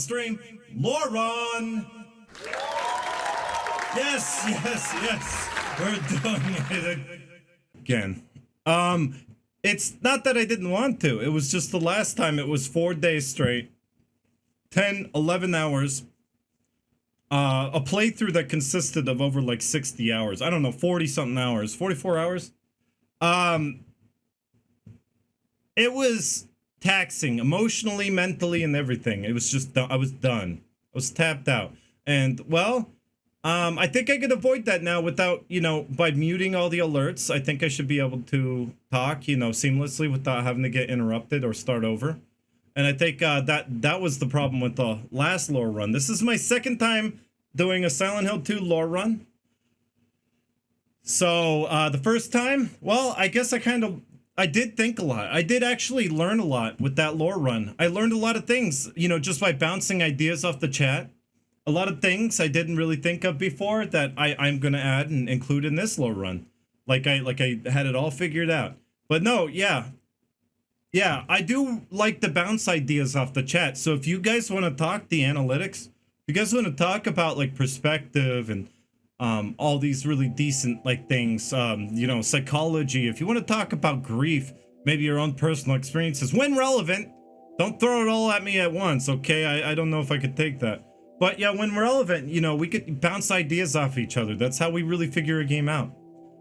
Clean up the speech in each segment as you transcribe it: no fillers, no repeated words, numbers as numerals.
stream. Lore run. Yes. We're doing it again. It's not that I didn't want to. It was just the last time it was 4 days straight. 10, 11 hours. A playthrough that consisted of over like 60 hours. I don't know, 40 something hours. 44 hours. It was taxing emotionally, mentally, and everything. It was just, I was done. I was tapped out. And, well, I think I can avoid that now without, by muting all the alerts. I think I should be able to talk, seamlessly without having to get interrupted or start over. And I think that was the problem with the last lore run. This is my second time doing a Silent Hill 2 lore run. So, the first time, well, I guess I did think a lot. I did actually learn a lot with that lore run. I learned a lot of things, just by bouncing ideas off the chat. A lot of things I didn't really think of before that I'm going to add and include in this lore run. Like I had it all figured out. But no, yeah. Yeah, I do like to bounce ideas off the chat. So if you guys want to talk the analytics, if you guys want to talk about like perspective and all these really decent like things, psychology, if you want to talk about grief, maybe your own personal experiences, when relevant, don't throw it all at me at once, okay? I don't know if I could take that. But yeah, when relevant, we could bounce ideas off each other. That's how we really figure a game out.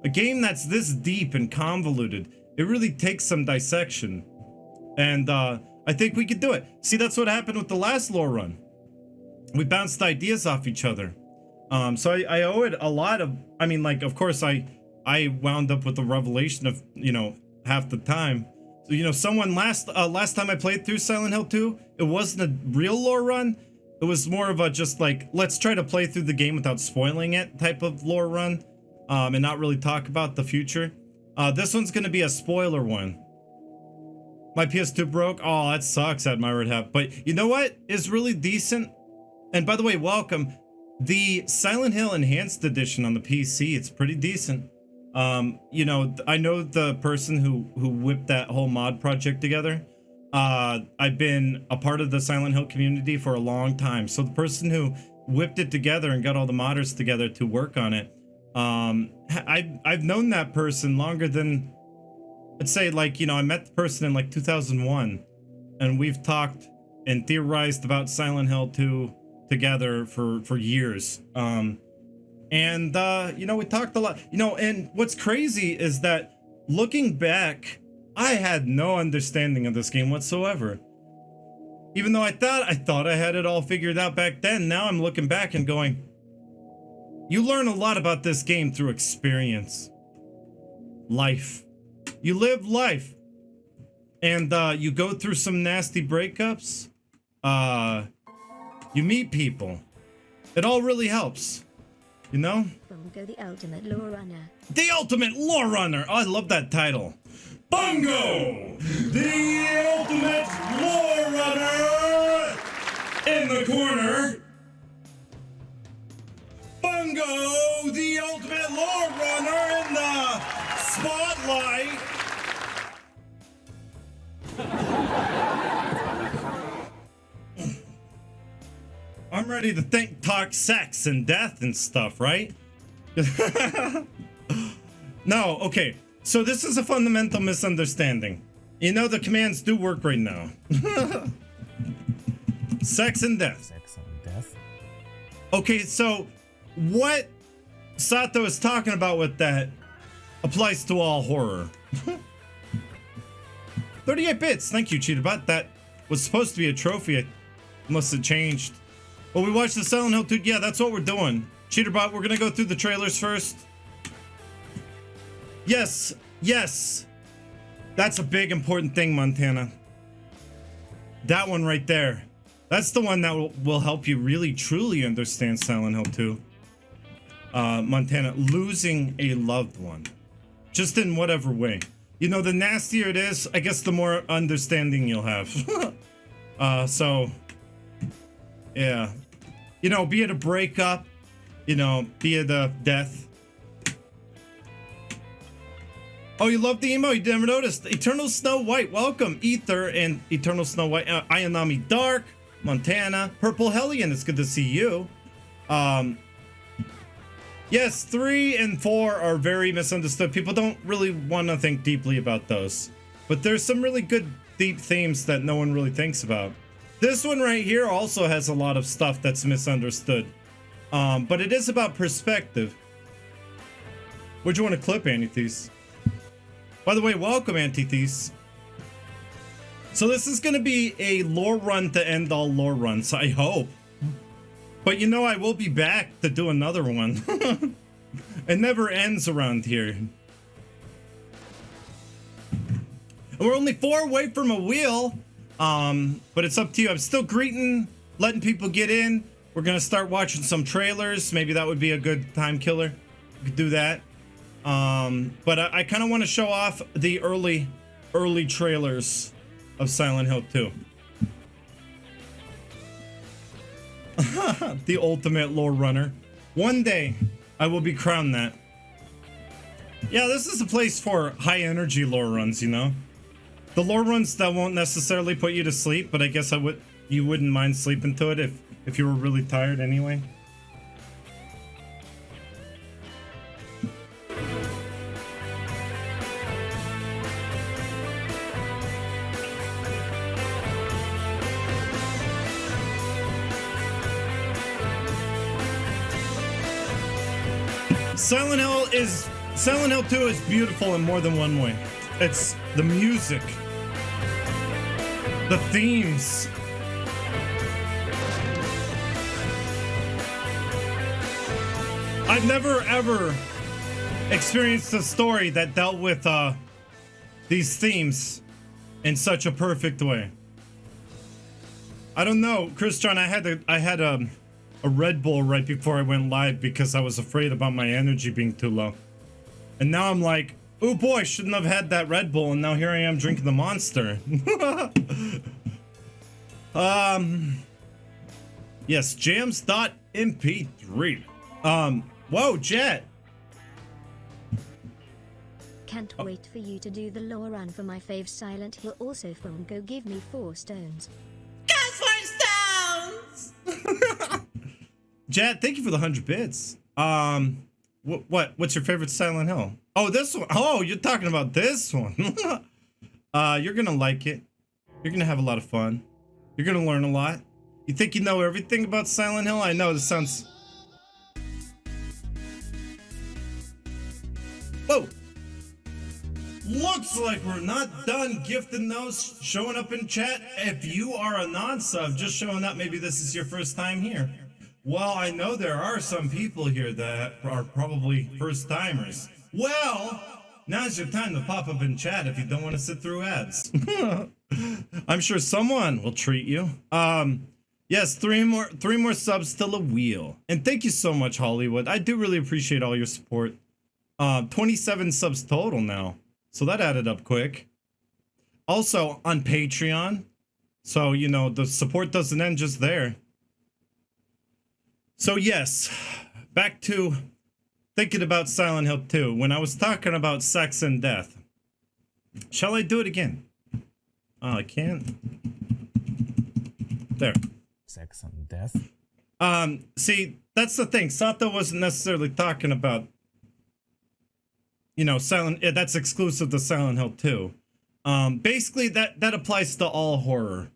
A game that's this deep and convoluted, it really takes some dissection. And I think we could do it. See, that's what happened with the last lore run. We bounced ideas off each other. So I owe it a lot of, of course I wound up with the revelation of, half the time. So, someone last time I played through Silent Hill 2, it wasn't a real lore run. It was more of a just like, let's try to play through the game without spoiling it type of lore run. And not really talk about the future. This one's going to be a spoiler one. My PS2 broke. Oh, that sucks, Admired Hap. But you know what is really decent? And by the way, welcome. The Silent Hill Enhanced Edition on the PC, it's pretty decent. I know the person who whipped that whole mod project together. I've been a part of the Silent Hill community for a long time. So the person who whipped it together and got all the modders together to work on it, I've known that person longer than, I'd say, like, I met the person in like 2001, and we've talked and theorized about Silent Hill 2 together for years. We talked a lot, and what's crazy is that looking back, I had no understanding of this game whatsoever. Even though I thought I had it all figured out back then, now I'm looking back and going, you learn a lot about this game through experience. Life. You live life. And you go through some nasty breakups. You meet people. It all really helps. Fungo, the ultimate lore runner. The ultimate lore runner! Oh, I love that title. Fungo! The ultimate lore runner! In the corner. Fungo! The ultimate lore runner in the spotlight! I'm ready to talk sex and death and stuff, right? No, okay. So this is a fundamental misunderstanding. The commands do work right now. Sex and death. Sex and death? Okay, so what Sato is talking about with that applies to all horror. 38 bits. Thank you, Cheaterbot. That was supposed to be a trophy, unless it changed. Well, we watched the Silent Hill 2. Yeah, that's what we're doing. Cheaterbot, we're gonna go through the trailers first. Yes, yes. That's a big important thing, Montana. That one right there. That's the one that will help you really truly understand Silent Hill 2. Montana, losing a loved one. Just in whatever way. The nastier it is, I guess the more understanding you'll have. So, yeah. Be it a breakup, be it a death. Oh, you love the emo? You never noticed. Eternal Snow White, welcome. Ether and Eternal Snow White. Ayanami Dark, Montana. Purple Hellion, it's good to see you. Yes, 3 and 4 are very misunderstood. People don't really want to think deeply about those. But there's some really good deep themes that no one really thinks about. This one right here also has a lot of stuff that's misunderstood. But it is about perspective. Where'd you want to clip, Antithes? By the way, welcome, Antithes. So this is going to be a lore run to end all lore runs, I hope. But you know, I will be back to do another one. It never ends around here. And we're only 4 away from a wheel. But it's up to you. I'm still greeting, letting people get in. We're going to start watching some trailers. Maybe that would be a good time killer. We could do that. But I kind of want to show off the early trailers of Silent Hill 2. The ultimate lore runner. One day I will be crowned that. Yeah, this is a place for high energy lore runs, you know. The lore runs that won't necessarily put you to sleep, but I guess you wouldn't mind sleeping to it if you were really tired anyway. Silent Hill 2 is beautiful in more than one way. It's the music, the themes. I've never ever experienced a story that dealt with these themes in such a perfect way. I don't know, Christian. I had a Red Bull right before I went live because I was afraid about my energy being too low. And now I'm like, oh boy, shouldn't have had that Red Bull, and now here I am drinking the Monster. Yes, jams.mp3. Whoa, Jet. Can't wait for you to do the lore run for my fave Silent Hill. Also, Fungo, give me 4 stones. Jet, thank you for the 100 bits. What's your favorite Silent Hill? Oh, this one. Oh, you're talking about this one. You're gonna like it. You're gonna have a lot of fun. You're gonna learn a lot. You think you know everything about Silent Hill? I know this sounds... Whoa! Looks like we're not done gifting those showing up in chat. If you are a non-sub just showing up, maybe this is your first time here. Well, I know there are some people here that are probably first timers. Well, now's your time to pop up in chat if you don't want to sit through ads. I'm sure someone will treat you. Yes, three more subs till a wheel. And thank you so much, Hollywood. I do really appreciate all your support. 27 subs total now. So that added up quick. Also on Patreon. So, you know, the support doesn't end just there. So yes, back to thinking about Silent Hill 2. When I was talking about sex and death. Shall I do it again? Oh, I can't. There. Sex and death? See, that's the thing. Sato wasn't necessarily talking about, you know, that's exclusive to Silent Hill 2. Basically, that applies to all horror.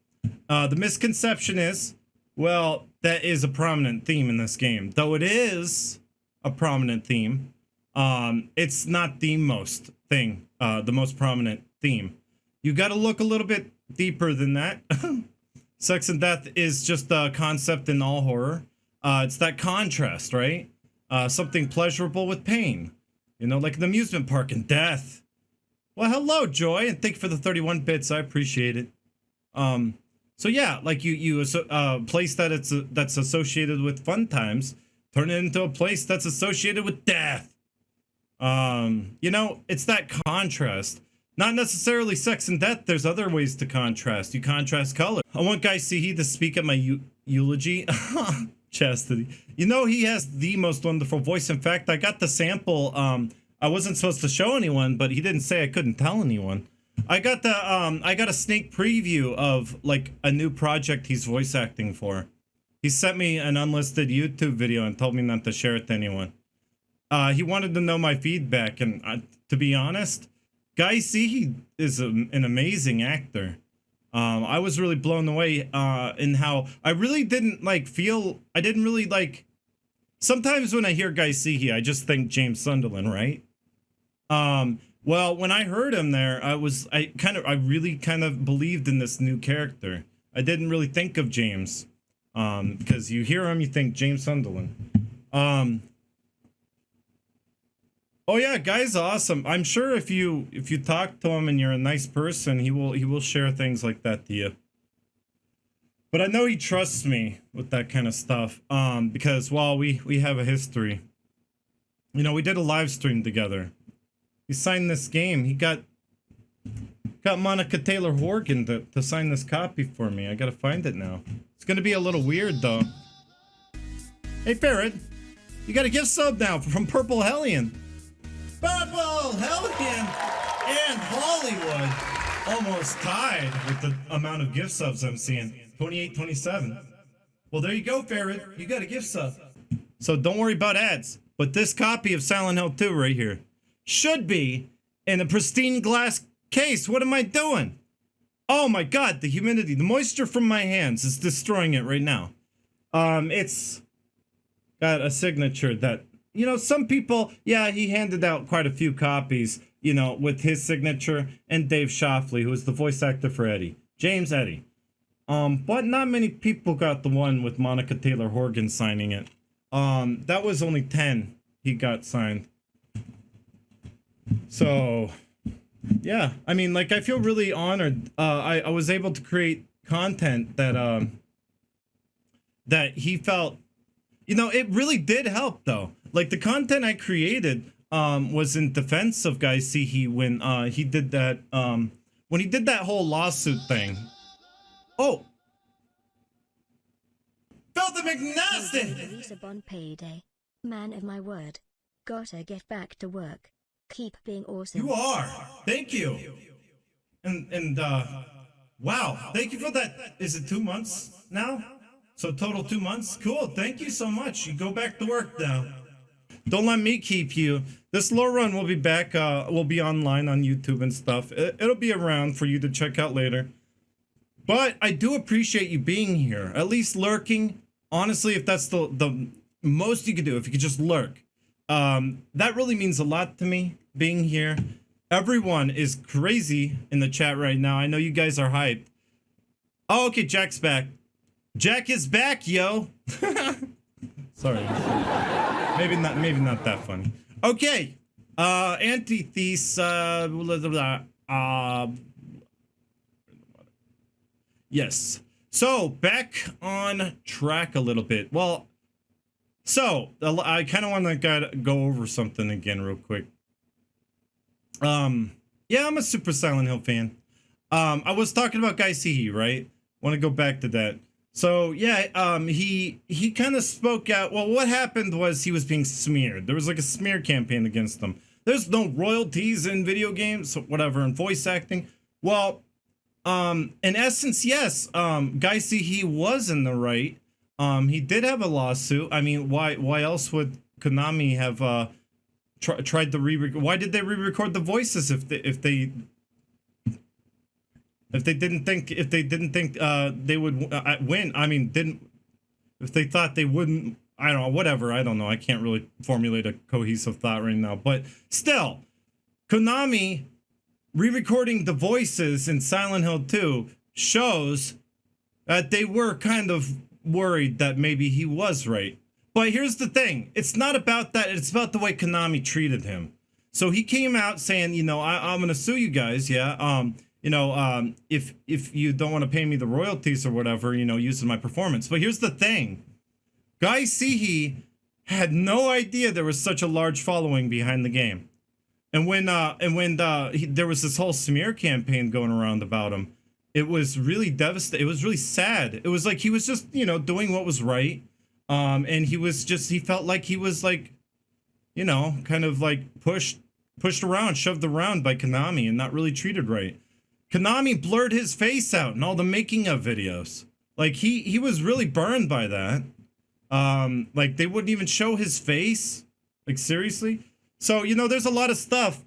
The misconception is, well, that is a prominent theme in this game. Though it is a prominent theme, it's not the most prominent theme. You got to look a little bit deeper than that. Sex and death is just a concept in all horror. It's that contrast, right? Something pleasurable with pain. You know, like an amusement park and death. Well, hello, Joy, and thank you for the 31 bits. I appreciate it. So yeah, like a place that's associated with fun times, turn it into a place that's associated with death. You know, it's that contrast. Not necessarily sex and death. There's other ways to contrast. You contrast color. I want Guy Sihi to speak at my eulogy. Chastity. You know, he has the most wonderful voice. In fact, I got the sample. I wasn't supposed to show anyone, but he didn't say I couldn't tell anyone. I got a sneak preview of like a new project he's voice acting for. He sent me an unlisted YouTube video and told me not to share it to anyone. He wanted to know my feedback, and to be honest, Guy C he is an amazing actor. I was really blown away in how I really didn't like feel. I didn't really like. Sometimes when I hear Guy C, I just think James Sunderland, right? Well, when I heard him there, I really kind of believed in this new character. I didn't really think of James, because you hear him, you think James Sunderland. Oh yeah, Guy's awesome. I'm sure if you talk to him and you're a nice person, he will share things like that to you. But I know he trusts me with that kind of stuff. Because well, we have a history. You know, we did a live stream together. He signed this game. He got Monica Taylor Horgan to sign this copy for me. I gotta find it now. It's gonna be a little weird though. Hey Ferret, you got a gift sub now from Purple Hellion. Purple Hellion and Hollywood almost tied with the amount of gift subs I'm seeing. 28, 27. Well, there you go, Ferret. You got a gift sub. So don't worry about ads. But this copy of Silent Hill 2 right here should be in a pristine glass case. What am I doing? Oh my god, the humidity, the moisture from my hands is destroying it right now. It's got a signature that, you know, some people, yeah, he handed out quite a few copies, you know, with his signature and Dave Shoffley, who is the voice actor for Eddie. James Eddie. But not many people got the one with Monica Taylor Horgan signing it. That was only 10 he got signed. So, yeah, I mean, like, I feel really honored. I was able to create content that, that he felt, you know, it really did help, though. Like, the content I created, was in defense of Guy C. when, he did that, when he did that whole lawsuit thing. Oh! Filthy McNasty! Release on payday. Man of my word. Gotta get back to work. Keep being awesome. You are. Thank you. And wow. Thank you for that. Is it 2 months now? So total 2 months? Cool. Thank you so much. You go back to work now. Don't let me keep you. This lore run will be back. Will be online on YouTube and stuff. It'll be around for you to check out later. But I do appreciate you being here. At least lurking. Honestly, if that's the most you could do, if you could just lurk. That really means a lot to me, being here. Everyone is crazy in the chat right now. I know you guys are hyped. Oh, okay, Jack's back. Jack is back, yo. Sorry. Maybe not that funny. Okay. Antithes, yes. So, back on track a little bit. Well, so I kind of want to go over something again real quick. Yeah, I'm a super Silent Hill fan. I was talking about Guy C, right? Want to go back to that. So yeah, he kind of spoke out. Well, what happened was he was being smeared. There was like a smear campaign against him. There's no royalties in video games, whatever, in voice acting. Well, in essence, yes, Guy C, he was in the right. He did have a lawsuit. I mean, why else would Konami have tried to re-record? Why did they re-record the voices if they didn't think they would win? I mean, if they thought they wouldn't, I don't know, whatever. I don't know. I can't really formulate a cohesive thought right now. But still, Konami re-recording the voices in Silent Hill 2 shows that they were kind of worried that maybe he was right. But here's the thing. It's not about that. It's about the way Konami treated him. So he came out saying, you know, I'm going to sue you guys. Yeah. You know, if you don't want to pay me the royalties or whatever, you know, using my performance. But here's the thing. Guy C had no idea there was such a large following behind the game. And when there was this whole smear campaign going around about him, it was really devastating. It was really sad. It was like he was just, you know, doing what was right. And he felt like he was like, you know, kind of like pushed around, shoved around by Konami and not really treated right. Konami blurred his face out in all the making of videos. Like he was really burned by that. Like they wouldn't even show his face. Like seriously. So, you know, there's a lot of stuff.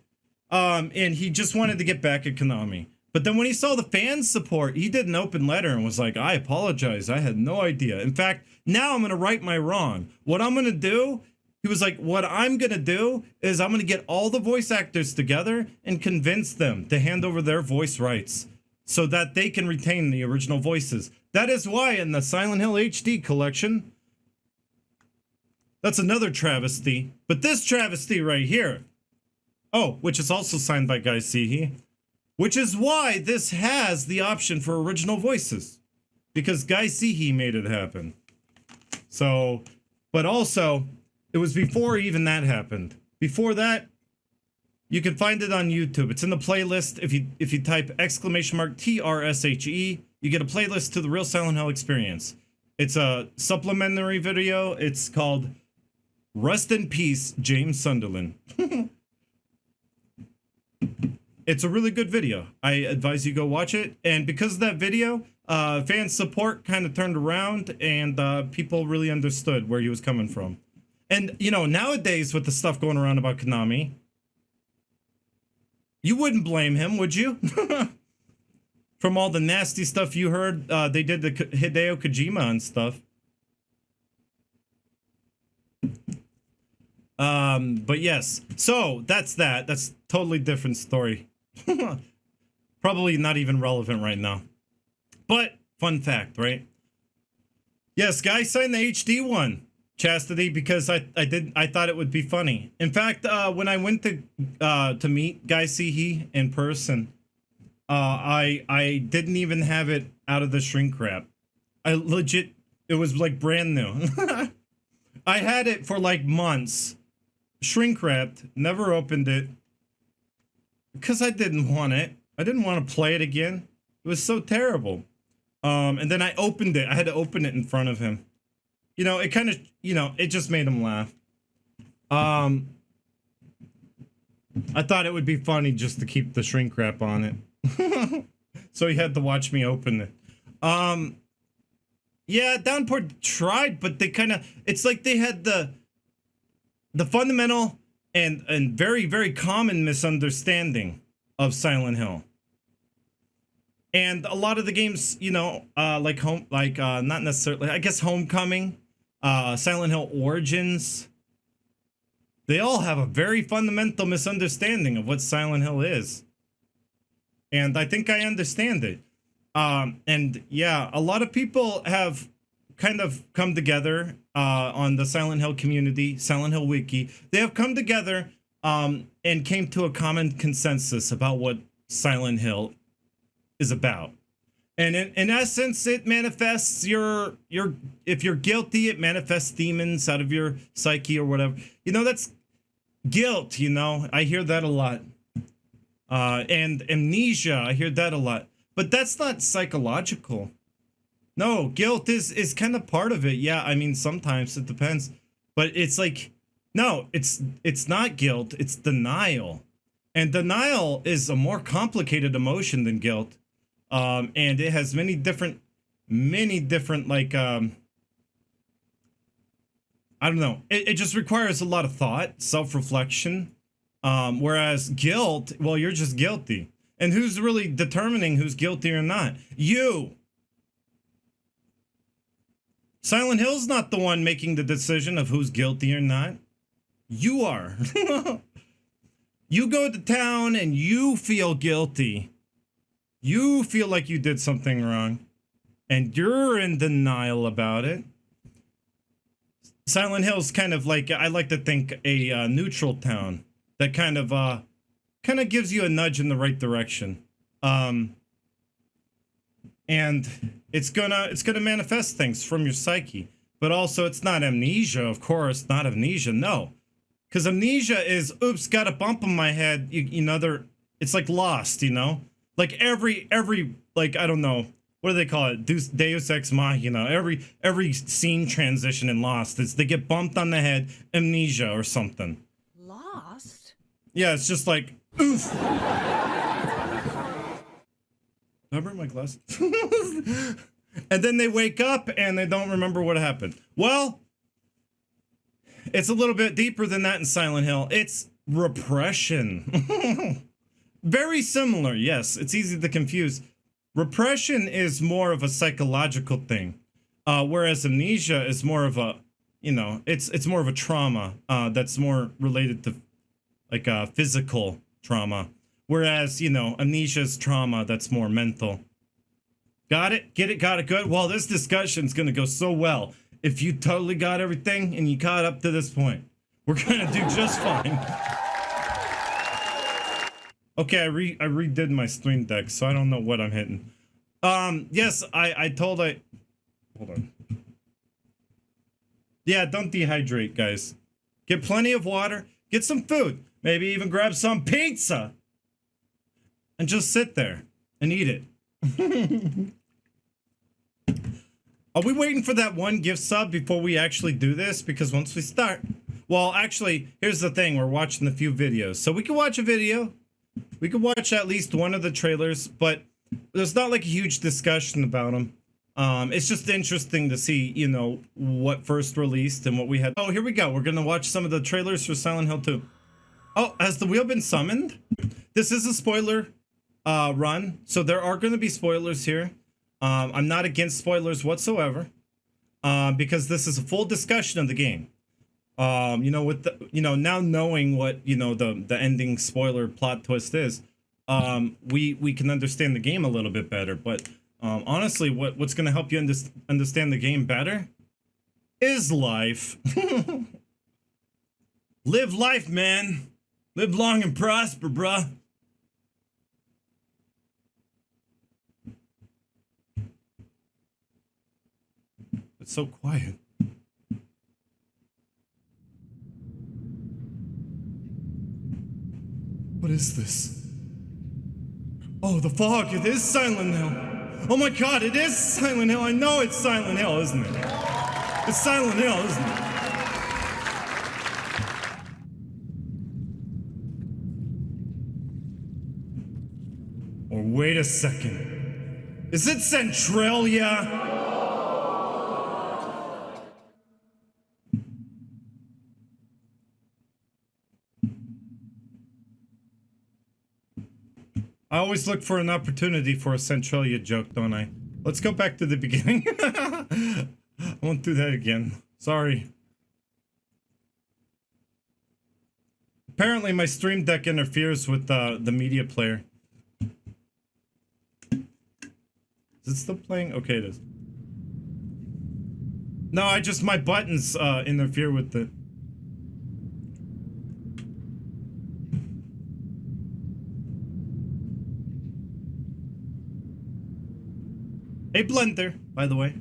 And he just wanted to get back at Konami. But then when he saw the fans' support, he did an open letter and was like, I apologize. I had no idea. In fact, now I'm going to right my wrong. What I'm going to do, he was like, what I'm going to do is I'm going to get all the voice actors together and convince them to hand over their voice rights so that they can retain the original voices. That is why in the Silent Hill HD collection, that's another travesty. But this travesty right here, oh, which is also signed by Guy Seehee, which is why this has the option for original voices, because Guy Seehee made it happen. So, but also, it was before even that happened. Before that, you can find it on YouTube. It's in the playlist. If you type !TRSHE, you get a playlist to the Real Silent Hill Experience. It's a supplementary video. It's called Rest in Peace, James Sunderland. It's a really good video. I advise you go watch it. And because of that video, fan support kind of turned around and people really understood where he was coming from. And, you know, nowadays with the stuff going around about Konami, you wouldn't blame him, would you? From all the nasty stuff you heard they did to Hideo Kojima and stuff. But yes, so that's that. That's totally different story. Probably not even relevant right now. But fun fact, right? Yes, Guy signed the HD one, Chastity, because I thought it would be funny. In fact, when I went to meet Guy Seehee in person, I didn't even have it out of the shrink wrap. I legit, it was like brand new. I had it for like months, shrink wrapped, never opened it because I didn't want it. I didn't want to play it again. It was so terrible. And then I opened it. I had to open it in front of him. You know, it kind of, you know, it just made him laugh. I thought it would be funny just to keep the shrink wrap on it. So he had to watch me open it. Yeah, Downpour tried, but they kind of, it's like they had the fundamental and very, very common misunderstanding of Silent Hill. And a lot of the games, you know, not necessarily, I guess Homecoming, Silent Hill Origins, they all have a very fundamental misunderstanding of what Silent Hill is. And I think I understand it. And yeah, a lot of people have kind of come together on the Silent Hill community, Silent Hill Wiki. They have come together and came to a common consensus about what Silent Hill is about. And in essence, it manifests if you're guilty, it manifests demons out of your psyche or whatever. You know, that's guilt, you know. I hear that a lot. And amnesia, I hear that a lot. But that's not psychological. No, guilt is kind of part of it. Yeah, I mean, sometimes it depends. But it's like, no, it's not guilt, it's denial. And denial is a more complicated emotion than guilt. And it has many different like, I don't know. It just requires a lot of thought, self-reflection. Whereas guilt, well, you're just guilty. And who's really determining who's guilty or not? You. Silent Hill's not the one making the decision of who's guilty or not. You are. You go to town and you feel guilty. You feel like you did something wrong. And you're in denial about it. Silent Hill's kind of like, I like to think, a neutral town that kind of gives you a nudge in the right direction. And it's gonna manifest things from your psyche. But also, it's not amnesia, of course, not amnesia, no. Because amnesia is, oops, got a bump on my head, you know, it's like Lost, you know? Like every, like, I don't know, what do they call it? Deus Ex Machina. Every scene transition in Lost is they get bumped on the head, amnesia or something. Lost? Yeah, it's just like, oof. Did I bring my glasses? And then they wake up and they don't remember what happened. Well, it's a little bit deeper than that in Silent Hill. It's repression. Very similar, yes. It's easy to confuse. Repression is more of a psychological thing, whereas amnesia is more of a, you know, it's more of a trauma that's more related to like physical trauma. Whereas, you know, amnesia is trauma that's more mental. Got it? Get it? Got it? Good? Well, this discussion's gonna go so well. If you totally got everything and you caught up to this point, we're gonna do just fine. Okay, I redid my stream deck, so I don't know what I'm hitting. Yes, hold on. Yeah, don't dehydrate, guys. Get plenty of water, get some food, maybe even grab some pizza. And just sit there and eat it. Are we waiting for that one gift sub before we actually do this? Because once we start... Well, actually, here's the thing. We're watching a few videos. So we can watch a video. We could watch at least one of the trailers. But there's not like a huge discussion about them. It's just interesting to see, you know, what first released and what we had. Oh, here we go. We're going to watch some of the trailers for Silent Hill 2. Oh, has the wheel been summoned? This is a spoiler run. So there are going to be spoilers here. I'm not against spoilers whatsoever, because this is a full discussion of the game. You know, with the, you know, now knowing what, you know, the ending spoiler plot twist is, we can understand the game a little bit better. But honestly, what's going to help you understand the game better is life. Live life, man. Live long and prosper, bruh. It's so quiet. What is this? Oh, the fog. It is Silent Hill. Oh my god, it is Silent Hill. I know it's Silent Hill, isn't it? It's Silent Hill, isn't it? Or wait a second. Is it Centralia? I always look for an opportunity for a Centralia joke, don't I? Let's go back to the beginning. I won't do that again. Sorry. Apparently my stream deck interferes with the media player. Is it still playing? Okay, it is. No, my buttons interfere with the... A blender, by the way.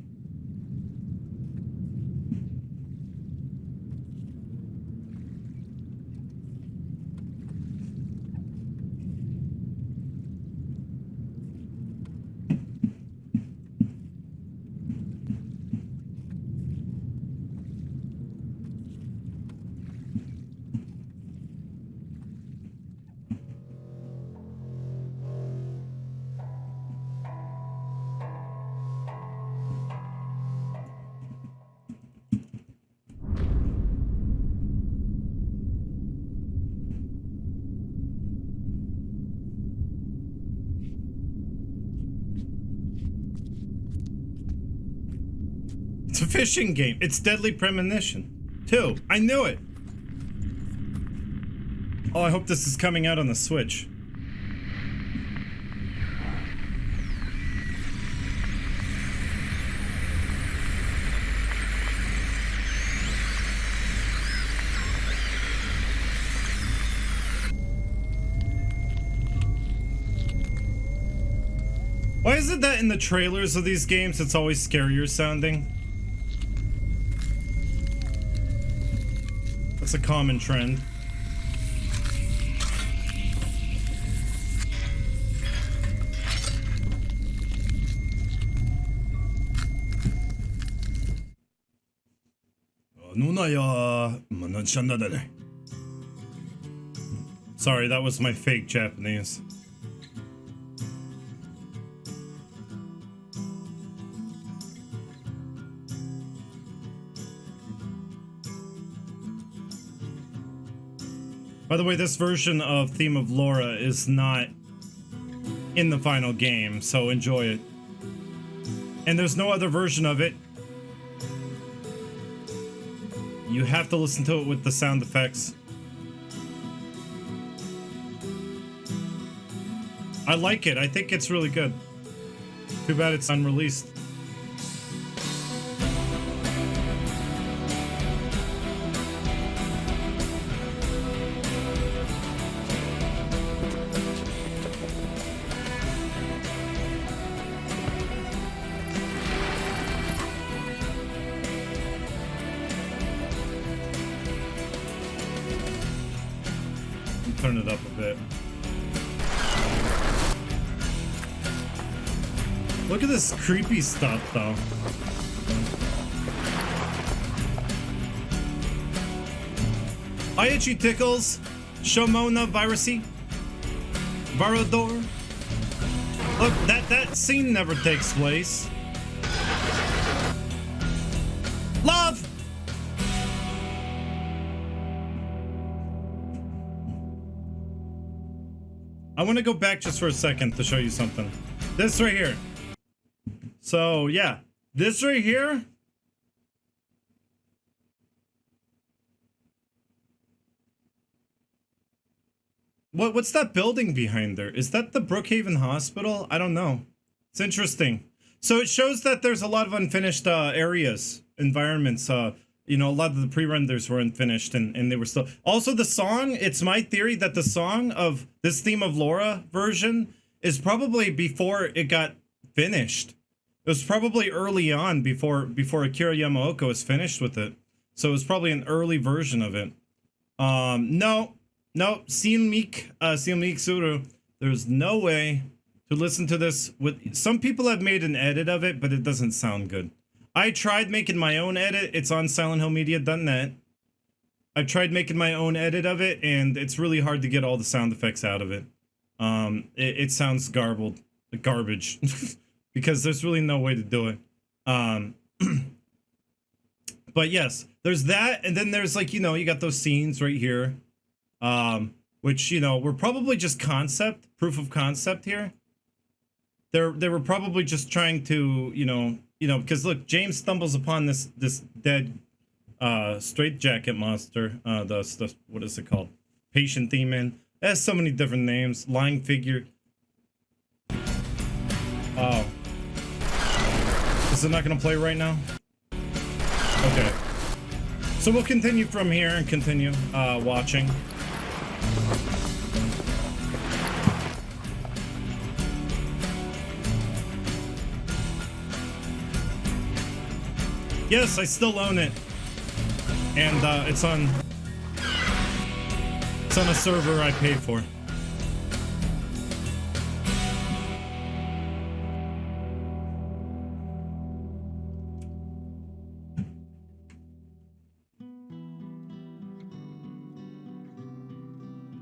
It's a fishing game. It's Deadly Premonition 2. I knew it. Oh, I hope this is coming out on the Switch. Why is it that in the trailers of these games it's always scarier sounding? That's a common trend. Sorry, that was my fake Japanese. By the way, this version of Theme of Laura is not in the final game, so enjoy it. And there's no other version of it. You have to listen to it with the sound effects. I like it. I think it's really good. Too bad it's unreleased. Turn it up a bit. Look at this creepy stuff, though. Hi, Itchy Tickles, Shomona Virusy, Varador. Look, that scene never takes place. Love! I want to go back just for a second to show you something. This right here. So, yeah. This right here. What's that building behind there? Is that the Brookhaven Hospital? I don't know. It's interesting. So it shows that there's a lot of unfinished areas, environments. You know, a lot of the pre-renders were unfinished and they were still... Also, the song, it's my theory that the song of this Theme of Laura version is probably before it got finished. It was probably early on before Akira Yamaoka was finished with it. So it was probably an early version of it. No, Silmik Suru, there's no way to listen to this with... Some people have made an edit of it, but it doesn't sound good. I tried making my own edit. It's on SilentHillMedia.net. I've tried making my own edit of it, and it's really hard to get all the sound effects out of it. It sounds garbage, because there's really no way to do it. But yes, there's that, and then there's, like, you know, you got those scenes right here, which, you know, were probably just proof of concept here. They were probably just trying to, you know, because look, James stumbles upon this dead straitjacket monster. The what is it called? Patient demon. It has so many different names. Lying figure. Oh, is it not gonna play right now? Okay. So we'll continue from here and continue watching. Yes, I still own it, and it's on a server I pay for.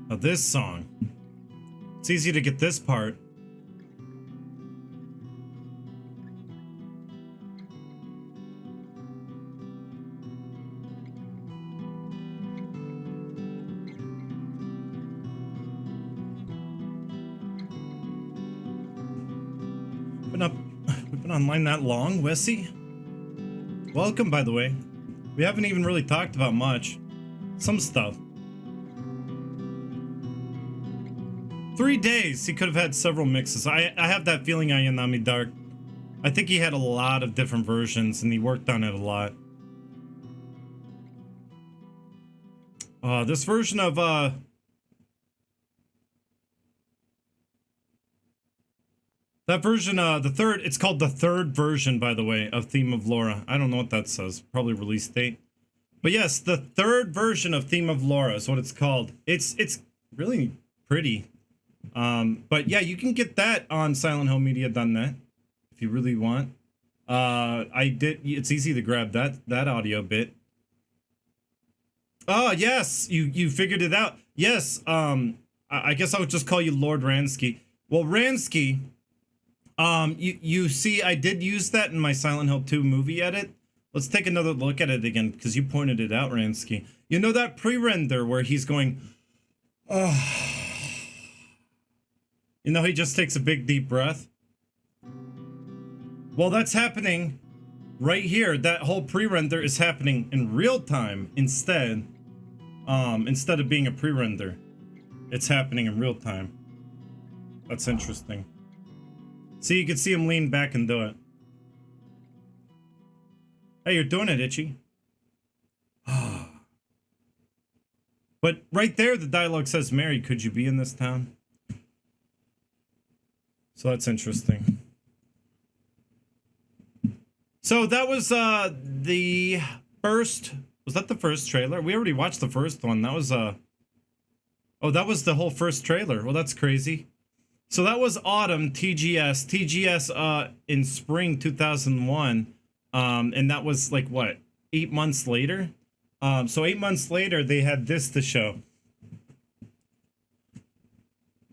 Now this song, it's easy to get this part. We've been online that long, Wessie? Welcome, by the way. We haven't even really talked about much. Some stuff. 3 days. He could have had several mixes. I have that feeling, Ayanami Dark. I think he had a lot of different versions and he worked on it a lot. This version of that version, it's called the third version, by the way, of Theme of Laura. I don't know what that says. Probably release date. But yes, the third version of Theme of Laura is what it's called. It's really pretty. But yeah, you can get that on SilentHillMedia.net if you really want. It's easy to grab that audio bit. Oh, yes, you figured it out. Yes, I guess I would just call you Lord Ransky. Well, Ransky... you see, I did use that in my Silent Hill 2 movie edit. Let's take another look at it again, because you pointed it out, Ransky. You know that pre-render where he's going, You know, he just takes a big deep breath. Well, that's happening right here. That whole pre-render is happening in real time instead of being a pre-render. It's happening in real time. That's interesting. See, you can see him lean back and do it. Hey, you're doing it, Itchy. But right there, the dialogue says, Mary, could you be in this town? So that's interesting. So that was the first, was that the first trailer? We already watched the first one. That was oh, that was the whole first trailer. Well, that's crazy. So that was Autumn TGS in spring 2001. And that was like what, 8 months later? So 8 months later they had this to show.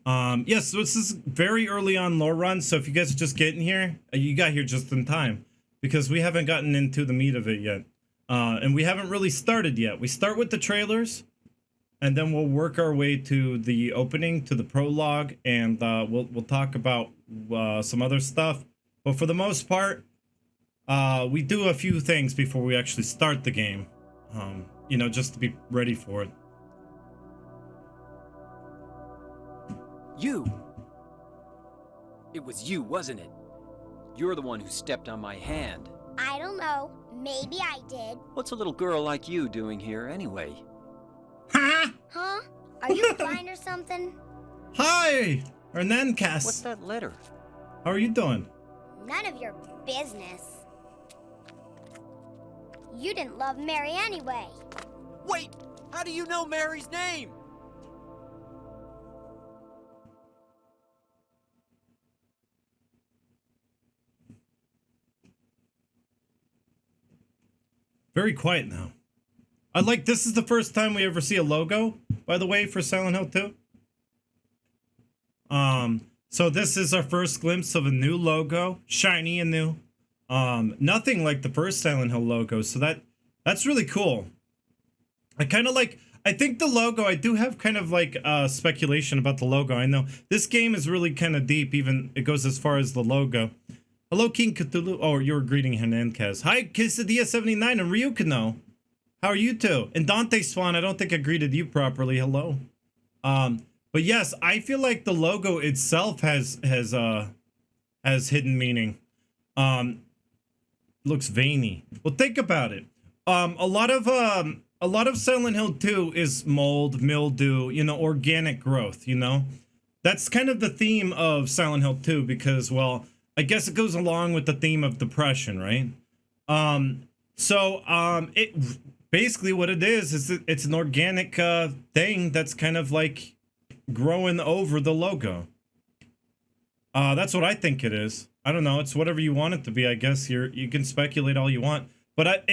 Yes, so this is very early on lore run, so if you guys are just getting here, you got here just in time, because we haven't gotten into the meat of it yet. And we haven't really started yet. We start with the trailers, and then we'll work our way to the opening, to the prologue, and we'll talk about some other stuff. But for the most part, we do a few things before we actually start the game, you know, just to be ready for it. You! It was you, wasn't it? You're the one who stepped on my hand. I don't know. Maybe I did. What's a little girl like you doing here anyway? Ha! Huh? Are you blind or something? Hi, Hernancas. What's that letter? How are you doing? None of your business. You didn't love Mary anyway. Wait! How do you know Mary's name? Very quiet now. I like, this is the first time we ever see a logo, by the way, for Silent Hill 2. So this is our first glimpse of a new logo, shiny and new. Nothing like the first Silent Hill logo, so that's really cool. I kind of like, I think the logo, I do have kind of like speculation about the logo. I know this game is really kind of deep, even it goes as far as the logo. Hello, King Cthulhu. Oh, you're greeting Hernandez. Hi, Quesadilla79 and Ryukino. How are you two? And Dante Swan, I don't think I greeted you properly. Hello. But yes, I feel like the logo itself has hidden meaning. Looks veiny. Well, think about it. A lot of Silent Hill 2 is mold, mildew, you know, organic growth, you know? That's kind of the theme of Silent Hill 2 because, well, I guess it goes along with the theme of depression, right? It basically what it is it's an organic thing that's kind of like growing over the logo. That's what I think it is. I don't know. It's whatever you want it to be. I guess you can speculate all you want, but I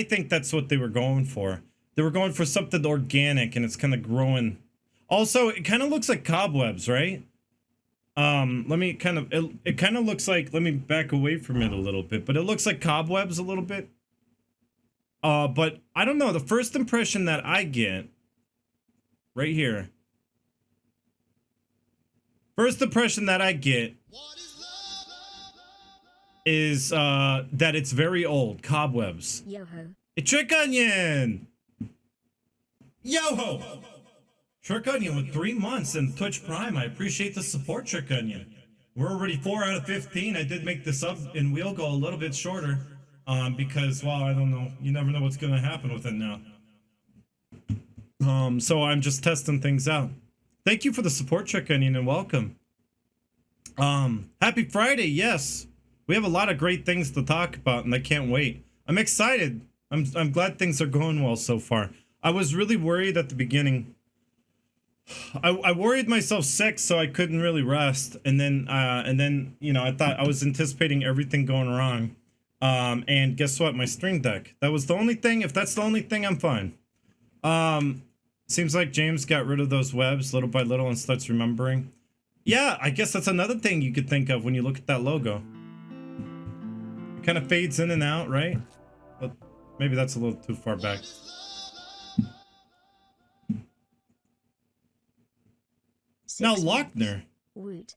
think that's what they were going for. They were going for something organic, and it's kind of growing. Also, it kind of looks like cobwebs, right? Let me kind of, it kind of looks like, let me back away from it a little bit, but it looks like cobwebs a little bit. But I don't know, the first impression that I get right here, first impression that I get is, that it's very old, cobwebs. Yo-ho. Trick Onion! Yo-ho! Trick Onion with 3 months in Twitch Prime. I appreciate the support, Trick Onion. We're already 4 out of 15. I did make the sub in wheel go a little bit shorter. Because, well, I don't know. You never know what's going to happen with it now. So I'm just testing things out. Thank you for the support, Trick Onion, and welcome. Happy Friday, yes. We have a lot of great things to talk about, and I can't wait. I'm excited. I'm glad things are going well so far. I was really worried at the beginning. I worried myself sick, so I couldn't really rest, and then you know, I thought I was anticipating everything going wrong, and guess what? My Stream Deck. That was the only thing. If that's the only thing, I'm fine. Seems like James got rid of those webs little by little and starts remembering. Yeah, I guess that's another thing you could think of when you look at that logo. It kind of fades in and out, right? But maybe that's a little too far back. Now months. Lochner. Woot.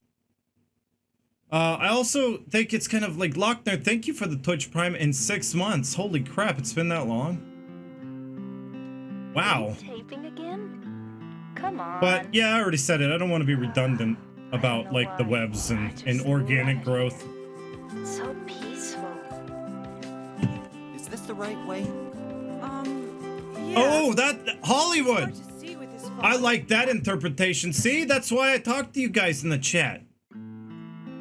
I also think it's kind of like Lochner, thank you for the Twitch Prime in 6 months. Holy crap, it's been that long. Wow. Taping again? Come on. But yeah, I already said it. I don't want to be redundant about like the webs and organic growth. It's so peaceful. Is this the right way? Yeah. Oh, that Hollywood. Hard to see with this fog. I like that interpretation. See, that's why I talked to you guys in the chat.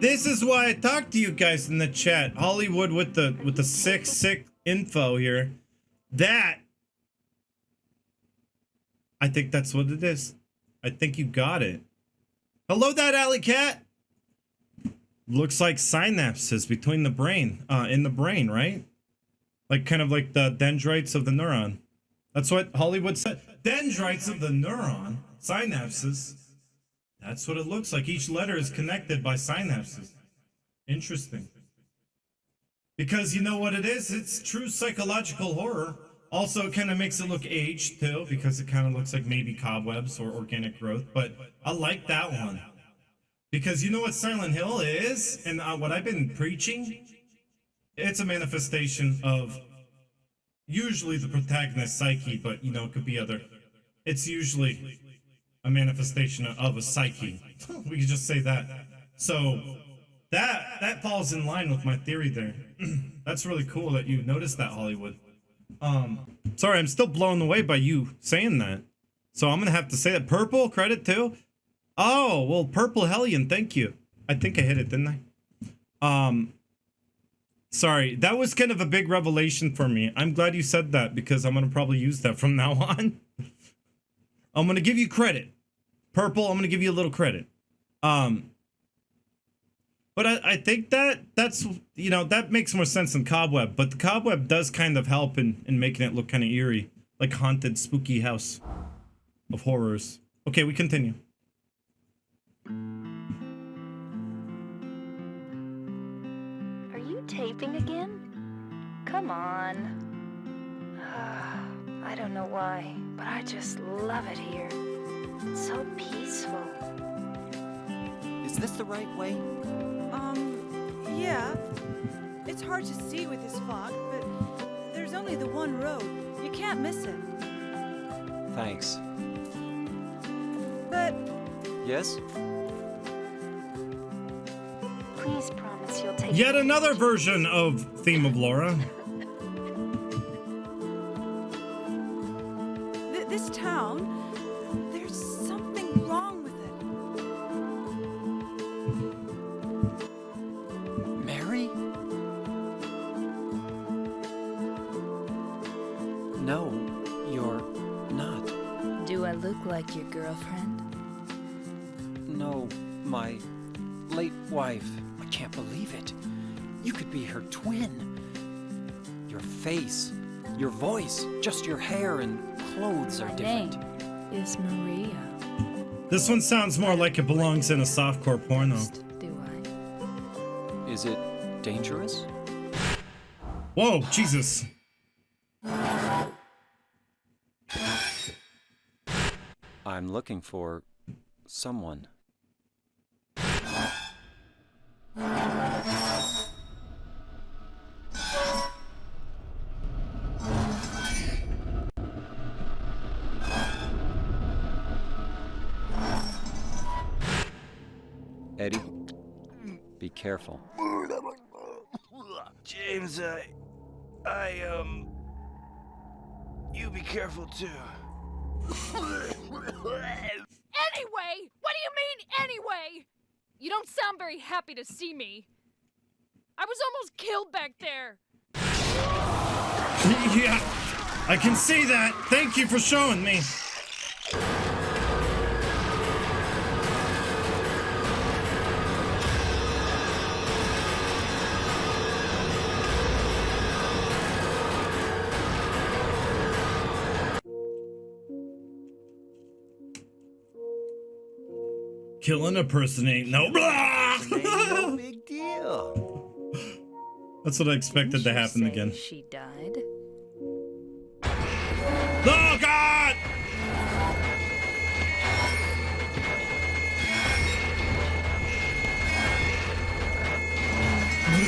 This is why I talked to you guys in the chat. Hollywood with the sick info here. That, I think that's what it is. I think you got it. Hello, that alley cat. Looks like synapses between the brain, in the brain, right? Like kind of like the dendrites of the neuron. That's what Hollywood said. Dendrites of the neuron, synapses. That's what it looks like. Each letter is connected by synapses. Interesting. Because you know what it is? It's true psychological horror. Also, it kind of makes it look aged, too, because it kind of looks like maybe cobwebs or organic growth. But I like that one. Because you know what Silent Hill is? And what I've been preaching? It's a manifestation of usually the protagonist's psyche, but, you know, it could be other. It's usually a manifestation of a psyche. We could just say that. So that falls in line with my theory there. That's really cool that you noticed that, Hollywood. Sorry, I'm still blown away by you saying that. So I'm gonna have to say that. Purple credit too. Oh well, Purple Hellion, thank you. I think I hit it, didn't I? Sorry, that was kind of a big revelation for me. I'm glad you said that because I'm gonna probably use that from now on. I'm gonna give you credit. Purple, I'm gonna give you a little credit. But I think that's, you know, that makes more sense than Cobweb. But the Cobweb does kind of help in making it look kind of eerie. Like haunted, spooky house of horrors. Okay, we continue. Are you taping again? Come on. I don't know why, but I just love it here. It's so peaceful. Is this the right way? Yeah. It's hard to see with this fog, but there's only the one road. You can't miss it. Thanks. But Yes? Please promise you'll take Yet me another to- version of Theme of Laura. this town, there's something wrong with it. Mary? No, you're not. Do I look like your girlfriend? No, my late wife. I can't believe it. You could be her twin. Your face, your voice, just your hair and clothes are My different. name is Maria. This one sounds more like it belongs in a softcore porno. Do I? Is it dangerous? Whoa, Jesus. I'm looking for someone. Eddie, be careful. James, you be careful too. Anyway! What do you mean, anyway? You don't sound very happy to see me. I was almost killed back there. Yeah, I can see that. Thank you for showing me. Killing a person ain't no blah. No big deal. That's what I expected to happen Say again. She died. Oh God!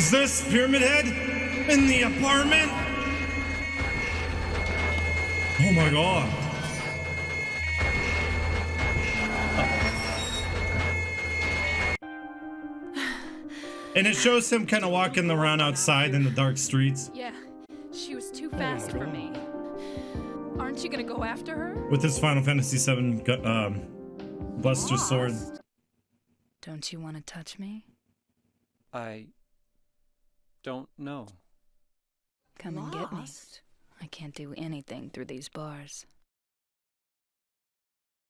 Is this Pyramid Head in the apartment? Oh my god. And it shows him kind of walking around outside in the dark streets Yeah, she was too fast for me. Aren't you gonna go after her? with his Final Fantasy VII Buster sword. Don't you want to touch me? I don't know. Come and get me. Lost? I can't do anything through these bars.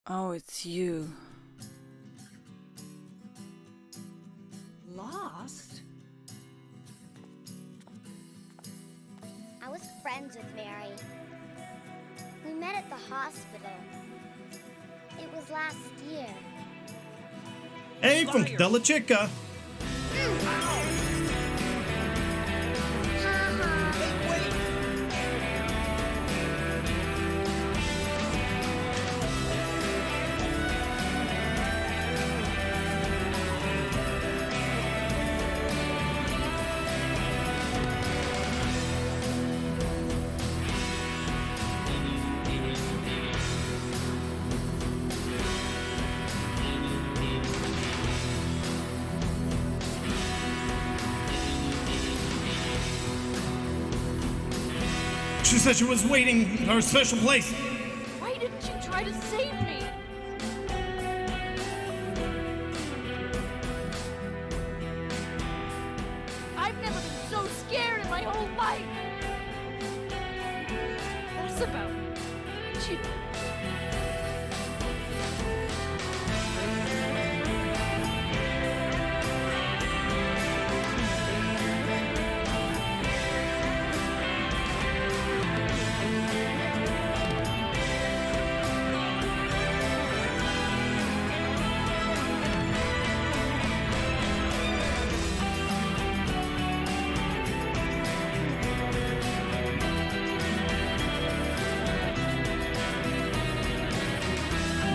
Oh, it's you. Lost? I was friends with Mary. We met at the hospital. It was last year. Hey, from Della Chica. She said she was waiting in our special place. Why didn't you try to save me? I've never been so scared in my whole life. What's about you?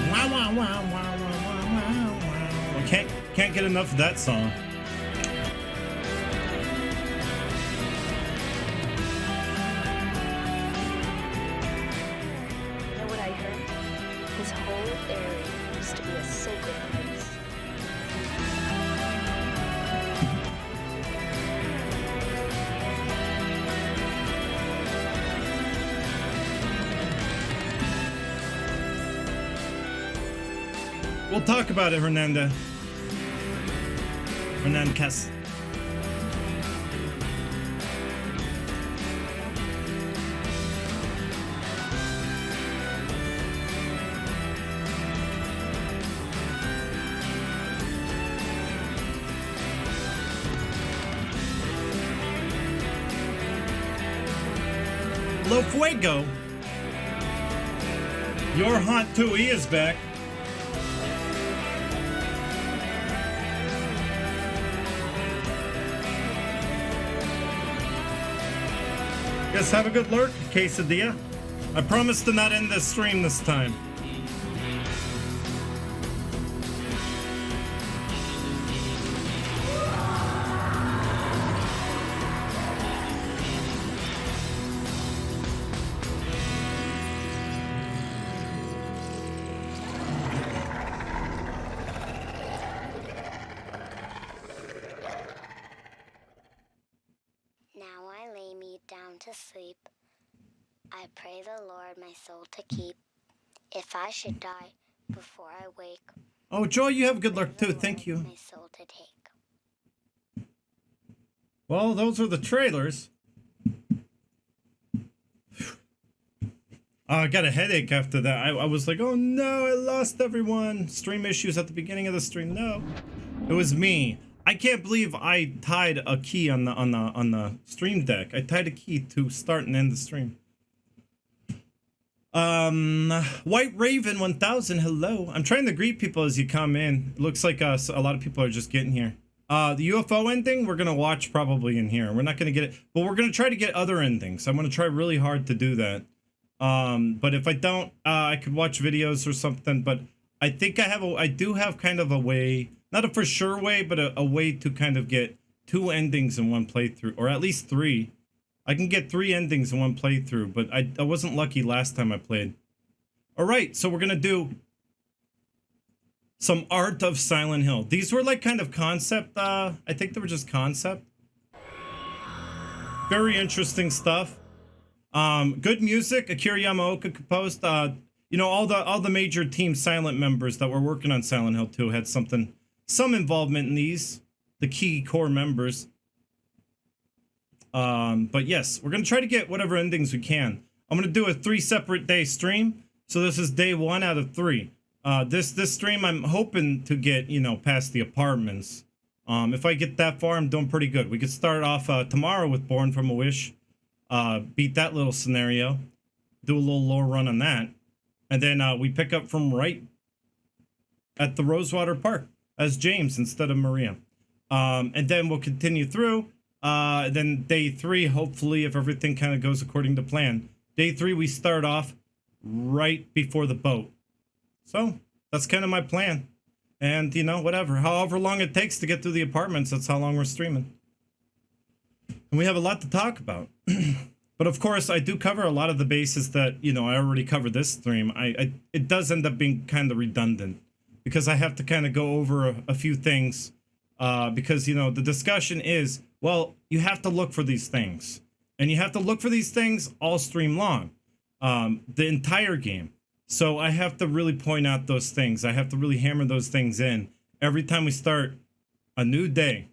Wow, wow, wow, wow, wow, wow, wow, wow. I can't get enough of that song. You know what I heard? This whole area used to be a sacred place. We'll talk about it, Hernanda. Hernandez. Lo Fuego. Your haunt too, he is back. Guys, have a good lurk, quesadilla. I promise to not end this stream this time. Now I lay me down to sleep. I pray the Lord my soul to keep. If I should die before I wake, Oh, Joy, you have good luck the too. Thank Lord you. my soul to take. Well, those are the trailers. I got a headache after that. I was like, oh no, I lost everyone. Stream issues at the beginning of the stream. No, it was me. I can't believe I tied a key on the stream deck. I tied a key to start and end the stream. White Raven 1000, hello. I'm trying to greet people as you come in. It looks like a lot of people are just getting here. The UFO ending, we're gonna watch probably in here. We're not gonna get it, but we're gonna try to get other endings. I'm gonna try really hard to do that. But if I don't, I could watch videos or something. But I think I do have kind of a way, not a for sure way, but a way to kind of get 2 endings in one playthrough, or at least 3. I can get 3 endings in one playthrough, but I wasn't lucky last time I played. Alright, so we're gonna do some Art of Silent Hill. These were like kind of concept, I think they were just concept. Very interesting stuff. Good music. Akira Yamaoka composed. You know, all the major Team Silent members that were working on Silent Hill 2 had some involvement in these. The key core members. But yes, we're gonna try to get whatever endings we can. I'm gonna do a 3 separate day stream. So this is day 1 out of 3. This stream I'm hoping to get, you know, past the apartments. If I get that far, I'm doing pretty good. We could start off tomorrow with Born from a Wish. Beat that little scenario. Do a little lore run on that. And then we pick up from right at the Rosewater Park as James instead of Maria. And then we'll continue through. Then day 3, hopefully, if everything kind of goes according to plan. Day 3, we start off right before the boat. So that's kind of my plan. And, you know, whatever. However long it takes to get through the apartments, that's how long we're streaming. And we have a lot to talk about. But, of course, I do cover a lot of the bases that, you know, I already covered this stream. It does end up being kind of redundant. Because I have to kind of go over a few things. Because, you know, the discussion is, well, you have to look for these things. And you have to look for these things all stream long. The entire game. So I have to really point out those things. I have to really hammer those things in every time we start a new day.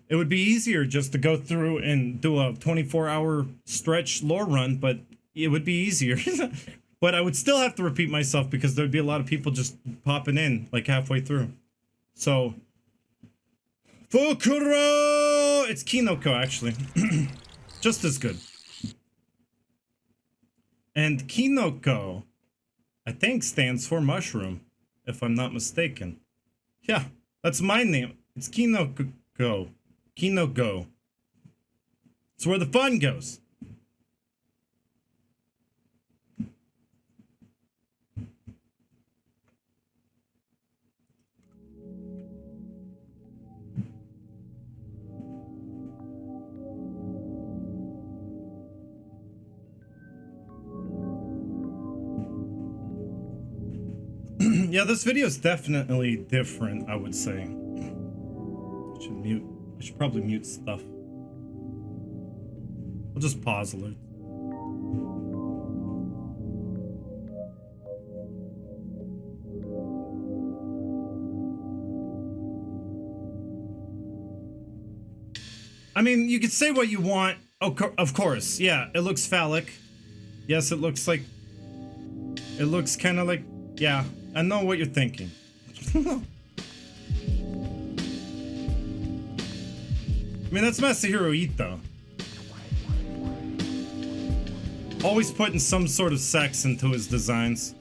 It would be easier just to go through and do a 24-hour stretch lore run, but it would be easier. But I would still have to repeat myself because there'd be a lot of people just popping in like halfway through. So, Fukuro! It's Kinoko, actually. Just as good. And Kinoko, I think, stands for mushroom, if I'm not mistaken. Yeah, that's my name. It's Kinoko. Kinoko. It's where the fun goes. Yeah, this video is definitely different, I would say. I should probably mute stuff. I'll just pause alert. I mean, you could say what you want. Oh, of course, yeah, it looks phallic. Yes, it looks like... It looks kind of like... Yeah, I know what you're thinking. I mean, that's Masahiro Ito. Always putting some sort of sex into his designs.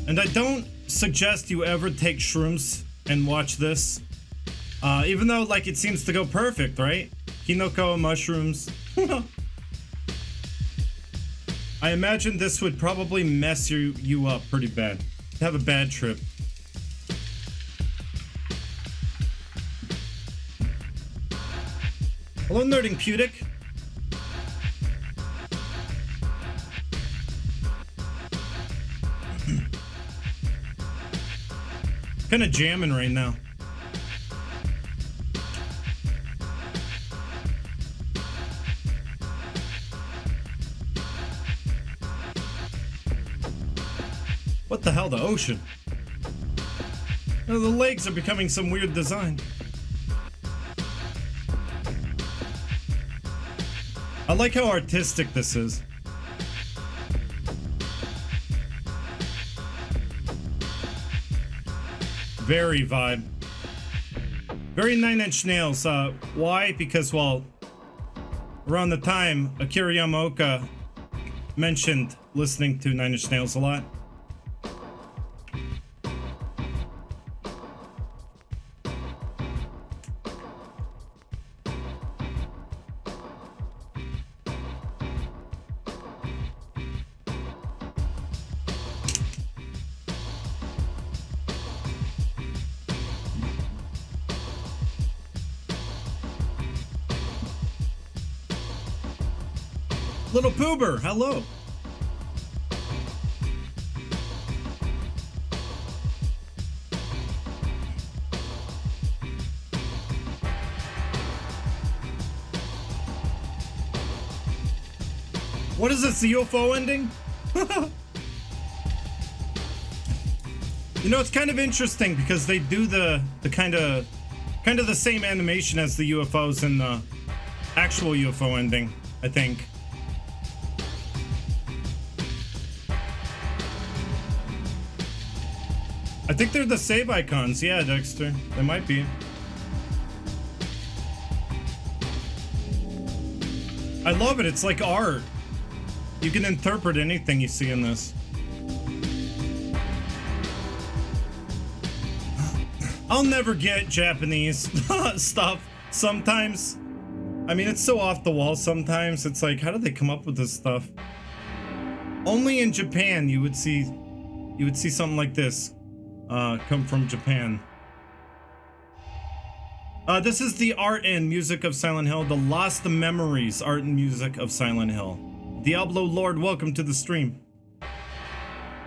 And I don't suggest you ever take shrooms and watch this. Even though, like, it seems to go perfect, right? Kinoko, mushrooms. I imagine this would probably mess you up pretty bad. Have a bad trip. Hello, Nerding Pudic. Kind of jamming right now. What the hell, the ocean? Oh, the legs are becoming some weird design. I like how artistic this is. Very vibe. Very Nine Inch Nails. Why? Because, well, around the time Akira Yamaoka mentioned listening to Nine Inch Nails a lot. Little Poober, hello. What is this, the UFO ending? You know, it's kind of interesting because they do the kind of the same animation as the UFOs in the actual UFO ending, I think. I think they're the save icons. Yeah, Dexter. They might be. I love it. It's like art. You can interpret anything you see in this. I'll never get Japanese stuff sometimes. I mean, it's so off the wall sometimes. It's like, how do they come up with this stuff? Only in Japan you would see something like this come from Japan. This is the art and music of Silent Hill, the Lost Memories art and music of Silent Hill. Diablo Lord, welcome to the stream.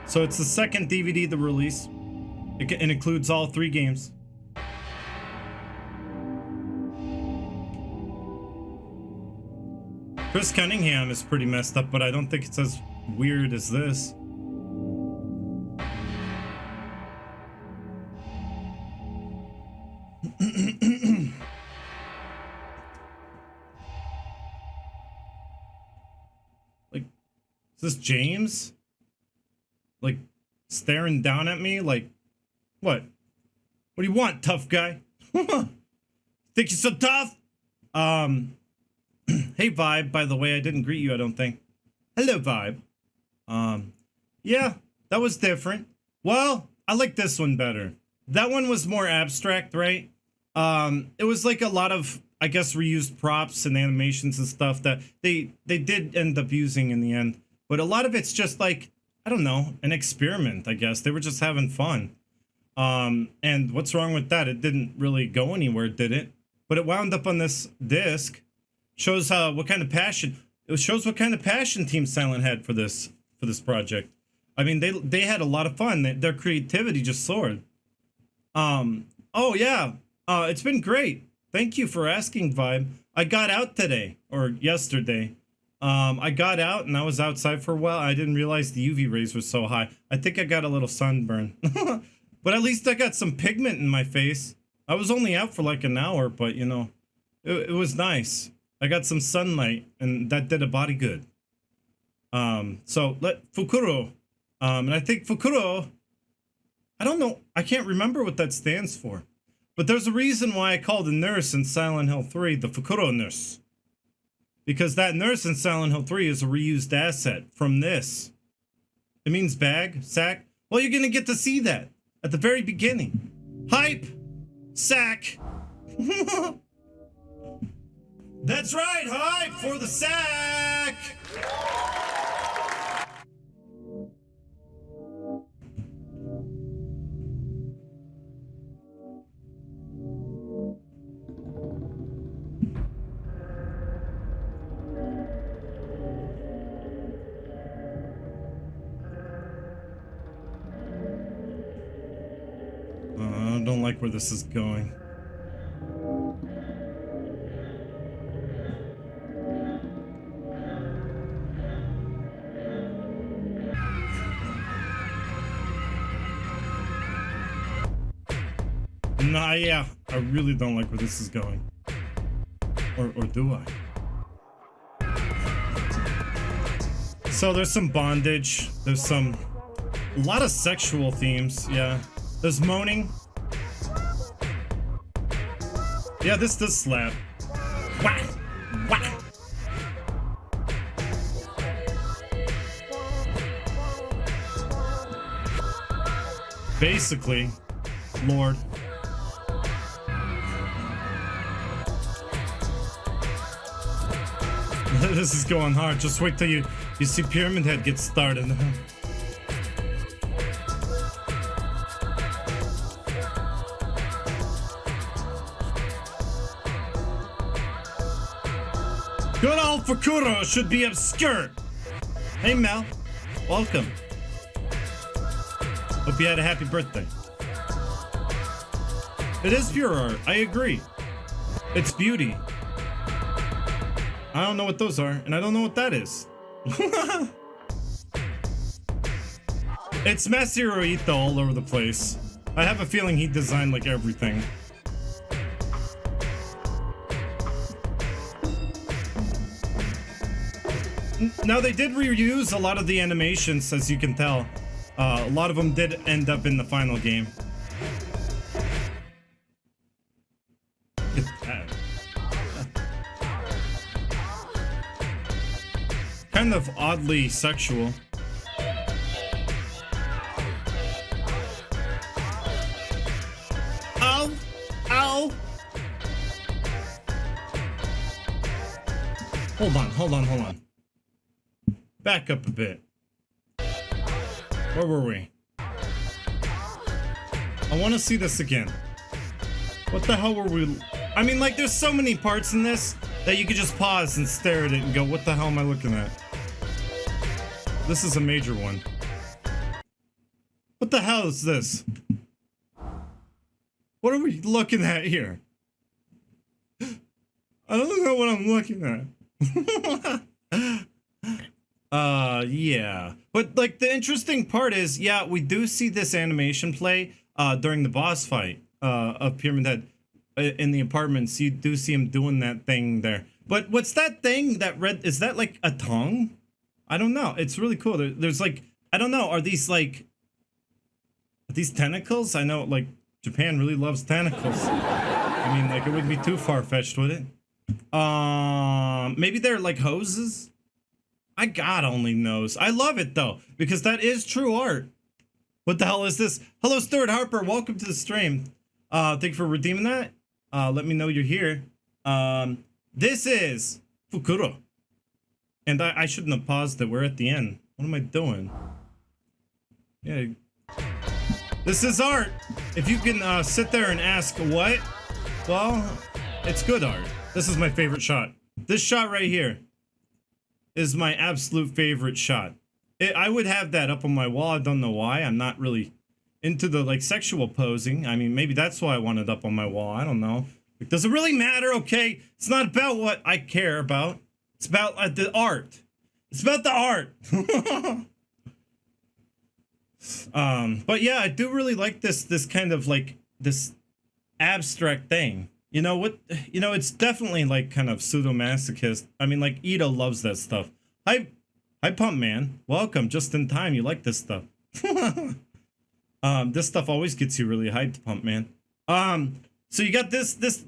So it's the second DVD to release. It includes all 3 games. Chris Cunningham is pretty messed up, but I don't think it's as weird as this. Like, is this James? Like, staring down at me? Like, what? What do you want, tough guy? Think you're so tough? Hey, Vibe, by the way, I didn't greet you, I don't think. Hello, Vibe. Yeah, that was different. Well, I like this one better. That one was more abstract, right? It was like a lot of, I guess, reused props and animations and stuff that they did end up using in the end. But a lot of it's just like, I don't know, an experiment, I guess. They were just having fun. And what's wrong with that? It didn't really go anywhere, did it? But it wound up on this disc. Shows what kind of passion. It shows what kind of passion Team Silent had for this project. I mean, they had a lot of fun. Their creativity just soared. Oh yeah. It's been great. Thank you for asking, Vibe. I got out today or yesterday. I got out and I was outside for a while. I didn't realize the UV rays were so high. I think I got a little sunburn. But at least I got some pigment in my face. I was only out for like an hour, but you know, it was nice. I got some sunlight and that did a body good. So let Fukuro, and I think Fukuro, I don't know, I can't remember what that stands for, but there's a reason why I called the nurse in Silent Hill 3 the Fukuro nurse. Because that nurse in Silent Hill 3 is a reused asset from this. It means bag, sack. Well, you're gonna get to see that at the very beginning. Hype, sack. That's right, hype for the sack! I don't like where this is going. Nah, yeah, I really don't like where this is going. Or do I? So there's some bondage. There's a lot of sexual themes, yeah. There's moaning. Yeah, this does slap. Whack! Whack! Basically, Lord. This is going hard. Just wait till you see Pyramid Head get started. Good old Fukuro should be obscure. Hey Mel, welcome. Hope you had a happy birthday. It is pure art, I agree. It's beauty. I don't know what those are, and I don't know what that is. It's Masahiro Ito all over the place. I have a feeling he designed like everything. Now they did reuse a lot of the animations, as you can tell. A lot of them did end up in the final game. Kind of oddly sexual. Ow! Ow! Hold on. Back up a bit. Where were we? I want to see this again. What the hell were we... I mean, like, there's so many parts in this that you could just pause and stare at it and go, what the hell am I looking at? This is a major one. What the hell is this? What are we looking at here? I don't know what I'm looking at. Yeah. But, like, the interesting part is, yeah, we do see this animation play during the boss fight of Pyramid Head in the apartments. You do see him doing that thing there. But what's that thing that red? Is that, like, a tongue? I don't know. It's really cool. There's, like, I don't know. Are these, like, are these tentacles? I know, like, Japan really loves tentacles. I mean, like, it wouldn't be too far-fetched, would it? Maybe they're, like, hoses? God only knows. I love it though, because that is true art. What the hell is this? Hello, Stuart Harper. Welcome to the stream. Thank you for redeeming that. Let me know you're here. This is Fukuro. And I shouldn't have paused it. We're at the end. What am I doing? Yeah. This is art. If you can sit there and ask what, well, it's good art. This is my favorite shot. This shot right here is my absolute favorite shot. I would have that up on my wall. I don't know why. I'm not really into the, like, sexual posing. I mean, maybe that's why I want it up on my wall. I don't know. Like, does it really matter? Okay, it's not about what I care about. It's about the art. It's about the art. But yeah, I do really like this kind of, like, this abstract thing. You know what? You know, it's definitely, like, kind of pseudo-masochist. I mean, like, Ito loves that stuff. Hi, Pump Man. Welcome, just in time. You like this stuff. This stuff always gets you really hyped, Pump Man. So you got this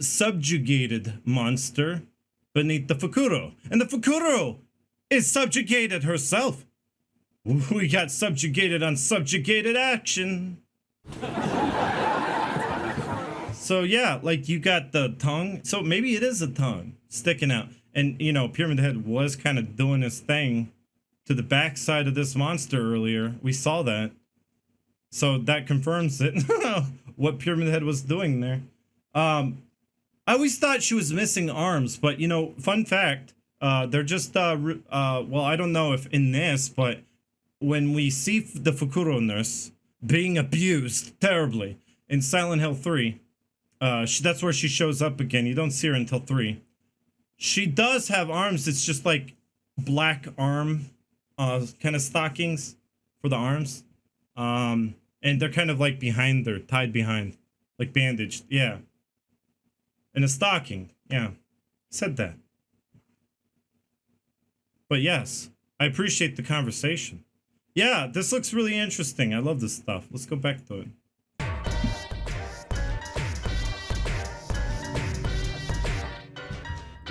subjugated monster beneath the Fukuro. And the Fukuro is subjugated herself. We got subjugated on subjugated action. So yeah, like, you got the tongue. So maybe it is a tongue sticking out. And, you know, Pyramid Head was kind of doing his thing to the backside of this monster earlier. We saw that. So that confirms it. What Pyramid Head was doing there. I always thought she was missing arms, but, you know, fun fact, they're just, well, I don't know if in this, but when we see the Fukuro nurse being abused terribly in Silent Hill 3, that's where she shows up again. You don't see her until 3. She does have arms. It's just like black arm kind of stockings for the arms. And they're kind of like behind there, tied behind, like bandaged. Yeah. And a stocking. Yeah. Said that. But yes, I appreciate the conversation. Yeah, this looks really interesting. I love this stuff. Let's go back to it.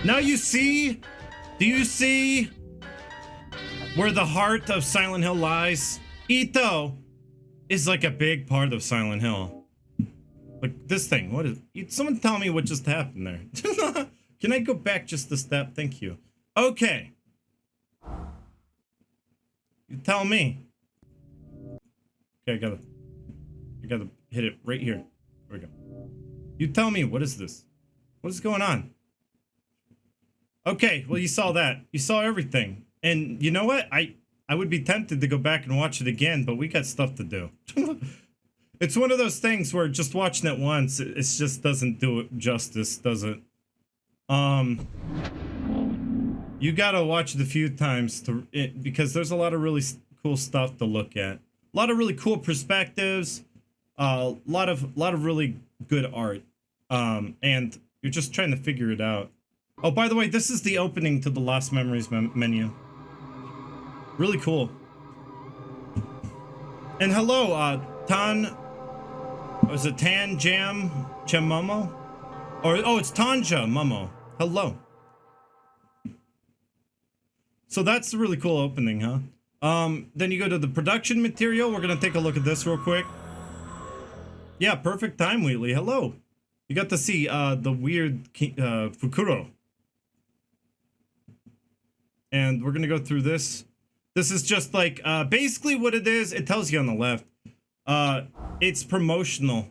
Now you see, do you see where the heart of Silent Hill lies? Ito is like a big part of Silent Hill. Like this thing, what is, someone tell me what just happened there. Can I go back just a step? Thank you. Okay. You tell me. Okay, I gotta hit it right here. There we go. You tell me, what is this? What is going on? Okay, well, you saw that. You saw everything. And you know what? I would be tempted to go back and watch it again, but we got stuff to do. It's one of those things where just watching it once, it just doesn't do it justice, does it? You gotta watch it a few times because there's a lot of really cool stuff to look at. A lot of really cool perspectives. A lot of really good art. And you're just trying to figure it out. Oh, by the way, this is the opening to the Lost Memories menu. Really cool. And hello, was it Tan Jam Momo? Or, oh, it's Tanja Momo. Hello. So that's a really cool opening, huh? Then you go to the production material. We're gonna take a look at this real quick. Yeah, perfect time, Wheatley. Hello. You got to see the weird Fukuro. And we're gonna go through this. This is just like basically what it is. It tells you on the left. It's promotional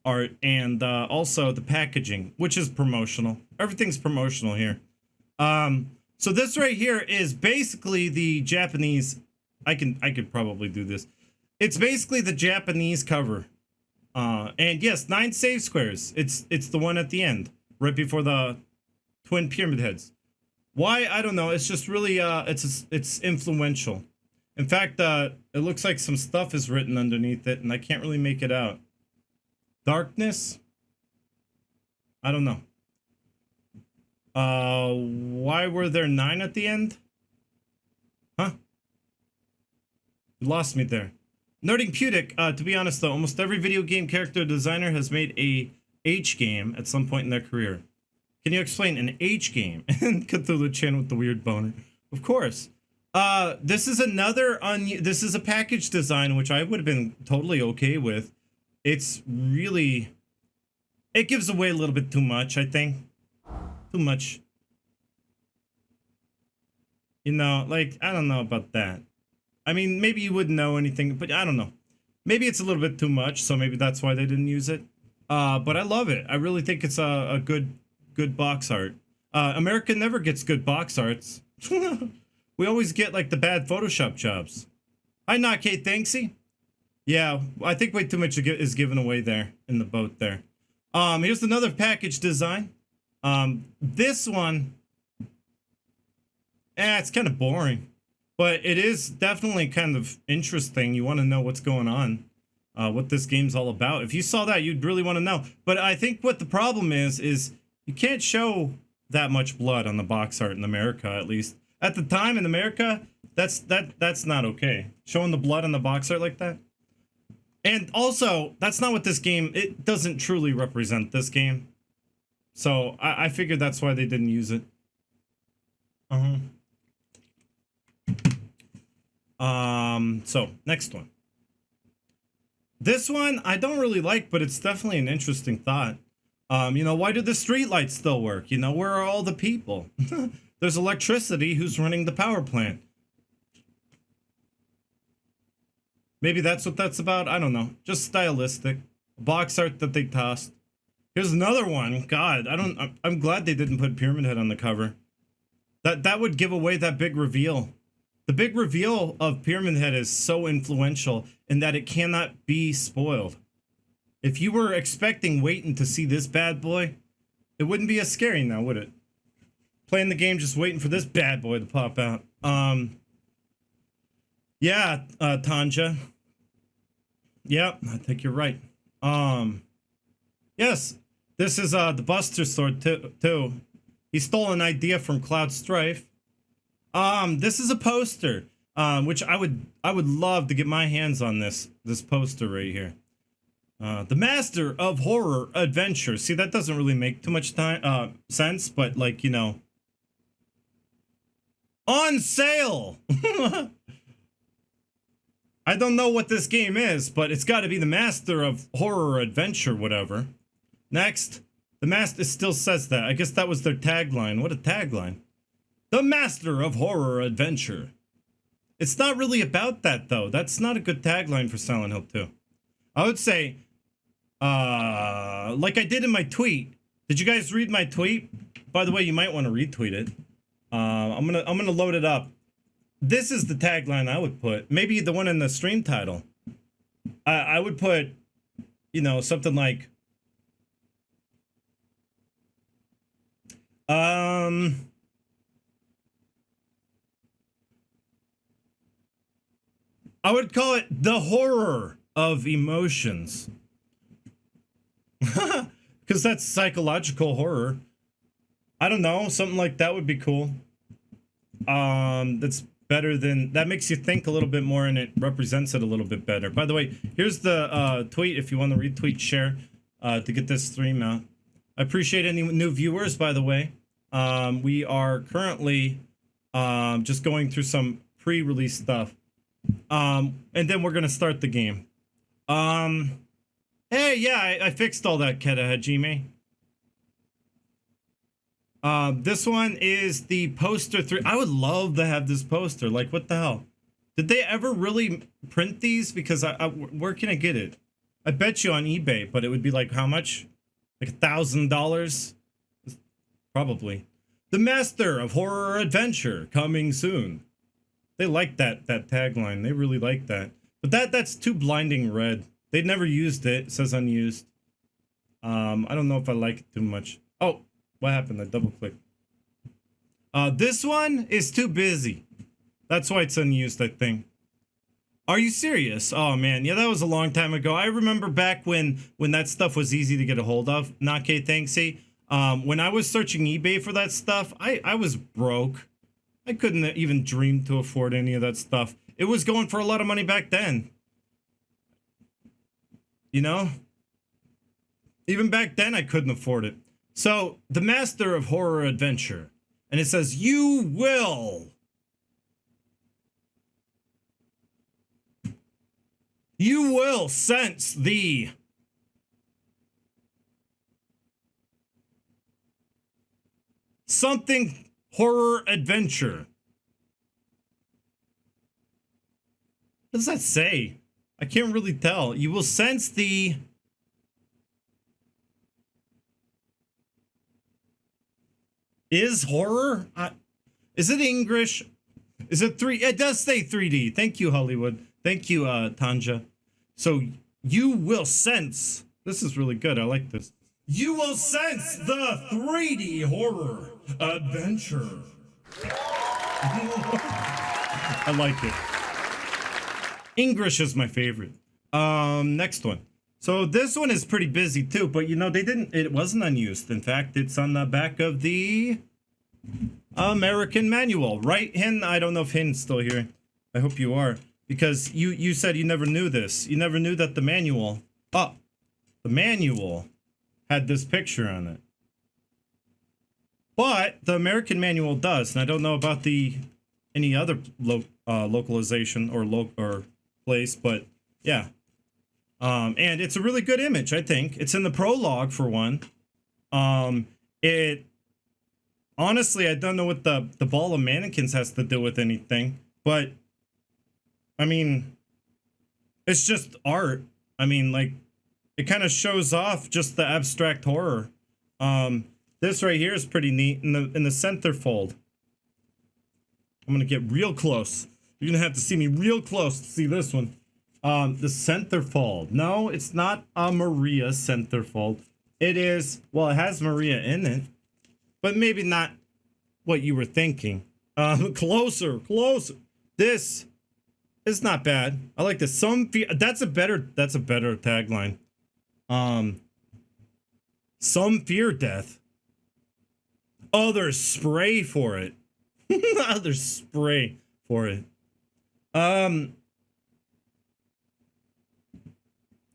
art and also the packaging, which is promotional. Everything's promotional here. So this right here is basically the Japanese. I could probably do this. It's basically the Japanese cover. And yes, 9 save squares. It's the one at the end, right before the twin pyramid heads. Why? I don't know. It's just really it's influential. In fact, it looks like some stuff is written underneath it, and I can't really make it out. Darkness? I don't know. Why were there 9 at the end? Huh? You lost me there. Nerding Pudic, to be honest though, almost every video game character designer has made a H game at some point in their career. Can you explain an H game? And Cthulhu Chan with the weird boner. Of course. This is this is a package design, which I would have been totally okay with. It's really, it gives away a little bit too much, I think. Too much. You know, like, I don't know about that. I mean, maybe you wouldn't know anything, but I don't know. Maybe it's a little bit too much, so maybe that's why they didn't use it. But I love it. I really think it's a good box art. America never gets good box arts. We always get like the bad Photoshop jobs. Hi, not Kate Thanksy. Yeah, I think way too much is given away there in the boat there. Here's another package design. This one, it's kind of boring, but it is definitely kind of interesting. You want to know what's going on, what this game's all about. If you saw that, you'd really want to know. But I think what the problem is you can't show that much blood on the box art in America, at least. At the time in America, that's not okay. Showing the blood on the box art like that. And also, that's not what this game, it doesn't truly represent this game. So I figured that's why they didn't use it. So next one. This one I don't really like, but it's definitely an interesting thought. You know, why do the streetlights still work? You know, where are all the people? There's electricity. Who's running the power plant? Maybe that's what that's about. I don't know. Just stylistic. Box art that they tossed. Here's another one. God, I'm glad they didn't put Pyramid Head on the cover. That would give away that big reveal. The big reveal of Pyramid Head is so influential in that it cannot be spoiled. If you were waiting to see this bad boy, it wouldn't be as scary now, would it? Playing the game just waiting for this bad boy to pop out. Yeah, Tanja. Yep, I think you're right. Yes, this is the Buster Sword too. He stole an idea from Cloud Strife. This is a poster, which I would love to get my hands on this poster right here. The Master of Horror Adventure. See, that doesn't really make too much sense, but like, you know, on sale. I don't know what this game is, but it's got to be the Master of Horror Adventure, whatever. Next, the Master, it still says that. I guess that was their tagline. What a tagline. The Master of Horror Adventure. It's not really about that, though. That's not a good tagline for Silent Hill 2. I would say, like I did in my tweet. Did you guys read my tweet? By the way, you might want to retweet it. I'm gonna load it up. This is the tagline I would put. Maybe the one in the stream title. I would put, you know, something like, I would call it the horror of emotions. Because that's psychological horror. I don't know, something like that would be cool. That's better than, that makes you think a little bit more and it represents it a little bit better. By the way, here's the tweet if you want to retweet, share, to get this stream out. I appreciate any new viewers, by the way. We are currently just going through some pre-release stuff. And then we're gonna start the game. Hey, yeah, I fixed all that, Keta Hajime. This one is the poster 3. I would love to have this poster. Like, what the hell? Did they ever really print these? Because where can I get it? I bet you on eBay, but it would be like how much? Like $1,000? Probably. The Master of Horror Adventure coming soon. They like that tagline. They really like that. But that's too blinding red. They never used it. It says unused. I don't know if I like it too much. Oh, what happened? I double clicked. This one is too busy. That's why it's unused, I think. Are you serious? Oh man, yeah, that was a long time ago. I remember back when that stuff was easy to get a hold of. Nake Thanksy. When I was searching eBay for that stuff, I was broke. I couldn't even dream to afford any of that stuff. It was going for a lot of money back then. You know? Even back then, I couldn't afford it. So, the Master of Horror Adventure. And it says, you will. You will sense the something horror adventure. What does that say? I can't really tell. You will sense the is horror? Is it English? Is it 3? It does say 3D. Thank you, Hollywood. Thank you, Tanja. So you will sense. This is really good. I like this. You will sense the 3D horror adventure. I like it. English is my favorite. Next one. So this one is pretty busy too, but you know, it wasn't unused. In fact, it's on the back of the American manual, right, Hin? I don't know if Hin's still here. I hope you are, because you said you never knew this. You never knew that the manual, the manual had this picture on it. But the American manual does, and I don't know about any other localization or place, but yeah. And it's a really good image, I think. It's in the prologue for one. Honestly, I don't know what the ball of mannequins has to do with anything, but I mean, it's just art. I mean, like, it kind of shows off just the abstract horror. This right here is pretty neat in the centerfold. I'm gonna get real close. You're gonna have to see me real close to see this one. The centerfold. No, it's not a Maria centerfold. It is, well, it has Maria in it, but maybe not what you were thinking. Closer. This is not bad. I like this. That's a better tagline. Some fear death. Others spray for it. Others spray for it. I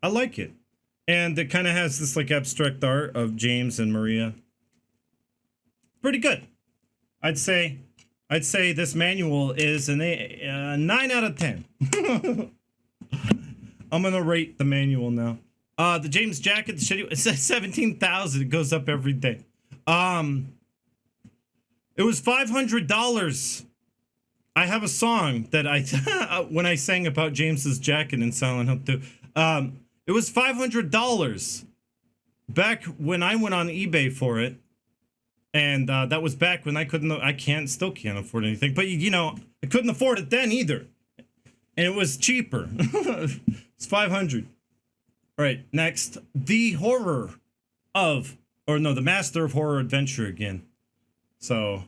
like it. And it kind of has this like abstract art of James and Maria. Pretty good. I'd say this manual is a 9 out of 10. I'm gonna rate the manual now. The James jacket, it says 17,000. It goes up every day. It was $500. I have a song that when I sang about James's jacket in Silent Hill 2. It was $500 back when I went on eBay for it. And that was back when still can't afford anything. But you know, I couldn't afford it then either. And it was cheaper. It's 500. All right, next, the Master of Horror Adventure again. So,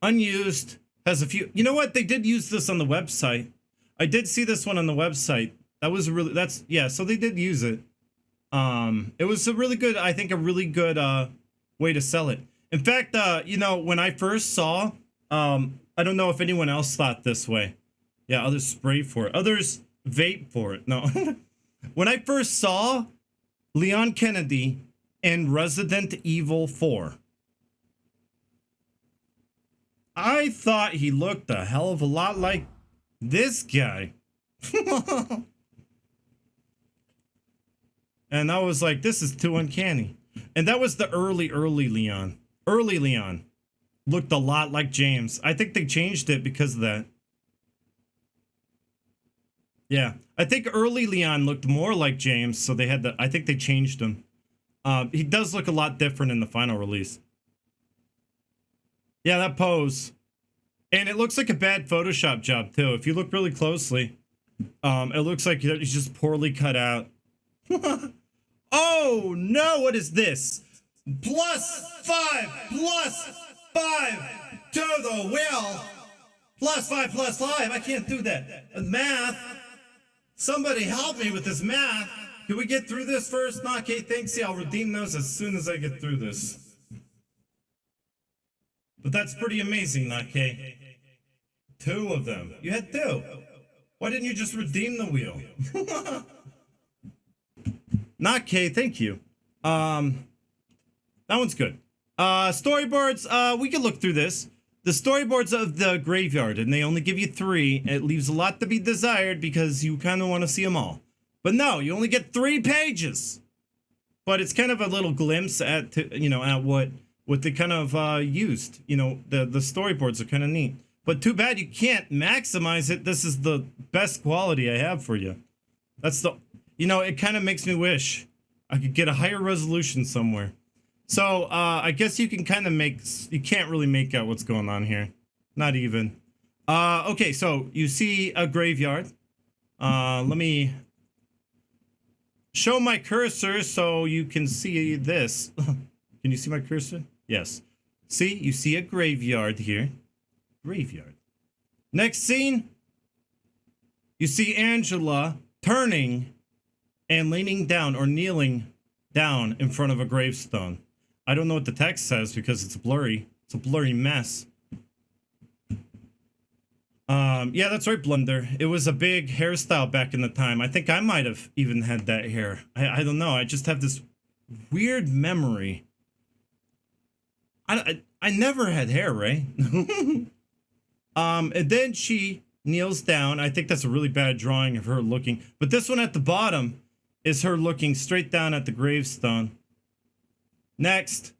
unused, has a few. You know what? They did use this on the website. I did see this one on the website. So they did use it. It was a really good way to sell it. In fact, you know, when I first saw, I don't know if anyone else thought this way. Yeah, others spray for it. Others vape for it. No. When I first saw Leon Kennedy in Resident Evil 4, I thought he looked a hell of a lot like this guy. And I was like, this is too uncanny. And that was the early Leon. Early Leon looked a lot like James. I think they changed it because of that. Yeah, I think early Leon looked more like James, so I think they changed him. He does look a lot different in the final release. Yeah, that pose. And it looks like a bad Photoshop job, too. If you look really closely, it looks like he's just poorly cut out. Oh, no, what is this? +5, +5 to the will. +5, +5, I can't do that. Math. Somebody help me with this math. Can we get through this first? No, okay, thanks. Yeah, I'll redeem those as soon as I get through this. But that's pretty amazing, Nake. 2 of them. You had 2. Why didn't you just redeem the wheel? Nake, thank you. That one's good. Storyboards, we can look through this. The storyboards of the graveyard, and they only give you 3. It leaves a lot to be desired because you kind of want to see them all. But no, you only get 3 pages. But it's kind of a little glimpse at what they kind of used. You know, the storyboards are kind of neat. But too bad you can't maximize it. This is the best quality I have for you. That's it kind of makes me wish I could get a higher resolution somewhere. So, I guess you can kind of you can't really make out what's going on here. Not even. Okay, so you see a graveyard. Let me show my cursor so you can see this. Can you see my cursor? Yes. See, you see a graveyard here. Graveyard. Next scene, you see Angela turning and leaning down or kneeling down in front of a gravestone. I don't know what the text says because it's blurry. It's a blurry mess. Yeah, that's right, Blunder. It was a big hairstyle back in the time. I think I might have even had that hair. I don't know. I just have this weird memory. I never had hair, Ray. And then she kneels down. I think that's a really bad drawing of her looking. But this one at the bottom is her looking straight down at the gravestone. Next,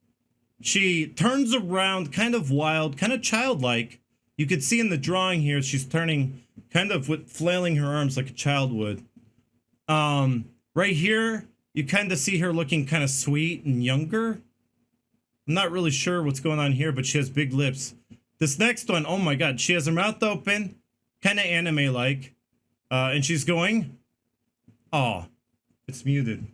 she turns around, kind of wild, kind of childlike. You could see in the drawing here, she's turning kind of with flailing her arms like a child would. Right here, you kind of see her looking kind of sweet and younger. I'm not really sure what's going on here, but she has big lips. This next one, oh my god, she has her mouth open, kind of anime-like. And she's going, oh, it's muted.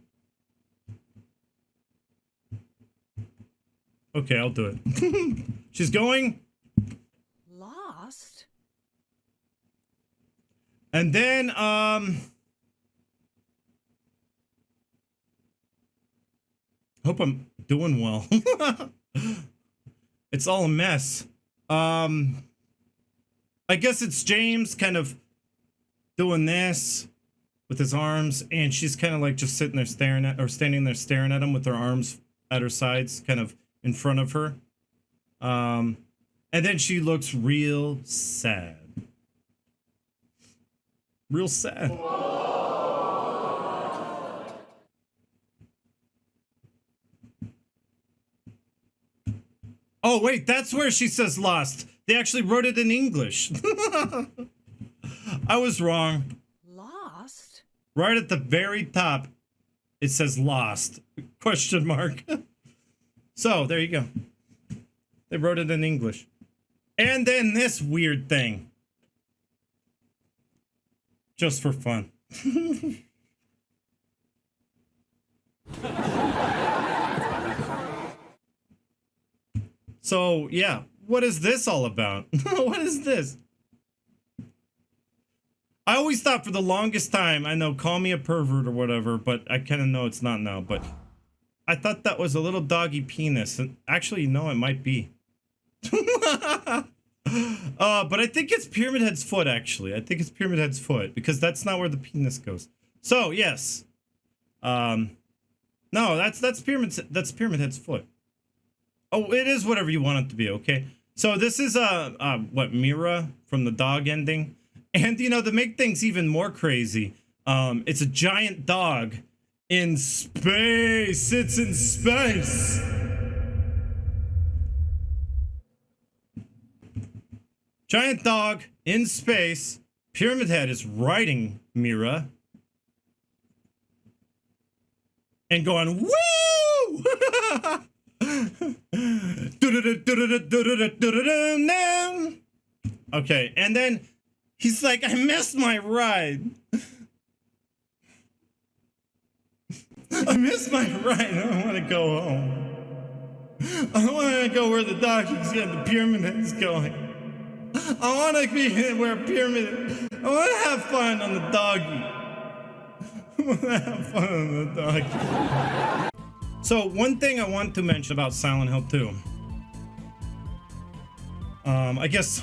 Okay, I'll do it. She's going. Lost? And then, hope I'm doing well. It's all a mess. I guess it's James kind of doing this with his arms, and she's kind of like just sitting there standing there staring at him with her arms at her sides, kind of in front of her. And then she looks real sad. Real sad. Oh, wait, that's where she says lost. They actually wrote it in English. I was wrong. Lost? Right at the very top, it says lost. Question mark. So, there you go. They wrote it in English. And then this weird thing. Just for fun. So, yeah. What is this all about? What is this? I always thought for the longest time, I know, call me a pervert or whatever, but I kind of know it's not now, but I thought that was a little doggy penis, and actually, no, it might be. But I think it's Pyramid Head's foot, actually. I think it's Pyramid Head's foot, because that's not where the penis goes. So, yes. No, that's Pyramid Head's foot. Oh, it is whatever you want it to be, okay? So this is, what, Mira from the dog ending? And, you know, to make things even more crazy, it's a giant dog in space. It's in space. Giant dog in space. Pyramid Head is riding Mira. And going, woo! Okay, and then he's like, I missed my ride. I missed my ride. I don't want to go home. I want to go where the doggy's getting the Pyramid Head's going. I want to be where Pyramid. I want to have fun on the doggy. I want to have fun on the doggy. So one thing I want to mention about Silent Hill 2. I guess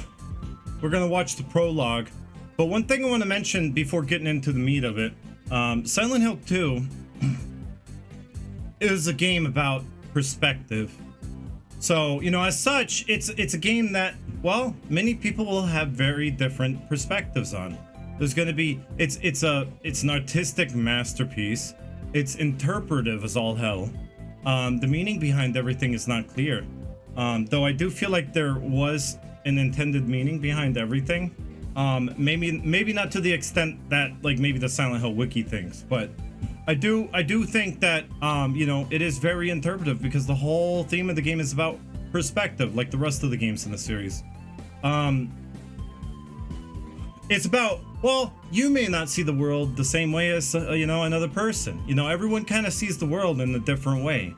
we're gonna watch the prologue, but one thing I want to mention before getting into the meat of it, Silent Hill 2 is a game about perspective. So, you know, as such, it's a game that, well, many people will have very different perspectives on. There's gonna be, it's an artistic masterpiece. It's interpretive as all hell. The meaning behind everything is not clear. Though I do feel like there was an intended meaning behind everything. Maybe not to the extent that, like, maybe the Silent Hill wiki thinks, but I do think that, you know, it is very interpretive because the whole theme of the game is about perspective, like the rest of the games in the series. It's about, well, you may not see the world the same way as, you know, another person. You know, everyone kind of sees the world in a different way.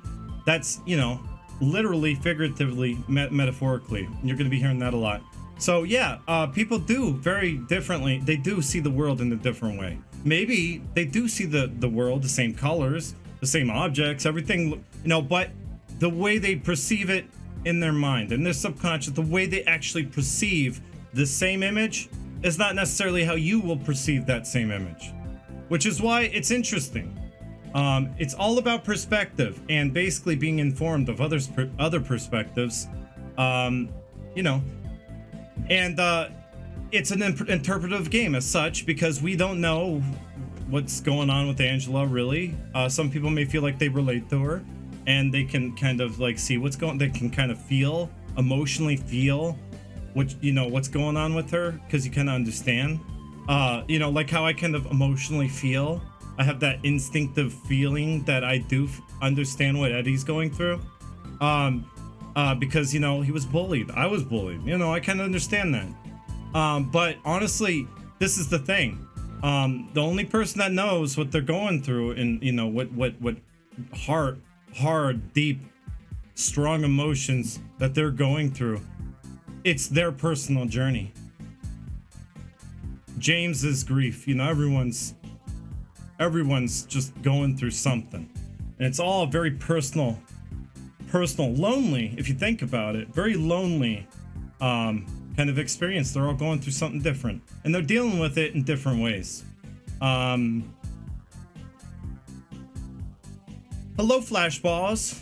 That's, you know, literally, figuratively, metaphorically. You're going to be hearing that a lot. So, yeah, people do very differently. They do see the world in a different way. Maybe they do see the world, the same colors, the same objects, everything, you know, but the way they perceive it in their mind, in their subconscious, the way they actually perceive the same image is not necessarily how you will perceive that same image, which is why it's interesting. It's all about perspective and basically being informed of other perspectives, you know, and it's an interpretive game as such because we don't know what's going on with Angela really. Some people may feel like they relate to her and they can kind of like see what's going, they can kind of feel, emotionally feel what, you know, what's going on with her because you kind of understand, you know, like how I kind of emotionally feel. I have that instinctive feeling that I do understand what Eddie's going through, because, you know, he was bullied. I was bullied. You know, I kind of understand that. But honestly, this is the thing. The only person that knows what they're going through and, you know, what hard, deep, strong emotions that they're going through, it's their personal journey. James's grief, you know, everyone's just going through something, and it's all very personal, lonely, if you think about it, very lonely kind of experience. They're all going through something different and they're dealing with it in different ways. Hello, Flashballs.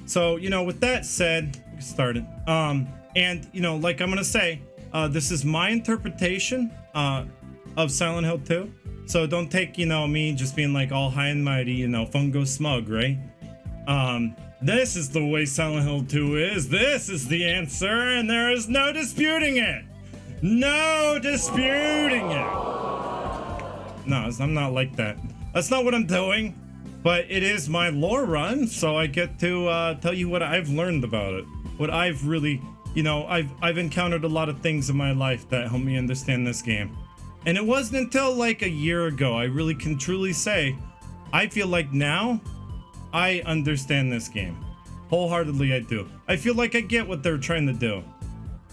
So, you know, with that said, we can start it. And, you know, like I'm gonna say, this is my interpretation of Silent Hill 2. So don't take, you know, me just being like all high and mighty, you know, Fungo smug, right? This is the way Silent Hill 2 is. This is the answer, and there is no disputing it. No disputing it. No, I'm not like that. That's not what I'm doing. but it is my lore run, so I get to tell you what I've learned about it. What I've really, I've encountered a lot of things in my life that help me understand this game. And it wasn't until like a year ago I really can truly say, I feel like now I understand this game. Wholeheartedly I do. I feel like I get what they're trying to do.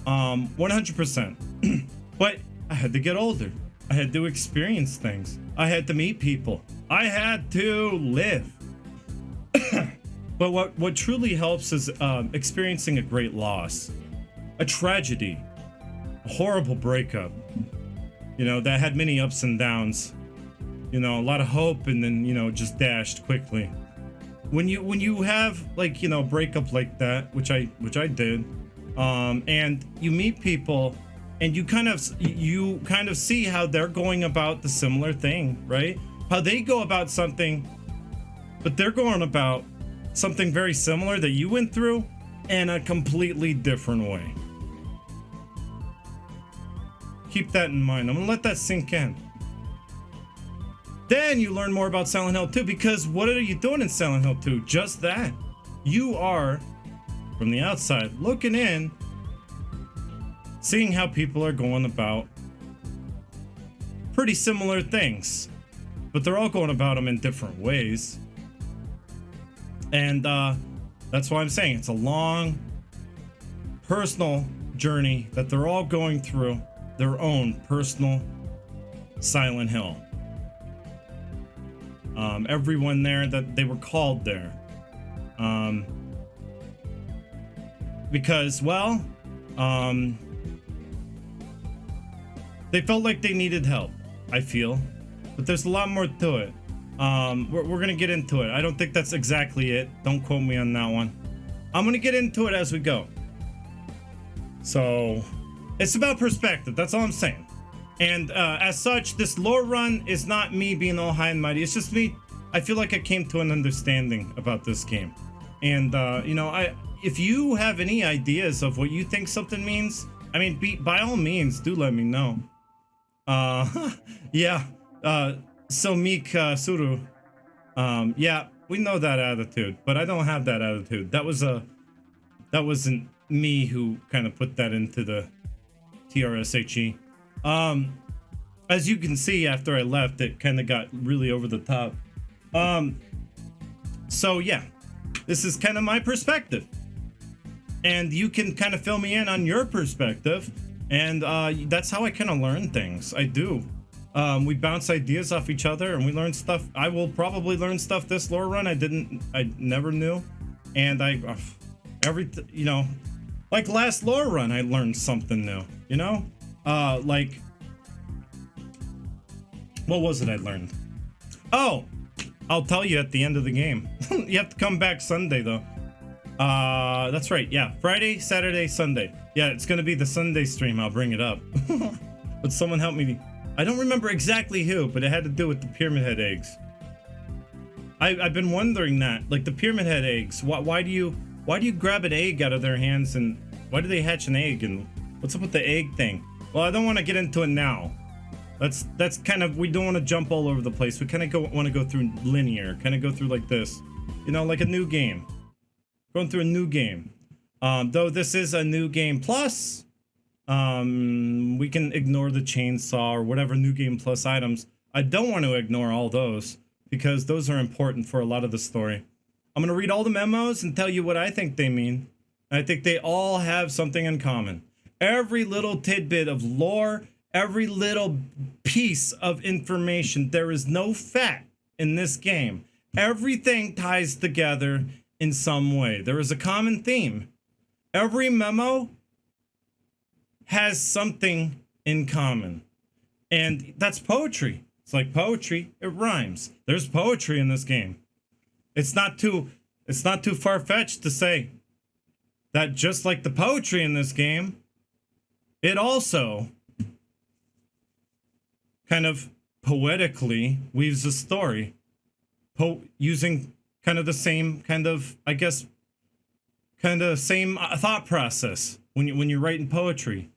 100%. But I had to get older. I had to experience things. I had to meet people. I had to live. But what truly helps is experiencing a great loss, a tragedy, a horrible breakup, that had many ups and downs, a lot of hope, and then just dashed quickly. When you have like breakup like that, which I did, and you meet people and you kind of see how they're going about the similar thing, right? How they go about something, but they're going about something very similar that you went through in a completely different way. Keep that in mind. I'm gonna let that sink in. Then you learn more about Silent Hill 2, because what are you doing in Silent Hill 2? Just that. You are, from the outside, looking in, seeing how people are going about pretty similar things, but they're all going about them in different ways. And that's why I'm saying it's a long, personal journey that they're all going through their own personal Silent Hill. Everyone there, that they were called there. Because, well, they felt like they needed help, I feel. But there's a lot more to it. We're gonna get into it. I don't think that's exactly it. Don't quote me on that one. I'm gonna get into it as we go. So, it's about perspective. That's all I'm saying. And as such, this lore run is not me being all high and mighty. It's just me. I feel like I came to an understanding about this game. And, if you have any ideas of what you think something means, I mean, by all means, do let me know. Yeah. So meek, Suru. Yeah, we know that attitude, but I don't have that attitude. That wasn't me who kind of put that into the TRSHE. As you can see, after I left, it kind of got really over the top. So yeah, this is kind of my perspective, and you can kind of fill me in on your perspective, and that's how I kind of learn things. I do. We bounce ideas off each other, and we learn stuff. I will probably learn stuff this lore run I never knew, and like last lore run, I learned something new. Like, what was it I learned? Oh, I'll tell you at the end of the game. You have to come back Sunday though. That's right. Yeah, Friday, Saturday, Sunday. Yeah, it's gonna be the Sunday stream. I'll bring it up. But someone help me. I don't remember exactly who, but it had to do with the Pyramid Head eggs. I've been wondering that, like the Pyramid Head eggs. Why do you grab an egg out of their hands, and why do they hatch an egg, and what's up with the egg thing? Well, I don't want to get into it now. That's kind of, we don't want to jump all over the place. We kind of want to go through linear, kind of go through like this, like a new game. Going through a new game. Though this is a new game plus, we can ignore the chainsaw or whatever new game plus items. I don't want to ignore all those, because those are important for a lot of the story. I'm going to read all the memos and tell you what I think they mean. I think they all have something in common. Every little tidbit of lore, every little piece of information, there is no fat in this game. Everything ties together in some way. There is a common theme. Every memo has something in common. And that's poetry. It's like poetry, it rhymes. There's poetry in this game. It's not too far-fetched to say that just like the poetry in this game, it also kind of poetically weaves a story, using kind of the same kind of, I guess, kind of same thought process when you're writing poetry.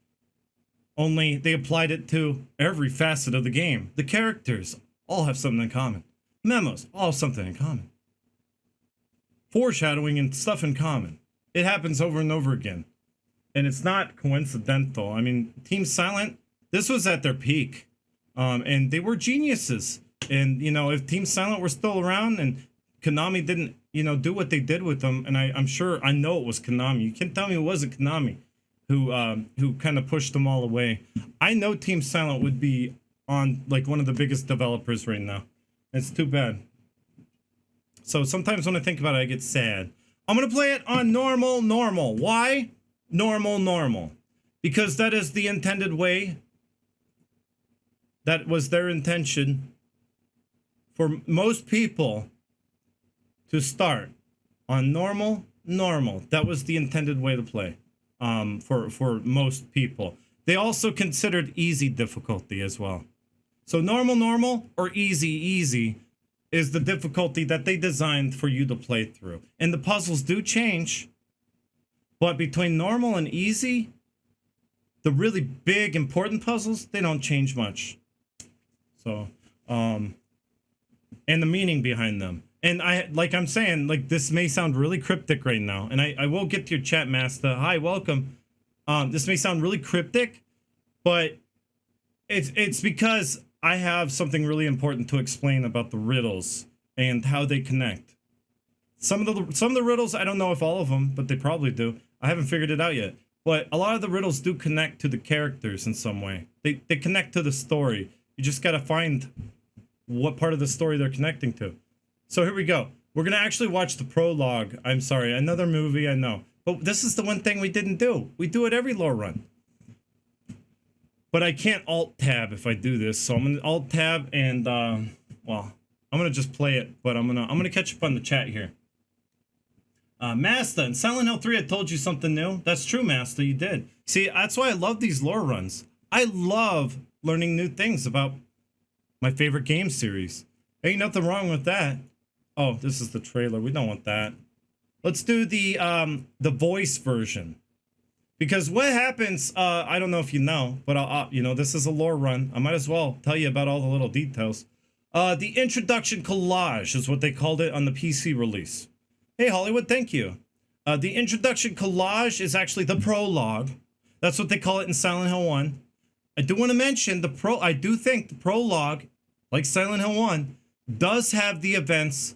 Only they applied it to every facet of the game. The characters all have something in common. Memos, all have something in common. Foreshadowing and stuff in common. It happens over and over again. And it's not coincidental. I mean, Team Silent, this was at their peak. And they were geniuses. And, you know, if Team Silent were still around and Konami didn't, you know, do what they did with them, and I'm sure, I know it was Konami. You can't tell me it wasn't Konami who kind of pushed them all away. I know Team Silent would be on, like, one of the biggest developers right now. It's too bad. So sometimes when I think about it, I get sad. I'm going to play it on normal. Why? Normal. Because that is the intended way. That was their intention for most people to start on normal. That was the intended way to play for most people. They also considered easy difficulty as well. So normal, or easy is the difficulty that they designed for you to play through. And the puzzles do change, but between normal and easy, the really big important puzzles, they don't change much. So, and the meaning behind them. And I'm saying, this may sound really cryptic right now, and I will get to your chat, Master. Hi, welcome. This may sound really cryptic, but it's because I have something really important to explain about the riddles and how they connect. Some of the riddles, I don't know if all of them, but they probably do. I haven't figured it out yet. But a lot of the riddles do connect to the characters in some way. They connect to the story. You just gotta find what part of the story they're connecting to. So here we go. We're gonna actually watch the prologue. I'm sorry, another movie, I know. But this is the one thing we didn't do. We do it every lore run. But I can't alt-tab if I do this, so I'm gonna alt-tab and, well, I'm gonna just play it, but I'm gonna catch up on the chat here. Masta, in Silent Hill 3, I told you something new. That's true, Masta, you did. See, that's why I love these lore runs. I love learning new things about my favorite game series. Ain't nothing wrong with that. Oh, this is the trailer. We don't want that. Let's do the voice version. Because what happens, I don't know if you know, but you know, this is a lore run. I might as well tell you about all the little details. The introduction collage is what they called it on the PC release. Hey, Hollywood, thank you. The introduction collage is actually the prologue. That's what they call it in Silent Hill 1. I do want to mention I do think the prologue, like Silent Hill 1, does have the events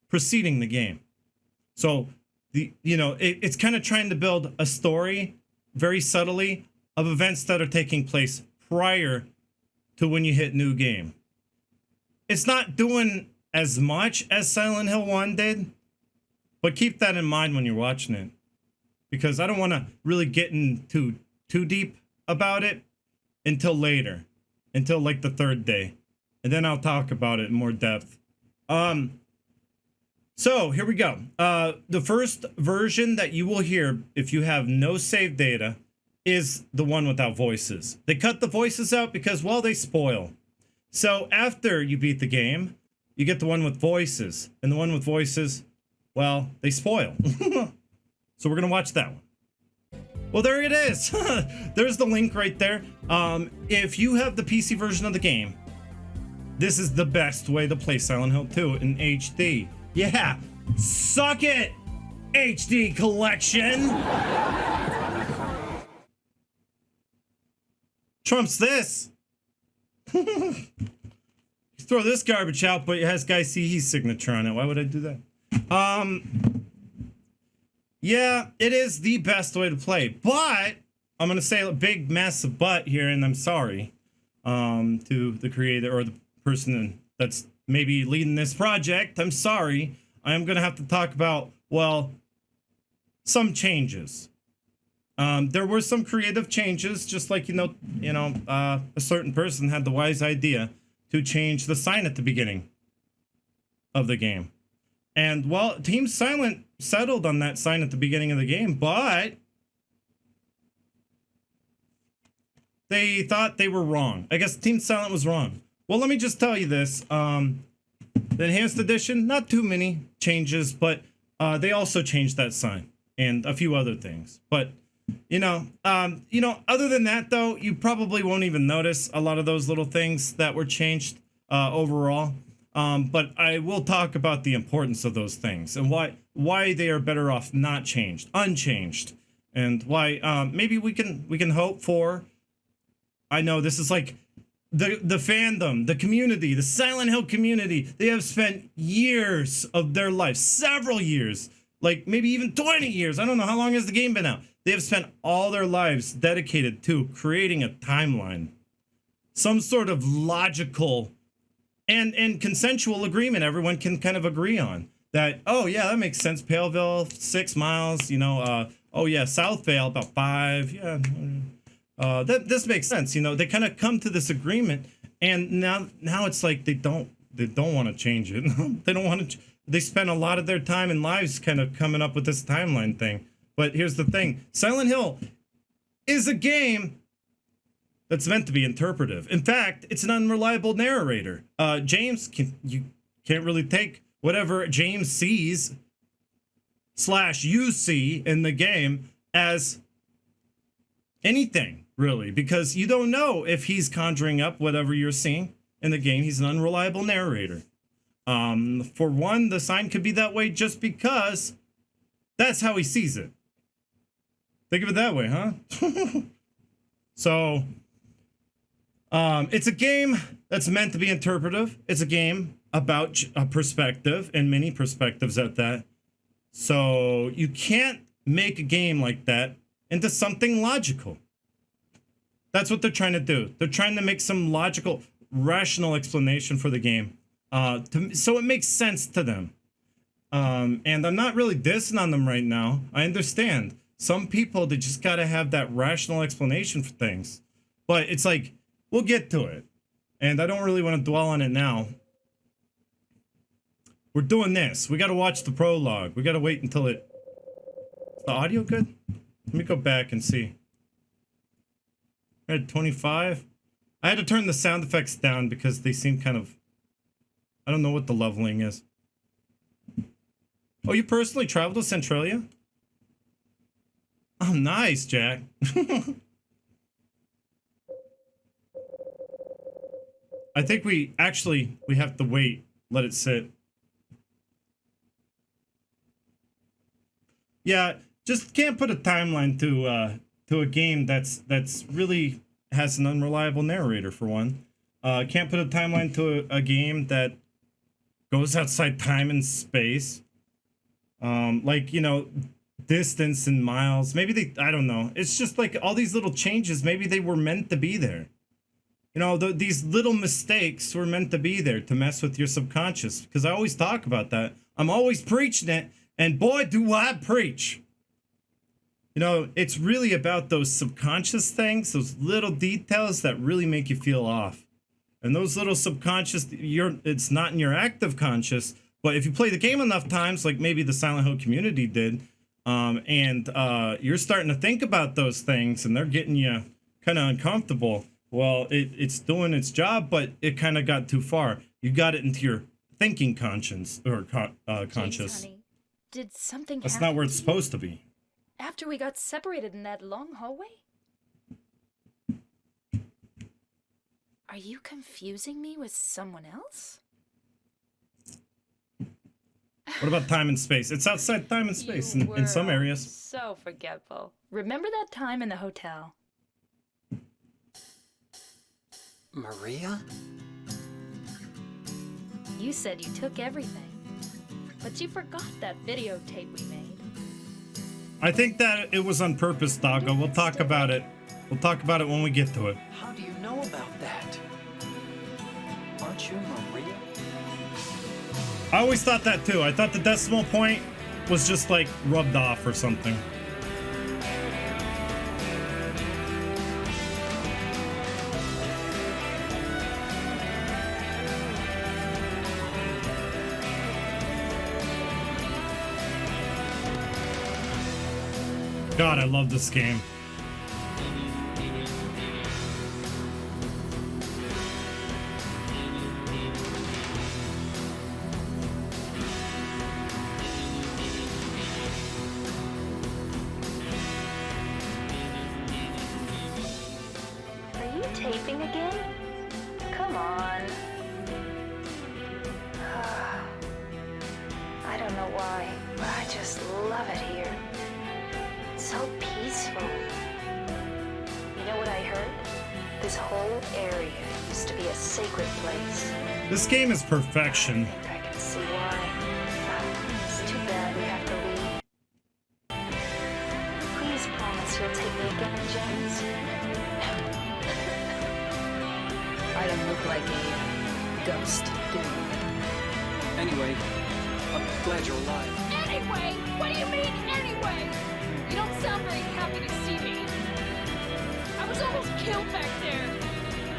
preceding the game. So it's kind of trying to build a story very subtly of events that are taking place prior to when you hit new game. It's not doing as much as Silent Hill 1 did, but keep that in mind when you're watching it, because I don't want to really get into too deep about it until later, until like the third day, and then I'll talk about it in more depth. So here we go. The first version that you will hear if you have no save data is the one without voices. They cut the voices out because, well, they spoil. So after you beat the game, you get the one with voices, and the one with voices, well, they spoil. So we're gonna watch that one. Well, there it is. There's the link right there. If you have the PC version of the game, this is the best way to play Silent Hill 2 in HD. Yeah, suck it, HD collection. Trumps this. Throw this garbage out, but it has Guy CE's signature on it. Why would I do that? Yeah, it is the best way to play, but I'm gonna say a big massive but here, and I'm sorry to the creator or the person that's maybe leading this project. I'm sorry. I am gonna have to talk about, well, some changes. There were some creative changes, just like a certain person had the wise idea to change the sign at the beginning of the game. And, well, Team Silent settled on that sign at the beginning of the game, but they thought they were wrong. I guess Team Silent was wrong. Well, let me just tell you this. The Enhanced Edition, not too many changes, but they also changed that sign and a few other things. But, other than that, though, you probably won't even notice a lot of those little things that were changed overall. But I will talk about the importance of those things and why they are better off not changed, unchanged, and why maybe we can hope for. I know this is like the fandom, the community, the Silent Hill community. They have spent years of their life, several years, like maybe even 20 years. I don't know how long has the game been out. They have spent all their lives dedicated to creating a timeline, some sort of logical and consensual agreement everyone can kind of agree on. That, oh yeah, that makes sense. Paleville, 6 miles, you know, oh yeah, South Vale, about 5, yeah. This makes sense, you know. They kind of come to this agreement, and now it's like they don't want to change it. They don't want to. They spend a lot of their time and lives kind of coming up with this timeline thing. But here's the thing: Silent Hill is a game that's meant to be interpretive. In fact, it's an unreliable narrator. James, you can't really take whatever James sees / you see in the game as anything, really, because you don't know if he's conjuring up whatever you're seeing in the game. He's an unreliable narrator. For one, the sign could be that way just because that's how he sees it. Think of it that way, huh? So, it's a game that's meant to be interpretive. It's a game about a perspective, and many perspectives at that. So you can't make a game like that into something logical. That's what they're trying to do. They're trying to make some logical, rational explanation for the game, so it makes sense to them. And I'm not really dissing on them right now. I understand. Some people, they just gotta have that rational explanation for things. But it's like, we'll get to it. And I don't really want to dwell on it now. We're doing this. We gotta watch the prologue. We gotta wait until it... Is the audio good? Let me go back and see. We're at 25. I had to turn the sound effects down because they seem kind of... I don't know what the leveling is. Oh, you personally traveled to Centralia? Oh, nice, Jack. I think we have to wait. Let it sit. Yeah, just can't put a timeline to a game that's really has an unreliable narrator, for one. Can't put a timeline to a game that goes outside time and space. Like, you know, distance and miles. Maybe I don't know. It's just like all these little changes, maybe they were meant to be there. You know, these little mistakes were meant to be there to mess with your subconscious. Because I always talk about that. I'm always preaching it. And boy, do I preach. You know, it's really about those subconscious things, those little details that really make you feel off. And those little subconscious, it's not in your active conscious, but if you play the game enough times, like maybe the Silent Hill community did, and you're starting to think about those things and they're getting you kind of uncomfortable, well, it's doing its job, but it kind of got too far. You got it into your thinking conscience, or conscious. James, honey, did something That's happen not where it's to you supposed to be. after we got separated in that long hallway? Are you confusing me with someone else? What about time and space? It's outside time and space in some areas. So forgetful. Remember that time in the hotel? Maria? You said you took everything, but you forgot that videotape we made. I think that it was on purpose, Doggo. We'll talk about it. We'll talk about it when we get to it. How do you know about that? Aren't you Maria? I always thought that too. I thought the decimal point was just like rubbed off or something. God, I love this game. Are you taping again? Come on. know why, but I just love it here. It's so peaceful. You know what I heard? This whole area used to be a sacred place. This game is perfection. I think I can see why. It's too bad we have to leave. Please promise you'll take me again, James. I don't look like a ghost, do I? Anyway, I'm glad you're alive. Anyway? What do you mean, anyway? You don't sound very happy to see me. I was almost killed back there.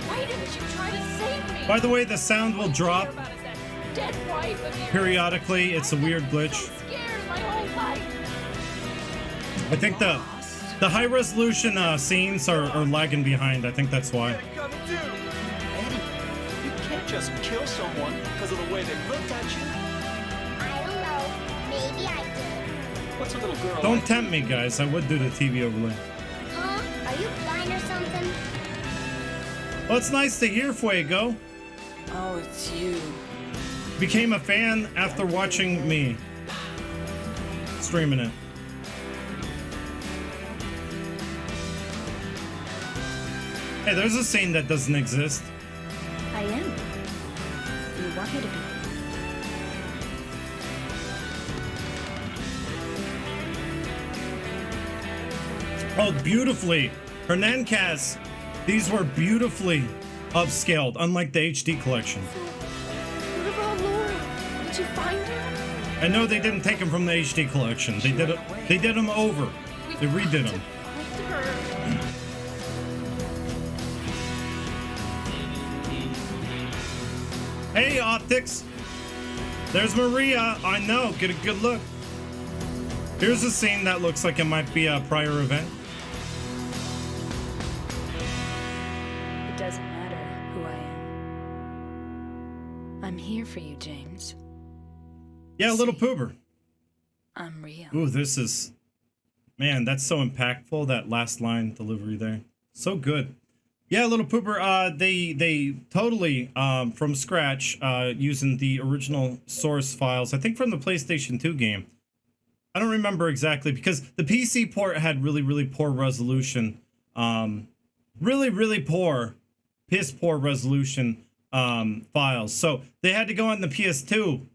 Why didn't you try to save me? By the way, the sound will drop All I care about is that dead wife of yours. periodically. It's a weird I've been glitch. so scared my whole life. I think the high resolution scenes are lagging behind. I think that's why. Coming too. Eddie, you can't just kill someone because of the way they looked at you. I don't know. Maybe I did. What's a little girl Don't like tempt me, guys. I would do the TV overlay. Huh? Are you blind or something? Well, it's nice to hear, Fuego. Oh, it's you. Became a fan after watching me streaming it. Hey, there's a scene that doesn't exist. I am. You want me to be? Oh, beautifully. Hernancas. These were beautifully upscaled, unlike the HD collection. What about Laura? Did you find her? I know they didn't take them from the HD collection. They did it. They did them over. They redid them. Find her. Hey, Optics. There's Maria. I know. Get a good look. Here's a scene that looks like it might be a prior event. It doesn't matter who I am. I'm here for you, James. Yeah, little poober. I'm real. Ooh, this is... Man, that's so impactful, that last line delivery there. So good. Yeah, little pooper, they totally, from scratch, using the original source files, I think from the PlayStation 2 game. I don't remember exactly, because the PC port had really, really poor resolution. Really, really poor, piss poor resolution files. So they had to go on the PS2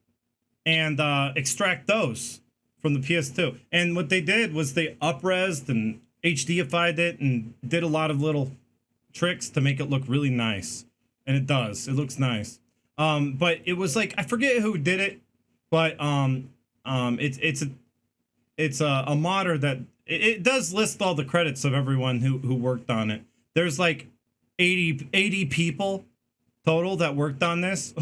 and extract those from the PS2. And what they did was they up-resed and HDified it and did a lot of little tricks to make it look really nice. And it does. It looks nice. But it was like, I forget who did it, but it's a modder that it does list all the credits of everyone who worked on it. There's like 80 people total that worked on this.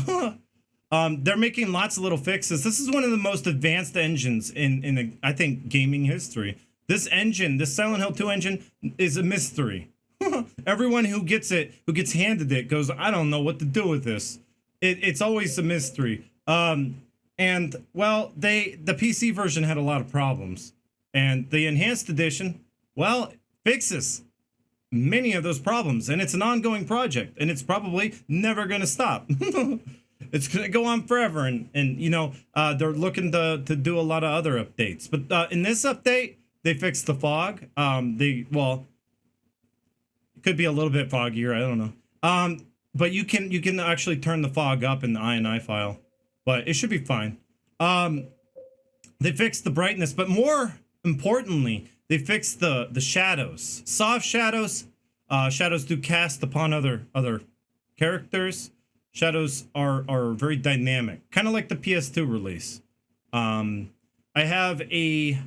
They're making lots of little fixes. This is one of the most advanced engines in I think gaming history. This engine, this Silent Hill 2 engine, is a mystery. Everyone who gets handed it goes, I don't know what to do with this. It's always a mystery. And well, the PC version had a lot of problems, and the enhanced edition, well, fixes many of those problems, and it's an ongoing project, and it's probably never going to stop. It's going to go on forever, and you know, they're looking to do a lot of other updates. But in this update, they fixed the fog. Well, it could be a little bit foggier, I don't know. But you can actually turn the fog up in the INI file, but it should be fine. They fixed the brightness, but more importantly, they fixed the shadows. Soft shadows. Shadows do cast upon other characters. Shadows are very dynamic, kind of like the PS2 release. I have a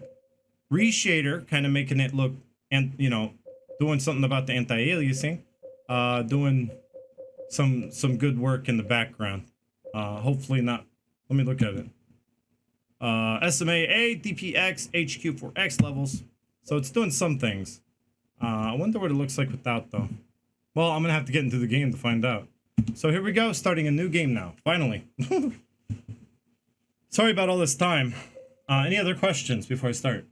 reshader, kind of making it look, and you know, doing something about the anti-aliasing, doing some good work in the background. Hopefully not. Let me look at it. SMA A, DPX, HQ4X levels. So it's doing some things. I wonder what it looks like without though. Well, I'm gonna have to get into the game to find out. So here we go, starting a new game now, finally. Sorry about all this time. Any other questions before I start?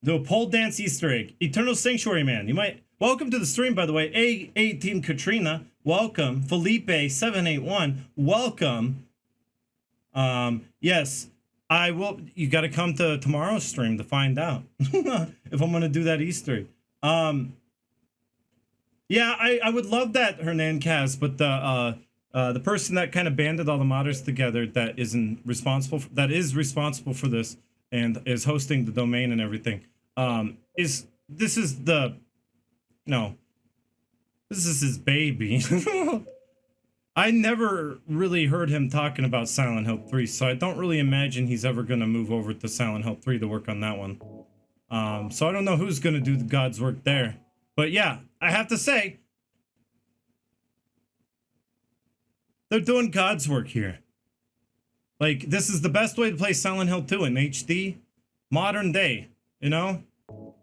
Do a pole dance Easter egg. Eternal Sanctuary Man, you might... Welcome to the stream, by the way. A18 Katrina, welcome. Felipe781, welcome. Yes, I will. You got to come to tomorrow's stream to find out if I'm gonna do that Easter egg. Yeah, I would love that, Hernan Kaz, but the person that kind of banded all the modders together that is responsible for this and is hosting the domain and everything this is his baby. I never really heard him talking about Silent Hill 3, so I don't really imagine he's ever going to move over to Silent Hill 3 to work on that one. So I don't know who's going to do God's work there. But yeah, I have to say, they're doing God's work here. Like, this is the best way to play Silent Hill 2 in HD, modern day, you know?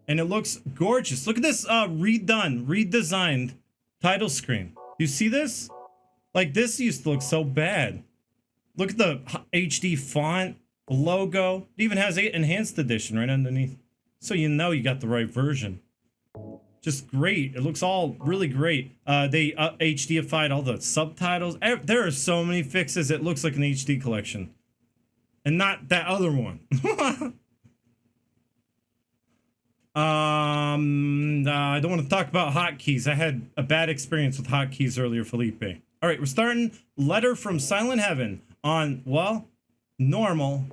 And it looks gorgeous. Look at this redesigned title screen. You see this? Like, this used to look so bad. Look at the HD font, the logo. It even has an enhanced edition right underneath. So you know you got the right version. Just great. It looks all really great. They HDified all the subtitles. There are so many fixes. It looks like an HD collection. And not that other one. I don't want to talk about hotkeys. I had a bad experience with hotkeys earlier, Felipe. All right, we're starting Letter from Silent Heaven on, well, normal.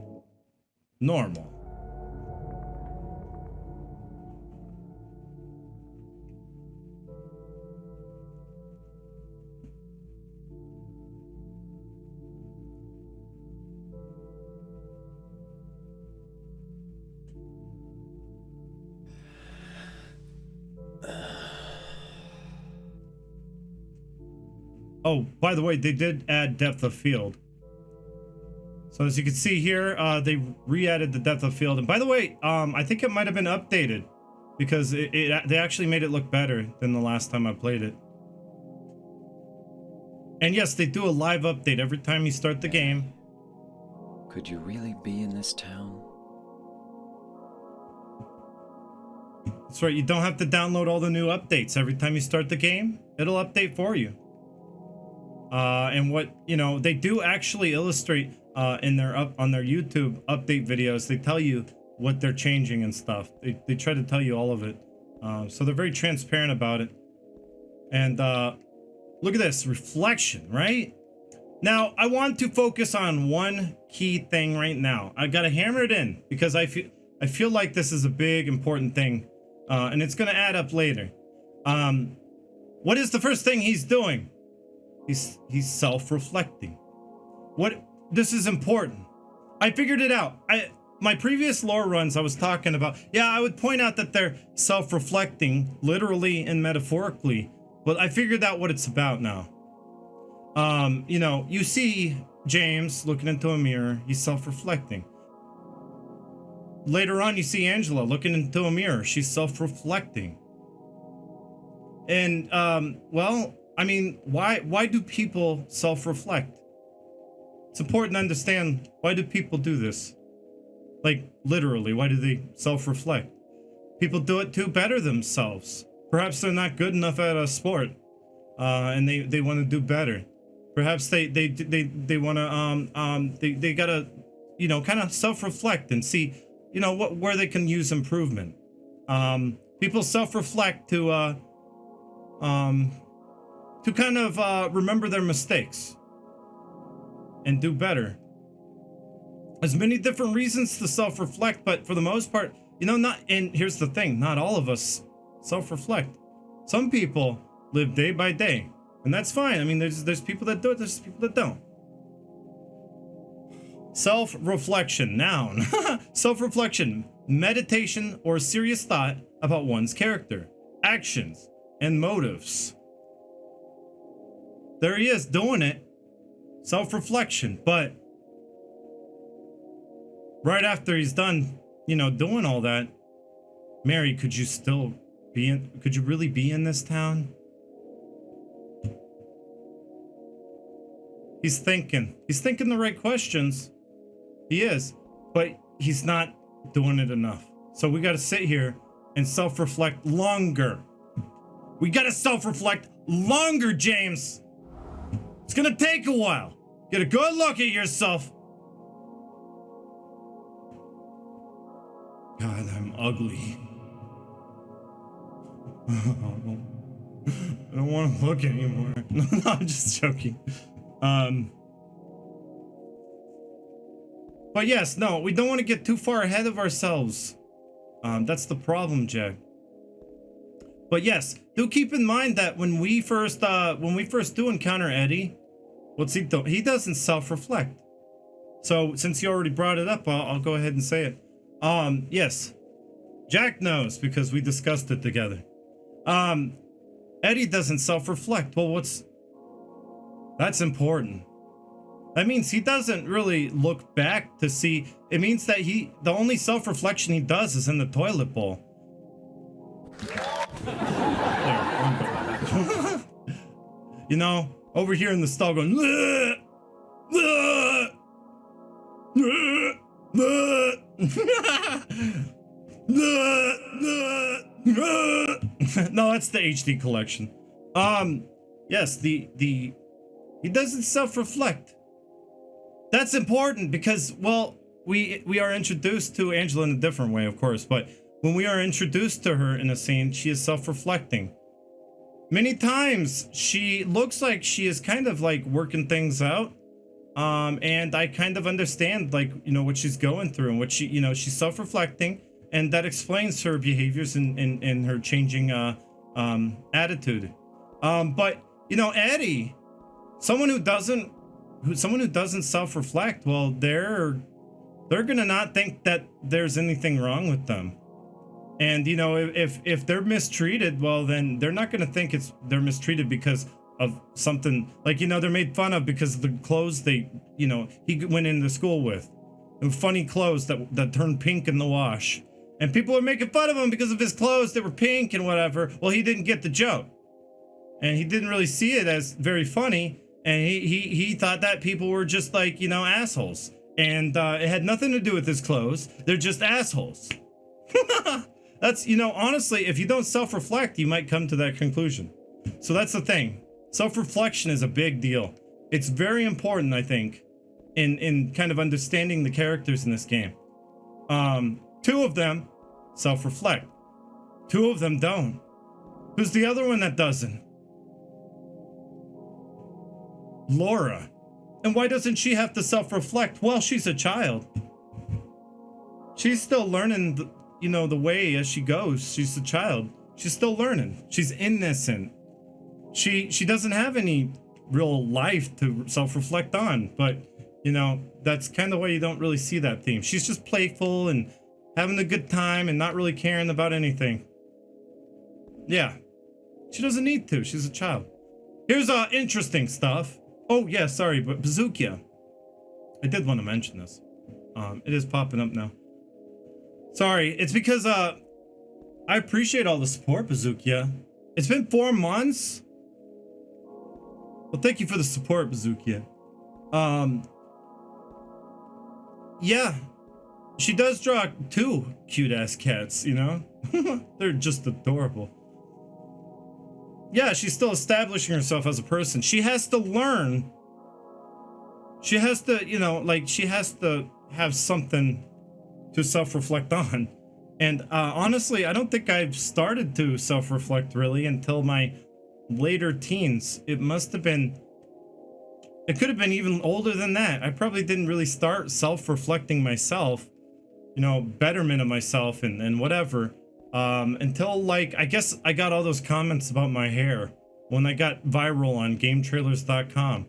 Oh, by the way, they did add depth of field. So as you can see here, they re-added the depth of field. And by the way, I think it might have been updated because they actually made it look better than the last time I played it. And yes, they do a live update every time you start the game. Could you really be in this town? That's right, you don't have to download all the new updates every time you start the game. It'll update for you. And what, you know, they do actually illustrate on their YouTube update videos. They tell you what they're changing and stuff. They try to tell you all of it. So they're very transparent about it. And look at this reflection, right? Now I want to focus on one key thing right now. I gotta hammer it in because I feel like this is a big important thing, and it's gonna add up later. What is the first thing he's doing? He's self-reflecting. This is important. I figured it out. My previous lore runs I was talking about, yeah, I would point out that they're self-reflecting, literally and metaphorically, but I figured out what it's about now. You know, you see James looking into a mirror, he's self-reflecting. Later on, you see Angela looking into a mirror, she's self-reflecting. And, well, I mean, why do people self-reflect? It's important to understand, why do people do this? Like, literally, why do they self-reflect? People do it to better themselves. Perhaps they're not good enough at a sport, and they want to do better. Perhaps they want to they gotta, you know, kind of self-reflect and see, you know, where they can use improvement. People self-reflect to kind of remember their mistakes and do better. There's many different reasons to self-reflect, but for the most part, you know, and here's the thing, not all of us self-reflect. Some people live day by day, and that's fine. I mean, there's people that do it, there's people that don't. Self-reflection, noun. Self-reflection, meditation or serious thought about one's character, actions, and motives. There he is doing it. Self-reflection. But right after he's done, you know, doing all that, Mary, could you really be in this town? He's thinking the right questions. He is, but he's not doing it enough. So we got to sit here and self-reflect longer. We got to self-reflect longer, James. It's gonna take a while. Get a good look at yourself. God, I'm ugly. I don't want to look anymore. No, I'm just joking. But yes, no, we don't want to get too far ahead of ourselves. That's the problem, Jack. But yes, do keep in mind that when we first do encounter Eddie, what's he do? He doesn't self-reflect. So since you already brought it up, I'll go ahead and say it. Yes, Jack knows because we discussed it together. Eddie doesn't self-reflect. Well, that's important. That means he doesn't really look back to see. It means that the only self-reflection he does is in the toilet bowl. There. You know, over here in the stall going, "Bleh, bleh, bleh, bleh, bleh, bleh, bleh." No, that's the HD collection. Yes, he doesn't self-reflect. That's important because, well, we are introduced to Angela in a different way, of course, but when we are introduced to her in a scene, she is self-reflecting. Many times she looks like she is kind of like working things out. And I kind of understand, like, you know, what she's going through and what she, you know, she's self-reflecting, and that explains her behaviors and her changing attitude. But you know, Eddie, someone who doesn't self-reflect, well, they're gonna not think that there's anything wrong with them. And you know, if they're mistreated, well, then they're not gonna think they're mistreated because of something, like, you know, they're made fun of because of the clothes he went into school with, and funny clothes that turned pink in the wash, and people are making fun of him because of his clothes that were pink and whatever. Well, he didn't get the joke, and he didn't really see it as very funny, and he thought that people were just, like, you know, assholes, and it had nothing to do with his clothes. They're just assholes. That's, you know, honestly, if you don't self-reflect, you might come to that conclusion. So that's the thing. Self-reflection is a big deal. It's very important, I think, in kind of understanding the characters in this game. Two of them self-reflect. Two of them don't. Who's the other one that doesn't? Laura. And why doesn't she have to self-reflect? Well, she's a child. She's still learning, the way as she goes. She's a child. She's still learning. She's innocent. She doesn't have any real life to self-reflect on, but you know, that's kind of why you don't really see that theme. She's just playful and having a good time and not really caring about anything. Yeah, she doesn't need to. She's a child. Here's interesting stuff. Oh yeah, sorry, but Bazookia. I did want to mention this. It is popping up now. Sorry, it's because I appreciate all the support, Bazookia. It's been 4 months. Well, thank you for the support, Bazookia. Yeah, she does draw 2 cute-ass cats, you know? They're just adorable. Yeah, she's still establishing herself as a person. She has to learn. She has to, she has to have something to self-reflect on. And honestly, I don't think I've started to self-reflect really until my later teens. It could have been even older than that. I probably didn't really start self-reflecting myself, betterment of myself and whatever, until, like, I guess I got all those comments about my hair when I got viral on GameTrailers.com.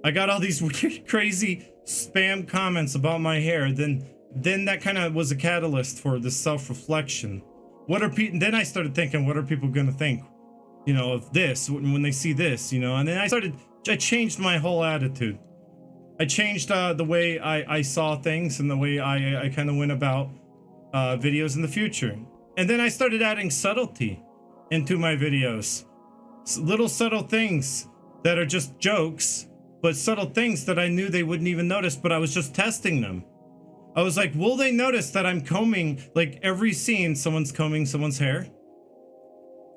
I got all these weird, crazy spam comments about my hair. Then that kind of was a catalyst for the self-reflection. Then I started thinking, what are people gonna think, of this when they see this, and then I changed my whole attitude. I changed the way I saw things and the way I kind of went about videos in the future. And then I started adding subtlety into my videos. Little subtle things that are just jokes, but subtle things that I knew they wouldn't even notice, but I was just testing them. I was like, will they notice that I'm combing, like every scene, someone's combing someone's hair?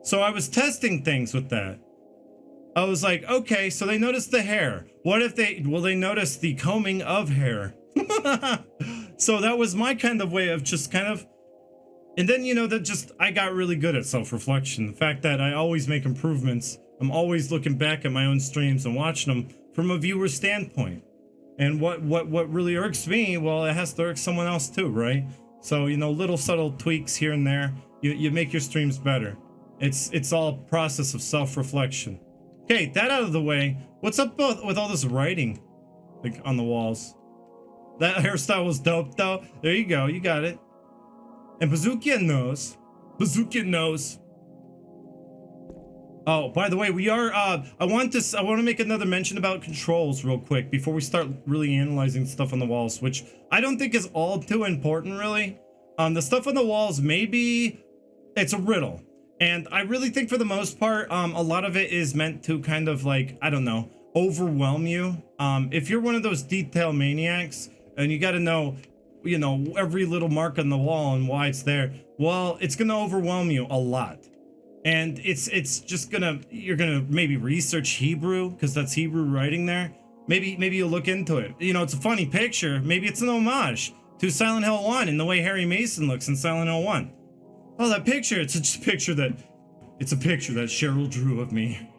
So I was testing things with that. I was like, okay, so they notice the hair. What if will they notice the combing of hair? So that was my kind of way of just kind of And then, you know, that just, I got really good at self-reflection. The fact that I always make improvements. I'm always looking back at my own streams and watching them from a viewer standpoint. And what really irks me, well, it has to irk someone else too, right? So, you know, little subtle tweaks here and there, you make your streams better. It's all a process of self-reflection. Okay, that out of the way. What's up with all this writing, like, on the walls? That hairstyle was dope, though. There you go, you got it. And Bazookia knows. Bazookia knows. Oh, by the way, we are, I want to make another mention about controls real quick before we start really analyzing stuff on the walls, which I don't think is all too important, really. The stuff on the walls, maybe it's a riddle. And I really think for the most part, a lot of it is meant to kind of like, I don't know, overwhelm you. If you're one of those detail maniacs and you got to know, you know, every little mark on the wall and why it's there, well, it's going to overwhelm you a lot. And it's just gonna, you're gonna maybe research Hebrew because that's Hebrew writing there. Maybe you'll look into it. You know, it's a funny picture. Maybe it's an homage to Silent Hill 1 and the way Harry Mason looks in Silent Hill 1. Oh, that picture, it's a picture that Cheryl drew of me.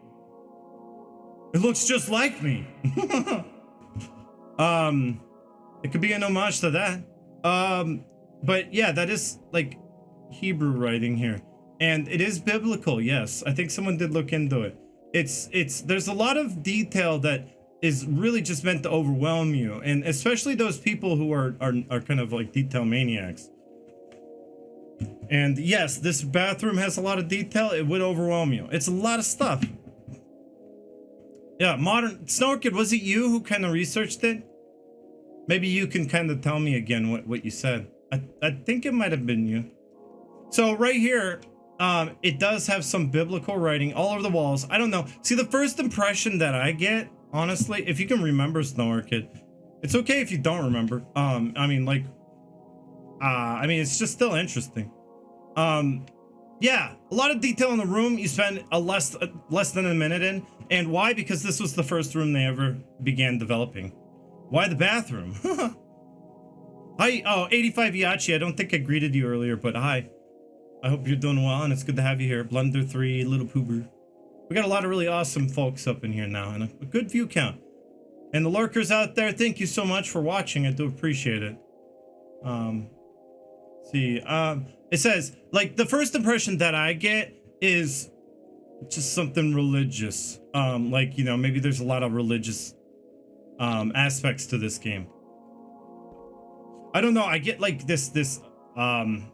It looks just like me. It could be an homage to that. But yeah, that is like Hebrew writing here. And it is biblical, yes. I think someone did look into it. There's a lot of detail that is really just meant to overwhelm you, and especially those people who are kind of like detail maniacs. And yes, this bathroom has a lot of detail. It would overwhelm you. It's a lot of stuff. Yeah, modern Snorkid, was it you who kind of researched it? Maybe you can kind of tell me again what you said. I think it might have been you. So right here, it does have some biblical writing all over the walls. I don't know. See, the first impression that I get, honestly, if you can remember Snorkid, it's okay if you don't remember. I mean, it's just still interesting. Yeah, a lot of detail in the room. You spend less than a minute in. And why? Because this was the first room they ever began developing. Why the bathroom? Hi, 85 Yachi. I don't think I greeted you earlier, but hi. I hope you're doing well, and it's good to have you here. Blunder 3, Little Poober. We got a lot of really awesome folks up in here now, and a good view count. And the lurkers out there, thank you so much for watching. I do appreciate it. It says, like, the first impression that I get is just something religious. Like, you know, maybe there's a lot of religious aspects to this game. I don't know. I get like this kind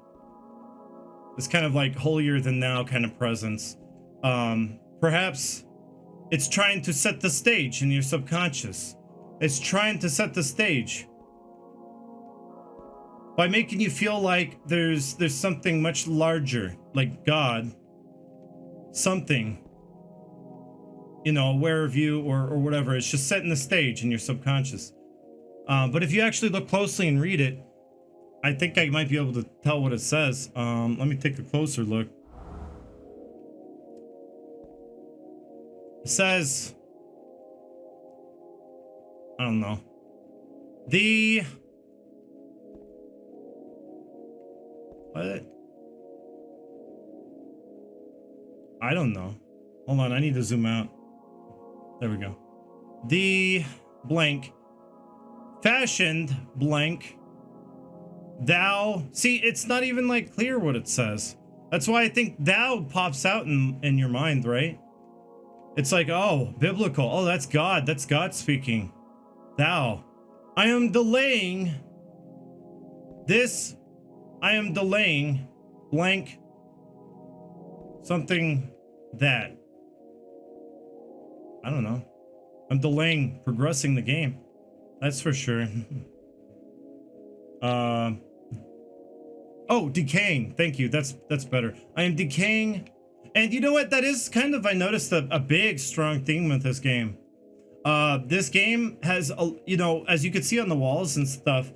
of like holier than thou kind of presence. Perhaps it's trying to set the stage in your subconscious. It's trying to set the stage by making you feel like there's something much larger, like God, something, you know, aware of you or whatever. It's just setting the stage in your subconscious. But if you actually look closely and read it, I think I might be able to tell what it says. Let me take a closer look. It says, I don't know. What? I don't know. Hold on, I need to zoom out. There we go. The blank fashioned blank thou. See, it's not even like clear what it says. That's why I think thou pops out in your mind, right? It's like, oh, biblical. Oh, that's God. That's God speaking. Thou. I am delaying this. I am delaying blank something that. I don't know. I'm delaying progressing the game. That's for sure. Oh, decaying. Thank you. That's better. I am decaying. And you know what? That is kind of, I noticed a big, strong theme with this game. This game has, you know, as you can see on the walls and stuff,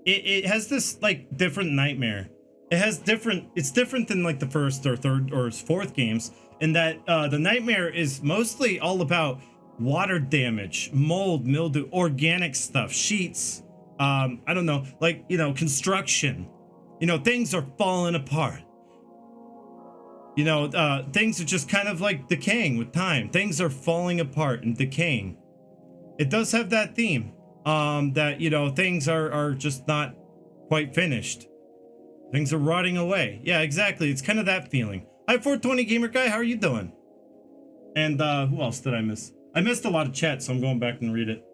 it has this like different nightmare. It's different than like the first or third or fourth games in that the nightmare is mostly all about water damage, mold, mildew, organic stuff, sheets, I don't know, like, you know, construction. You know, things are falling apart. You know, things are just kind of like decaying with time. Things are falling apart and decaying. It does have that theme, that, you know, things are just not quite finished. Things are rotting away. Yeah, exactly. It's kind of that feeling. Hi, 420 Gamer Guy. How are you doing? And who else did I miss? I missed a lot of chat, so I'm going back and read it.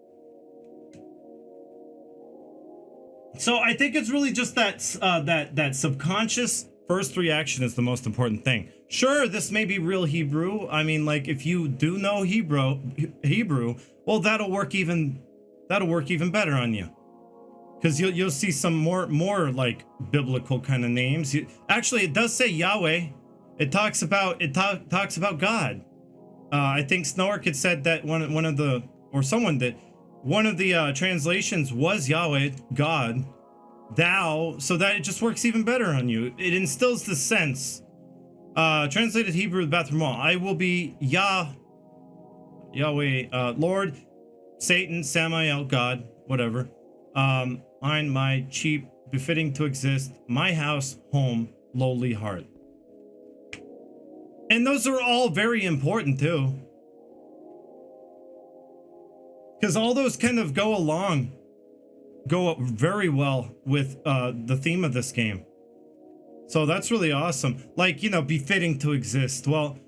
So I think it's really just that that subconscious first reaction is the most important thing. Sure, this may be real Hebrew. I mean, like, if you do know Hebrew, well, that'll work even better on you, because you'll see some more like biblical kind of names. Actually, it does say Yahweh. It talks about God. I think Snork had said that one of the translations was Yahweh, God, thou, so that it just works even better on you. It instills the sense. Translated Hebrew, the bathroom wall. I will be Yahweh, Lord, Satan, Samael, God, whatever. Mine, my cheap, befitting to exist, my house, home, lowly heart. And those are all very important too, because all those kind of go up very well with the theme of this game. So that's really awesome. Like, you know, befitting to exist. Well,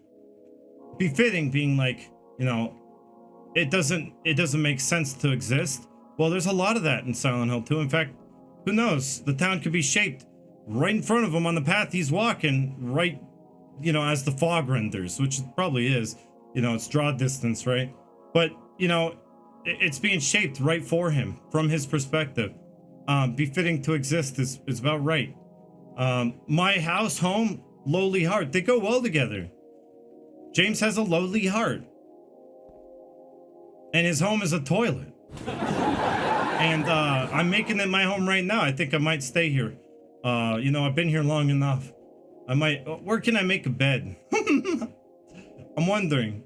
befitting being like, you know, it doesn't make sense to exist. Well, there's a lot of that in Silent Hill 2. In fact, who knows? The town could be shaped right in front of him on the path he's walking, right, you know, as the fog renders, which it probably is. You know, it's draw distance, right? But, you know, it's being shaped right for him from his perspective. Befitting to exist is about right. My house, home, lowly heart. They go well together. James has a lowly heart. And his home is a toilet. And I'm making it my home right now. I think I might stay here. You know, I've been here long enough. I might. Where can I make a bed? I'm wondering.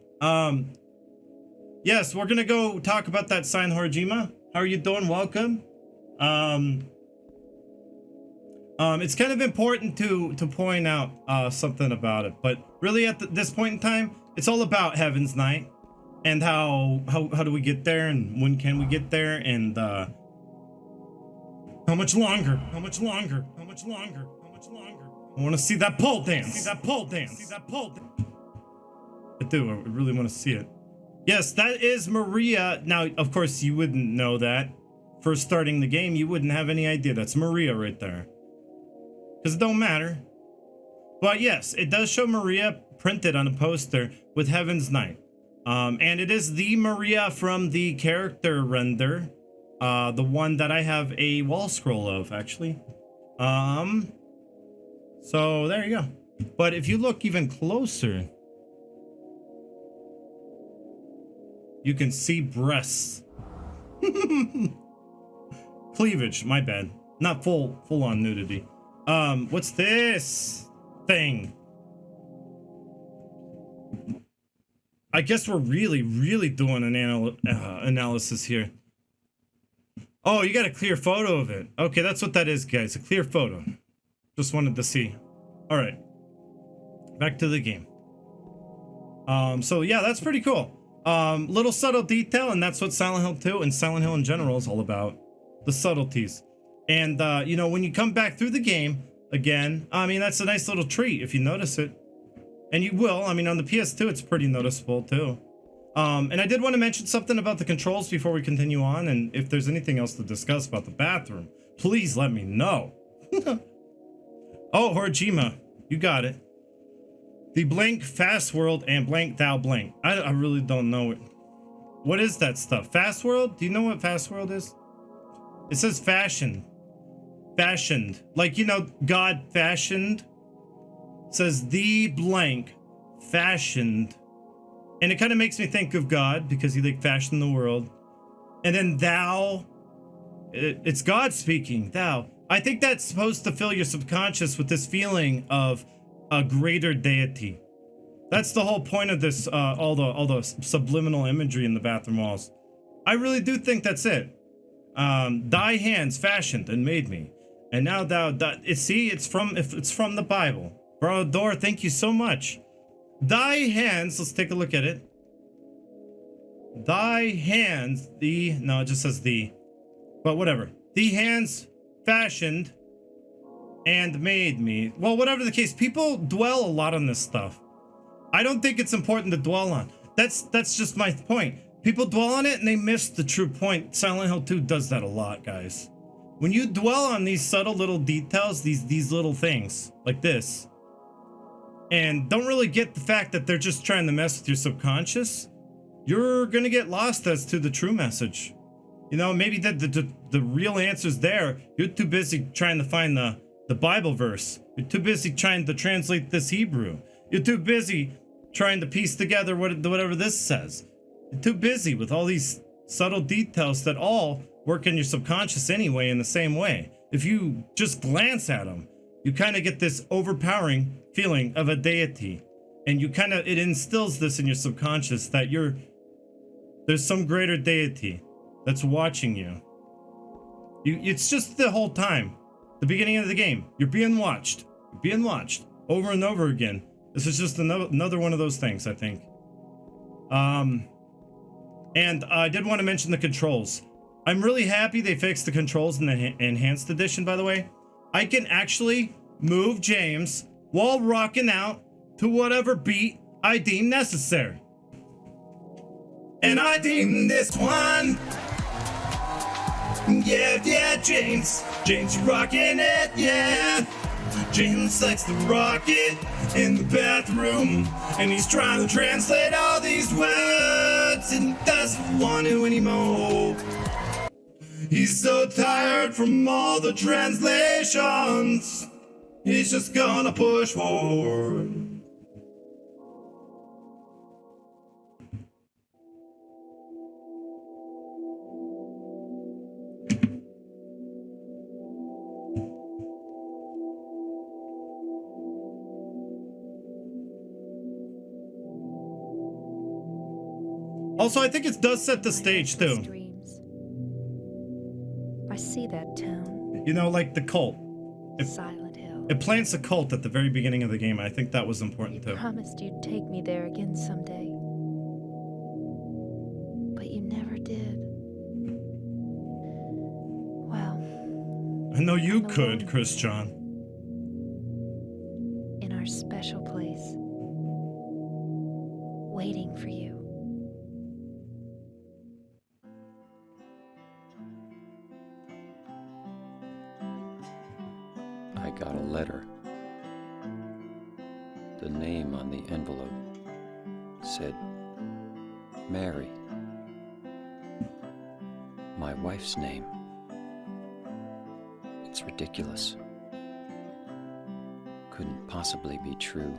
Yes, we're gonna go talk about that sign, Horajima. How are you doing? Welcome. It's kind of important to point out something about it, but really at this point in time, it's all about Heaven's Night and how do we get there, and when can we get there, and how much longer? How much longer? How much longer? How much longer? I want to see that pole dance. See that pole dance. See that pole dance. I do. I really want to see it. Yes, that is Maria. Now, of course, you wouldn't know that. First starting the game, you wouldn't have any idea. That's Maria right there. Because it don't matter. But yes, it does show Maria printed on a poster with Heaven's Night. And it is the Maria from the character render. The one that I have a wall scroll of, actually. So there you go. But if you look even closer, you can see breasts. Cleavage, my bad. Not full on nudity. What's this thing? I guess we're really doing an analysis here. Oh, you got a clear photo of it. Okay, that's what that is, guys. A clear photo. Just wanted to see. All right. Back to the game. So yeah, that's pretty cool. Little subtle detail, and that's what Silent Hill 2 and Silent Hill in general is all about. The subtleties. And, you know, when you come back through the game again, I mean, that's a nice little treat if you notice it. And you will. I mean, on the PS2, it's pretty noticeable, too. And I did want to mention something about the controls before we continue on. And if there's anything else to discuss about the bathroom, please let me know. Oh, Horajima, you got it. The blank fast world and blank thou blank. I really don't know it. What is that stuff? Fast world? Do you know what fast world is? It says fashioned. Fashioned. Like, you know, God fashioned. It says the blank fashioned. And it kind of makes me think of God because he like fashioned the world. And then thou, it's God speaking, thou. I think that's supposed to fill your subconscious with this feeling of a greater deity. That's the whole point of this, all the subliminal imagery in the bathroom walls. I really do think that's it. Thy hands fashioned and made me. And now it's from the Bible. Bro, Dor, thank you so much. Thy hands, let's take a look at it. Thy hands, no, it just says the, but whatever. The hands fashioned and made me. Well, whatever the case, people dwell a lot on this stuff. I don't think it's important to dwell on. That's just my point. People dwell on it and they miss the true point. Silent Hill 2 does that a lot, guys. When you dwell on these subtle little details, these little things like this, and don't really get the fact that they're just trying to mess with your subconscious, you're gonna get lost as to the true message. You know, maybe the real answer's there. You're too busy trying to find the Bible verse. You're too busy trying to translate this Hebrew. You're too busy trying to piece together whatever this says. You're too busy with all these subtle details that all work in your subconscious anyway in the same way. If you just glance at them, you kind of get this overpowering feeling of a deity. And it instills this in your subconscious that there's some greater deity that's watching you. It's just the whole time. The beginning of the game, you're being watched. You're being watched over and over again. This is just another one of those things, I think. And I did want to mention the controls. I'm really happy they fixed the controls in the enhanced edition, by the way. I can actually move James while rocking out to whatever beat I deem necessary. And I deem this one. Yeah, James, you rocking it, yeah. James likes to rock it in the bathroom, and he's trying to translate all these words, and he doesn't want to anymore. He's so tired from all the translations, he's just gonna push forward. Also, I think it does set the stage too. Dreams. I see that town. You know, like the cult. Silent Hill. It plants a cult at the very beginning of the game. I think that was important You too. promised you'd take me there again someday. But you never did. Well, I know you I'm could, alone Chris John. in our special place. Waiting for you. I got a letter. The name on the envelope said Mary. My wife's name. It's ridiculous. Couldn't possibly be true.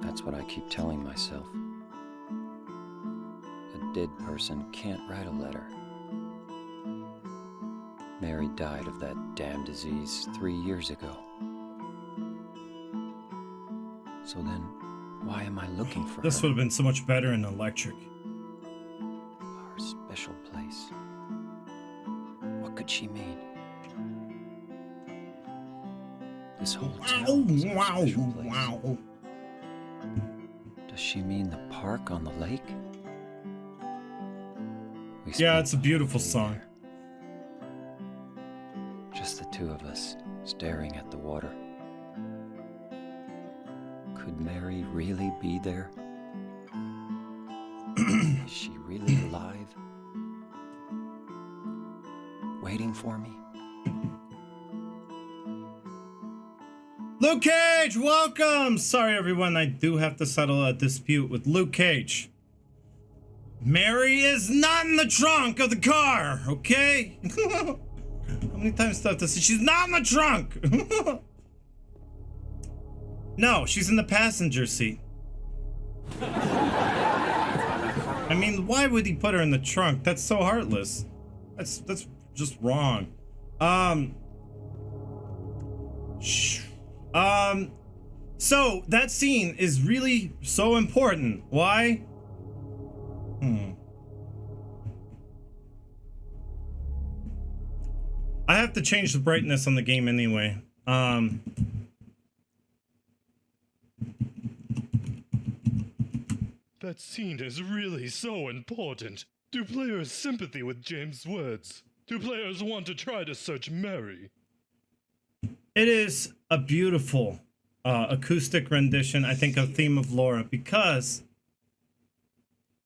That's what I keep telling myself. A dead person can't write a letter. Mary died of that damn disease 3 years ago. So then, why am I looking for This her? would have been so much better in electric. Our special place. What could she mean? This whole town is our special place. Does she mean the park on the lake? We Yeah, spent it's a the beautiful whole day song. there. Just the two of us, staring at the water. Could Mary really be there? Is she really alive? Waiting for me? Luke Cage, welcome! Sorry, everyone, I do have to settle a dispute with Luke Cage. Mary is not in the trunk of the car, okay? How many times do I have to say she's not in the trunk? No, she's in the passenger seat. I mean, why would he put her in the trunk? That's so heartless. That's just wrong. So that scene is really so important. Why? I have to change the brightness on the game anyway. That scene is really so important. Do players sympathy with James' words? Do players want to try to search Mary? It is a beautiful acoustic rendition, I think, of Theme of Laura, because,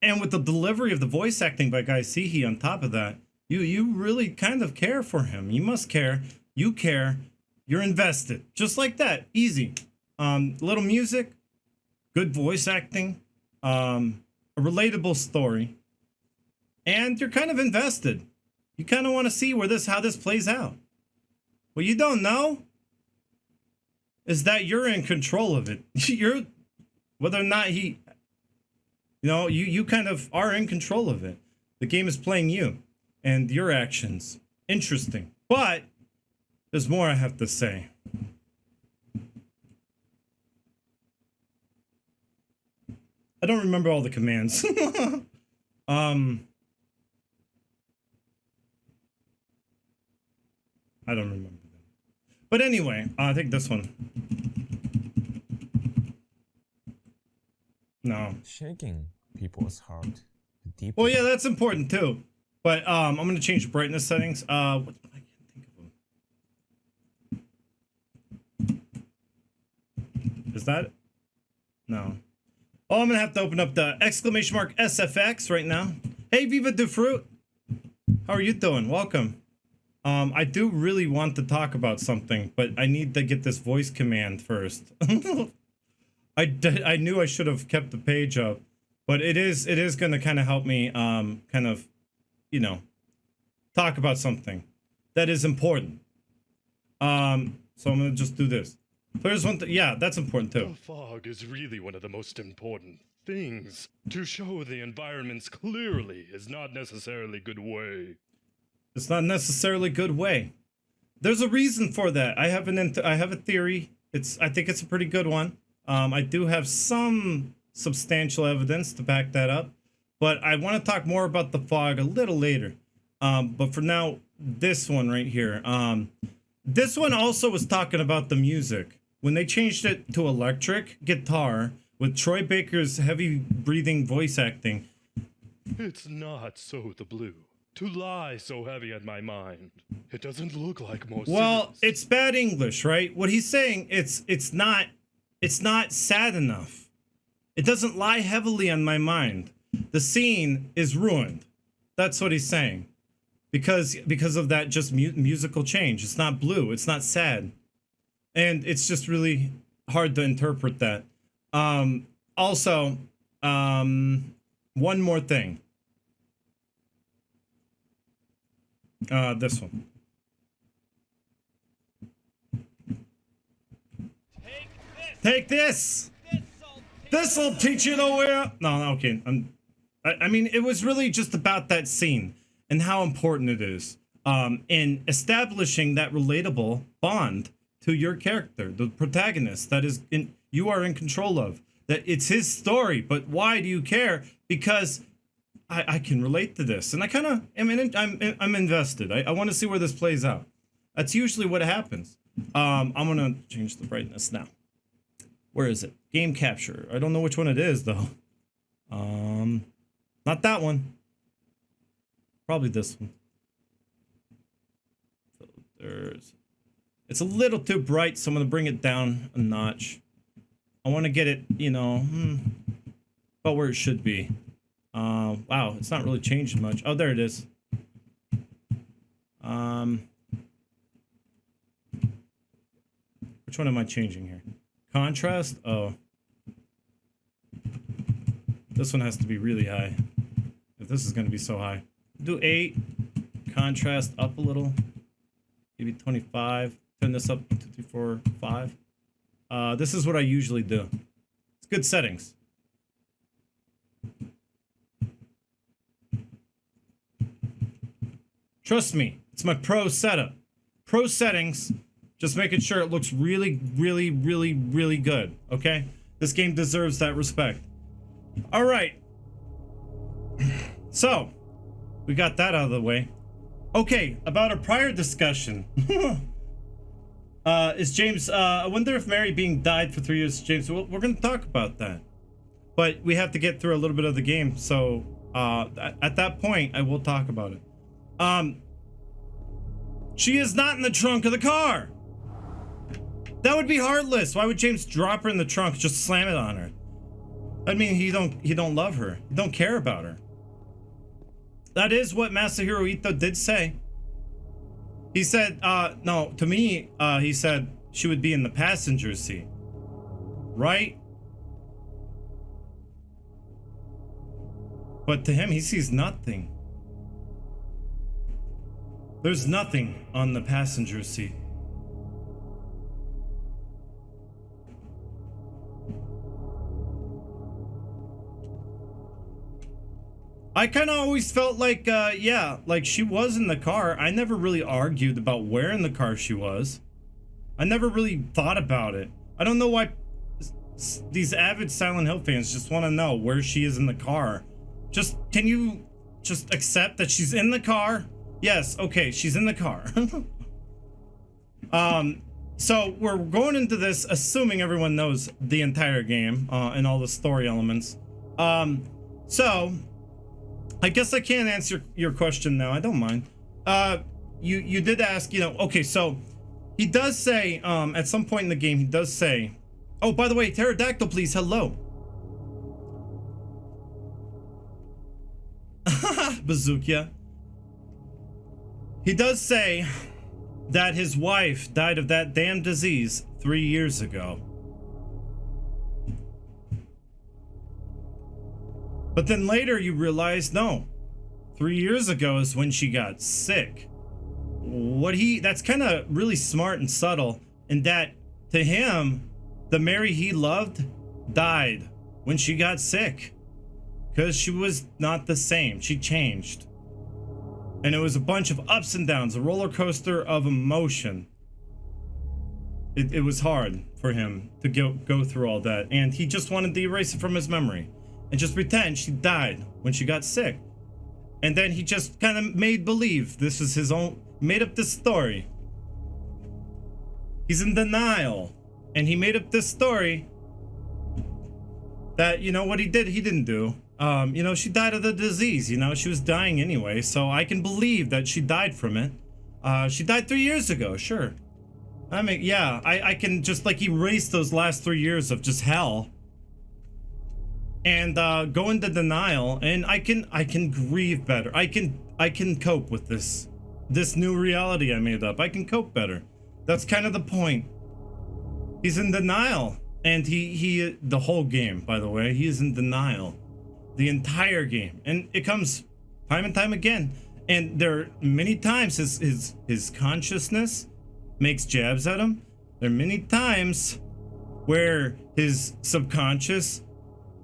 and with the delivery of the voice acting by Guy Seehee on top of that, you really kind of care for him. You must care. You care. You're invested. Just like that. Easy. Little music, good voice acting, a relatable story, and you're kind of invested. You kind of want to see how this plays out. What you don't know is that you're in control of it. You're, whether or not you kind of are in control of it. The game is playing you and your actions. Interesting. But there's more I have to say. I don't remember all the commands. I don't remember them. But anyway, I think this one. No. Shaking people's heart deeply. Well, yeah, that's important too. But I'm gonna change the brightness settings. What, I can't think of them. Is that it? No. Oh, I'm gonna have to open up the exclamation mark SFX right now. Hey, Viva du Fruit. How are you doing? Welcome. I do really want to talk about something, but I need to get this voice command first. I knew I should have kept the page up, but it is going to kind of help me kind of, talk about something that is important. So I'm going to just do this. There's one yeah, that's important too. The fog is really one of the most important things. To show the environments clearly is not necessarily good way. It's not necessarily a good way. There's a reason for that. I have a theory. I think it's a pretty good one. I do have some substantial evidence to back that up, but I want to talk more about the fog a little later. But for now, this one right here. This one also was talking about the music. When they changed it to electric guitar with Troy Baker's heavy breathing voice acting. It's not so the blue. To lie so heavy on my mind. It doesn't look like most. Well, serious. it's bad English, right? What he's saying, it's not sad enough. It doesn't lie heavily on my mind. The scene is ruined. That's what he's saying. Because of that just musical change. It's not blue. It's not sad. And it's just really hard to interpret that. Also, one more thing. This one. Take this. This'll teach you the way. No, okay. I mean, it was really just about that scene and how important it is in establishing that relatable bond to your character, the protagonist that is you are in control of. That it's his story, but why do you care? Because I can relate to this, and I kind of I'm invested. I want to see where this plays out. That's usually what happens. I'm gonna change the brightness now. Where is it? Game capture. I don't know which one it is though. Not that one. Probably this one. Filters. It's a little too bright, so I'm gonna bring it down a notch. I want to get it, about where it should be. Wow, it's not really changing much. Oh, there it is. Which one am I changing here? Contrast? Oh. This one has to be really high. If this is going to be so high. Do 8. Contrast up a little. Maybe 25. Turn this up to 2, 3, 4, 5. This is what I usually do. It's good settings. Trust me, it's my pro setup. Pro settings, just making sure it looks really, really, really, really good, okay? This game deserves that respect. All right. So, we got that out of the way. Okay, about a prior discussion. Is James, I wonder if Mary being died for 3 years, James, we're going to talk about that. But we have to get through a little bit of the game, so at that point, I will talk about it. She is not in the trunk of the car! That would be heartless. Why would James drop her in the trunk, just slam it on her? I mean, he don't love her. He don't care about her. That is what Masahiro Ito did say. He said, no, to me, he said she would be in the passenger seat. Right? But to him, he sees nothing. There's nothing on the passenger seat. I kind of always felt like, yeah, like she was in the car. I never really argued about where in the car she was. I never really thought about it. I don't know why these avid Silent Hill fans just want to know where she is in the car. Just, can you just accept that she's in the car? Yes, okay, she's in the car. So we're going into this assuming everyone knows the entire game and all the story elements. So I guess I can't answer your question now. I don't mind. You did ask, you know, okay, so he does say, at some point in the game, he does say, oh, by the way, Pterodactyl, please, hello. Bazookia. He does say that his wife died of that damn disease 3 years ago. But then later you realize, no, 3 years ago is when she got sick. That's kind of really smart and subtle in that to him, the Mary he loved died when she got sick. Because she was not the same. She changed. And it was a bunch of ups and downs, a roller coaster of emotion. It was hard for him to go through all that. And he just wanted to erase it from his memory. And just pretend she died when she got sick. And then he just kind of made believe this was his own, made up this story. He's in denial. And he made up this story that, you know, what he didn't do. You know, she died of the disease, you know, she was dying anyway, so I can believe that she died from it. She died 3 years ago, sure. I mean, yeah, I can just like erase those last 3 years of just hell. And go into denial, and I can grieve better. I can cope with this new reality I made up. I can cope better. That's kind of the point. He's in denial, and he the whole game, by the way, he is in denial. The entire game, and it comes time and time again. And there are many times his consciousness makes jabs at him. There are many times where his subconscious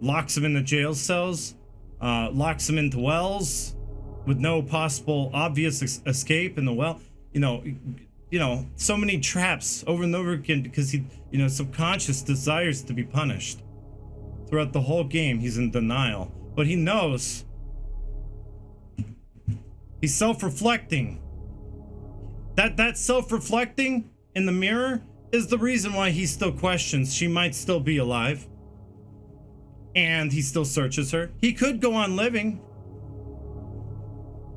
locks him in the jail cells, locks him into wells with no possible obvious escape in the well. You know, so many traps over and over again because he, you know, subconscious desires to be punished. Throughout the whole game, he's in denial. But he knows. He's self-reflecting. That self-reflecting in the mirror is the reason why he still questions she might still be alive. And he still searches her. He could go on living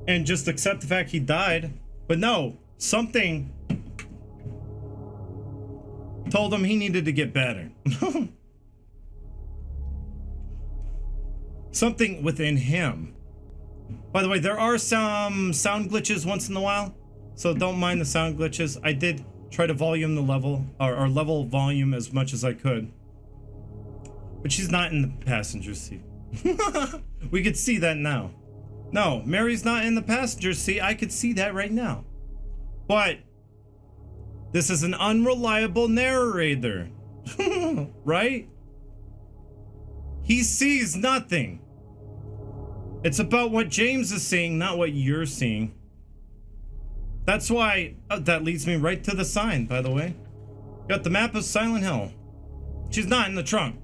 and just accept the fact he died. But no, something told him he needed to get better. Something within him. By the way, there are some sound glitches once in a while, so don't mind the sound glitches. I did try to volume the level, or level volume as much as I could. But she's not in the passenger seat. We could see that now. No, Mary's not in the passenger seat. I could see that right now. But this is an unreliable narrator. Right? He sees nothing. It's about what James is seeing, not what you're seeing. That's why, that leads me right to the sign, by the way. Got the map of Silent Hill. She's not in the trunk.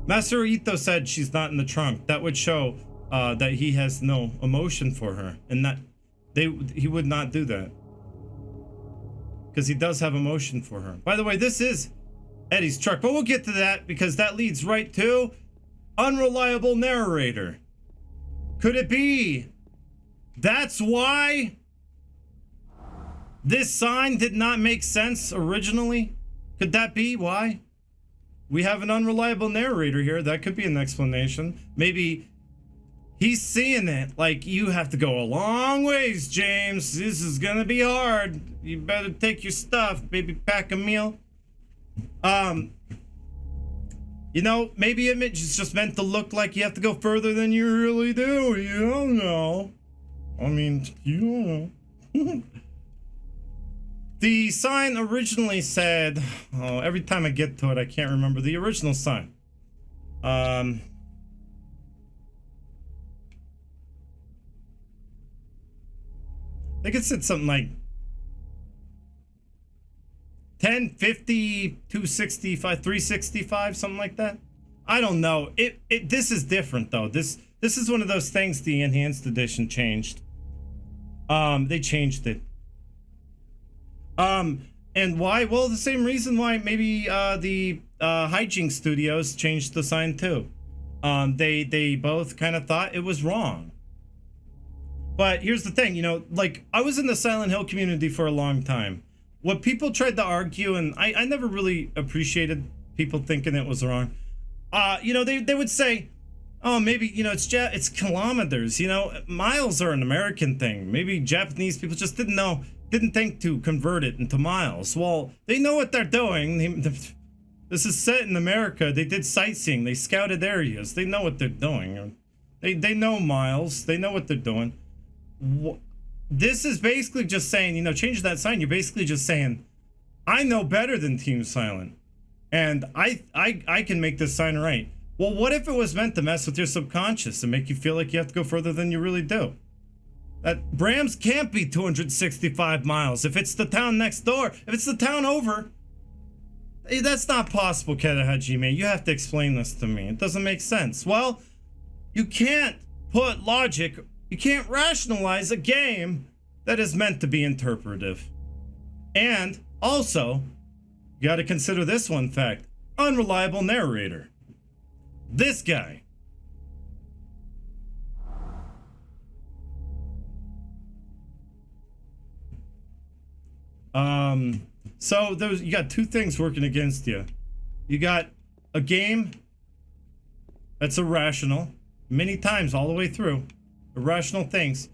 Masaru Ito said she's not in the trunk. That would show that he has no emotion for her. And that He would not do that. Because he does have emotion for her. By the way, this is Eddie's truck, but we'll get to that because that leads right to unreliable narrator. Could it be that's why this sign did not make sense originally? Could that be why? We have an unreliable narrator here. That could be an explanation. Maybe he's seeing it like, you have to go a long ways, James. This is gonna be hard. You better take your stuff, maybe pack a meal. You know, maybe image is just meant to look like you have to go further than you really do. You don't know. I mean, you don't know. The sign originally said, oh, every time I get to it, I can't remember the original sign. I think it said something like 1050, 265, 365, something like that. I don't know. This is different though. This is one of those things the enhanced edition changed. They changed it. And why? Well, the same reason why maybe the Hijinks Studios changed the sign too. They both kind of thought it was wrong. But here's the thing, you know, like I was in the Silent Hill community for a long time. What people tried to argue, and I never really appreciated people thinking it was wrong. You know, they would say, oh, maybe, you know, it's kilometers, you know, miles are an American thing. Maybe Japanese people just didn't think to convert it into miles. Well, they know what they're doing. This is set in America. They did sightseeing. They scouted areas. They know what they're doing. They know miles. They know what they're doing. This is basically just saying, you know, change that sign. You're basically just saying, I know better than Team Silent, and I can make this sign right. Well, what if it was meant to mess with your subconscious and make you feel like you have to go further than you really do? That Brams can't be 265 miles. If it's the town next door, if it's the town over, that's not possible, Keta Hajime. You have to explain this to me. It doesn't make sense. Well, you can't put logic, you can't rationalize a game that is meant to be interpretive. And also, you got to consider this one fact. Unreliable narrator. This guy. So you got two things working against you. You got a game that's irrational, many times all the way through. Irrational things.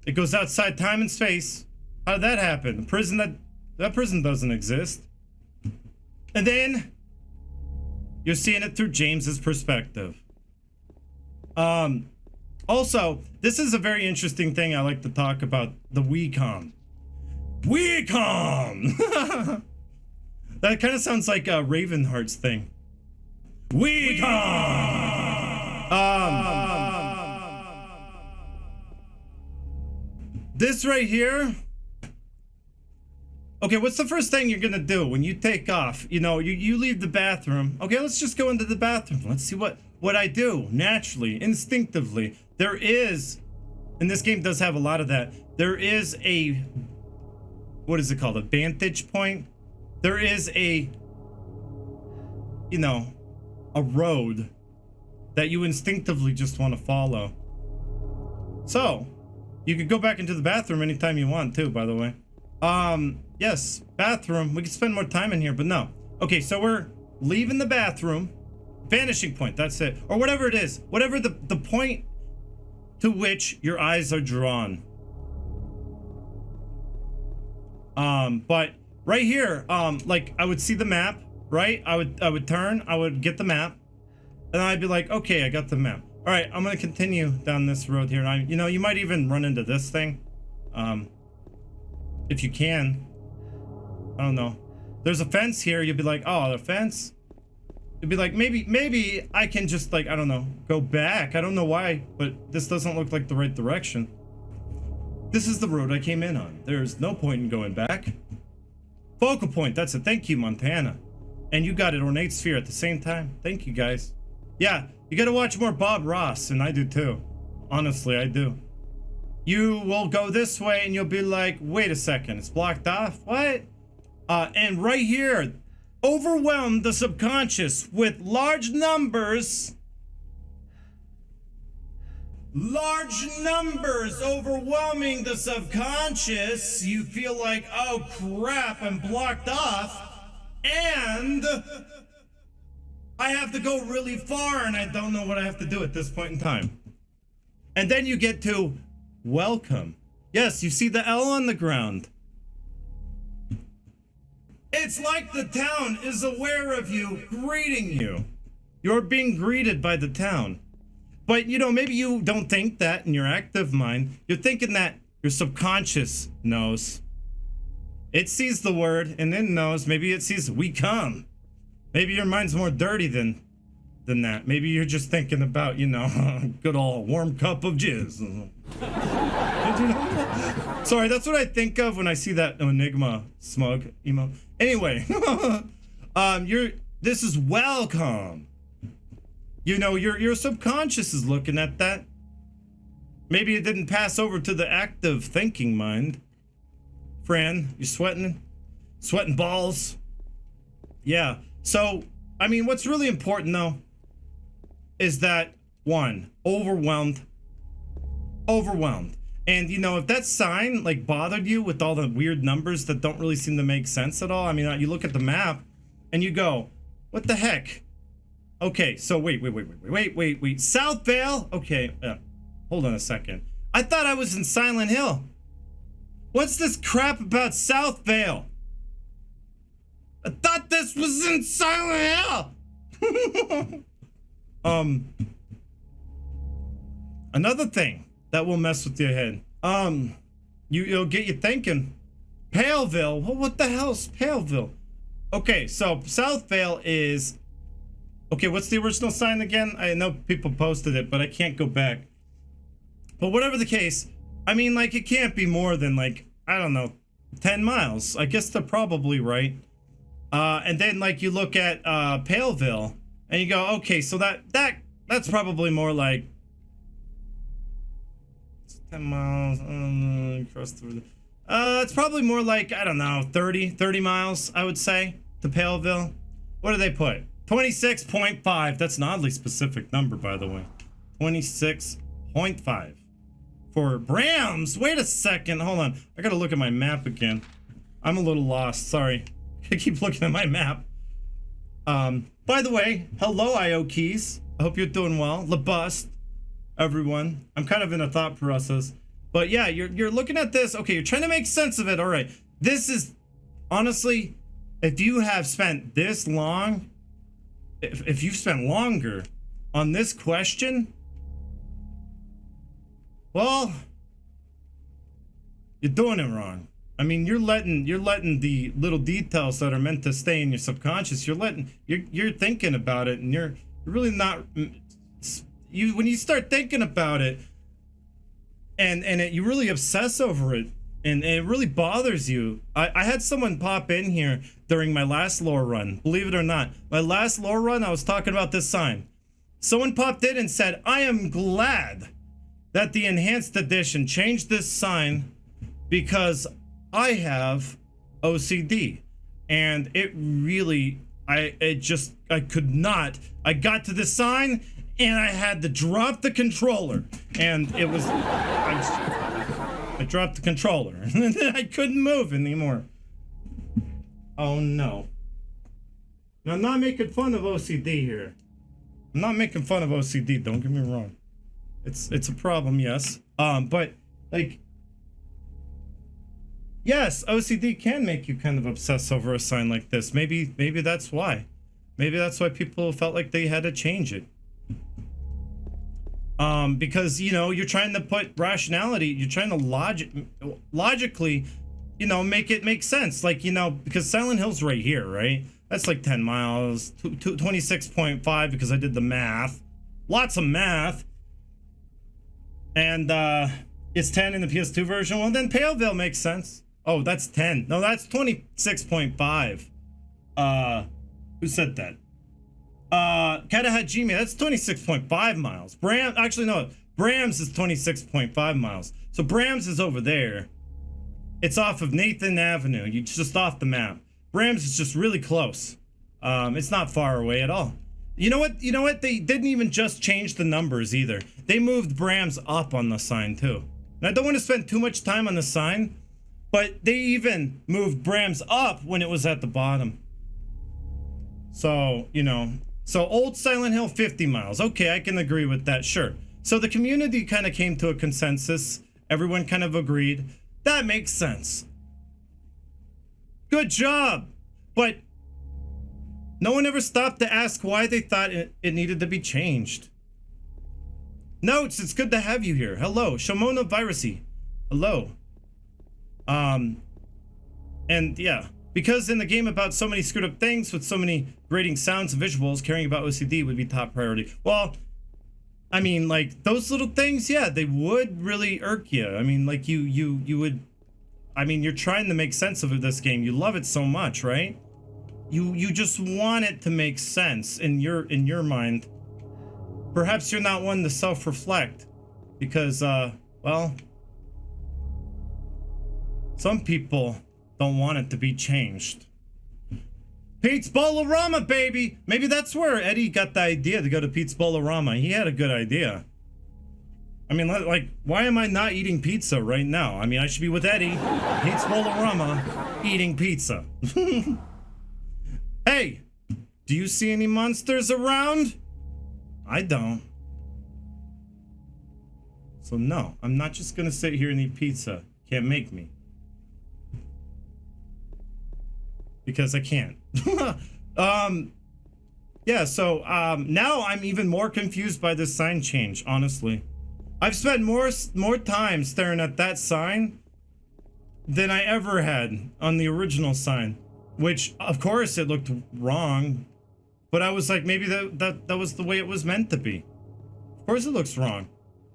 It goes outside time and space. How did that happen? That prison doesn't exist. And then you're seeing it through James's perspective. Also, this is a very interesting thing I like to talk about, the WeCom. WeCom! That kind of sounds like Ravenheart's thing. WeCom! This right here. Okay, what's the first thing you're gonna do when you take off? You know, you leave the bathroom. Okay, let's just go into the bathroom. Let's see what I do naturally, instinctively. There is, and this game does have a lot of that. There is a, what is it called? A vantage point. There is a, you know, a road that you instinctively just want to follow. So, you could go back into the bathroom anytime you want too, by the way. Yes, bathroom. We could spend more time in here, but no. Okay, so we're leaving the bathroom. Vanishing point, that's it. Or whatever it is. Whatever the point to which your eyes are drawn. But right here, like I would see the map, right? I would turn, I would get the map, and I'd be like, okay, I got the map. All right, I'm gonna continue down this road here. And you know, you might even run into this thing, if you can. I don't know. There's a fence here. You'd be like, oh, the fence. You'd be like, maybe I can just like, I don't know, go back. I don't know why, but this doesn't look like the right direction. This is the road I came in on. There's no point in going back. Focal point. That's it. Thank you, Montana. And you got it, Ornate Sphere at the same time. Thank you, guys. Yeah, you got to watch more Bob Ross, and I do too. Honestly, I do. you will go this way and you'll be like, wait a second, it's blocked off? What? And right here, overwhelm the subconscious with large numbers. Large numbers overwhelming the subconscious. You feel like, oh crap, I'm blocked off. And I have to go really far and I don't know what I have to do at this point in time. And then you get to welcome. Yes, you see the L on the ground. It's like the town is aware of you, greeting you. You're being greeted by the town. But, you know, maybe you don't think that in your active mind. You're thinking that your subconscious knows. It sees the word and then knows. Maybe it sees we come. Maybe your mind's more dirty than that. Maybe you're just thinking about, you know, good old warm cup of jizz. Sorry, that's what I think of when I see that Enigma smug emo. Anyway, this is welcome. You know, your subconscious is looking at that. Maybe it didn't pass over to the active thinking mind. Fran, you're sweating balls. Yeah. So, I mean, what's really important though is that one, overwhelmed. And you know, if that sign like bothered you with all the weird numbers that don't really seem to make sense at all, I mean, you look at the map and you go, what the heck? Okay, so wait. South Vale? Okay, hold on a second. I thought I was in Silent Hill. What's this crap about South Vale? I thought this was in Silent Hill. Another thing that will mess with your head. It'll get you thinking. Paleville? Well, what the hell's Paleville? Okay, so South Vale is... Okay, what's the original sign again? I know people posted it, but I can't go back. But whatever the case, I mean, like, it can't be more than, like, I don't know, 10 miles. I guess they're probably right. And then, like, you look at Paleville, and you go, okay, so that's probably more like 10 miles across the... it's probably more like, I don't know, 30 miles, I would say, to Paleville. What do they put? 26.5. That's an oddly specific number, by the way. 26.5. For Brams. Wait a second. Hold on. I gotta look at my map again. I'm a little lost. Sorry. I keep looking at my map. By the way, hello, IO Keys. I hope you're doing well. Labust, everyone. I'm kind of in a thought process. But yeah, you're looking at this. Okay, you're trying to make sense of it. All right. This is, honestly, if you have spent this long... If you've spent longer on this question, well, you're doing it wrong. I mean, you're letting the little details that are meant to stay in your subconscious, you're thinking about it, and you're really not. When you start thinking about it, and you really obsess over it, and it really bothers you. I had someone pop in here during my last lore run. Believe it or not, my last lore run, I was talking about this sign. Someone popped in and said, I am glad that the enhanced edition changed this sign because I have OCD. And it really, I could not. I got to the sign and I had to drop the controller. And it was, I dropped the controller. I couldn't move anymore. Oh no. Now, I'm not making fun of OCD here. I'm not making fun of OCD, don't get me wrong. It's a problem, yes. But like, yes, OCD can make you kind of obsess over a sign like this. Maybe that's why. Maybe that's why people felt like they had to change it. Because, you know, you're trying to put rationality, you're trying to logically, you know, make it make sense. Like, you know, because Silent Hill's right here, right? That's like 10 miles, 26.5 because I did the math. Lots of math. And it's 10 in the PS2 version. Well, then Paleville makes sense. Oh, that's 10. No, that's 26.5. Who said that? Katahajime, that's 26.5 miles. Actually, no. Brams is 26.5 miles. So Brams is over there. It's off of Nathan Avenue. You just off the map. Brams is just really close. It's not far away at all. You know what? You know what? They didn't even just change the numbers either. They moved Brams up on the sign too. And I don't want to spend too much time on the sign, but they even moved Brams up when it was at the bottom. So, you know, so Old Silent Hill 50 miles. Okay, I can agree with that, sure. So the community kind of came to a consensus. Everyone kind of agreed. That makes sense. Good job. But no one ever stopped to ask why they thought it needed to be changed. Notes, it's good to have you here. Hello, Shomona Virusy. Hello. And yeah, because in the game about so many screwed up things with so many grating sounds and visuals, caring about OCD would be top priority. Well, I mean, like those little things, yeah, they would really irk you. I mean, like you would. I mean, you're trying to make sense of this game. You love it so much, right? You just want it to make sense in your mind. Perhaps you're not one to self-reflect because, well, some people don't want it to be changed. Pete's Bolorama, baby! Maybe that's where Eddie got the idea to go to Pete's Bolorama. He had a good idea. I mean, like, why am I not eating pizza right now? I mean, I should be with Eddie, Pete's Bolorama, eating pizza. Hey, do you see any monsters around? I don't. So no, I'm not just gonna sit here and eat pizza. Can't make me. Because I can't. Yeah, so now I'm even more confused by this sign change, honestly. I've spent more time staring at that sign than I ever had on the original sign, which of course it looked wrong, but I was like, maybe that was the way it was meant to be. Of course it looks wrong.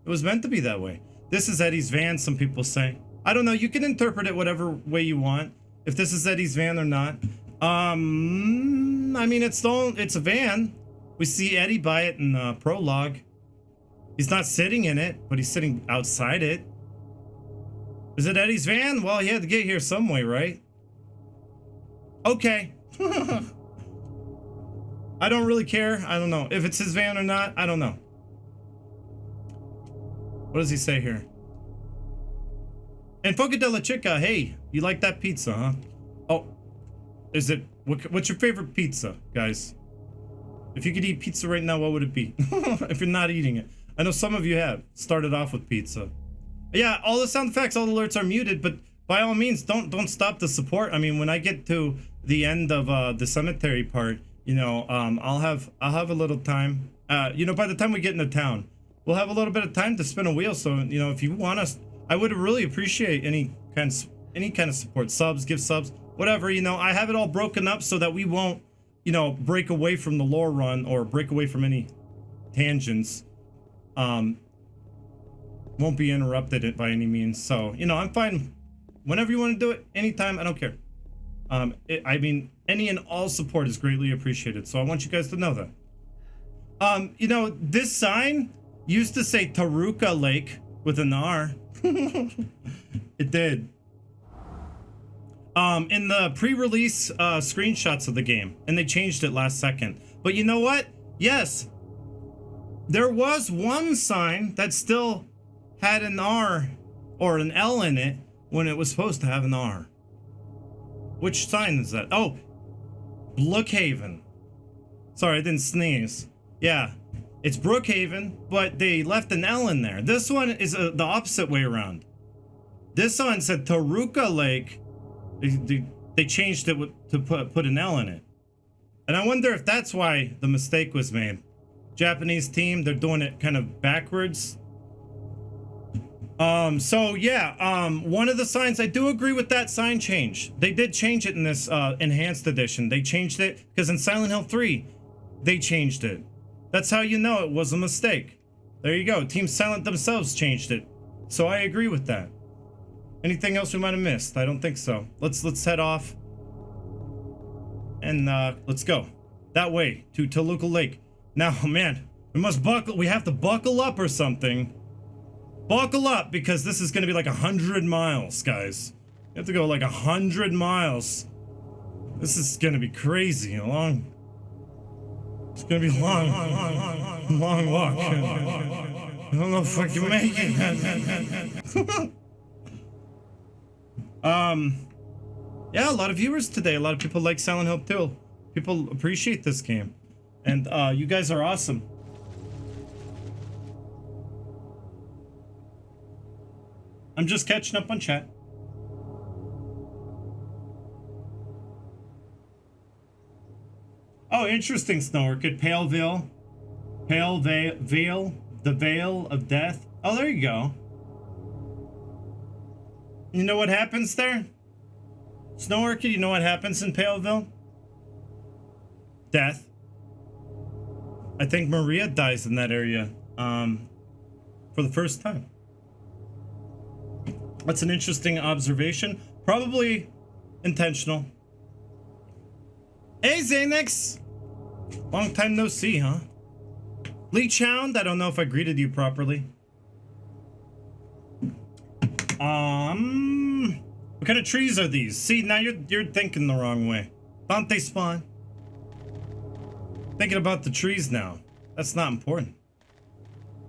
It was meant to be that way. This is Eddie's van, some people say. I don't know, you can interpret it whatever way you want, if this is Eddie's van or not. I mean, it's a van. We see Eddie by it in the prologue. He's not sitting in it, but he's sitting outside it. Is it Eddie's van? Well, he had to get here some way, right? Okay. I don't really care. I don't know. If it's his van or not, I don't know. What does he say here? And Foca della Chica, hey, you like that pizza, huh? Oh, is it, what's your favorite pizza, guys? If you could eat pizza right now, what would it be? If you're not eating it. I know some of you have started off with pizza. Yeah, all the sound effects, all the alerts are muted, but by all means, don't stop the support. I mean, when I get to the end of the cemetery part, you know, I'll have a little time. You know, by the time we get into town, we'll have a little bit of time to spin a wheel. So, you know, if you want us, I would really appreciate any kind of support, subs, give subs, whatever. You know, I have it all broken up so that we won't, you know, break away from the lore run or break away from any tangents. Won't be interrupted by any means. So, you know, I'm fine whenever you want to do it, anytime. I don't care. I mean, any and all support is greatly appreciated. So I want you guys to know that. You know, this sign used to say Taruka Lake with an R. It did. In the pre-release screenshots of the game, and they changed it last second. But you know what? Yes, there was one sign that still had an R or an L in it when it was supposed to have an R. Which sign is that? Oh, Brookhaven. Sorry, I didn't sneeze. Yeah, it's Brookhaven, but they left an L in there. This one is the opposite way around. This one said Taruka Lake. They changed it to put an L in it. And I wonder if that's why the mistake was made. Japanese team, they're doing it kind of backwards. So yeah, one of the signs, I do agree with that sign change. They did change it in this enhanced edition. They changed it because in Silent Hill 3, they changed it. That's how you know it was a mistake. There you go. Team Silent themselves changed it. So I agree with that. Anything else we might have missed? I don't think so. Let's head off. And let's go that way to Toluca Lake. Now, man, we have to buckle up or something. Buckle up, because this is gonna be like 100 miles, guys. You have to go like 100 miles. This is gonna be crazy. Long. It's gonna be long walk. I don't know if I can make it. Yeah, a lot of viewers today. A lot of people like Silent Hill 2. People appreciate this game. And you guys are awesome. I'm just catching up on chat. Oh, interesting, Snow Orchid. Pale Veil. Pale Veil. The Veil of Death. Oh, there you go. You know what happens there? Snow Orchid, you know what happens in Paleville? Death. I think Maria dies in that area for the first time. That's an interesting observation. Probably intentional. Hey, Xanax! Long time no see, huh? Leech Hound, I don't know if I greeted you properly. What kind of trees are these? See, now you're thinking the wrong way. Don't they spawn? Thinking about the trees now. That's not important.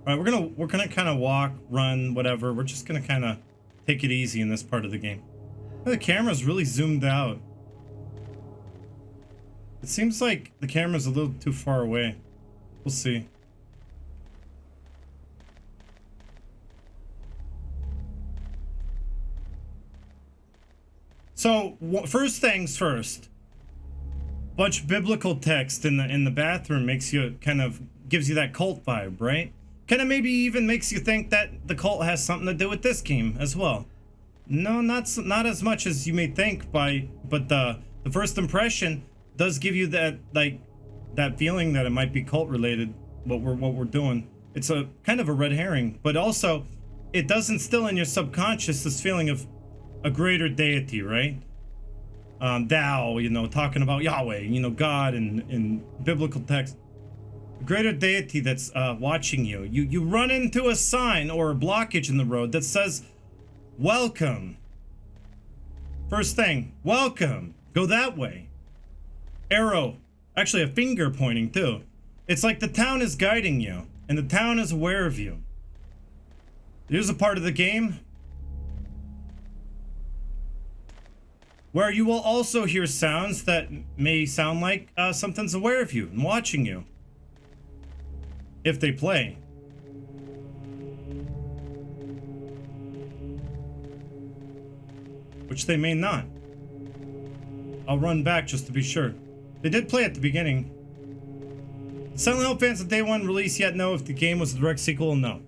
All right, we're gonna kind of walk, run, whatever. We're just gonna kind of take it easy in this part of the game. The camera's really zoomed out. It seems like the camera's a little too far away. We'll see. So first things first. Bunch of biblical text in the bathroom makes you gives you that cult vibe, right? Kind of maybe even makes you think that the cult has something to do with this game as well. No, not as much as you may think, but the first impression does give you that that feeling that it might be cult related. What we're doing, it's a kind of a red herring, but also it does instill in your subconscious this feeling of a greater deity, right? Thou, talking about Yahweh, God in biblical text. A greater deity that's watching you. You run into a sign or a blockage in the road that says, welcome. First thing, welcome. Go that way. Arrow. Actually, a finger pointing too. It's like the town is guiding you, and the town is aware of you. Here's a part of the game where you will also hear sounds that may sound like something's aware of you and watching you. If they play. Which they may not. I'll run back just to be sure. They did play at the beginning. Silent Hill fans of day one release yet know if the game was a direct sequel or no.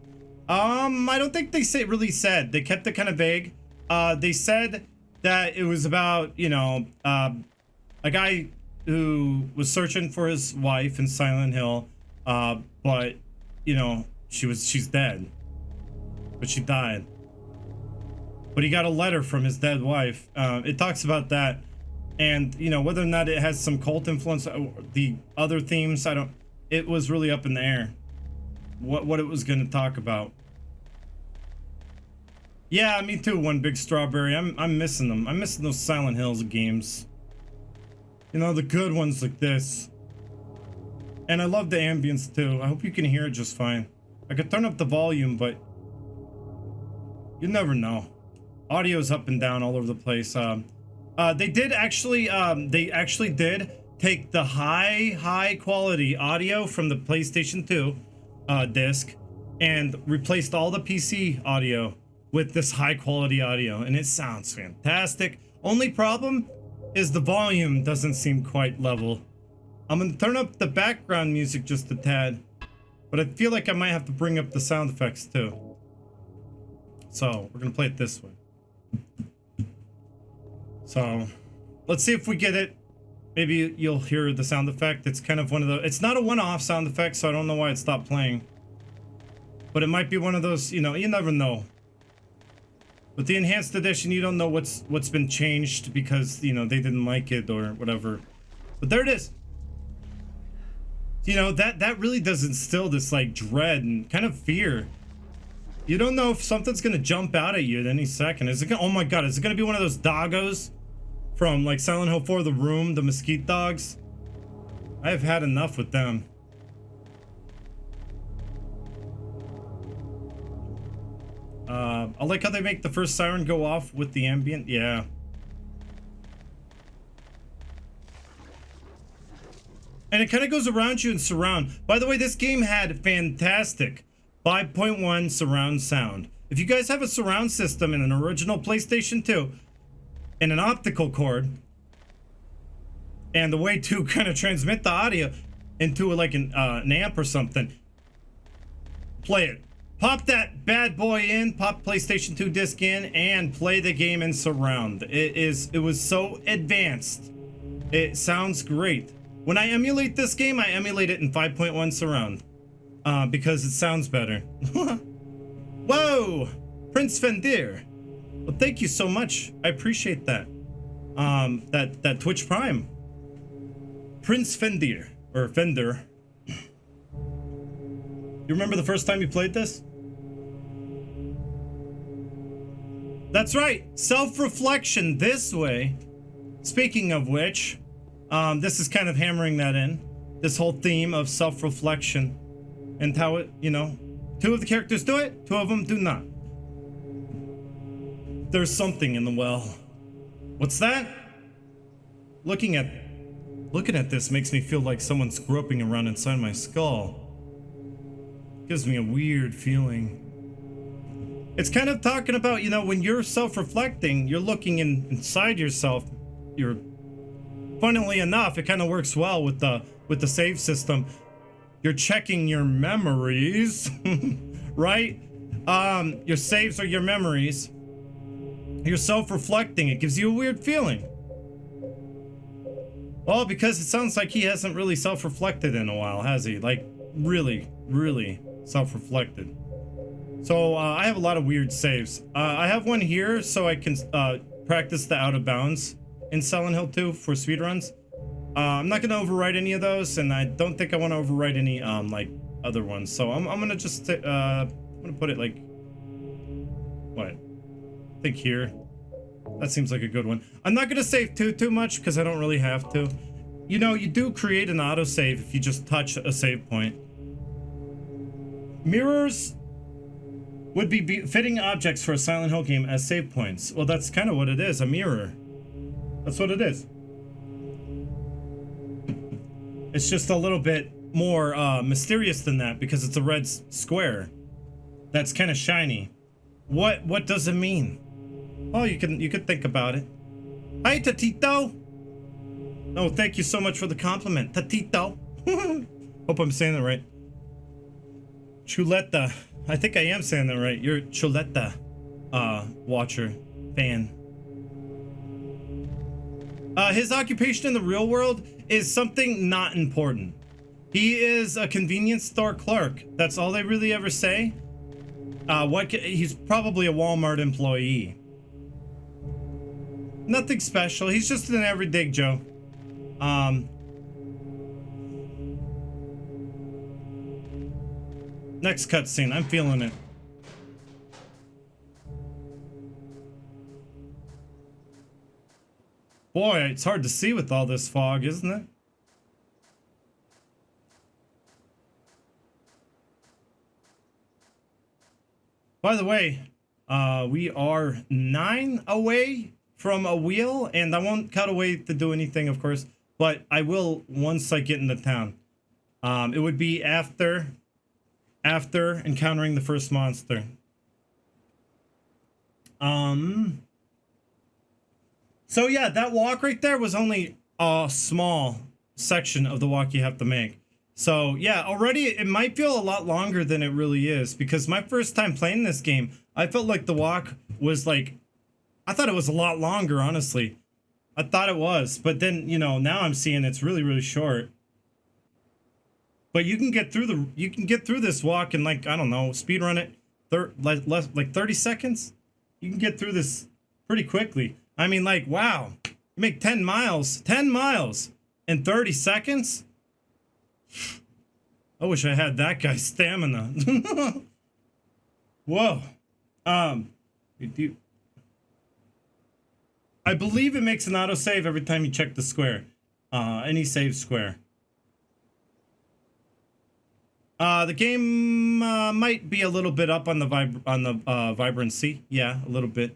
I don't think they really said. They kept it kind of vague. They said that it was about, a guy who was searching for his wife in Silent Hill, but, she's dead. But she died. But he got a letter from his dead wife. It talks about that. And, whether or not it has some cult influence, the other themes, it was really up in the air. What it was going to talk about. Yeah, me too, One Big Strawberry. I'm missing them. I'm missing those Silent Hills games. The good ones like this. And I love the ambience too. I hope you can hear it just fine. I could turn up the volume, but you never know. Audio's up and down all over the place. They did actually did take the high quality audio from the PlayStation 2 disc and replaced all the PC audio with this high quality audio, and it sounds fantastic. Only problem is the volume doesn't seem quite level. I'm gonna turn up the background music just a tad, but I feel like I might have to bring up the sound effects too. So we're gonna play it this way. So let's see if we get it. Maybe you'll hear the sound effect. It's kind of one of the, it's not a one-off sound effect, so I don't know why it stopped playing. But it might be one of those, you never know. With the enhanced edition, you don't know what's been changed because, they didn't like it or whatever. But there it is. That really does instill this like dread and kind of fear You don't know if something's gonna jump out at you at any second. Is it gonna, oh my god, is it gonna be one of those doggos from like Silent Hill 4 The Room, the mesquite dogs? I've had enough with them. I like how they make the first siren go off with the ambient. Yeah. And it kind of goes around you and surround. By the way, this game had fantastic 5.1 surround sound. If you guys have a surround system in an original PlayStation 2 and an optical cord, and the way to kind of transmit the audio into like an amp or something, play it. Pop that bad boy in, pop PlayStation 2 disc in, and play the game in surround. It was so advanced. It sounds great. When I emulate this game, I emulate it in 5.1 surround. Because it sounds better. Whoa! Prince Fendir. Well, thank you so much. I appreciate that. That Twitch Prime. Prince Fendir. Or Fender. You remember the first time you played this? That's right. Self-reflection this way. Speaking of which, this is kind of hammering that in. This whole theme of self-reflection. And how it, you know, 2 of the characters do it, 2 of them do not. There's something in the well. What's that? Looking at this makes me feel like someone's groping around inside my skull. Gives me a weird feeling. It's kind of talking about, you know, when you're self-reflecting, you're looking inside yourself. Funnily enough, it kind of works well with the save system. You're checking your memories, right? Your saves are your memories. You're self-reflecting. It gives you a weird feeling. Well, because it sounds like he hasn't really self-reflected in a while, has he? Like, really, really self-reflected. So, I have a lot of weird saves. I have one here so I can practice the out of bounds in Silent Hill 2 for speedruns. I'm not gonna overwrite any of those, and I don't think I want to overwrite any like other ones. So I'm gonna just I'm gonna put it like what? I think here. That seems like a good one. I'm not gonna save too much because I don't really have to. You know, you do create an autosave if you just touch a save point. Mirrors would be fitting objects for a Silent Hill game as save points. Well, that's kind of what it is, a mirror. That's what it is. It's just a little bit more mysterious than that because it's a red square that's kind of shiny. What does it mean? Oh, you could think about it. Hi, Tatito. Oh, thank you so much for the compliment, Tatito. Hope I'm saying that right. Chuleta. I think I am saying that right. You're Chuleta watcher, fan. His occupation in the real world is something not important. He is a convenience store clerk. That's all they really ever say. He's probably a Walmart employee. Nothing special. He's just an everyday Joe. Next cutscene. I'm feeling it. Boy, it's hard to see with all this fog, isn't it? By the way, we are 9 away from a wheel, and I won't cut away to do anything, of course, but I will once I get into town. It would be after encountering the first monster. So yeah, that walk right there was only a small section of the walk you have to make. So yeah, already it might feel a lot longer than it really is, because my first time playing this game, I felt like the walk was like, I thought it was a lot longer, honestly. I thought it was, but then, you know, now I'm seeing it's really, really short. But you can get through this walk in, like, I don't know, speed run it like 30 seconds. You can get through this pretty quickly. I mean, like, wow, you make 10 miles in 30 seconds. I wish I had that guy's stamina. Whoa. You- I believe it makes an autosave every time you check the square. Any save square. The game might be a little bit up on the vibrancy. Yeah, a little bit.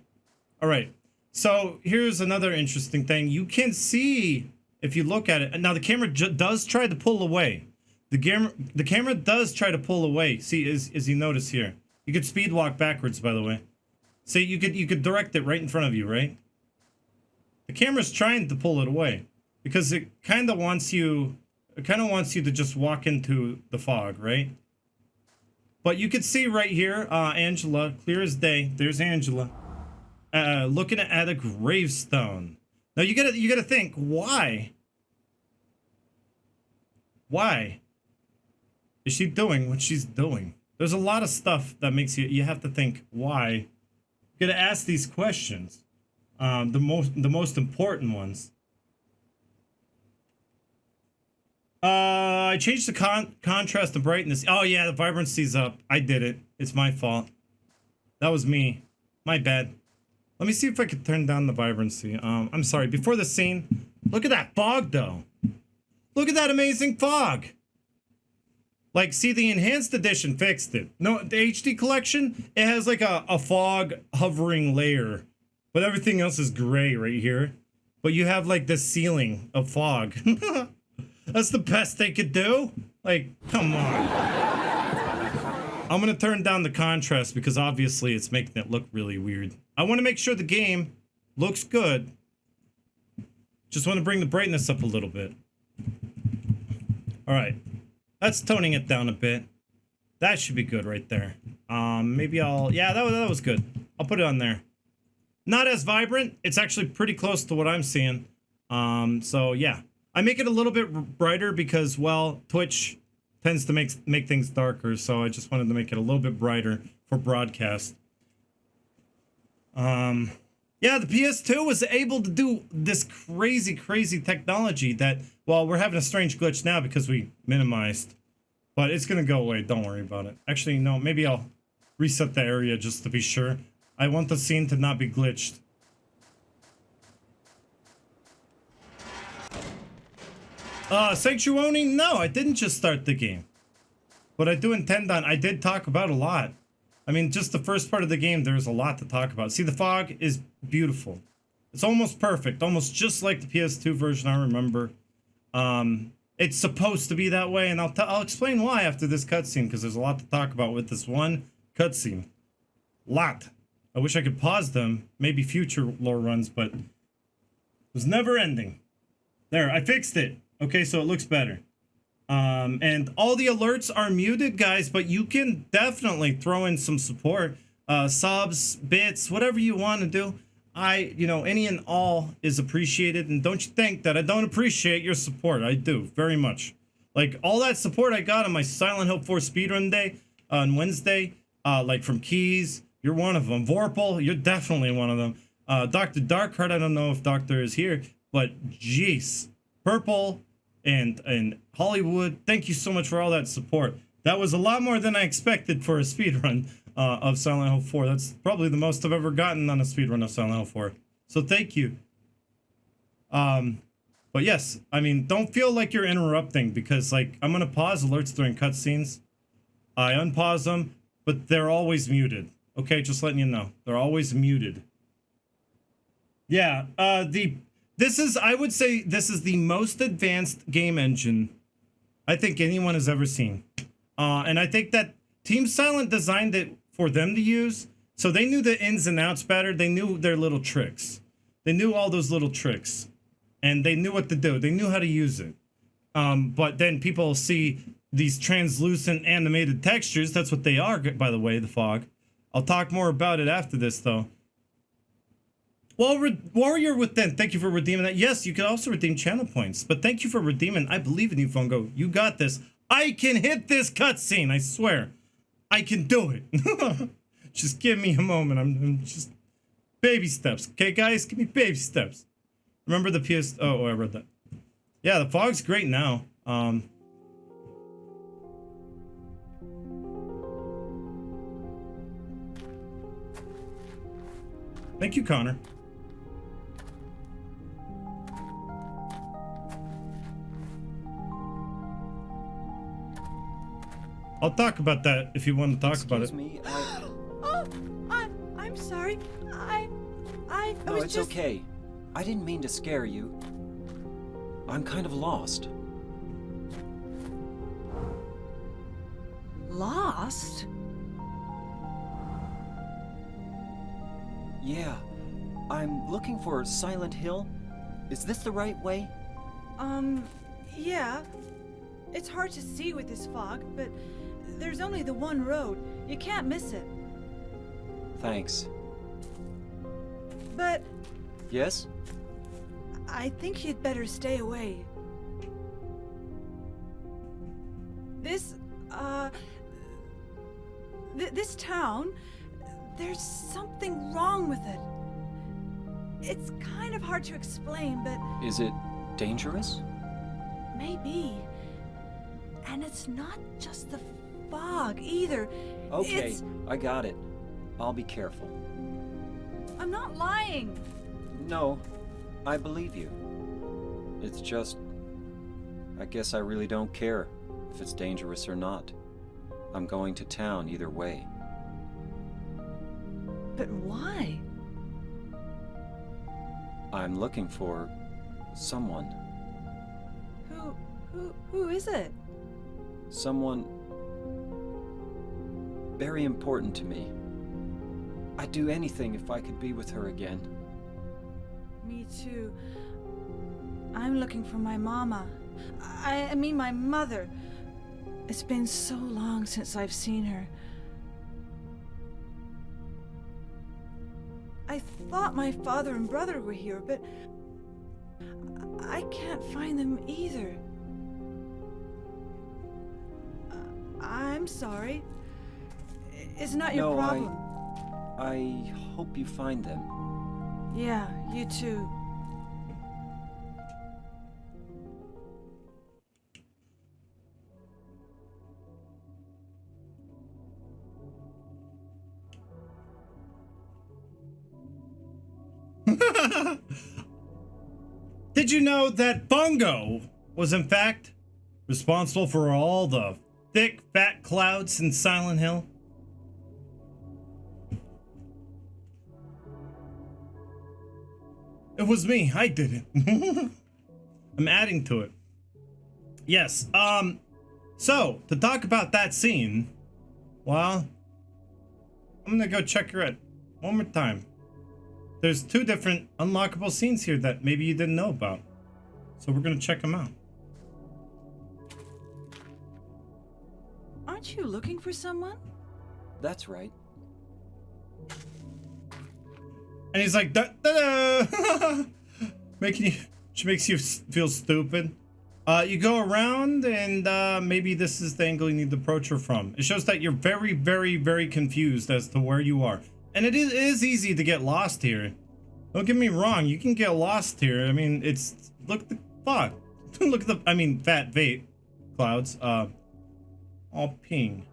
All right. So here's another interesting thing. You can see if you look at it. Now the camera does try to pull away. The camera does try to pull away. See, as you notice here, you could speed walk backwards. By the way, see, you could direct it right in front of you, right? The camera's trying to pull it away because it kind of wants you. It kind of wants you to just walk into the fog, right? But you can see right here, Angela, clear as day. There's Angela, looking at a gravestone. Now you gotta think, why? Why is she doing what she's doing? There's a lot of stuff that makes you have to think why. You gotta ask these questions. The most important ones. I changed the contrast and brightness. Oh yeah, the vibrancy's up. I did it. It's my fault. That was me. My bad. Let me see if I can turn down the vibrancy. I'm sorry. Before the scene, look at that fog though. Look at that amazing fog. Like, see, the enhanced edition fixed it. No, the HD collection, it has like a fog hovering layer, but everything else is gray right here. But you have like this ceiling of fog. That's the best they could do. Like, come on. I'm gonna turn down the contrast because obviously it's making it look really weird. I want to make sure the game looks good. Just want to bring the brightness up a little bit. All right, that's toning it down a bit. That should be good right there. Maybe yeah, that was good. I'll put it on there. Not as vibrant. It's actually pretty close to what I'm seeing. So yeah. I make it a little bit brighter because, well, Twitch tends to make things darker, so I just wanted to make it a little bit brighter for broadcast. Yeah, the PS2 was able to do this crazy technology that, well, we're having a strange glitch now because we minimized, but it's gonna go away. Don't worry about it. Actually, no, maybe I'll reset the area just to be sure. I want the scene to not be glitched. Sanctuary? No, I didn't just start the game. But I do intend on, I did talk about a lot. I mean, just the first part of the game, there's a lot to talk about. See, the fog is beautiful. It's almost perfect, almost just like the PS2 version I remember. It's supposed to be that way, and I'll explain why after this cutscene, because there's a lot to talk about with this one cutscene. Lot. I wish I could pause them, maybe future lore runs, but it was never ending. There, I fixed it. Okay, so it looks better. And all the alerts are muted, guys, but you can definitely throw in some support. Subs, bits, whatever you want to do. Any and all is appreciated. And don't you think that I don't appreciate your support. I do, very much. Like, all that support I got on my Silent Hill 4 speedrun day on Wednesday, like from Keys, you're one of them. Vorpal, you're definitely one of them. Dr. Darkheart, I don't know if Doctor is here, but jeez. Purple and Hollywood, thank you so much for all that support. That was a lot more than I expected for a speedrun of Silent Hill 4. That's probably the most I've ever gotten on a speedrun of Silent Hill 4. So thank you. But yes, I mean, don't feel like you're interrupting because, like, I'm gonna pause alerts during cutscenes. I unpause them, but they're always muted. Okay, just letting you know. They're always muted. Yeah, I would say this is the most advanced game engine I think anyone has ever seen. And I think that Team Silent designed it for them to use. So they knew the ins and outs better. They knew their little tricks. They knew all those little tricks. And they knew what to do. They knew how to use it. But then people see these translucent animated textures. That's what they are, by the way, the fog. I'll talk more about it after this, though. Well, Warrior Within, thank you for redeeming that. Yes, you can also redeem channel points, but thank you for redeeming. I believe in you, Fungo. You got this. I can hit this cutscene, I swear. I can do it. Just give me a moment. I'm just... Baby steps. Okay, guys? Give me baby steps. Remember the PS... Oh, I read that. Yeah, the fog's great now. Thank you, Connor. I'll talk about that if you want to talk about it. Excuse me, Oh, I'm sorry. I No, was it's just... okay. I didn't mean to scare you. I'm kind of lost. Lost? Yeah, I'm looking for Silent Hill. Is this the right way? Yeah. It's hard to see with this fog, but there's only the one road. You can't miss it. Thanks. But Yes? I think you'd better stay away. This, this town, there's something wrong with it. It's kind of hard to explain, but Is it dangerous? maybe. And it's not just the fog either. Okay, It's... I got it. I'll be careful. I'm not lying. No, I believe you. It's just... I guess I really don't care if it's dangerous or not. I'm going to town either way. But why? I'm looking for... someone. Who is it? Someone... very important to me. I'd do anything if I could be with her again. Me too. I'm looking for my mama. I mean my mother. It's been so long since I've seen her. I thought my father and brother were here, but I can't find them either. I'm sorry. It's not your problem. I hope you find them. Yeah, you too. Did you know that Fungo was in fact responsible for all the thick, fat clouds in Silent Hill? It was me. I did it. I'm adding to it. Yes. So to talk about that scene, well, I'm gonna go check her out one more time. There's two different unlockable scenes here that maybe you didn't know about. So we're gonna check them out. Aren't you looking for someone? That's right. And he's like, da, da, da. She makes you feel stupid. You go around and maybe this is the angle you need to approach her from. It shows that you're very, very, very confused as to where you are. And it is easy to get lost here. Don't get me wrong, you can get lost here. I mean, it's, look at the fuck. Look at the, I mean, fat vape clouds. All ping.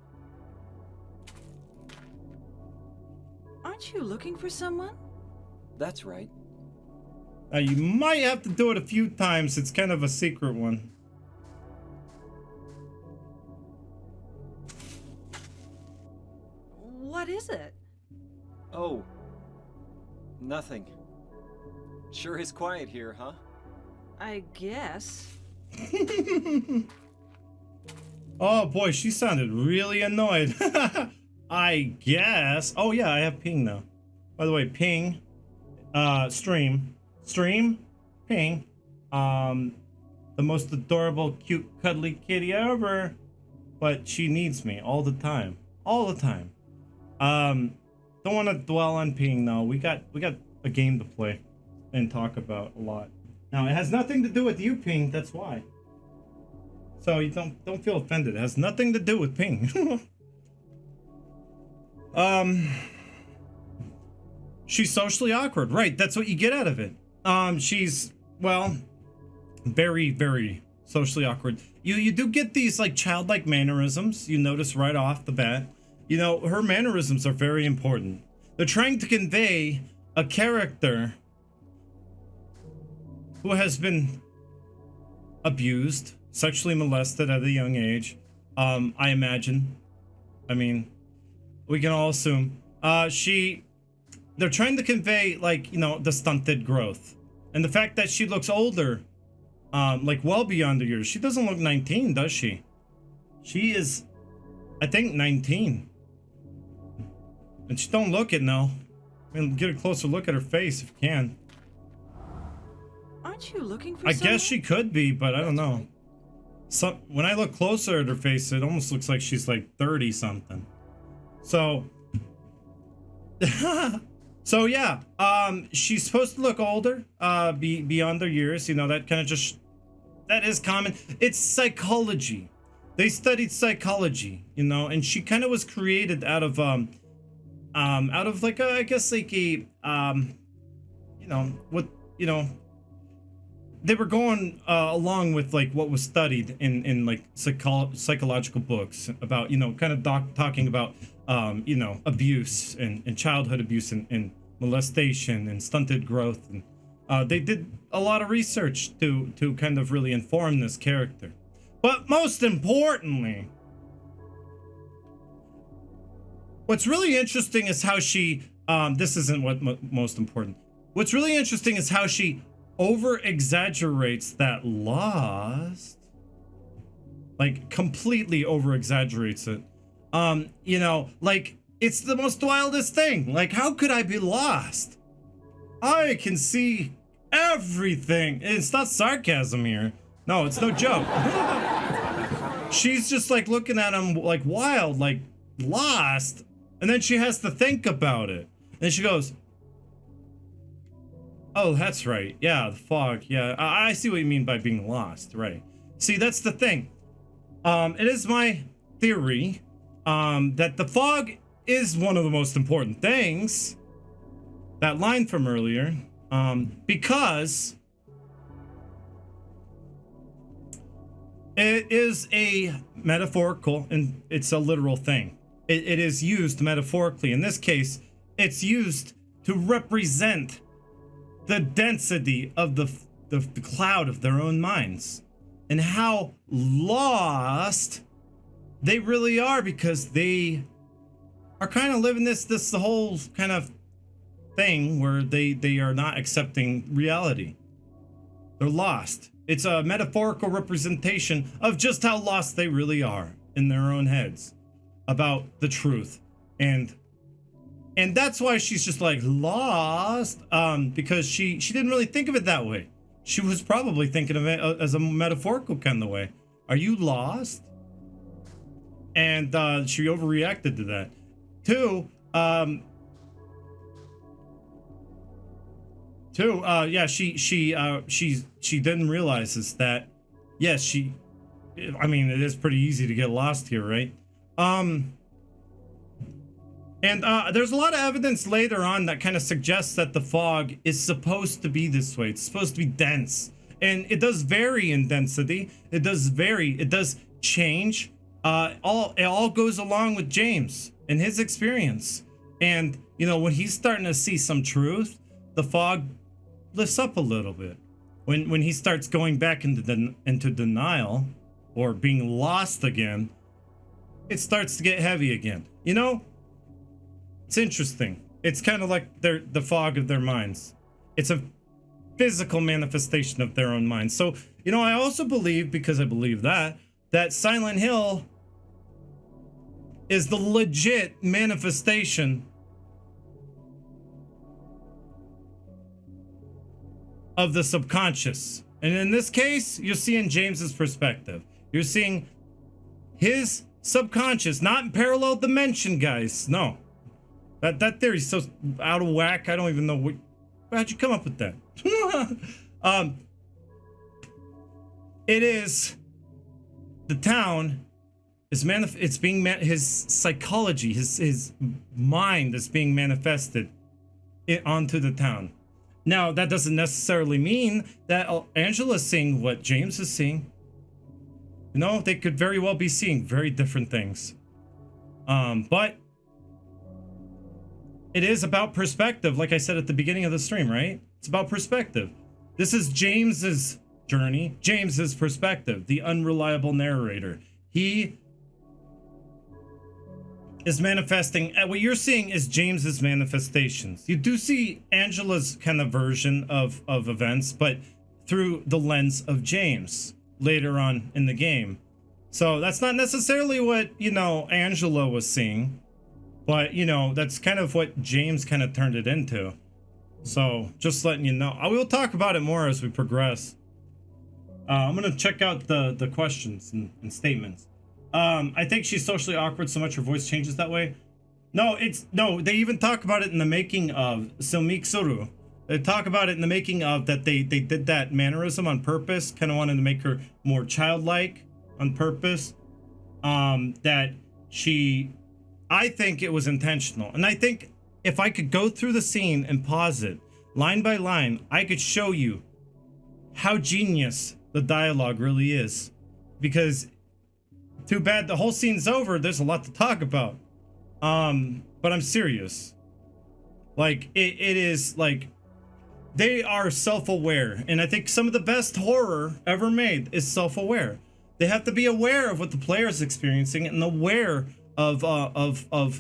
Aren't you looking for someone? That's right. You might have to do it a few times. It's kind of a secret one. What is it? Oh. Nothing. Sure is quiet here, huh? I guess. Oh boy, she sounded really annoyed. I guess. Oh yeah, I have ping now. By the way, ping. Stream, ping. The most adorable, cute, cuddly kitty ever. But she needs me all the time. All the time. Don't want to dwell on ping though. We got a game to play and talk about a lot. Now it has nothing to do with you, ping. That's why. So you don't feel offended. It has nothing to do with ping. She's socially awkward, right? That's what you get out of it. She's, well, very, very socially awkward. You do get these like childlike mannerisms. You notice right off the bat. You know, her mannerisms are very important. They're trying to convey a character who has been abused, sexually molested at a young age. I imagine. I mean, we can all assume. They're trying to convey, like, you know, the stunted growth. And the fact that she looks older, like well beyond the years. She doesn't look 19, does she? She is, I think, 19. And she don't look it, no. I mean, get a closer look at her face if you can. Aren't you looking for I someone? guess she could be, but I don't know. When I look closer at her face, it almost looks like she's like 30 something. So so yeah, she's supposed to look older, beyond their years. You know, that kind of just, that is common. It's psychology. They studied psychology, you know, and she kind of was created out of like a, I guess like a, you know, what, you know, they were going along with like what was studied in like psychological books about, you know, kind of talking about you know, abuse and childhood abuse and molestation and stunted growth, and they did a lot of research to kind of really inform this character. But most importantly, what's really interesting is how she this isn't what most important. What's really interesting is how she over exaggerates that lost, like completely over exaggerates it. You know, like it's the most wildest thing. Like, how could I be lost? I can see everything. It's not sarcasm here. No, it's no joke. She's just like looking at him like wild, like lost, and then she has to think about it. And she goes, oh, that's right. Yeah, the fog. Yeah, I see what you mean by being lost. Right. See, that's the thing. It is my theory that the fog is one of the most important things. That line from earlier, because it is a metaphorical and it's a literal thing. It is used metaphorically. In this case, it's used to represent the density of the cloud of their own minds and how lost they really are, because they are kind of living this whole kind of thing where they are not accepting reality. They're lost. It's a metaphorical representation of just how lost they really are in their own heads about the truth. And that's why she's just like lost, because she didn't really think of it that way. She was probably thinking of it as a metaphorical kind of way. Are you lost? And she overreacted to that. Two, yeah, she then realizes that, yes, I mean, it is pretty easy to get lost here, right? And there's a lot of evidence later on that kind of suggests that the fog is supposed to be this way. It's supposed to be dense, and it does vary in density. It does change. It all goes along with James and his experience. And you know, when he's starting to see some truth, the fog lifts up a little bit. When he starts going back into denial or being lost again, it starts to get heavy again. You know, it's interesting. It's kind of like the fog of their minds. It's a physical manifestation of their own minds. So, you know, I also believe, because I believe that Silent Hill is the legit manifestation of the subconscious. And in this case, you're seeing James's perspective. You're seeing his subconscious, not in parallel dimension, guys. No. That theory's so out of whack. I don't even know how'd you come up with that? It is the town is his psychology, his mind is being manifested onto the town. Now, that doesn't necessarily mean that Angela's seeing what James is seeing. You know, they could very well be seeing very different things. But it is about perspective, like I said at the beginning of the stream, right? It's about perspective. This is James's journey, James's perspective, the unreliable narrator. He is manifesting, what you're seeing is James's manifestations. You do see Angela's kind of version of events, but through the lens of James later on in the game. So that's not necessarily what, you know, Angela was seeing, but, you know, that's kind of what James kind of turned it into. So just letting you know. I will talk about it more as we progress. I'm going to check out the questions and statements. I think she's socially awkward so much her voice changes that way. No, they even talk about it in the making of Silmiksuru. They talk about it in the making of that they did that mannerism on purpose, kind of wanted to make her more childlike on purpose. That I think it was intentional. And I think if I could go through the scene and pause it line by line, I could show you how genius the dialogue really is. Because too bad the whole scene's over. There's a lot to talk about. But I'm serious. Like, it is like, they are self-aware. And I think some of the best horror ever made is self-aware. They have to be aware of what the player is experiencing and aware of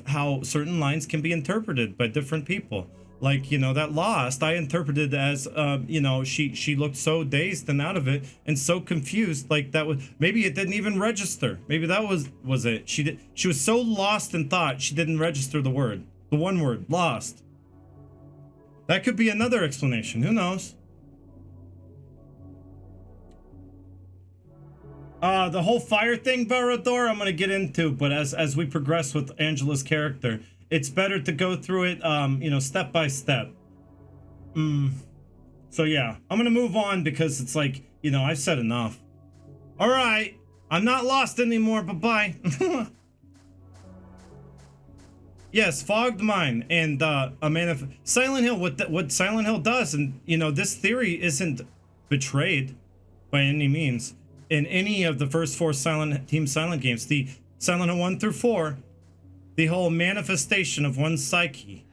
how certain lines can be interpreted by different people. Like, you know, that Lost, I interpreted as, you know, she looked so dazed and out of it and so confused. Like, that was, maybe it didn't even register. Maybe that was it. She was so lost in thought, she didn't register the word. The one word, lost. That could be another explanation. Who knows? The whole fire thing, Barador, I'm going to get into, but as we progress with Angela's character, it's better to go through it, you know, step by step. So yeah, I'm going to move on because it's like, you know, I've said enough. All right, I'm not lost anymore. Bye-bye. Yes, fogged mind and Silent Hill. What Silent Hill does, and you know, this theory isn't betrayed by any means in any of the first 4 Team Silent games. The Silent Hill 1 through 4, the whole manifestation of one's psyche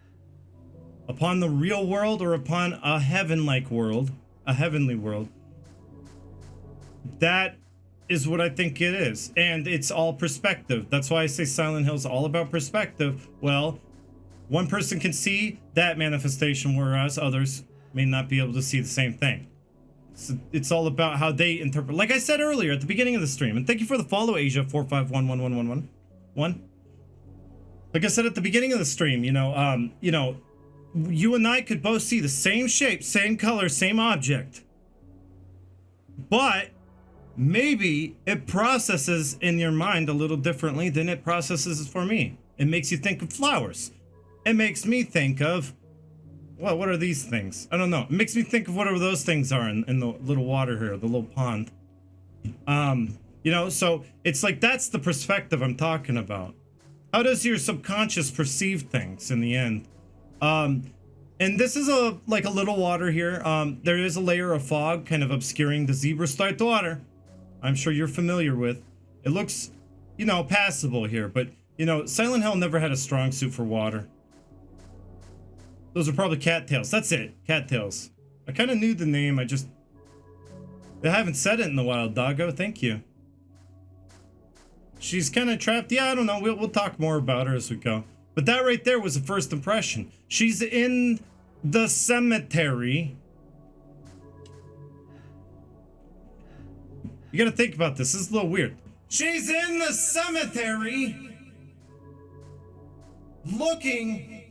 upon the real world or upon a heaven-like world, a heavenly world. That is what I think it is, and it's all perspective. That's why I say Silent Hill's all about perspective. Well, one person can see that manifestation, whereas others may not be able to see the same thing. It's all about how they interpret. Like I said earlier at the beginning of the stream, and thank you for the follow, Asia 4511111. Like I said at the beginning of the stream, you know, you and I could both see the same shape, same color, same object, but maybe it processes in your mind a little differently than it processes for me. It makes you think of flowers. It makes me think of, well, what are these things? I don't know. It makes me think of whatever those things are in the little water here, the little pond. You know, so it's like, that's the perspective I'm talking about. How does your subconscious perceive things in the end? And this is like a little water here. There is a layer of fog kind of obscuring the zebra-striped water. I'm sure you're familiar with. It looks, you know, passable here, but, you know, Silent Hill never had a strong suit for water. Those are probably cattails. That's it, cattails. I kind of knew the name, I haven't said it in a while, doggo, thank you. She's kind of trapped, yeah, I don't know, we'll talk more about her as we go. But that right there was the first impression. She's in the cemetery. You gotta think about this. This is a little weird. She's in the cemetery looking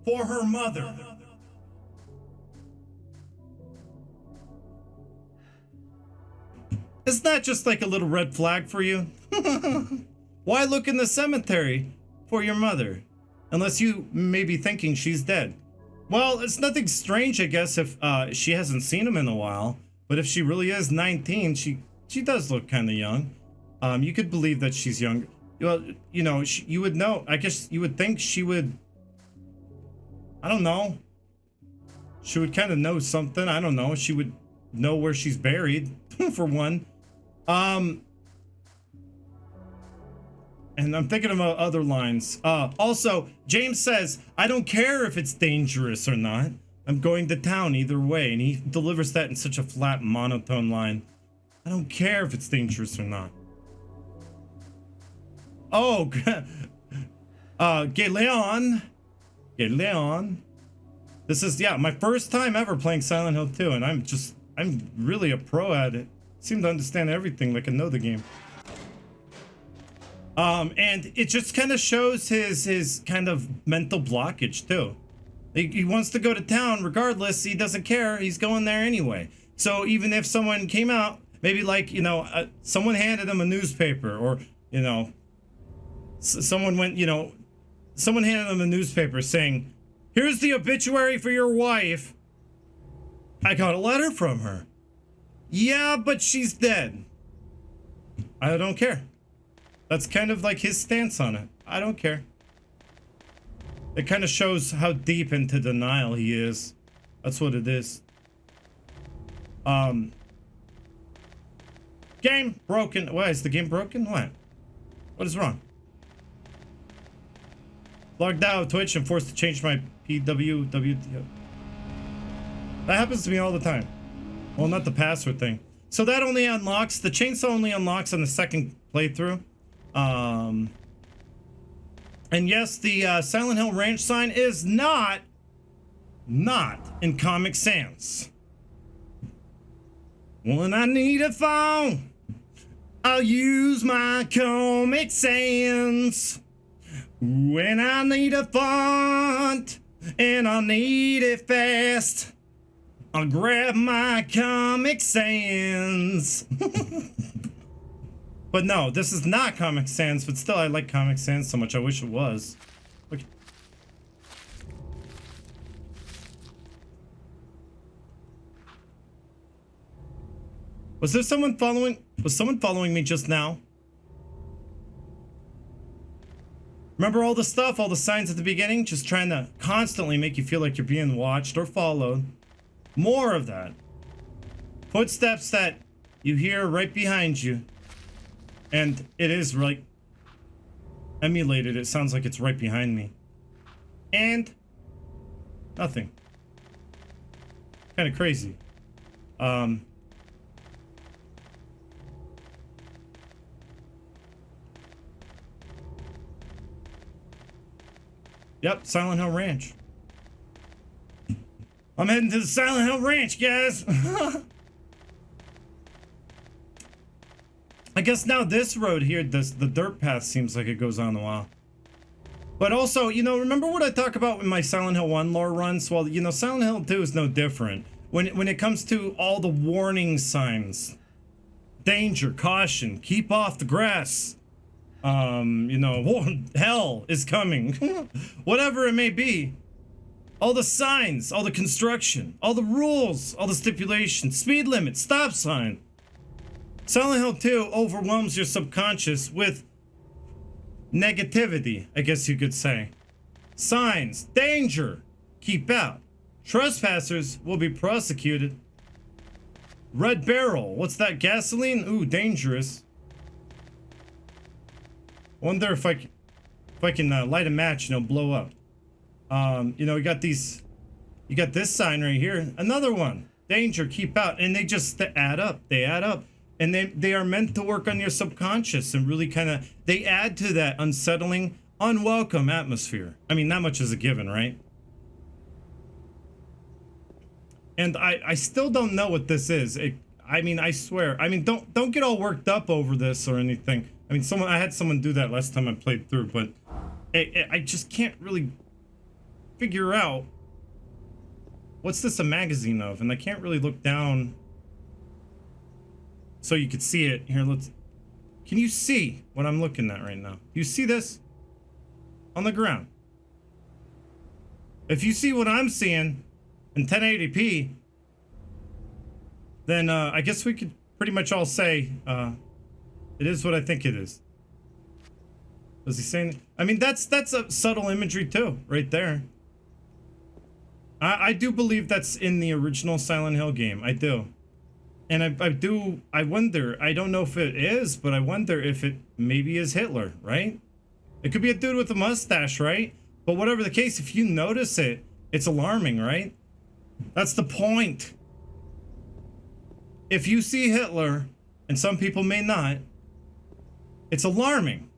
for her mother. Isn't that just like a little red flag for you? Why look in the cemetery for your mother? Unless you may be thinking she's dead. Well, it's nothing strange, I guess, if she hasn't seen him in a while. But if she really is 19, she does look kind of young. You could believe that she's young. Well, you know, you would know. I guess you would think she would. I don't know. She would kind of know something. I don't know. She would know where she's buried, for one. And I'm thinking about other lines. Also, James says, I don't care if it's dangerous or not. I'm going to town either way. And he delivers that in such a flat, monotone line. I don't care if it's dangerous or not. Oh, Galeon. This is, yeah, my first time ever playing Silent Hill 2. And I'm really a pro at it. Seem to understand everything like I know the game. And it just kind of shows his kind of mental blockage too. He wants to go to town regardless. He doesn't care. He's going there anyway. So even if someone came out, maybe like, you know, someone handed him a newspaper, or, you know, someone handed him a newspaper saying, here's the obituary for your wife. I got a letter from her. Yeah, but she's dead. I don't care. That's kind of like his stance on it. I don't care. It kind of shows how deep into denial he is. That's what it is. Game broken. Why is the game broken? What? What is wrong? Logged out of Twitch and forced to change my PWW. That happens to me all the time. Well, not the password thing. So that only unlocks, the chainsaw only unlocks on the second playthrough. And yes, the Silent Hill Ranch sign is not in Comic Sans. When I need a phone, I'll use my Comic Sans. When I need a font and I need it fast, I'll grab my Comic Sans. But no, this is not Comic Sans, but still I like Comic Sans so much. I wish it was. Okay. Was someone following me just now? Remember all the stuff, all the signs at the beginning? Just trying to constantly make you feel like you're being watched or followed. More of that. Footsteps that you hear right behind you. And it is like emulated. It sounds like it's right behind me. And nothing. Kind of crazy. Yep, Silent Hill Ranch. I'm heading to the Silent Hill Ranch, guys. I guess now this road here, the dirt path seems like it goes on a while. But also, you know, remember what I talk about in my Silent Hill 1 lore runs? Well, you know, Silent Hill 2 is no different. When it comes to all the warning signs, danger, caution, keep off the grass, you know, hell is coming, whatever it may be, all the signs, all the construction, all the rules, all the stipulations, speed limit, stop sign. Silent Hill 2 overwhelms your subconscious with negativity, I guess you could say. Signs, danger, keep out. Trespassers will be prosecuted. Red barrel, what's that, gasoline? Ooh, dangerous. Wonder if I can light a match, you know, blow up. You know, you got this sign right here, another one, danger, keep out, and they just add up, and they are meant to work on your subconscious and really kind of, they add to that unsettling, unwelcome atmosphere. I mean, not much is a given, right? And I still don't know what this is. I mean, I swear, I mean, don't get all worked up over this or anything. I mean, I had someone do that last time I played through, but I just can't really figure out what's this a magazine of, and I can't really look down so you could see it. Here, can you see what I'm looking at right now? You see this on the ground? If you see what I'm seeing in 1080p, then I guess we could pretty much all say it is what I think it is. Was he saying? I mean, that's a subtle imagery too, right there. I do believe that's in the original Silent Hill game. I do. And I wonder, I don't know if it is, but I wonder if it maybe is Hitler, right? It could be a dude with a mustache, right? But whatever the case, if you notice it, it's alarming, right? That's the point. If you see Hitler, and some people may not, it's alarming.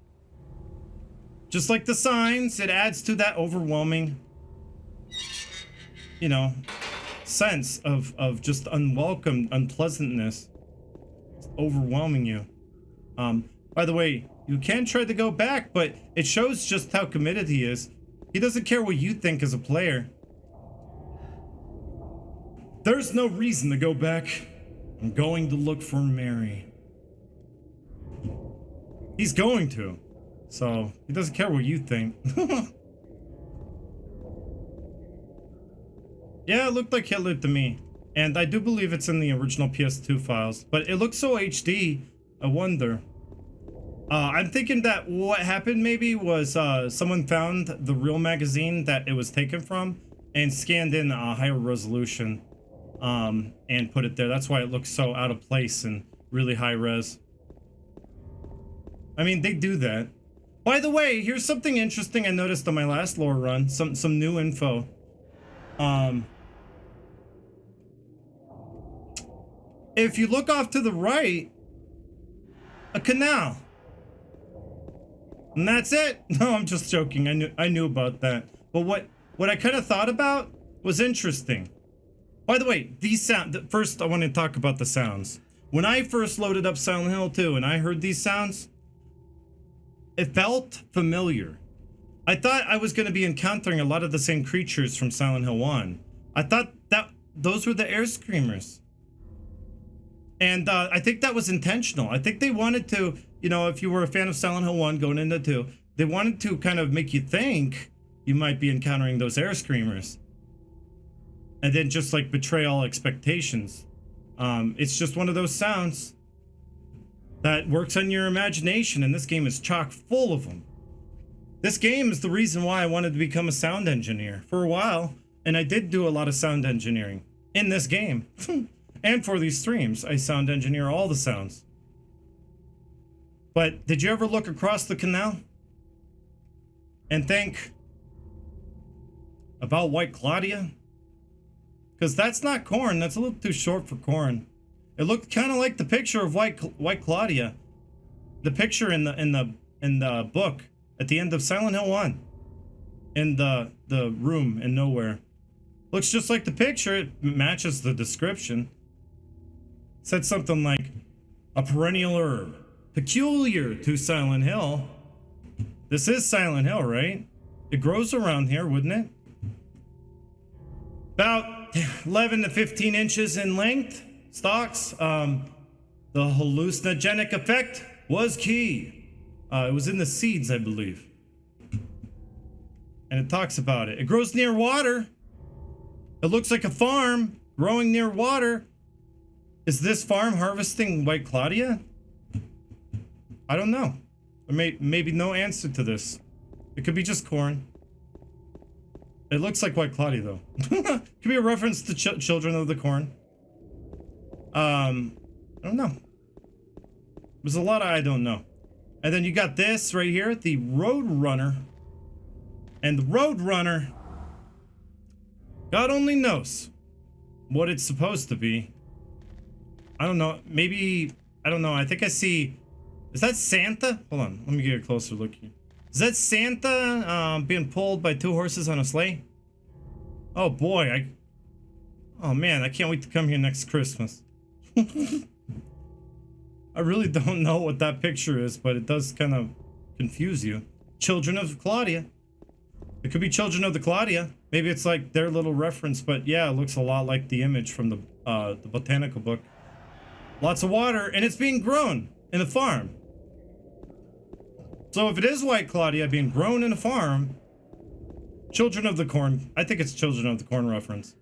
Just like the signs, it adds to that overwhelming, you know, sense of just unwelcome unpleasantness. It's overwhelming you. By the way, you can try to go back, but it shows just how committed he is. He doesn't care what you think as a player. There's no reason to go back. I'm going to look for Mary. He's going to. So, he doesn't care what you think. Yeah, it looked like Hitler to me. And I do believe it's in the original PS2 files. But it looks so HD, I wonder. I'm thinking that what happened maybe was someone found the real magazine that it was taken from and scanned in a higher resolution and put it there. That's why it looks so out of place and really high res. I mean, they do that. By the way, here's something interesting I noticed on my last lore run. Some new info. If you look off to the right, a canal. And that's it. No, I'm just joking. I knew about that. But what I kind of thought about was interesting. By the way, these sound. First, I want to talk about the sounds. When I first loaded up Silent Hill 2 and I heard these sounds, it felt familiar. I thought I was going to be encountering a lot of the same creatures from Silent Hill 1. I thought that those were the air screamers. And I think that was intentional. I think they wanted to, you know, if you were a fan of Silent Hill 1 going into 2, they wanted to kind of make you think you might be encountering those air screamers. And then just like betray all expectations. It's just one of those sounds that works on your imagination, and this game is chock full of them. This game is the reason why I wanted to become a sound engineer for a while, and I did do a lot of sound engineering in this game. And for these streams, I sound engineer all the sounds. But did you ever look across the canal and think about White Claudia? Because that's not corn. That's a little too short for corn. It looked kind of like the picture of White Claudia, the picture in the book at the end of Silent Hill 1, in the room in nowhere. Looks just like the picture. It matches the description. Said something like a perennial herb peculiar to Silent Hill. This is Silent Hill, right? It grows around here, wouldn't it? About 11 to 15 inches in length. Stalks. The hallucinogenic effect was key. It was in the seeds, I believe. And it talks about it. It grows near water. It looks like a farm growing near water. Is this farm harvesting White Claudia? I don't know. There may be no answer to this. It could be just corn. It looks like White Claudia, though. Could be a reference to Children of the Corn. I don't know. There's a lot of I don't know. And then you got this right here, the Road Runner. And the Road Runner, God only knows what it's supposed to be. I don't know. Maybe, I don't know. I think I see, is that Santa? Hold on, let me get a closer look here. Is that Santa being pulled by two horses on a sleigh? Oh boy, oh man, I can't wait to come here next Christmas. I really don't know what that picture is, but it does kind of confuse you. Children of Claudia. It could be Children of the Claudia. Maybe it's like their little reference, but yeah, it looks a lot like the image from the botanical book. Lots of water, and it's being grown in a farm. So if it is White Claudia being grown in a farm, Children of the Corn, I think it's Children of the Corn reference.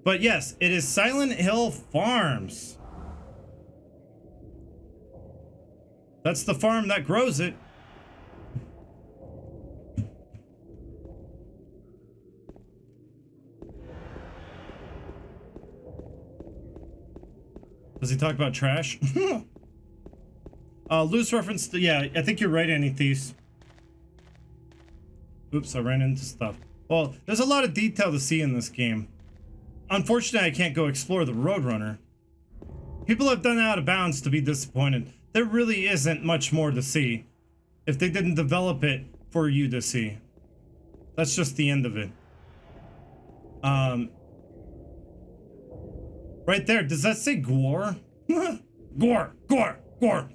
But yes, it is Silent Hill Farms. That's the farm that grows it. Does he talk about trash? Loose reference to, yeah, I think you're right, Anythies. Oops, I ran into stuff. Well, there's a lot of detail to see in this game. Unfortunately, I can't go explore the Roadrunner. People have done out of bounds to be disappointed. There really isn't much more to see if they didn't develop it for you to see. That's just the end of it. Right there, does that say gore? Gore, gore, gore.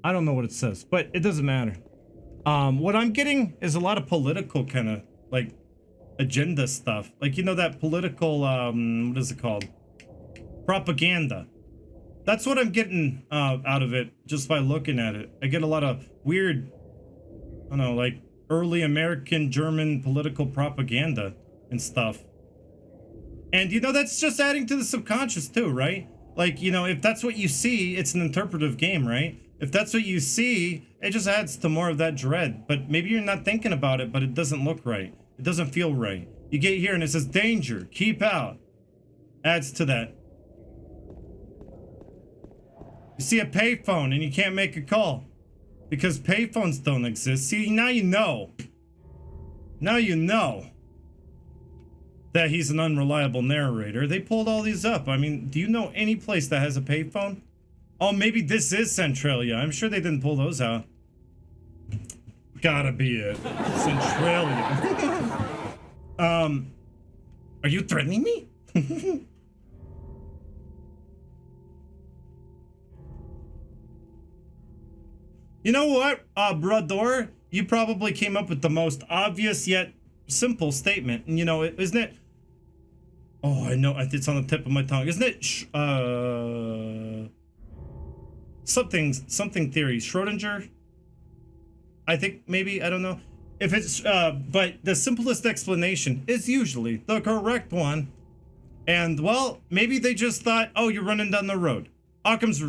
I don't know what it says, but it doesn't matter. What I'm getting is a lot of political kind of like agenda stuff. Like, you know, that political, what is it called? Propaganda. That's what I'm getting out of it just by looking at it. I get a lot of weird, I don't know, like early American German political propaganda and stuff. And, you know, that's just adding to the subconscious too, right? Like, you know, if that's what you see, it's an interpretive game, right? If that's what you see, it just adds to more of that dread. But maybe you're not thinking about it, but it doesn't look right. It doesn't feel right. You get here and it says, danger, keep out. Adds to that. You see a payphone and you can't make a call because payphones don't exist. See, now you know. Now you know that he's an unreliable narrator. They pulled all these up. I mean, do you know any place that has a payphone? Oh, maybe this is Centralia. I'm sure they didn't pull those out. Gotta be it. Centralia. Are you threatening me? You know what, Brador? You probably came up with the most obvious yet simple statement. And you know, isn't it? Oh, I know. It's on the tip of my tongue. Isn't it? Something theory. Schrodinger? I think maybe, I don't know. If it's, but the simplest explanation is usually the correct one. And, well, maybe they just thought, oh, you're running down the road. Occam's,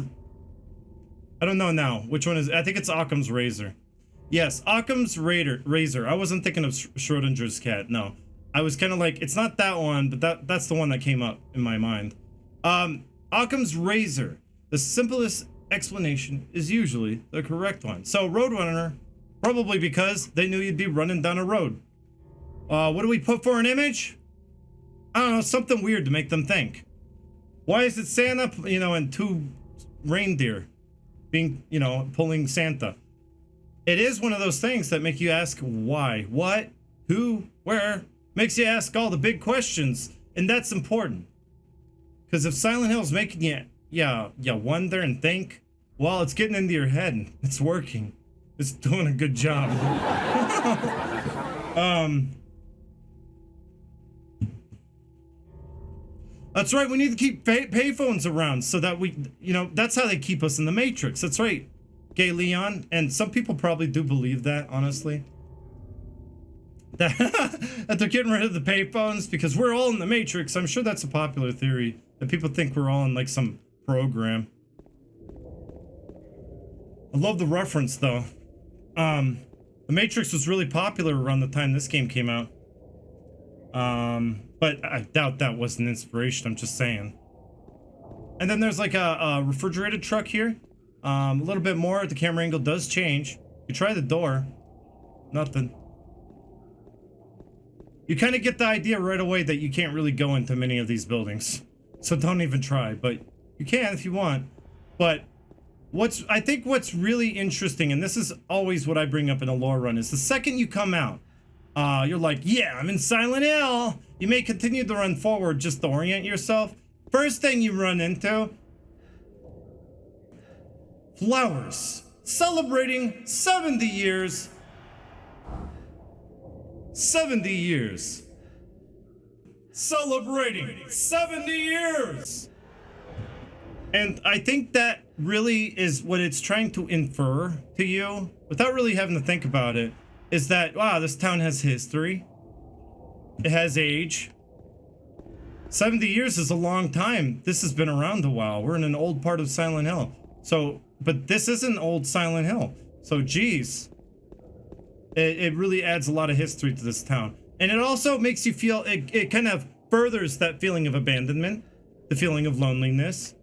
I don't know now. Which one is, I think it's Occam's razor. Yes, Occam's razor. I wasn't thinking of Schrodinger's cat, no. I was kind of like, it's not that one, but that's the one that came up in my mind. Occam's razor. The simplest explanation is usually the correct one. So, Roadrunner, probably because they knew you'd be running down a road. What do we put for an image? I don't know, something weird to make them think. Why is it Santa, you know, and two reindeer being, you know, pulling Santa? It is one of those things that make you ask why, what, who, where. Makes you ask all the big questions, and that's important. Because if Silent Hill's making you, wonder and think, well, it's getting into your head, and it's working. It's doing a good job. That's right, we need to keep payphones around so that we, you know, that's how they keep us in the Matrix. That's right, Gay Leon. And some people probably do believe that, honestly. That they're getting rid of the payphones because we're all in the Matrix. I'm sure that's a popular theory, that people think we're all in like some program. I love the reference though. The Matrix was really popular around the time this game came out. But I doubt that was an inspiration, I'm just saying. And then there's like a refrigerated truck here. A little bit more, the camera angle does change. You try the door. Nothing. You kind of get the idea right away that you can't really go into many of these buildings. So don't even try, but you can if you want. But I think what's really interesting, and this is always what I bring up in a lore run, is the second you come out, you're like, yeah, I'm in Silent Hill. You may continue to run forward just to orient yourself. First thing you run into, flowers. Celebrating 70 years. 70 years. Celebrating 70 years. And I think that really is what it's trying to infer to you, without really having to think about it, is that, wow, this town has history. It has age. 70 years is a long time. This has been around a while. We're in an old part of Silent Hill. So, but this isn't old Silent Hill. So, geez. It really adds a lot of history to this town. And it also makes you feel, it kind of furthers that feeling of abandonment, the feeling of loneliness.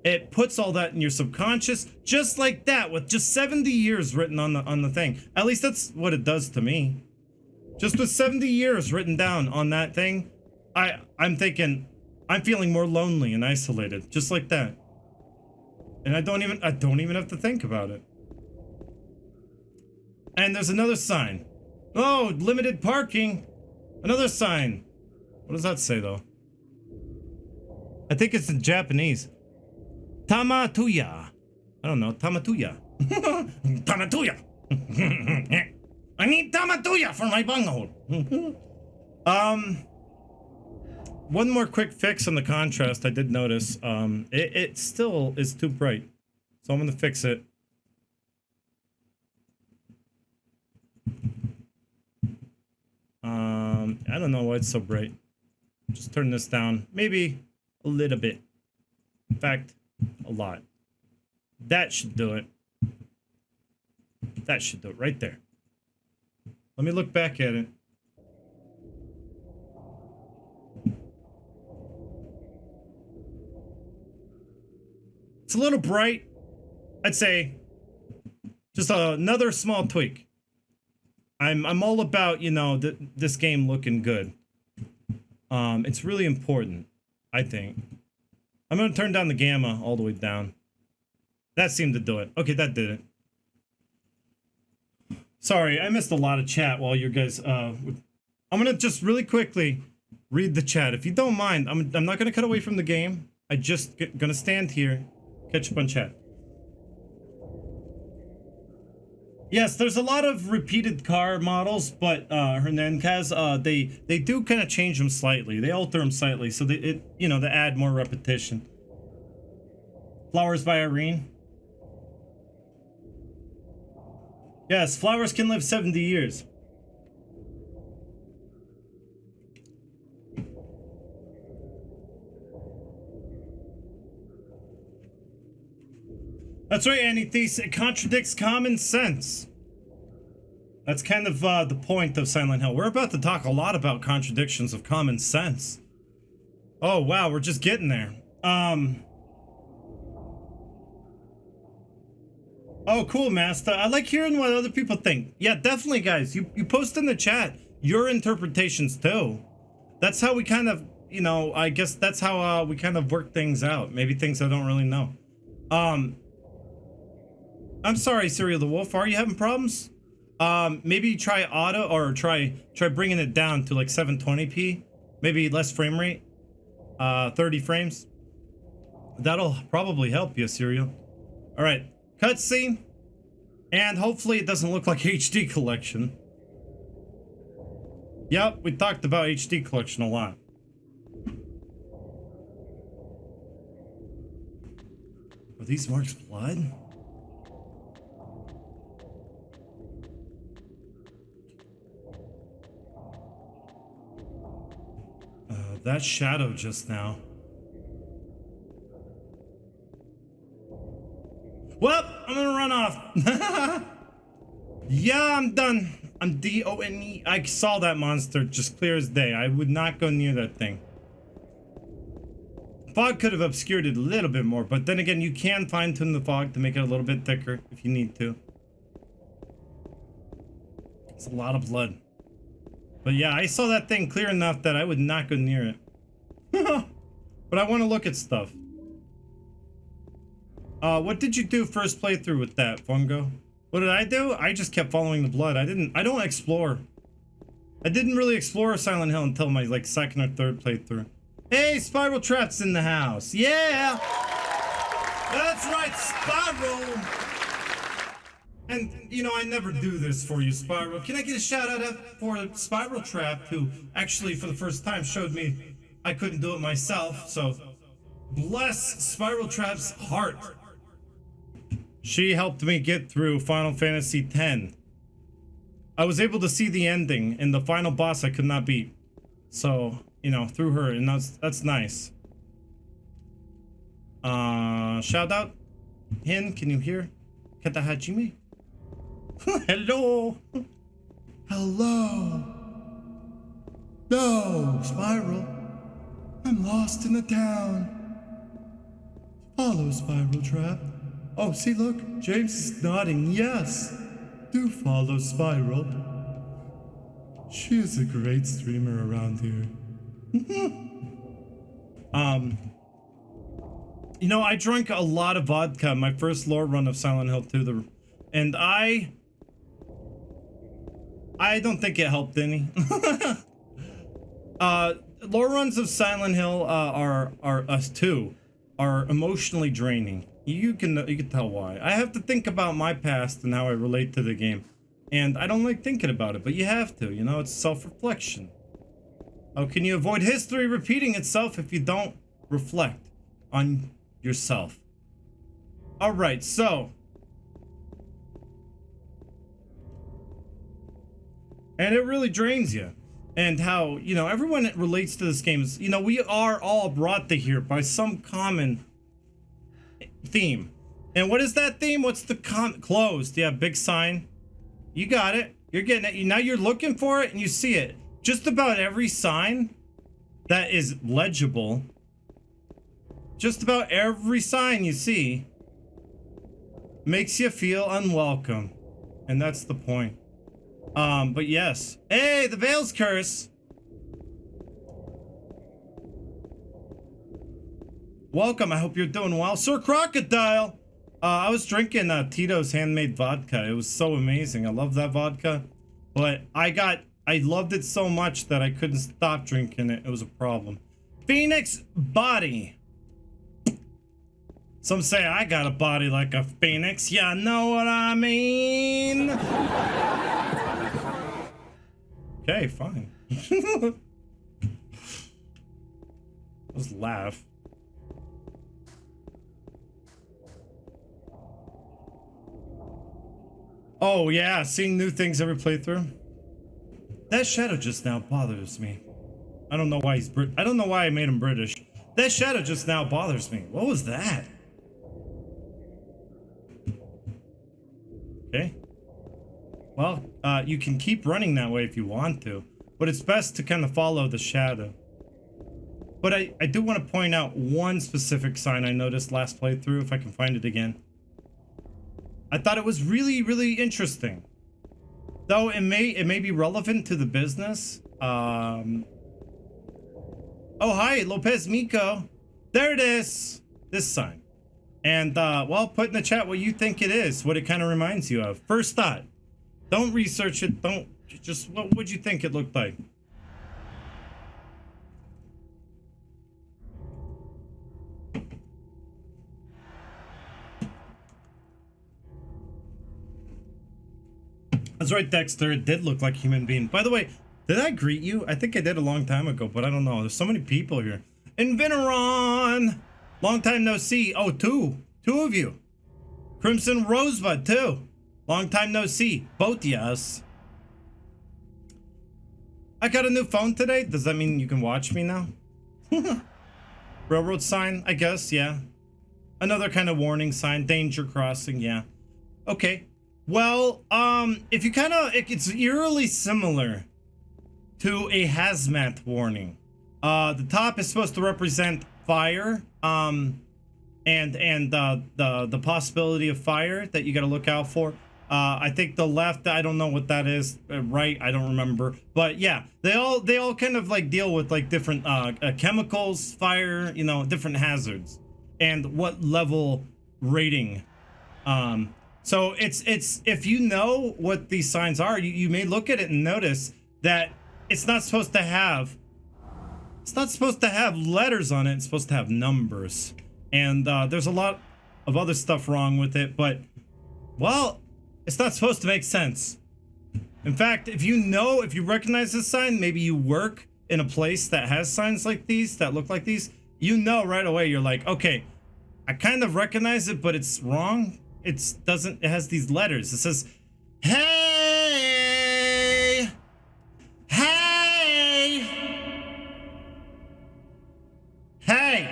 It puts all that in your subconscious, just like that, with just 70 years written on the thing. At least that's what it does to me. Just with 70 years written down on that thing, I'm thinking I'm feeling more lonely and isolated, just like that. And I don't even have to think about it. And there's another sign. Oh, limited parking. Another sign. What does that say though? I think it's in Japanese. Tamatuya. I don't know. Tamatuya. Tamatuya. I need Tamatuya for my bunghole. One more quick fix on the contrast I did notice. It still is too bright. So I'm gonna fix it. I don't know why it's so bright. Just turn this down. Maybe a little bit. In fact, a lot. That should do it. That should do it right there. Let me look back at it. It's a little bright. I'd say just another small tweak. I'm all about, you know, this game looking good. It's really important, I think. I'm gonna turn down the gamma all the way down. That seemed to do it. Okay, that did it. Sorry, I missed a lot of chat while you guys I'm gonna just really quickly read the chat. If you don't mind, I'm not gonna cut away from the game. I just gonna stand here, catch up on chat. Yes, there's a lot of repeated car models, but Hernandez, they do kind of change them slightly. They alter them slightly, so they add more repetition. Flowers by Irene. Yes, flowers can live 70 years. That's right, Anithes. It contradicts common sense. That's kind of the point of Silent Hill. We're about to talk a lot about contradictions of common sense. Oh, wow, we're just getting there. Oh, cool, Master. I like hearing what other people think. Yeah, definitely, guys. You post in the chat your interpretations, too. That's how we kind of, you know, I guess that's how we kind of work things out. Maybe things I don't really know. I'm sorry, Serial the Wolf. Are you having problems? Maybe try auto or try bringing it down to like 720p. Maybe less frame rate. 30 frames. That'll probably help you, Serial. All right, cutscene, and hopefully it doesn't look like HD collection. Yep, we talked about HD collection a lot. Are these marks blood? That shadow just now. Well, I'm gonna run off. Yeah, I'm done. I'm D-O-N-E. I saw that monster just clear as day. I would not go near that thing. Fog could have obscured it a little bit more, but then again, you can fine-tune the fog to make it a little bit thicker if you need to. It's a lot of blood. But yeah, I saw that thing clear enough that I would not go near it. But I want to look at stuff. What did you do first playthrough with that, Fungo? What did I do? I just kept following the blood. I don't explore. I didn't really explore Silent Hill until my like second or third playthrough. Hey, Spiral Trap's in the house. Yeah! That's right, Spiral! And, you know, I never do this for you, Spiral. Can I get a shout out for Spiral Trap, who actually, for the first time, showed me I couldn't do it myself, so bless Spiral Trap's heart. She helped me get through Final Fantasy X. I was able to see the ending, and the final boss I could not beat. So, you know, through her, and that's nice. Shout out. Hin, can you hear? Kata Hajime? Hello. Hello. No, Spiral. I'm lost in the town. Follow Spiral Trap. Oh, see, look, James is nodding. Yes, do follow Spiral. She is a great streamer around here. You know, I drank a lot of vodka my first lore run of Silent Hill 2, and I don't think it helped any. Lore runs of Silent Hill are us too are emotionally draining. You can tell why. I have to think about my past and how I relate to the game, and I don't like thinking about it, but you have to. You know, it's self-reflection. How can you avoid history repeating itself if you don't reflect on yourself? All right, so. And it really drains you. And how, you know, everyone that relates to this game is, you know, we are all brought to here by some common theme. And what is that theme? What's the closed? Yeah, big sign. You got it. You're getting it. Now you're looking for it and you see it. Just about every sign that is legible, just about every sign you see makes you feel unwelcome. And that's the point. But yes. Hey, the Veil's Curse. Welcome, I hope you're doing well. Sir Crocodile! I was drinking Tito's handmade vodka. It was so amazing. I love that vodka. But I loved it so much that I couldn't stop drinking it. It was a problem. Phoenix Body. Some say I got a body like a phoenix. Yeah, know what I mean? Okay, fine. Just laugh. Oh yeah, seeing new things every playthrough. That shadow just now bothers me. I don't know why I don't know why I made him British. That shadow just now bothers me. What was that? Okay. Well, you can keep running that way if you want to, but it's best to kind of follow the shadow. But I do want to point out one specific sign I noticed last playthrough, if I can find it again. I thought it was really, really interesting. Though it may be relevant to the business. Oh, hi, Lopez Miko. There it is. This sign. And, well, put in the chat what you think it is, what it kind of reminds you of. First thought. Don't research it. Don't. Just, what would you think it looked like? That's right, Dexter. It did look like a human being. By the way, did I greet you? I think I did a long time ago, but I don't know. There's so many people here. Inveneron! Long time no see. Oh, two of you. Crimson Rosebud, too. Long time no see. Both yes. I got a new phone today. Does that mean you can watch me now? Railroad sign, I guess, yeah. Another kind of warning sign. Danger crossing, yeah. Okay. Well, if you kind of, it's eerily similar to a hazmat warning. The top is supposed to represent fire, and the possibility of fire that you got to look out for. I think the left, I don't know what that is. Right, I don't remember. But yeah, they all kind of like deal with like different chemicals, fire, you know, different hazards, and what level rating. So it's if you know what these signs are, you may look at it and notice that it's not supposed to have letters on it. It's supposed to have numbers. And there's a lot of other stuff wrong with it, but well, it's not supposed to make sense. In fact, if you recognize this sign, maybe you work in a place that has signs like these that look like these, you know right away, you're like, okay, I kind of recognize it, but it's wrong. It has these letters. It says, hey, hey, hey,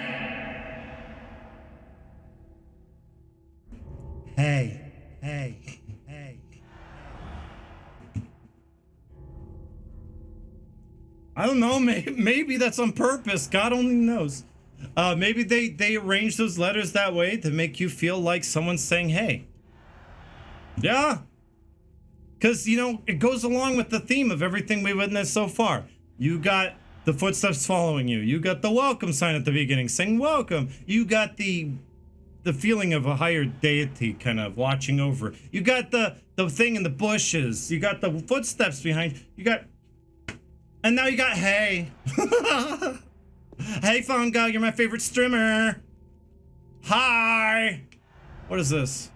hey, hey, hey. I don't know. Maybe that's on purpose. God only knows. Maybe they arrange those letters that way to make you feel like someone's saying, hey. Yeah. Because, you know, it goes along with the theme of everything we witnessed so far. You got the footsteps following you. You got the welcome sign at the beginning saying welcome. You got the feeling of a higher deity kind of watching over. You got the thing in the bushes. You got the footsteps behind. You got... And now you got hey. Hey, Fungo, you're my favorite streamer. Hi. What is this?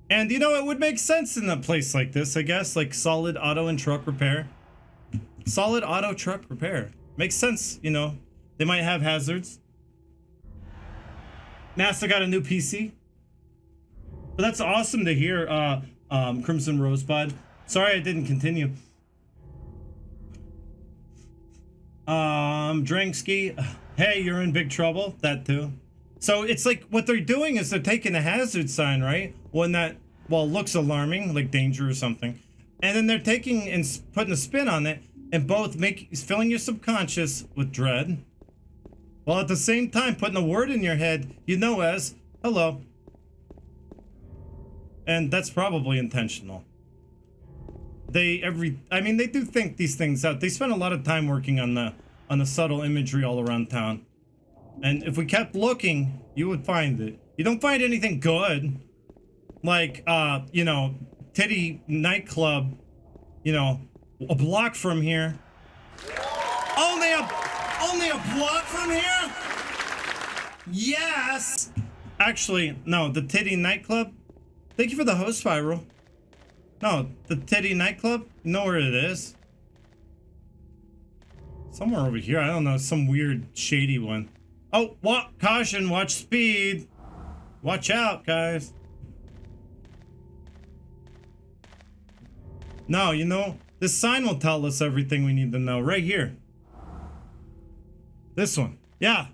And you know, it would make sense in a place like this, I guess, like solid auto and truck repair. Solid auto truck repair. Makes sense, you know. They might have hazards. NASA got a new PC. But that's awesome to hear, Crimson Rosebud. Sorry I didn't continue. Drinksky, hey, you're in big trouble. That too. So it's like what they're doing is they're taking a hazard sign, right? One that, well, looks alarming, like danger or something. And then they're taking and putting a spin on it and both filling your subconscious with dread. While at the same time putting a word in your head you know as hello. And that's probably intentional. I mean, they do think these things out. They spend a lot of time working on the subtle imagery all around town. And if we kept looking, you would find it. You don't find anything good. Like, you know, Titty Nightclub, you know, a block from here. Only a block from here? Yes! Actually, no, the Titty Nightclub. Thank you for the host, Spiral. No, the Titty Nightclub? You know where it is? Somewhere over here. I don't know. Some weird, shady one. Oh, caution. Watch speed. Watch out, guys. No, you know, this sign will tell us everything we need to know. Right here. This one. Yeah.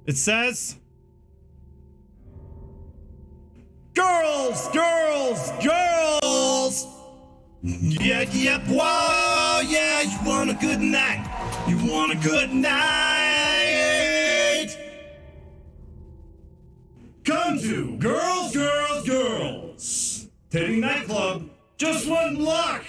It says... Girls, girls, girls! Yeah, whoa, yeah, you want a good night. You want a good night. Come to Girls, Girls, Girls. Titty Nightclub, just one block.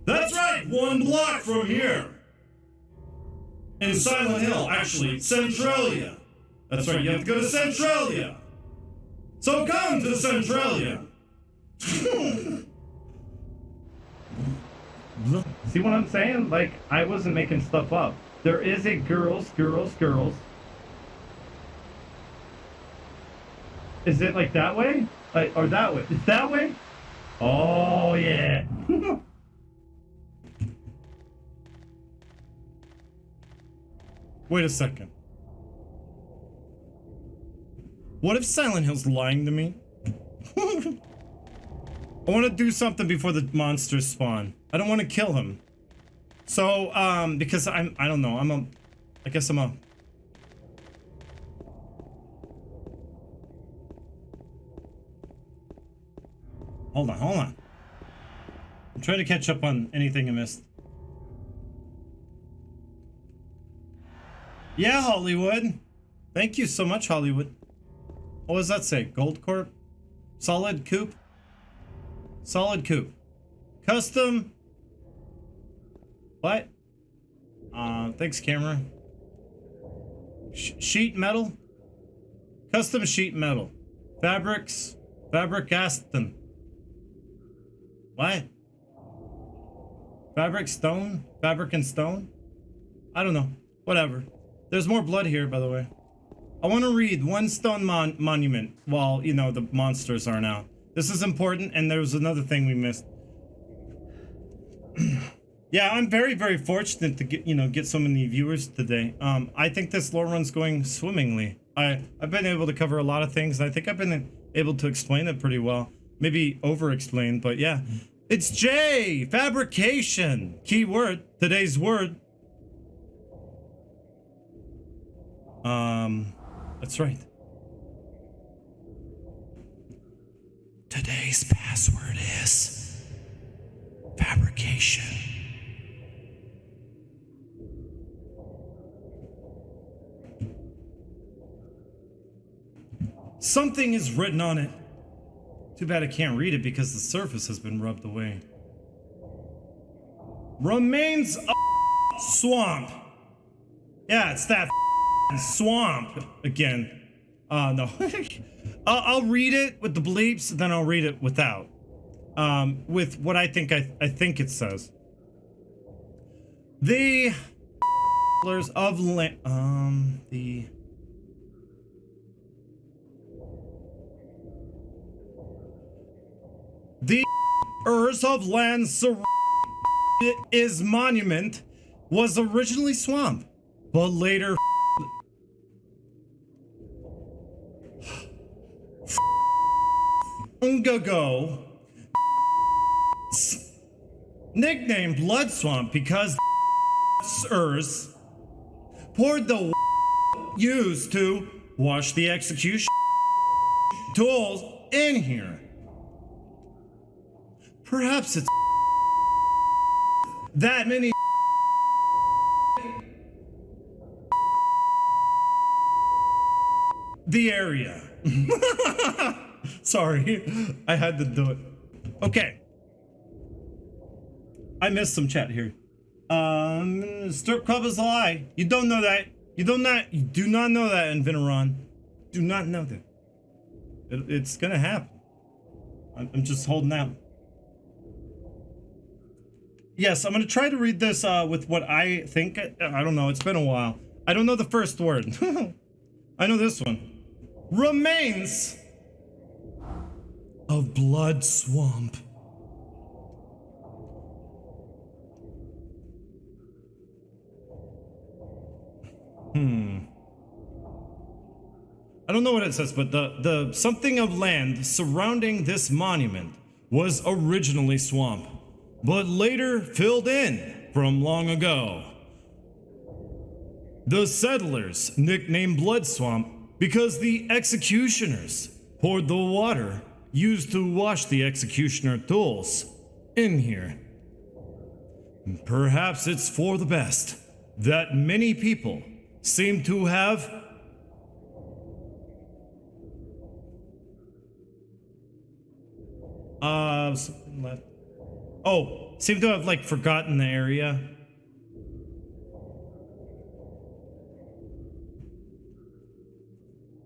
That's right, one block from here. In Silent Hill, actually, Centralia. That's right, you have to go to Centralia. So come to Centralia. See what I'm saying? Like, I wasn't making stuff up. There is a girls. Is it like that way? Or that way? It's that way? Oh, yeah. Wait a second. What if Silent Hill's lying to me? I want to do something before the monsters spawn. I don't want to kill him. So, because I don't know, I guess I'm a... Hold on. I'm trying to catch up on anything I missed. Yeah, Hollywood. Thank you so much, Hollywood. What does that say? Gold Corp? Solid coupe? Solid coupe. Custom. What? Thanks, camera. Sheet metal? Custom sheet metal. Fabrics. Fabric Aston. What? Fabric stone? Fabric and stone? I don't know. Whatever. There's more blood here, by the way. I want to read one stone monument while, you know, the monsters aren't out. This is important, and there was another thing we missed. Yeah, I'm very, very fortunate to get so many viewers today. I think this lore run's going swimmingly. I've been able to cover a lot of things, and I think I've been able to explain it pretty well. Maybe over-explain, but yeah. It's J! Fabrication! Keyword. Today's word. That's right. Something is written on it. Too bad I can't read it because the surface has been rubbed away. Remains of swamp. Yeah, it's that swamp again. No. I'll read it with the bleeps, then I'll read it without. With what I think it says. The of the Earth of Land is monument was originally swamp, but later Fungo nicknamed Blood Swamp because Earth poured the used to wash the execution tools in here. Perhaps it's that many the area. Sorry, I had to do it. Okay. I missed some chat here. Strip club is a lie. You don't know that. You do not know that, Invinaron. Do not know that. It's gonna happen. I'm just holding out. Yes, I'm gonna try to read this with what I think. I don't know. It's been a while. I don't know the first word. I know this one. Remains of Blood Swamp. I don't know what it says, but the something of land surrounding this monument was originally swamp, but later filled in from long ago. The settlers nicknamed Blood Swamp because the executioners poured the water used to wash the executioner tools in here. Perhaps it's for the best that many people seem to have something left. Oh, seem to have like forgotten the area.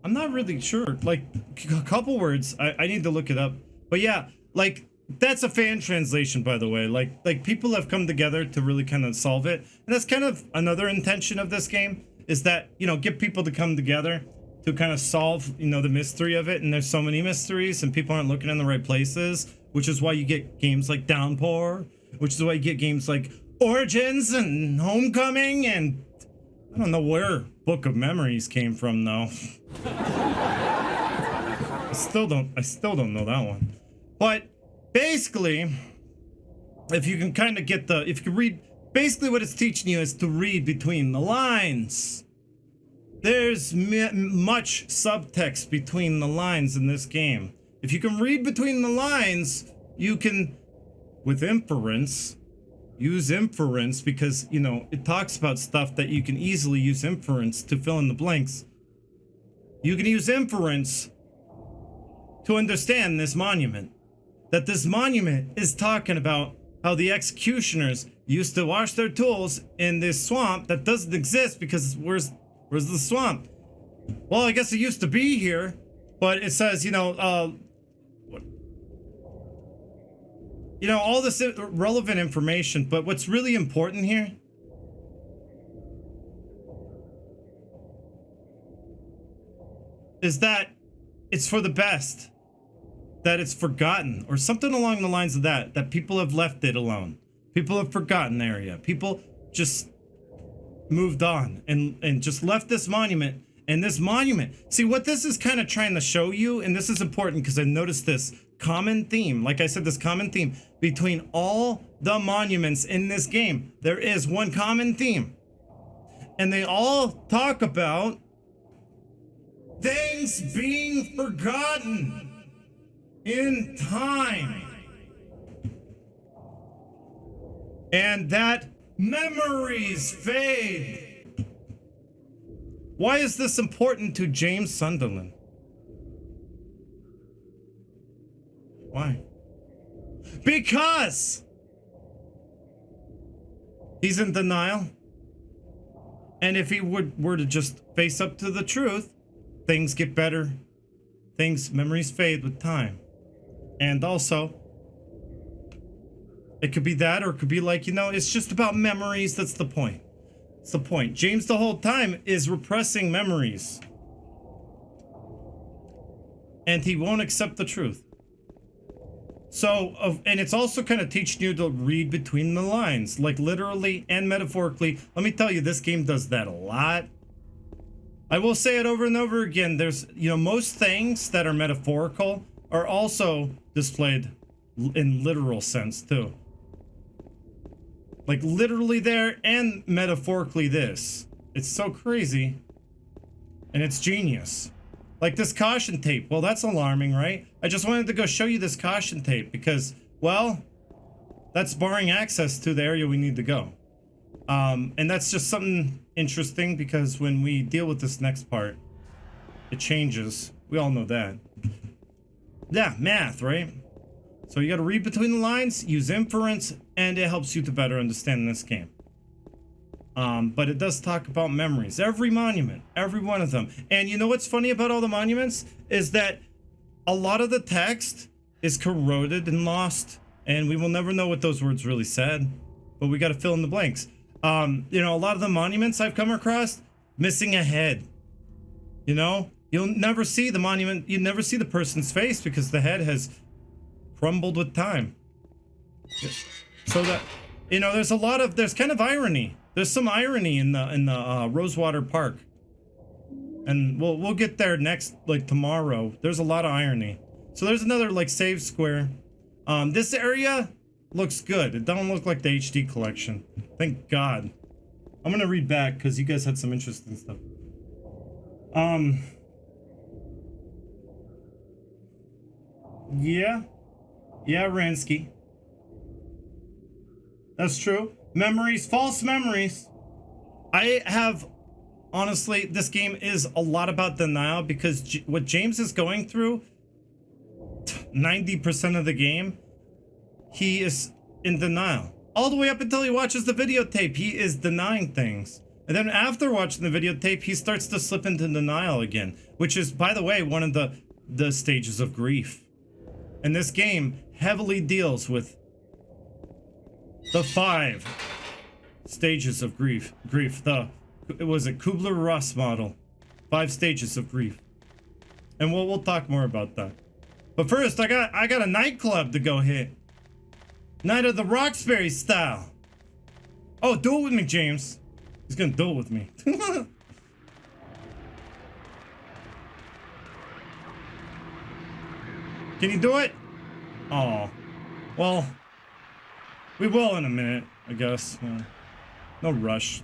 I'm not really sure. Like a couple words. I need to look it up. But yeah, like that's a fan translation, by the way. Like people have come together to really kind of solve it. And that's kind of another intention of this game is that, you know, get people to come together to kind of solve, you know, the mystery of it. And there's so many mysteries and people aren't looking in the right places, which is why you get games like Downpour, which is why you get games like Origins and Homecoming, and I don't know where Book of Memories came from though. I still don't know that one. But basically, if you can kind of get if you can read, basically what it's teaching you is to read between the lines. There's much subtext between the lines in this game. If you can read between the lines, you can, with inference, use inference because, you know, it talks about stuff that you can easily use inference to fill in the blanks. You can use inference to understand this monument. That this monument is talking about how the executioners used to wash their tools in this swamp that doesn't exist because where's the swamp? Well, I guess it used to be here, but it says, you know, all this relevant information, but what's really important here is that it's for the best, that it's forgotten, or something along the lines of that people have left it alone. People have forgotten the area. People just moved on and just left this monument. And this monument, see what this is kind of trying to show you, and this is important because I noticed this common theme, like I said, this common theme between all the monuments in this game. There is one common theme, and they all talk about things being forgotten in time, and that memories fade. Why is this important to James Sunderland? Why? Because he's in denial. And if he were to just face up to the truth, things get better. Memories fade with time. And also, it could be that, or it could be like, it's just about memories. That's the point. It's the point. James the whole time is repressing memories. And he won't accept the truth. So, and it's also kind of teaching you to read between the lines, like literally and metaphorically. Let me tell you, this game does that a lot. I will say it over and over again. There's, most things that are metaphorical are also displayed in literal sense too. Like literally there and metaphorically this. It's so crazy. And it's genius. Like this caution tape. Well, that's alarming, right? I just wanted to go show you this caution tape because, well, that's barring access to the area we need to go. And that's just something interesting because when we deal with this next part, it changes. We all know that. Yeah, math, right? So you got to read between the lines, use inference, and it helps you to better understand this game. But it does talk about memories. Every monument, every one of them. And you know what's funny about all the monuments is that a lot of the text is corroded and lost, and we will never know what those words really said. But we got to fill in the blanks. A lot of the monuments I've come across missing a head. You'll never see the monument. You never see the person's face because the head has crumbled with time. So that there's kind of irony. There's some irony in the Rosewater Park, and we'll get there next, like tomorrow. There's a lot of irony. So there's another like save square. This area looks good. It don't look like the HD collection. Thank God. I'm gonna read back because you guys had some interesting stuff. Yeah, Ransky. That's true. Memories, false memories. I have, honestly, this game is a lot about denial because what James is going through, 90% of the game, he is in denial. All the way up until he watches the videotape, he is denying things. And then after watching the videotape, he starts to slip into denial again, which is, by the way, one of the stages of grief. And this game heavily deals with the 5 stages of grief. Was it Kubler-Ross model? 5 stages of grief. And we'll talk more about that. But first, I got a nightclub to go hit. Night of the Roxbury style. Oh, do it with me, James. He's gonna do it with me. Can you do it? Oh, well, we will in a minute, I guess. No rush.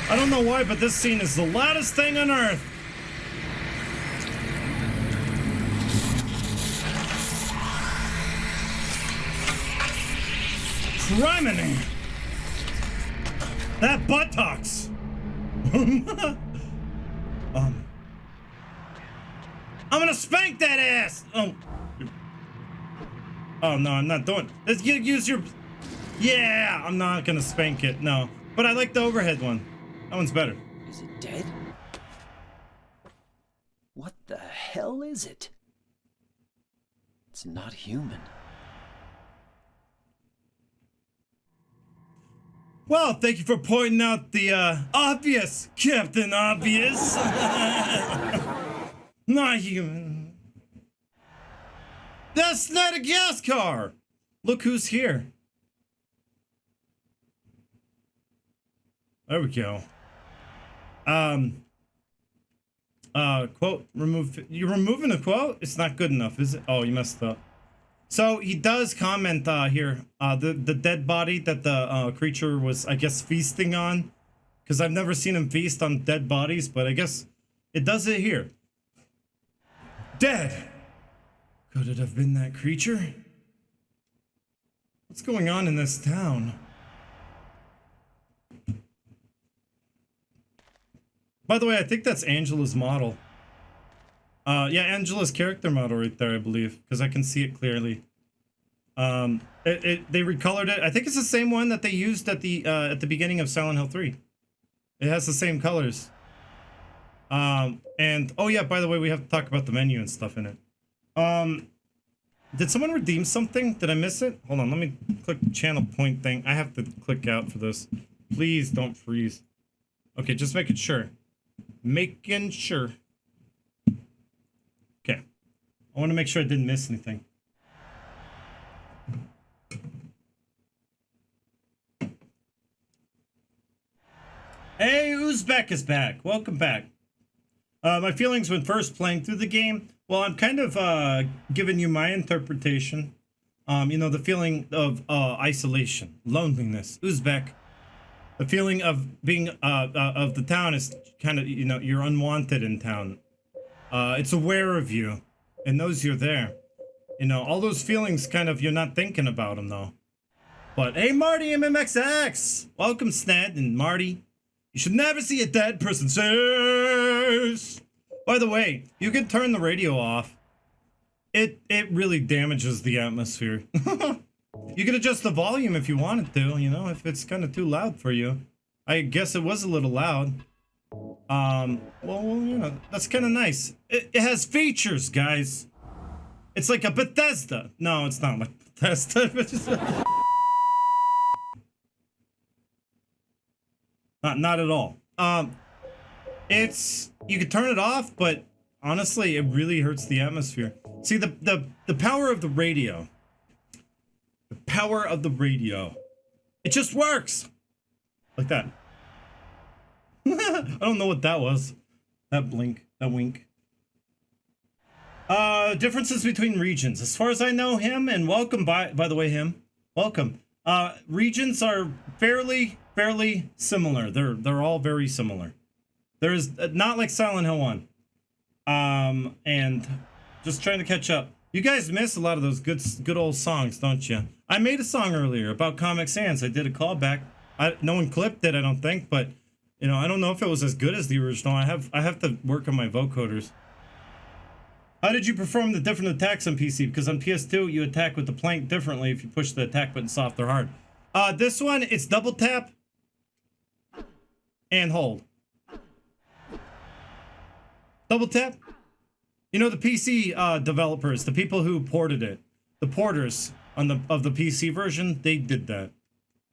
I don't know why, but this scene is the loudest thing on earth. Criminy! That buttocks! I'm gonna spank that ass! Oh no, I'm not doing it. Let's use your... Yeah, I'm not gonna spank it, no. But I like the overhead one. That one's better. Is it dead? What the hell is it? It's not human. Well, thank you for pointing out the obvious, Captain Obvious. Not human. That's not a gas car. Look who's here. There we go. Quote remove. You're removing a quote? It's not good enough, is it? Oh, you messed up. So he does comment here, the dead body that the creature was, I guess, feasting on, because I've never seen him feast on dead bodies, but I guess it does it here. Dead. Could it have been that creature? What's going on in this town? By the way, I think that's Angela's model. Yeah, Angela's character model right there, I believe, because I can see it clearly. They recolored it. I think it's the same one that they used at the beginning of Silent Hill 3. It has the same colors. And oh yeah, by the way, we have to talk about the menu and stuff in it. Did someone redeem something? Did I miss it? Hold on, let me click the channel point thing. I have to click out for this. Please don't freeze. Okay, just making sure. Making sure. Okay. I want to make sure I didn't miss anything. Hey, Uzbek is back. Welcome back. My feelings when first playing through the game. Well, I'm kind of giving you my interpretation. You know, the feeling of isolation, loneliness. Uzbek. The feeling of being of the town is kind of, you know, you're unwanted in town. It's aware of you and knows you're there. You know, all those feelings kind of, you're not thinking about them though. But hey, Marty MMXX, welcome Sned and Marty. You should never see a dead person says. By the way, you can turn the radio off. It really damages the atmosphere. You can adjust the volume if you wanted to, you know, if it's kind of too loud for you. I guess it was a little loud. Well, you know, that's kind of nice. It has features, guys. It's like a Bethesda. No, it's not like Bethesda. Not at all. It's, you can turn it off, but honestly, it really hurts the atmosphere. See, the power of the radio. The power of the radio. It just works. Like that. I don't know what that was. That blink, that wink. Differences between regions. As far as I know, him, and welcome by the way, him. Welcome. Regions are fairly similar. They're all very similar. There's not like Silent Hill 1. And just trying to catch up. You guys miss a lot of those good old songs, don't you? I made a song earlier about Comic Sans. I did a callback. No one clipped it, I don't think, but you know, I don't know if it was as good as the original. I have to work on my vocoders. How did you perform the different attacks on PC? Because on PS2 you attack with the plank differently if you push the attack button soft or hard. This one, it's double tap and hold. Double tap. You know, the PC developers, the people who ported it, the porters of the PC version, they did that.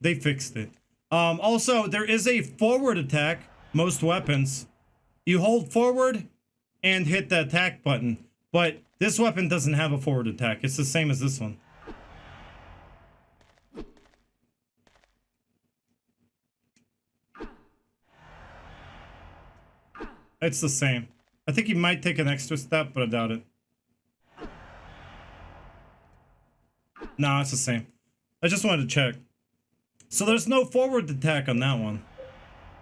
They fixed it. Also, there is a forward attack. Most weapons, you hold forward and hit the attack button. But this weapon doesn't have a forward attack. It's the same as this one. It's the same. I think he might take an extra step, but I doubt it. No, it's the same. I just wanted to check. So there's no forward attack on that one.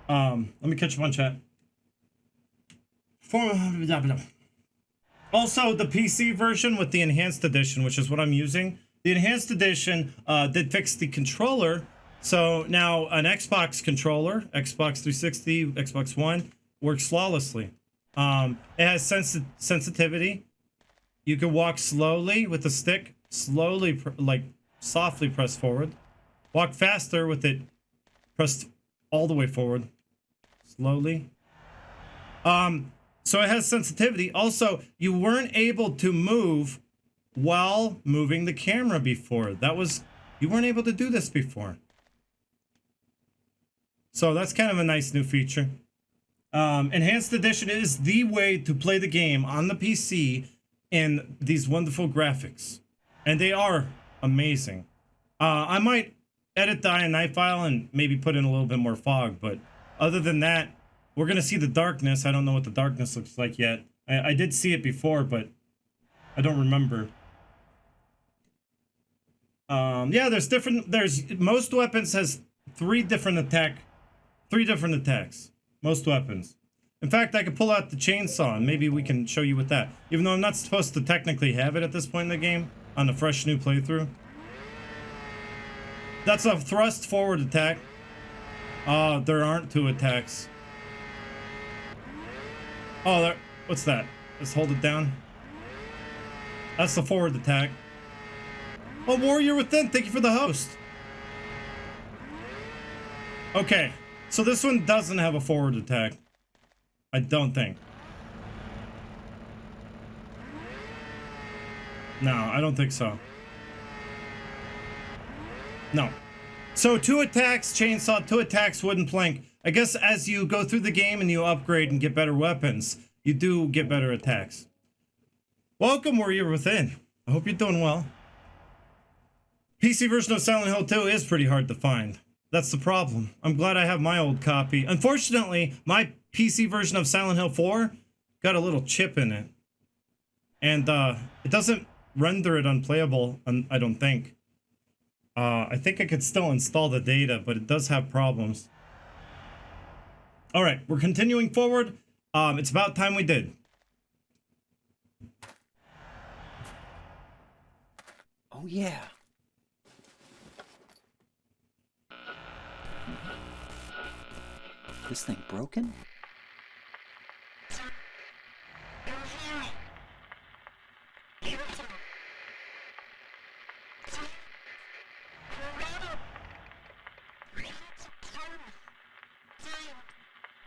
Let me catch up on chat. Also, the PC version with the enhanced edition, which is what I'm using, the enhanced edition did fix the controller. So now an Xbox controller, Xbox 360, Xbox One, works flawlessly. It has sensitivity. You can walk slowly with the stick, slowly, like softly press forward. Walk faster with it pressed all the way forward, slowly. So it has sensitivity. Also, you weren't able to move while moving the camera before. You weren't able to do this before. So that's kind of a nice new feature. Enhanced Edition is the way to play the game on the PC in these wonderful graphics. And they are amazing. I might edit the INI file and maybe put in a little bit more fog, but other than that, we're going to see the darkness. I don't know what the darkness looks like yet. I did see it before, but I don't remember. Yeah, there's most weapons has three different attacks. Most weapons. In fact, I could pull out the chainsaw and maybe we can show you with that. Even though I'm not supposed to technically have it at this point in the game on a fresh new playthrough. That's a thrust forward attack. There aren't two attacks. Oh, what's that? Let's hold it down. That's the forward attack. Oh, Warrior Within, thank you for the host. Okay, so this one doesn't have a forward attack. I don't think. No, I don't think so. No. So 2 attacks, chainsaw, 2 attacks, wooden plank. I guess as you go through the game and you upgrade and get better weapons, you do get better attacks. Welcome, Warrior Within. I hope you're doing well. PC version of Silent Hill 2 is pretty hard to find. That's the problem. I'm glad I have my old copy. Unfortunately, my PC version of Silent Hill 4 got a little chip in it. And it doesn't render it unplayable, I don't think. I think I could still install the data, but it does have problems. Alright, we're continuing forward. It's about time we did. Oh, yeah. This thing broken?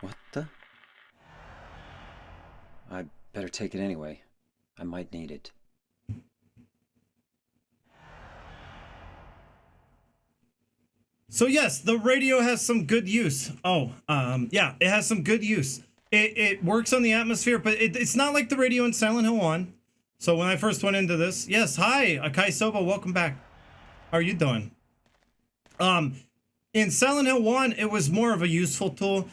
What the? I better take it anyway. I might need it. So yes, the radio has some good use. Oh, yeah, it has some good use. It works on the atmosphere, but it's not like the radio in Silent Hill 1. So when I first went into this, yes, hi, Akai Soba, welcome back. How are you doing? In Silent Hill 1, it was more of a useful tool.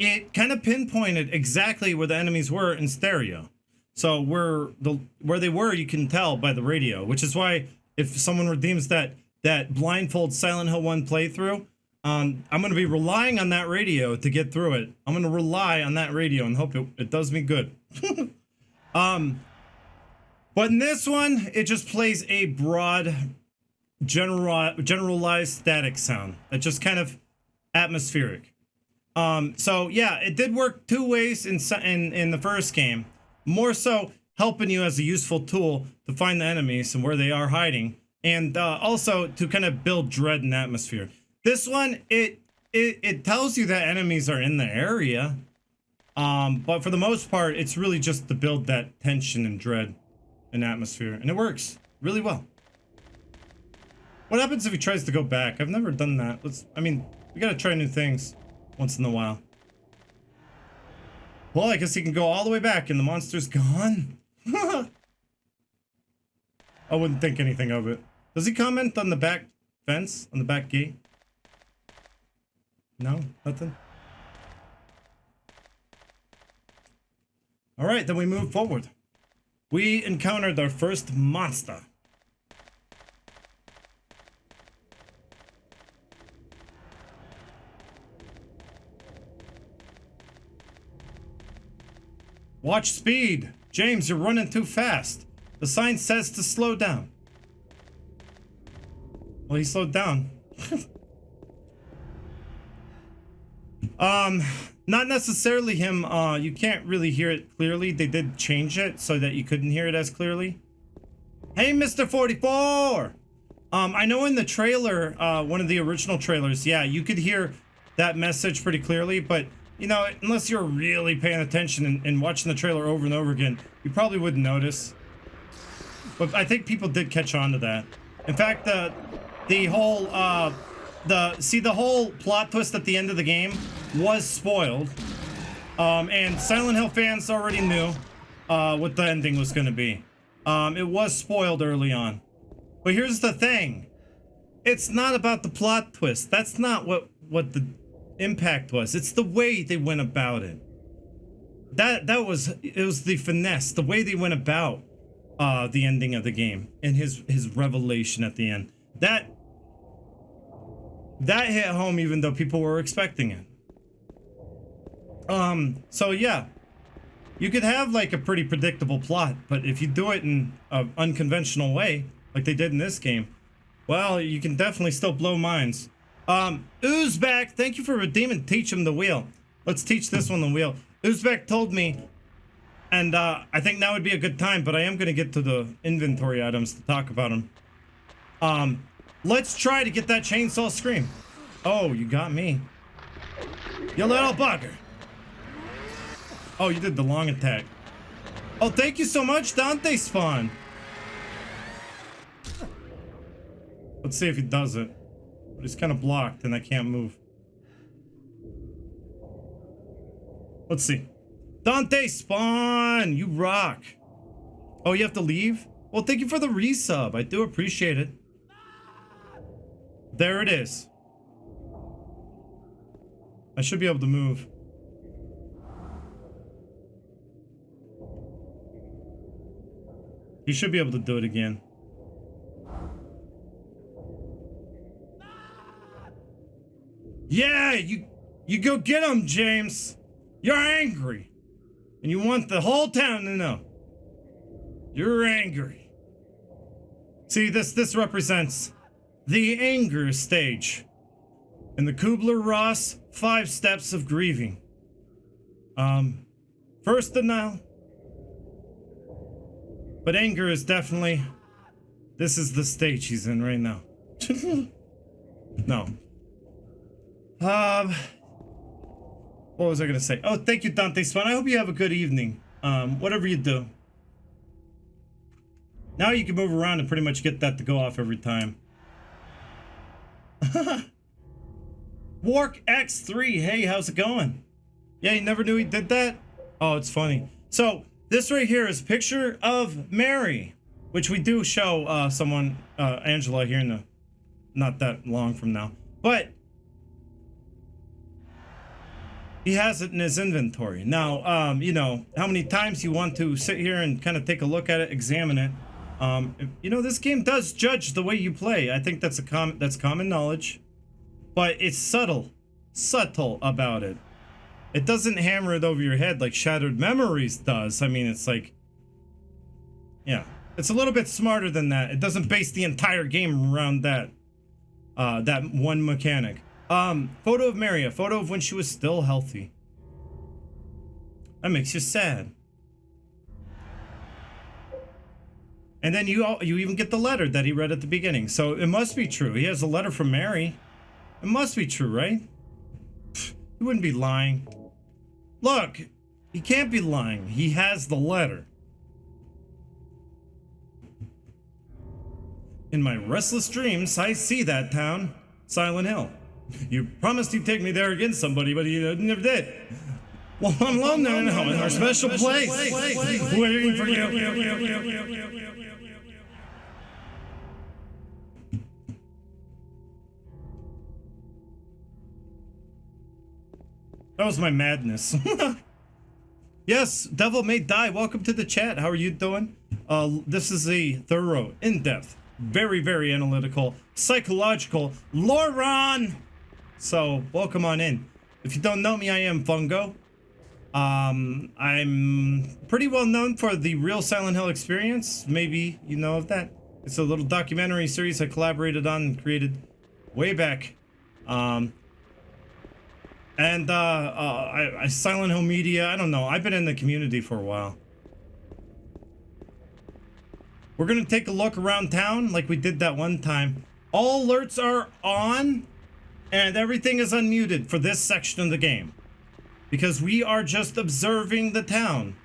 It kind of pinpointed exactly where the enemies were in stereo. So where they were, you can tell by the radio, which is why if someone redeems that blindfold Silent Hill 1 playthrough, I'm going to be relying on that radio to get through it. I'm going to rely on that radio and hope it does me good. But in this one, it just plays a broad, generalized static sound. It's just kind of atmospheric. So yeah, it did work 2 ways in the first game. More so helping you as a useful tool to find the enemies and where they are hiding. And also to kind of build dread and atmosphere. This one, it tells you that enemies are in the area. But for the most part, it's really just to build that tension and dread and atmosphere. And it works really well. What happens if he tries to go back? I've never done that. We gotta try new things once in a while. Well, I guess he can go all the way back and the monster's gone. I wouldn't think anything of it. Does he comment on the back fence? On the back gate? No? Nothing? Alright, then we move forward. We encountered our first monster. Watch speed! James, you're running too fast. The sign says to slow down. Well, he slowed down. Not necessarily him. You can't really hear it clearly. They did change it so that you couldn't hear it as clearly. Hey, Mr. 44! I know in the trailer, one of the original trailers, yeah, you could hear that message pretty clearly, but, you know, unless you're really paying attention and watching the trailer over and over again, you probably wouldn't notice. But I think people did catch on to that. In fact, the whole plot twist at the end of the game was spoiled. And Silent Hill fans already knew what the ending was going to be. It was spoiled early on. But here's the thing. It's not about the plot twist. That's not what the impact was. It's the way they went about it. It was the finesse, the way they went about the ending of the game and his revelation at the end. That hit home even though people were expecting it. So yeah, you could have like a pretty predictable plot, but if you do it in an unconventional way, like they did in this game, well, you can definitely still blow minds. Uzbek, thank you for redeeming Teach Him the Wheel. Let's teach this one the wheel. Uzbek told me, and I think now would be a good time, but I am going to get to the inventory items to talk about them. Let's try to get that chainsaw scream. Oh, you got me. You little bugger. Oh, you did the long attack. Oh, thank you so much, Dante Spawn. Let's see if he does it. But he's kind of blocked and I can't move. Let's see. Dante Spawn, you rock. Oh, you have to leave? Well, thank you for the resub. I do appreciate it. There it is. I should be able to move. You should be able to do it again. Yeah, you go get him, James. You're angry. And you want the whole town to know. You're angry. See, this represents the anger stage in the Kubler-Ross 5 steps of grieving. First denial. But anger is definitely, this is the stage he's in right now. No. What was I gonna say? Oh, thank you, Dante Spawn. I hope you have a good evening. Whatever you do. Now you can move around and pretty much get that to go off every time. Wark X3, hey, how's it going? Yeah, you never knew he did that? Oh, it's funny. So, this right here is a picture of Mary, which we do show someone, Angela, here in the, not that long from now. But he has it in his inventory. Now, you know, how many times you want to sit here and kind of take a look at it, examine it. You know, this game does judge the way you play. I think that's common knowledge. But it's subtle about it. It doesn't hammer it over your head like Shattered Memories does. I mean, it's like, yeah, it's a little bit smarter than that. It doesn't base the entire game around that, that one mechanic. Photo of Mary, a photo of when she was still healthy. That makes you sad. And then you even get the letter that he read at the beginning. So it must be true. He has a letter from Mary. It must be true, right? He wouldn't be lying. Look, he can't be lying. He has the letter. In my restless dreams, I see that town, Silent Hill. You promised you'd take me there against somebody, but you never did. Well, I'm alone there now in our special place, waiting for you. That was my madness. Yes, Devil May Die, welcome to the chat. How are you doing? This is a thorough, in-depth, very, very analytical, psychological lore run. So, welcome on in. If you don't know me, I am Fungo. I'm pretty well known for the real Silent Hill experience. Maybe you know of that. It's a little documentary series I collaborated on and created way back. I Silent Hill Media, I don't know. I've been in the community for a while. We're gonna take a look around town like we did that one time. All alerts are on and everything is unmuted for this section of the game. Because we are just observing the town.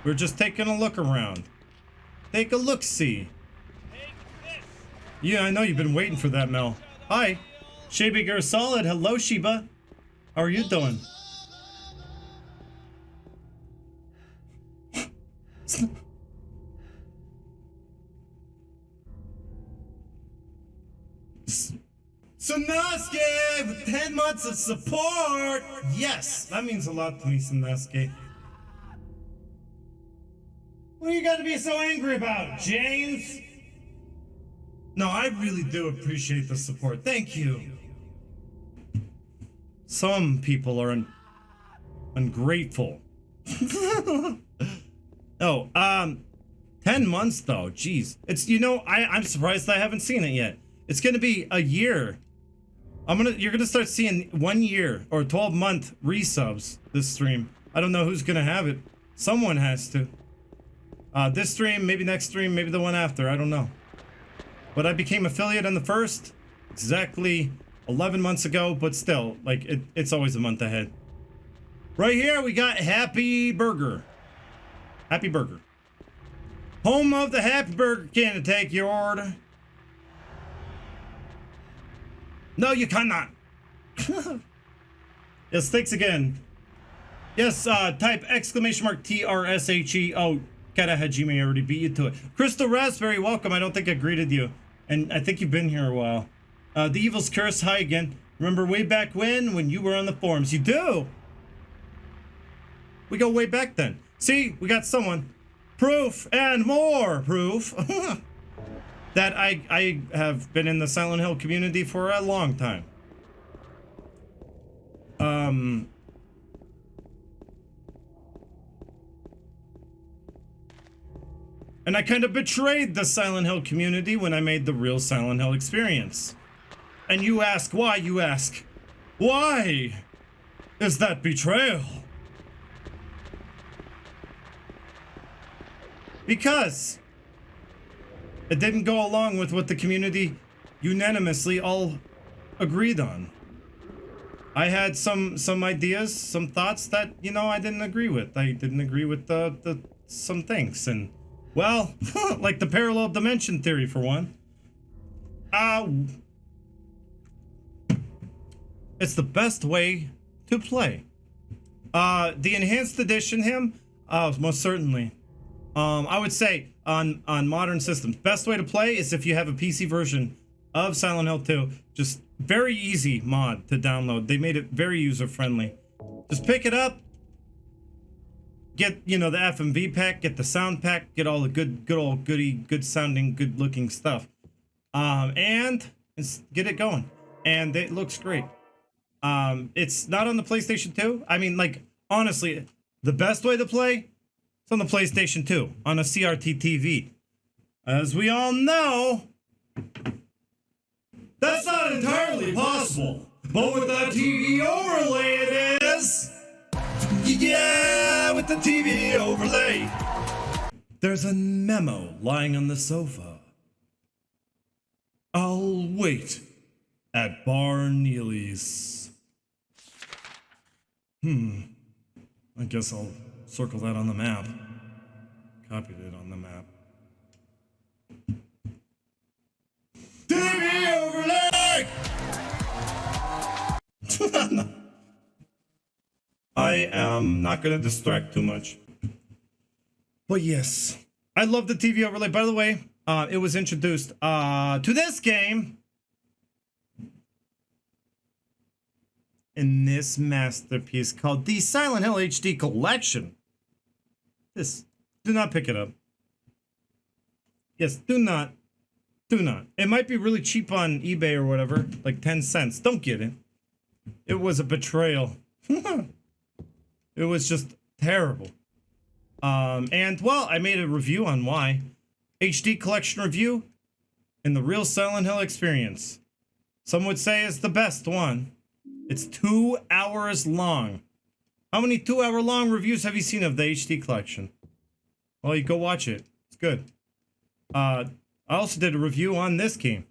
We're just taking a look around. Take a look-see. Yeah, I know you've been waiting for that, Mel. Hi. Sheba Girl Solid. Hello, Sheba. How are you doing? Sasuke with 10 months of support. Yes, that means a lot to me, Sasuke. What do you got to be so angry about, James? No, I really do appreciate the support. Thank you. Some people are ungrateful. Oh, 10 months though. Jeez. It's, you know, I'm surprised I haven't seen it yet. It's gonna be a year. You're gonna start seeing 1 year or 12-month resubs this stream. I don't know who's gonna have it. Someone has to. This stream, maybe next stream, maybe the one after, I don't know. But I became affiliate on the first, exactly 11 months ago, but still, like, it's always a month ahead. Right here, we got Happy Burger. Happy Burger. Home of the Happy Burger. Can I take your order? No, you cannot. Yes, thanks again. Yes, type exclamation mark TRSHE. Oh, Katahajime already beat you to it. Crystal Raspberry, welcome. I don't think I greeted you. And I think you've been here a while. The Evil's Curse, hi again. Remember way back when you were on the forums? You do? We go way back then. See, we got someone. Proof and more proof that I have been in the Silent Hill community for a long time. And I kind of betrayed the Silent Hill community when I made the real Silent Hill experience. And you ask why, you ask, why is that betrayal? Because it didn't go along with what the community unanimously all agreed on. I had some ideas, some thoughts that, you know, I didn't agree with. I didn't agree with some things, and well, like the parallel dimension theory for one. It's the best way to play. The enhanced edition most certainly. I would say on modern systems, best way to play is if you have a PC version of Silent Hill 2. Just very easy mod to download. They made it very user friendly. Just pick it up, get, you know, the FMV pack, get the sound pack, get all the good old goody, good sounding, good looking stuff, and get it going. And it looks great. It's not on the PlayStation 2. I mean, like, honestly, the best way to play, it's on the PlayStation 2, on a CRT TV. As we all know, that's not entirely possible. But with the TV overlay, it is. Yeah, with the TV overlay. There's a memo lying on the sofa. I'll wait at Bar Neely's. I guess I'll circle that on the map. Copied it on the map. TV overlay! I am not going to distract too much. But yes, I love the TV overlay. By the way, it was introduced to this game in this masterpiece called the Silent Hill HD Collection. Do not pick it up. Yes, do not. Do not. It might be really cheap on eBay or whatever, like 10 cents. Don't get it. It was a betrayal. It was just terrible. And, well, I made a review on why. HD collection review in the real Silent Hill experience. Some would say it's the best one. It's 2 hours long. How many 2-hour long reviews have you seen of the HD collection? Well, you go watch it. It's good. I also did a review on this game.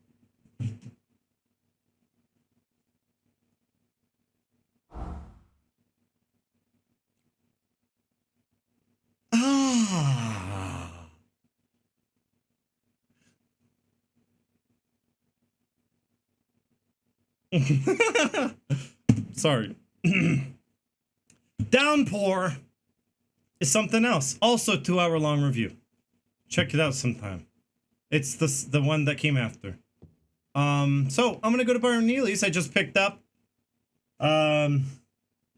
Sorry. Downpour is something else. Also 2-hour long review. Check it out sometime. It's the one that came after. So I'm gonna go to Bar Neely's. I just picked up Angel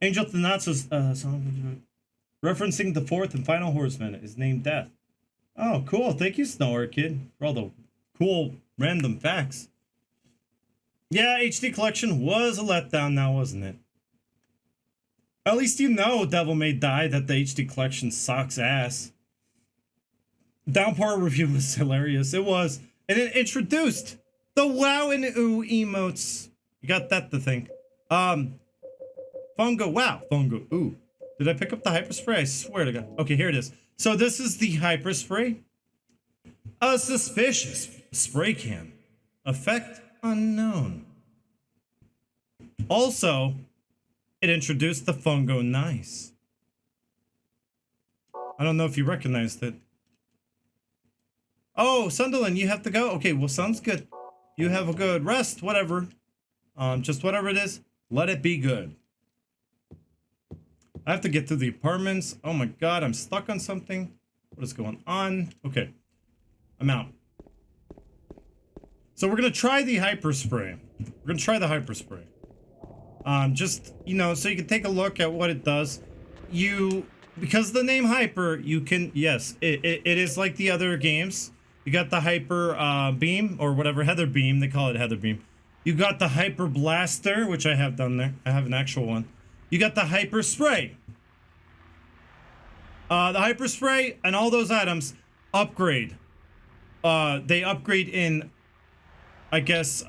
Thanatsu's song referencing the fourth and final horseman is named Death. Oh, cool. Thank you, Snow Orchid, for all the cool random facts. Yeah, HD Collection was a letdown now, wasn't it? At least you know, Devil May Die, that the HD Collection sucks ass. Downpour review was hilarious. It was. And it introduced the wow and ooh emotes. You got that to think. Fungo, wow. Fungo, ooh. Did I pick up the hyper spray? I swear to God. Okay, here it is. So this is the hyper spray. A suspicious spray can. Effect unknown. Also, it introduced the Fungo Nice. I don't know if you recognized it. Oh, Sunderland, you have to go? Okay, well, sounds good. You have a good rest, whatever. Just whatever it is, let it be good. I have to get to the apartments. Oh my God, I'm stuck on something. What is going on? Okay, I'm out. So we're gonna try the hyper spray. We're gonna try the hyper spray. Just, you know, so you can take a look at what it does. Because the name hyper, you can, yes, it is like the other games. You got the hyper beam, or whatever, Heather beam, they call it Heather beam. You got the hyper blaster, which I have done there. I have an actual one. You got the hyper spray. The hyper spray and all those items upgrade. They upgrade in, I guess,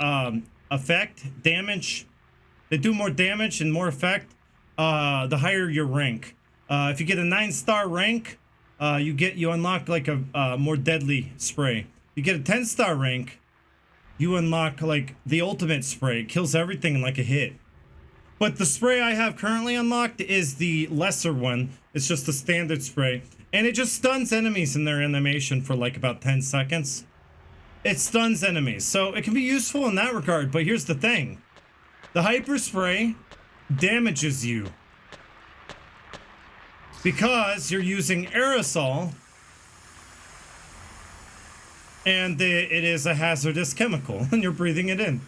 effect, damage. They do more damage and more effect the higher your rank. If you get a 9-star rank, you unlock like a more deadly spray. You get a 10-star rank, you unlock like the ultimate spray. It kills everything in like a hit. But the spray I have currently unlocked is the lesser one. It's just the standard spray. And it just stuns enemies in their animation for like about 10 seconds. It stuns enemies. So it can be useful in that regard. But here's the thing. The hyper spray damages you. Because you're using aerosol. And it is a hazardous chemical. And you're breathing it in.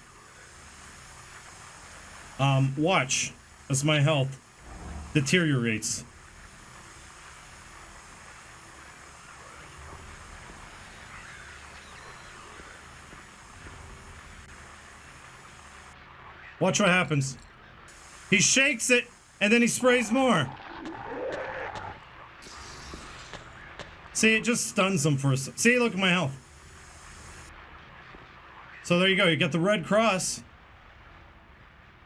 Watch as my health deteriorates. Watch what happens. He shakes it, and then he sprays more. See, it just stuns him for a second. See, look at my health. So there you go. You got the red cross.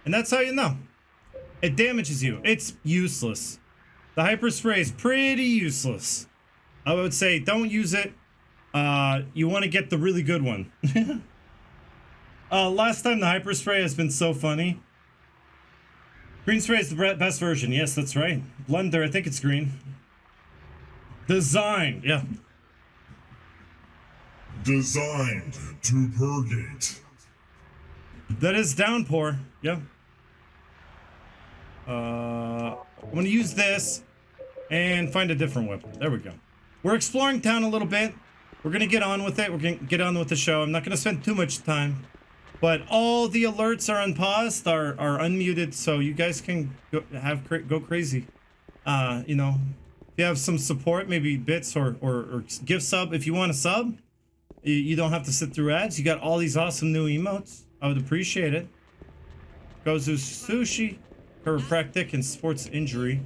And that's how you know. It damages you. It's useless. The hyper spray is pretty useless. I would say don't use it. You want to get the really good one. Last time the hyper spray has been so funny. Green spray is the best version. Yes, that's right. Blender, I think it's green. Designed, yeah. Designed to purgate. That is downpour, yeah. I'm gonna use this and find a different weapon. There we go. We're exploring town a little bit. We're gonna get on with it. We're gonna get on with the show. I'm not gonna spend too much time, but all the alerts are unpaused, are unmuted, so you guys can go crazy. You know, if you have some support, maybe bits or give sub. If you want to sub, you don't have to sit through ads. You got all these awesome new emotes. I would appreciate it. Gozu Sushi, chiropractic, and sports injury.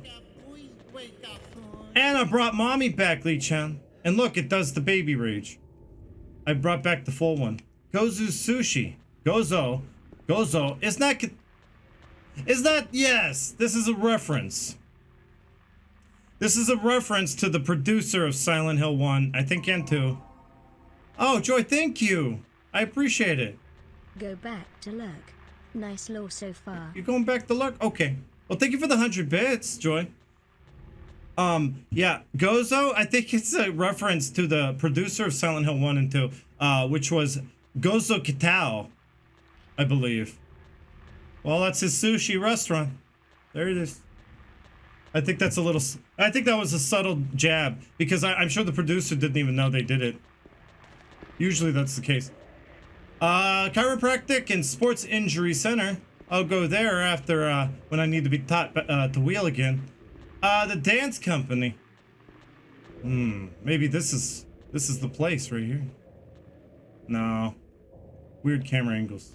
And I brought mommy back, Lee-chan. And look, it does the baby rage. I brought back the full one. Gozu Sushi. Gozo. Is that, yes, this is a reference. This is a reference to the producer of Silent Hill 1, I think, and 2. Oh, Joy, thank you. I appreciate it. Go back to lurk. Nice lore so far. You're going back to lurk? Okay. Well, thank you for the 100 bits, Joy. Yeah, Gozo, I think it's a reference to the producer of Silent Hill 1 and 2, which was Gozo Kitao, I believe. Well, that's his sushi restaurant. There it is. I think that's a little... I think that was a subtle jab, because I'm sure the producer didn't even know they did it. Usually that's the case. Chiropractic and Sports Injury Center. I'll go there after, when I need to be taught to wheel again. The dance company. Maybe this is This is the place right here. No. Weird camera angles.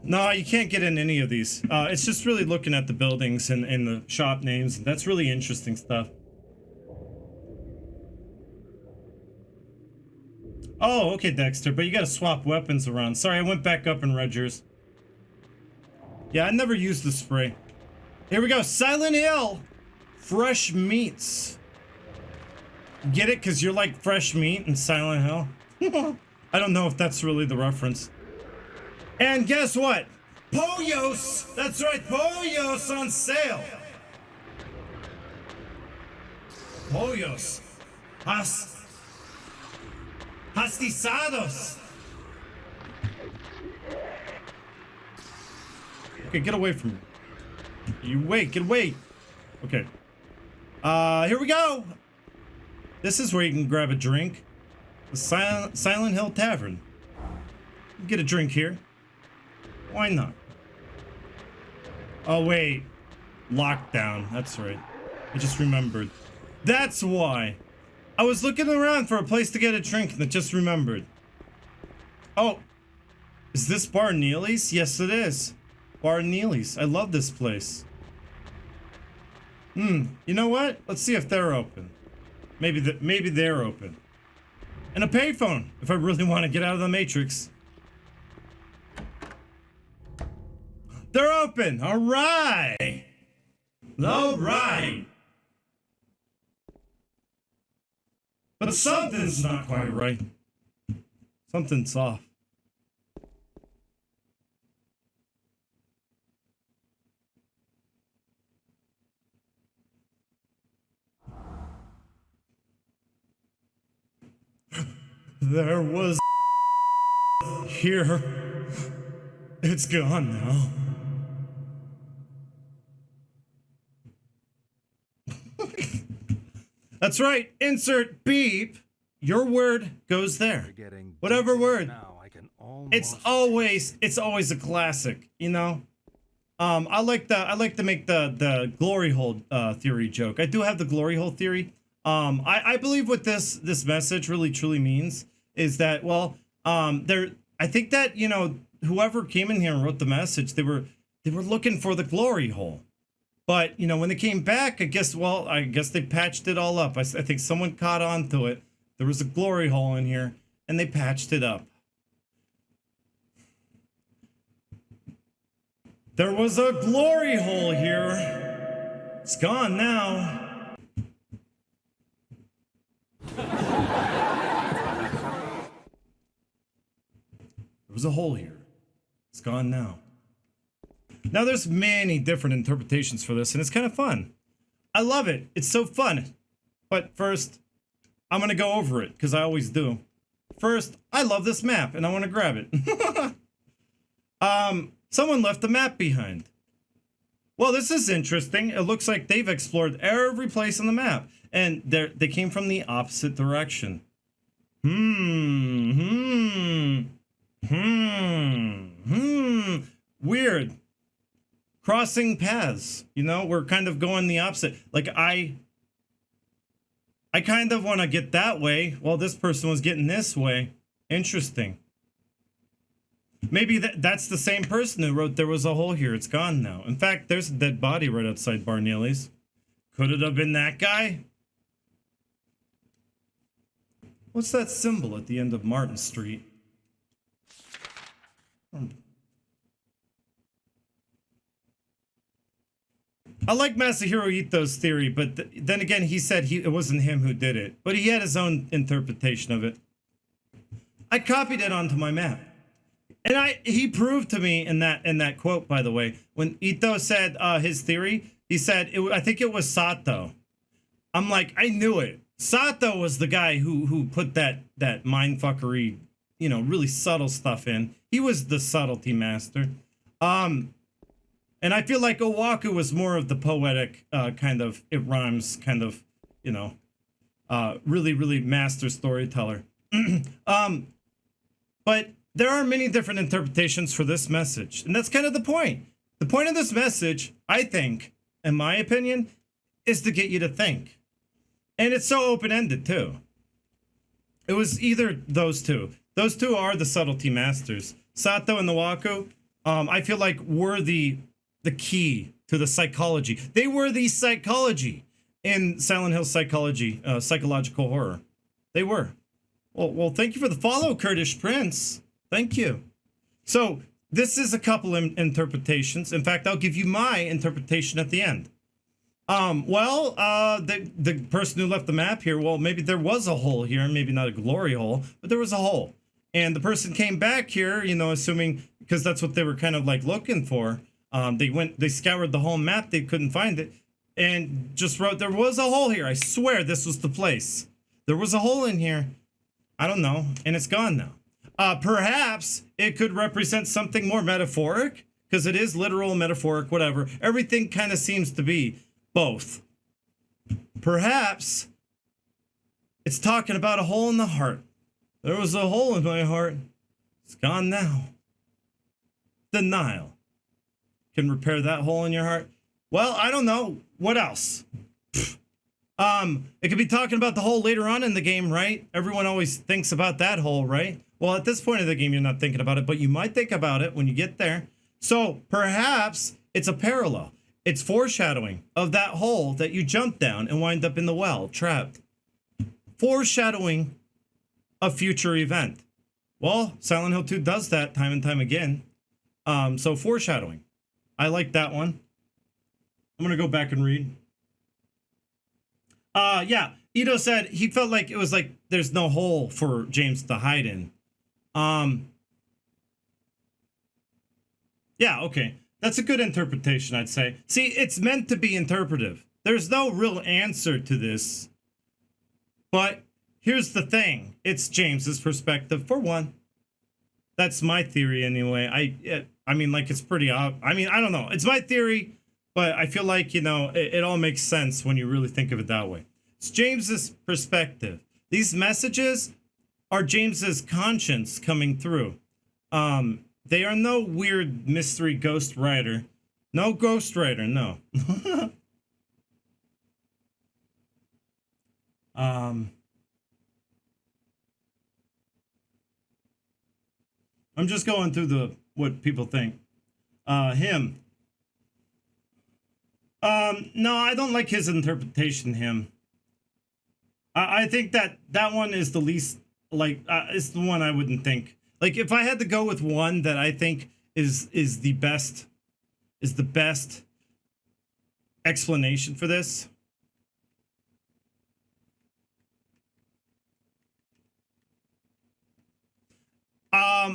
No, you can't get in any of these. It's just really looking at the buildings and the shop names. That's really interesting stuff. Oh, okay, Dexter, but you gotta swap weapons around. Sorry, I went back up and read yours. Yeah, I never used the spray. Here we go, Silent Hill! Fresh meats. Get it? Because you're like fresh meat in Silent Hill? I don't know if that's really the reference. And guess what? Pollos! That's right, Pollos on sale! Pollos. Pastizados! Okay, get away from me. You wait, get away! Okay. Here we go! This is where you can grab a drink. The Silent Hill Tavern. Get a drink here. Why not? Oh, wait. Lockdown. That's right. I just remembered. That's why. I was looking around for a place to get a drink and I just remembered. Oh. Is this Bar Neely's? Yes, it is. Bar Neely's. I love this place. You know what? Let's see if they're open. Maybe they're open. And a payphone, if I really want to get out of the Matrix. They're open! Alright! Alright! But something's not quite right. Something's off. There was here. It's gone now. That's right. Insert beep. Your word goes there. Whatever word. It's always a classic, you know? I like to make the glory hole theory joke. I do have the glory hole theory. I believe what this message really truly means is that, well, I think that, you know, whoever came in here and wrote the message, they were looking for the glory hole. But, you know, when they came back, I guess they patched it all up. I think someone caught on to it. There was a glory hole in here and they patched it up. There was a glory hole here. It's gone now. There was a hole here. It's gone now. Now there's many different interpretations for this, and it's kind of fun. I love it. It's so fun. But first, I'm going to go over it, because I always do. First, I love this map, and I want to grab it. Someone left the map behind. Well, this is interesting. It looks like they've explored every place on the map, and they came from the opposite direction. Weird. Crossing paths, you know, we're kind of going the opposite. Like I kind of want to get that way while this person was getting this way. Interesting. Maybe that's the same person who wrote there was a hole here. It's gone now. In fact, there's a dead body right outside Bar Neely's. Could it have been that guy? What's that symbol at the end of Martin Street? I like Masahiro Ito's theory, but then again, he said it wasn't him who did it, but he had his own interpretation of it. I copied it onto my map, and he proved to me in that quote, by the way, when Ito said his theory, he said I think it was Sato. I'm like, I knew it. Sato was the guy who put that mindfuckery, you know, really subtle stuff in. He was the subtlety master. And I feel like Owaku was more of the poetic kind of, it rhymes kind of, you know, really, really master storyteller. But there are many different interpretations for this message. And that's kind of the point. The point of this message, I think, in my opinion, is to get you to think. And it's so open-ended too. It was either those two. Those two are the subtlety masters. Sato and Nawaku, I feel like were the key to the psychology. They were the psychology in Silent Hill psychology, psychological horror. They were. Well, thank you for the follow, Kurdish Prince. Thank you. So this is a couple interpretations. In fact, I'll give you my interpretation at the end. The person who left the map here, well, maybe there was a hole here, maybe not a glory hole, but there was a hole. And the person came back here, you know, assuming, because that's what they were kind of like looking for. They scoured the whole map, they couldn't find it, and just wrote, there was a hole here. I swear this was the place. There was a hole in here. I don't know, and it's gone now. Perhaps it could represent something more metaphoric, because it is literal, metaphoric, whatever. Everything kind of seems to be both. Perhaps it's talking about a hole in the heart. There was a hole in my heart. It's gone now. Denial can repair that hole in your heart. Well, I don't know. What else? It could be talking about the hole later on in the game, right? Everyone always thinks about that hole, right? Well, at this point of the game, you're not thinking about it, but you might think about it when you get there. So perhaps it's a parallel. It's foreshadowing of that hole that you jump down and wind up in the well, trapped. Foreshadowing a future event. Well, Silent Hill 2 does that time and time again. So foreshadowing. I like that one. I'm gonna go back and read. Yeah, Ito said he felt like it was like there's no hole for James to hide in. Yeah, okay. That's a good interpretation, I'd say. See, it's meant to be interpretive. There's no real answer to this. But here's the thing. It's James's perspective, for one. That's my theory anyway. I mean, like, it's pretty I don't know. It's my theory, but I feel like, you know, it all makes sense when you really think of it that way. It's James's perspective. These messages are James's conscience coming through. They are no weird mystery ghost writer. No ghost writer, no. I'm just going through what people think. Him. No, I don't like his interpretation, him. I think that one is the least, like, it's the one I wouldn't think. Like, if I had to go with one that I think is the best explanation for this.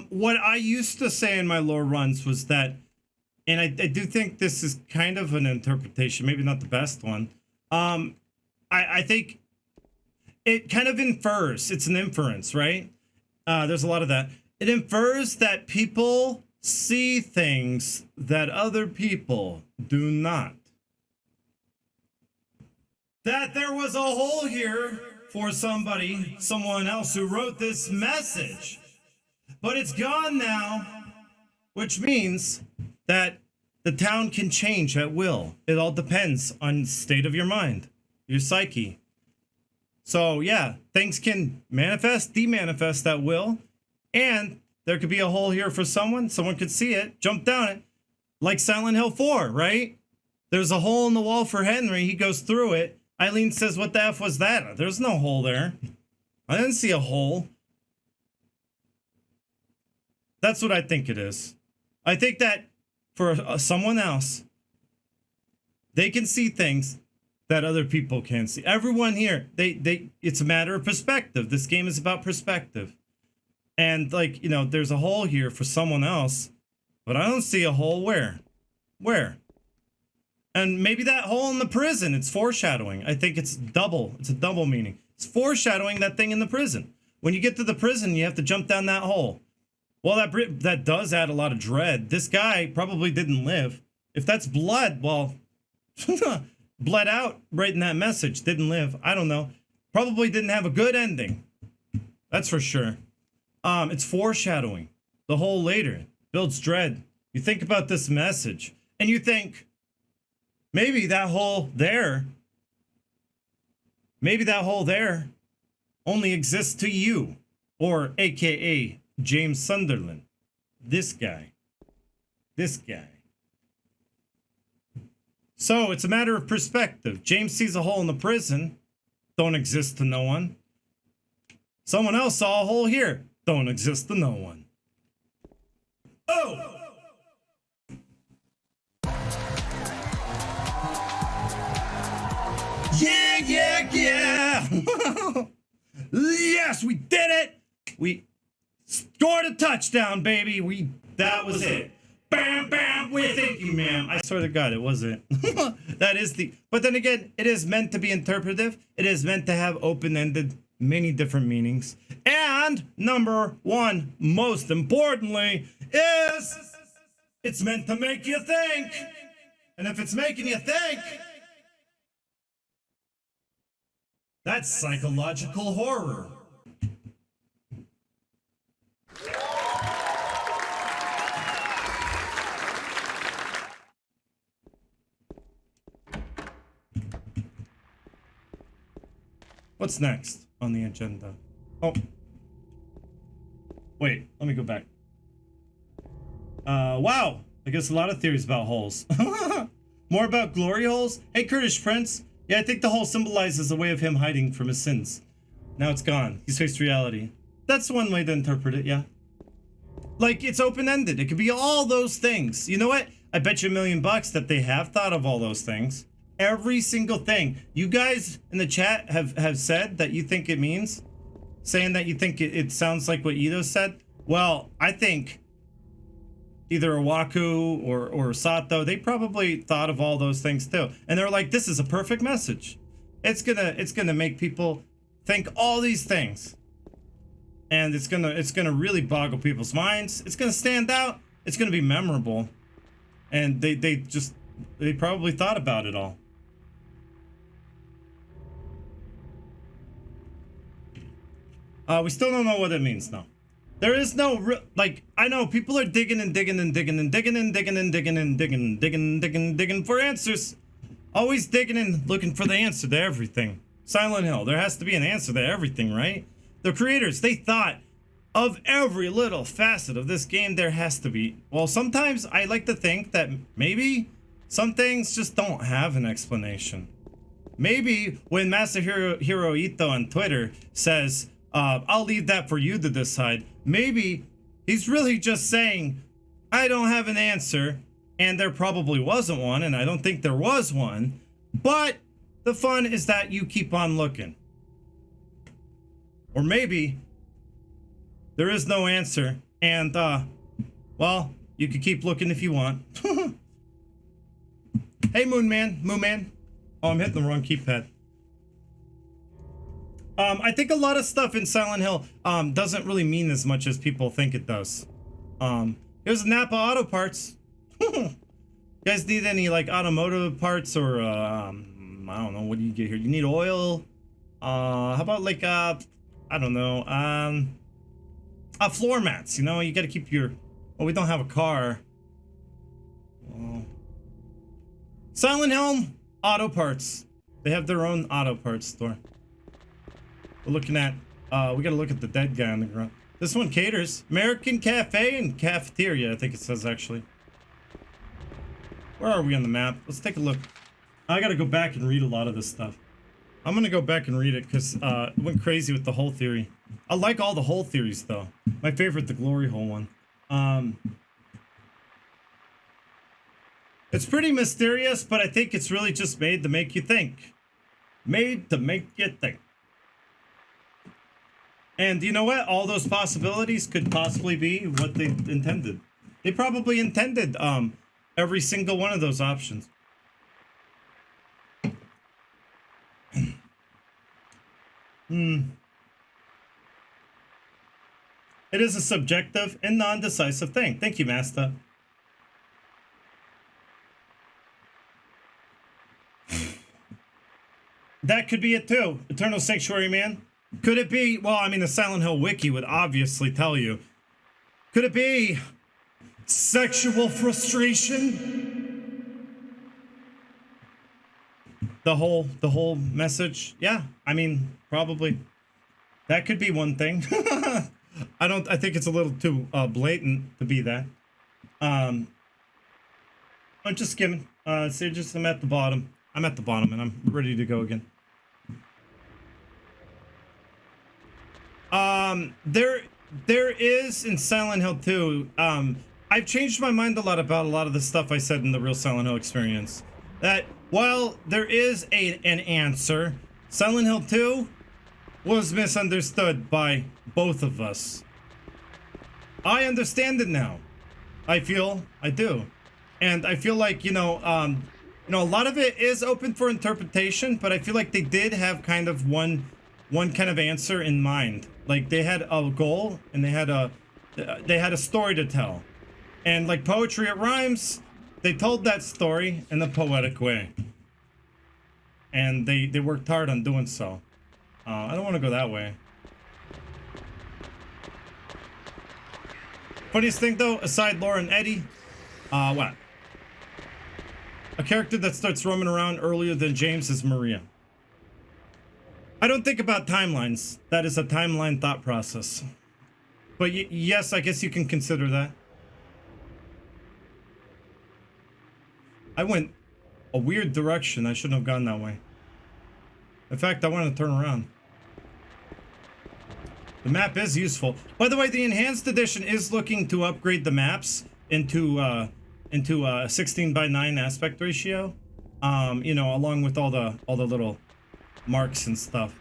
What I used to say in my lore runs was that, and I do think this is kind of an interpretation, maybe not the best one. I think it kind of infers, it's an inference, right? There's a lot of that. It infers that people see things that other people do not. That there was a hole here for someone else who wrote this message. But it's gone now, which means that the town can change at will. It all depends on the state of your mind, your psyche. So yeah, things can manifest, demanifest at will. And there could be a hole here for someone could see it, jump down it, like Silent Hill 4, right? There's a hole in the wall for Henry, he goes through it. Eileen says, what the F was that? There's no hole there. I didn't see a hole. That's what I think it is. I think that for someone else, they can see things that other people can't see. Everyone here, it's a matter of perspective. This game is about perspective. And, like, you know, there's a hole here for someone else, but I don't see a hole where? Where? And maybe that hole in the prison, it's foreshadowing. I think it's double. It's a double meaning. It's foreshadowing that thing in the prison. When you get to the prison, you have to jump down that hole. Well, that does add a lot of dread. This guy probably didn't live. If that's blood, well, bled out right in that message. Didn't live. I don't know. Probably didn't have a good ending. That's for sure. It's foreshadowing. The hole later builds dread. You think about this message, and you think, maybe that hole there Maybe that hole there only exists to you, or AKA James Sunderland. This guy. This guy. So it's a matter of perspective. James sees a hole in the prison. Don't exist to no one. Someone else saw a hole here. Don't exist to no one. Oh! Yeah! Yes, we did it! We scored a touchdown, baby. That was it. Bam, bam, we thank you, ma'am. I swear to God, it wasn't. That is the... But then again, it is meant to be interpretive. It is meant to have open-ended, many different meanings. And number one, most importantly, is it's meant to make you think. And if it's making you think, that's psychological horror. What's next on the agenda? Oh. Wait, let me go back. Wow. I guess a lot of theories about holes. More about glory holes? Hey, Kurdish Prince. Yeah, I think the hole symbolizes a way of him hiding from his sins. Now it's gone. He's faced reality. That's one way to interpret it, yeah. Like, it's open-ended. It could be all those things. You know what? I bet you $1 million that they have thought of all those things. Every single thing. You guys in the chat have said that you think it means. Saying that you think it sounds like what Ito said. Well, I think either Owaku or Sato, they probably thought of all those things too. And they're like, this is a perfect message. It's gonna make people think all these things. And it's gonna really boggle people's minds. It's gonna stand out. It's gonna be memorable. And they probably thought about it all. We still don't know what it means though. There is no like, I know people are digging and digging and digging and digging and digging and digging and digging for answers. Always digging and looking for the answer to everything. Silent Hill, there has to be an answer to everything, right? The creators, they thought of every little facet of this game there has to be. Well, sometimes I like to think that maybe some things just don't have an explanation. Maybe when Masahiro Ito on Twitter says, I'll leave that for you to decide. Maybe he's really just saying, I don't have an answer, and there probably wasn't one, and I don't think there was one, but the fun is that you keep on looking. Or maybe there is no answer, and, well, you could keep looking if you want. Hey, Moonman. Oh, I'm hitting the wrong keypad. I think a lot of stuff in Silent Hill doesn't really mean as much as people think it does. Here's Napa Auto Parts. You guys need any like automotive parts or I don't know, what do you get here? You need oil. How about like I don't know, floor mats, you know, you gotta keep your, well, we don't have a car. Silent Hill Auto Parts. They have their own auto parts store. We're looking at, we gotta look at the dead guy on the ground. This one caters. American Cafe and Cafeteria, I think it says actually. Where are we on the map? Let's take a look. I gotta go back and read a lot of this stuff. I'm gonna go back and read it because it went crazy with the hole theory. I like all the hole theories though. My favorite, the glory hole one. It's pretty mysterious, but I think it's really just made to make you think. Made to make you think. And you know what? All those possibilities could possibly be what they intended. They probably intended every single one of those options. It is a subjective and non-decisive thing. Thank you, Master. That could be it too. Eternal Sanctuary Man. Could it be, well, I mean, the Silent Hill Wiki would obviously tell you. Could it be sexual frustration? the whole message. Yeah, I mean, probably that could be one thing. I think it's a little too blatant to be that. I'm just skimming. So just I'm at the bottom. I'm at the bottom and I'm ready to go again. There is in Silent Hill 2, I've changed my mind a lot about a lot of the stuff I said in the real Silent Hill experience. That while there is an answer, Silent Hill 2 was misunderstood by both of us. I understand it now. I feel I do. And I feel like, you know, a lot of it is open for interpretation, but I feel like they did have kind of one kind of answer in mind. Like they had a goal and they had a story to tell. And like poetry, it rhymes. They told that story in a poetic way. And they worked hard on doing so. I don't want to go that way. Funniest thing though, aside Laura and Eddie, what? A character that starts roaming around earlier than James is Maria. I don't think about timelines. That is a timeline thought process. But yes, I guess you can consider that. I went a weird direction. I shouldn't have gone that way. In fact, I wanted to turn around. The map is useful. By the way, the enhanced edition is looking to upgrade the maps into a 16:9 aspect ratio. You know, along with all the little marks and stuff.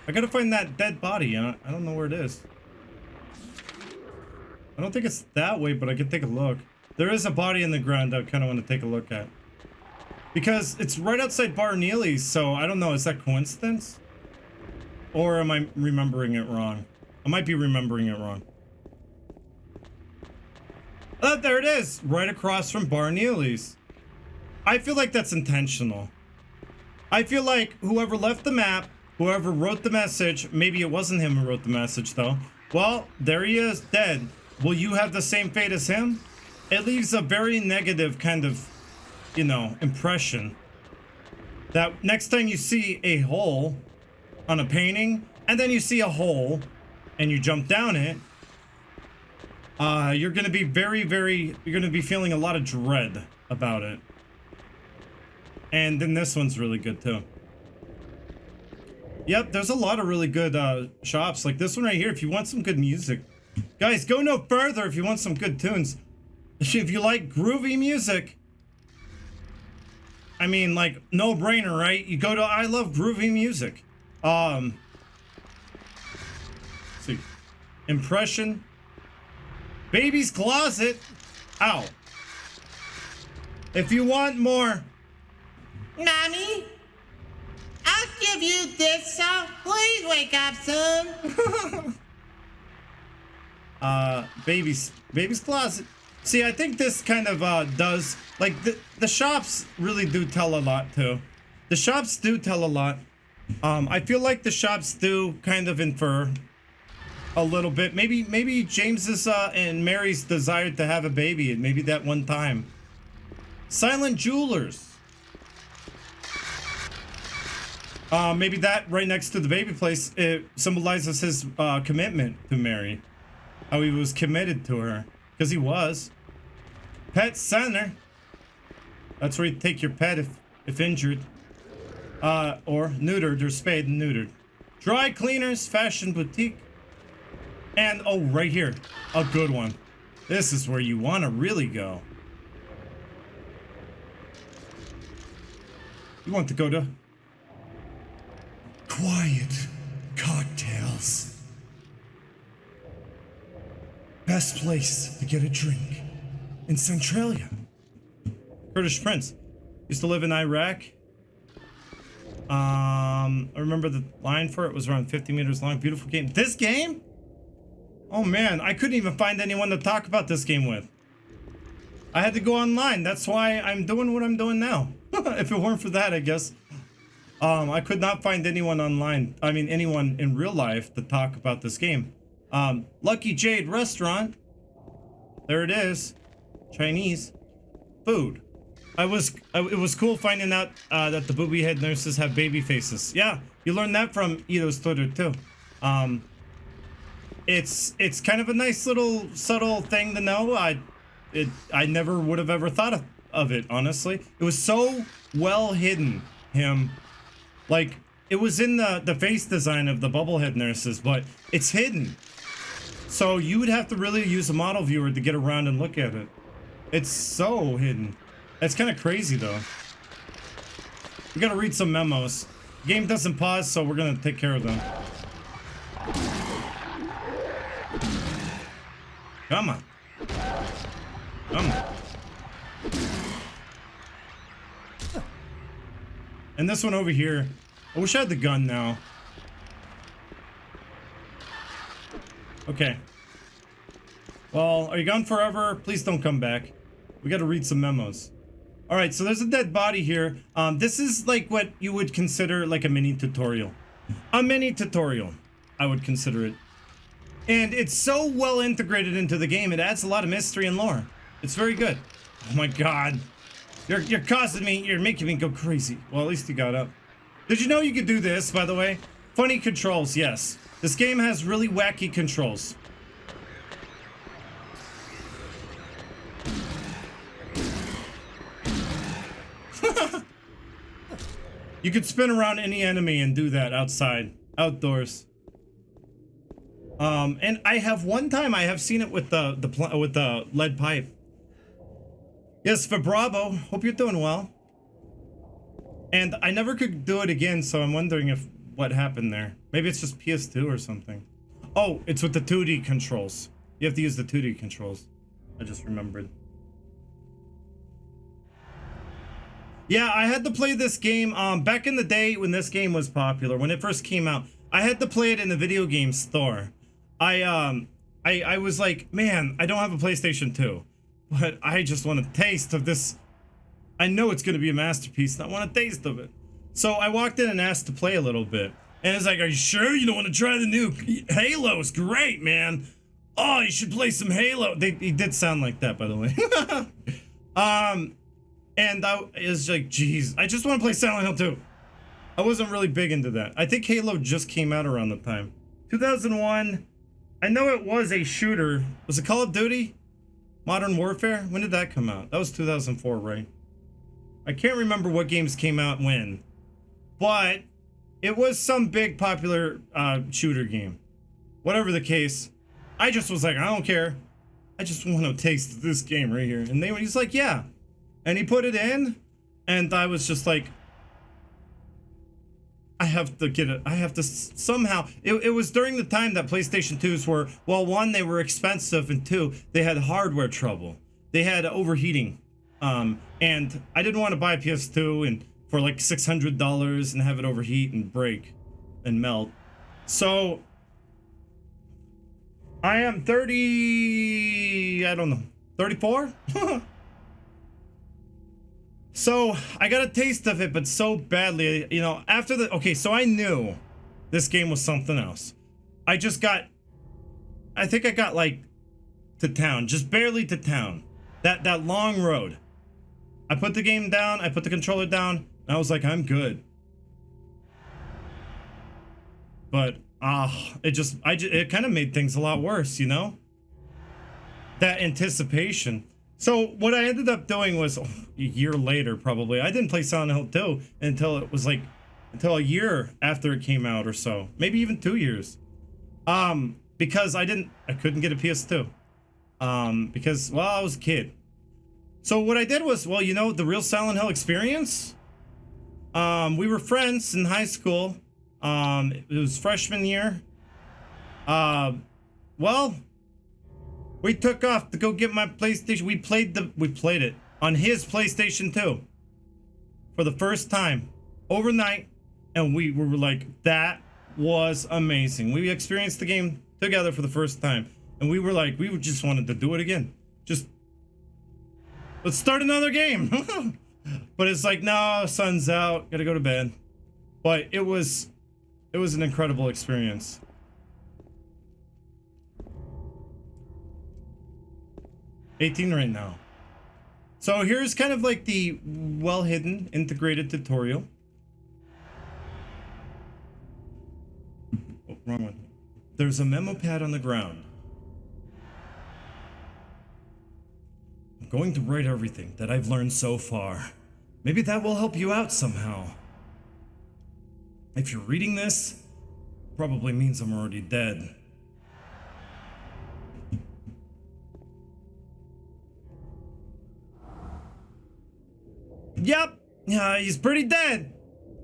I gotta find that dead body. I don't know where it is. I don't think it's that way, but I can take a look. There is a body in the ground I kind of want to take a look at. Because it's right outside Bar Neely's, so I don't know, is that coincidence? Or am I remembering it wrong? I might be remembering it wrong. Oh, there it is! Right across from Bar Neely's. I feel like that's intentional. I feel like whoever left the map, whoever wrote the message, maybe it wasn't him who wrote the message though. Well, there he is, dead. Will you have the same fate as him? It leaves a very negative kind of, you know, impression. That next time you see a hole on a painting, and then you see a hole, and you jump down it, you're gonna be you're gonna be feeling a lot of dread about it. And then this one's really good too. Yep, there's a lot of really good shops like this one right here if you want some good music. Guys, go no further if you want some good tunes. If you like groovy music, I mean, like, no brainer, right? You go to I Love Groovy Music. Let's see. Impression. Baby's Closet. Ow. If you want more. Nani? I'll give you this song. Please wake up soon. Baby's Closet. See, I think this kind of does, like, the shops really do tell a lot too. The shops do tell a lot. I feel like the shops do kind of infer a little bit. Maybe James's and Mary's desire to have a baby, and maybe that one time. Silent Jewelers. Maybe that right next to the baby place, it symbolizes his commitment to Mary. How he was committed to her. Because he was. Pet Center. That's where you take your pet if injured. Or neutered or spayed and neutered. Dry Cleaners, Fashion Boutique. And, oh, right here. A good one. This is where you want to really go. You want to go to Quiet Cocktails. Best place to get a drink in Centralia. Kurdish Prince. Used to live in Iraq. I remember the line for it was around 50 meters long. Beautiful game. This game? Oh man, I couldn't even find anyone to talk about this game with. I had to go online. That's why I'm doing what I'm doing now. If it weren't for that, I guess. I could not find anyone online. I mean, anyone in real life to talk about this game. Lucky Jade Restaurant. There it is. Chinese food. it was cool finding out that the booby head nurses have baby faces. Yeah, you learned that from Ito's Twitter too. It's kind of a nice little subtle thing to know. I never would have ever thought of it, honestly. It was so well hidden, him. Like, it was in the face design of the bubblehead nurses, but it's hidden. So you would have to really use a model viewer to get around and look at it. It's so hidden. It's kind of crazy, though. We gotta read some memos. Game doesn't pause, so we're gonna take care of them. Come on. Come on. And this one over here. I wish I had the gun now. Okay. Well, are you gone forever? Please don't come back. We gotta read some memos. Alright, so there's a dead body here. This is like what you would consider like a mini tutorial. A mini tutorial, I would consider it. And it's so well integrated into the game, it adds a lot of mystery and lore. It's very good. Oh my god. You're causing me, you're making me go crazy. Well, at least you got up. Did you know you could do this, by the way? Funny controls, yes. This game has really wacky controls. You could spin around any enemy and do that outside, outdoors. And I have one time I have seen it with the lead pipe. Yes, for Bravo. Hope you're doing well. And I never could do it again, so I'm wondering if what happened there. Maybe it's just PS2 or something. Oh, it's with the 2D controls. You have to use the 2D controls. I just remembered. Yeah, I had to play this game back in the day when this game was popular, when it first came out. I had to play it in the video game store. I was like, man, I don't have a PlayStation 2, but I just want a taste of this. I know it's gonna be a masterpiece, and I want a taste of it. So I walked in and asked to play a little bit, and it's like, are you sure you don't want to try the new Halo? It's great, man. Oh, you should play some Halo. He did sound like that, by the way. And I was like, geez, I just want to play Silent Hill 2. I wasn't really big into that. I think Halo just came out around the time. 2001, I know it was a shooter. Was it Call of Duty? Modern Warfare? When did that come out? That was 2004, right? I can't remember what games came out when. But it was some big popular shooter game. Whatever the case, I just was like, I don't care. I just want to taste this game right here. And he's like, yeah. And he put it in, and I was just like, I have to get it. I have to somehow. It was during the time that PlayStation 2s were, well, one, they were expensive, and two, they had hardware trouble. They had overheating. And I didn't want to buy a PS2 and for like $600 and have it overheat and break and melt. So I am 30, I don't know, 34? So I got a taste of it, but so badly, you know, after the, okay, so I knew this game was something else. I think I got like to town, just barely to town. That long road. I put the game down, I put the controller down, and I was like, I'm good. But, it kind of made things a lot worse, you know? That anticipation. So what I ended up doing was, a year later probably, I didn't play Silent Hill 2 until it was like, until a year after it came out or so. Maybe even 2 years. Because I couldn't get a PS2. Because, well, I was a kid. So what I did was, well, you know, the real Silent Hill experience? We were friends in high school. It was freshman year. Well, we took off to go get my PlayStation. We played it on his PlayStation 2 for the first time overnight, and we were like, that was amazing. We experienced the game together for the first time, and we were like, we just wanted to do it again. Just let's start another game. But it's like, no, sun's out, gotta go to bed. But it was an incredible experience. $18 right now. So here's kind of like the well-hidden integrated tutorial. Oh, wrong one. There's a memo pad on the ground. I'm going to write everything that I've learned so far. Maybe that will help you out somehow. If you're reading this, probably means I'm already dead. Yep, yeah, he's pretty dead.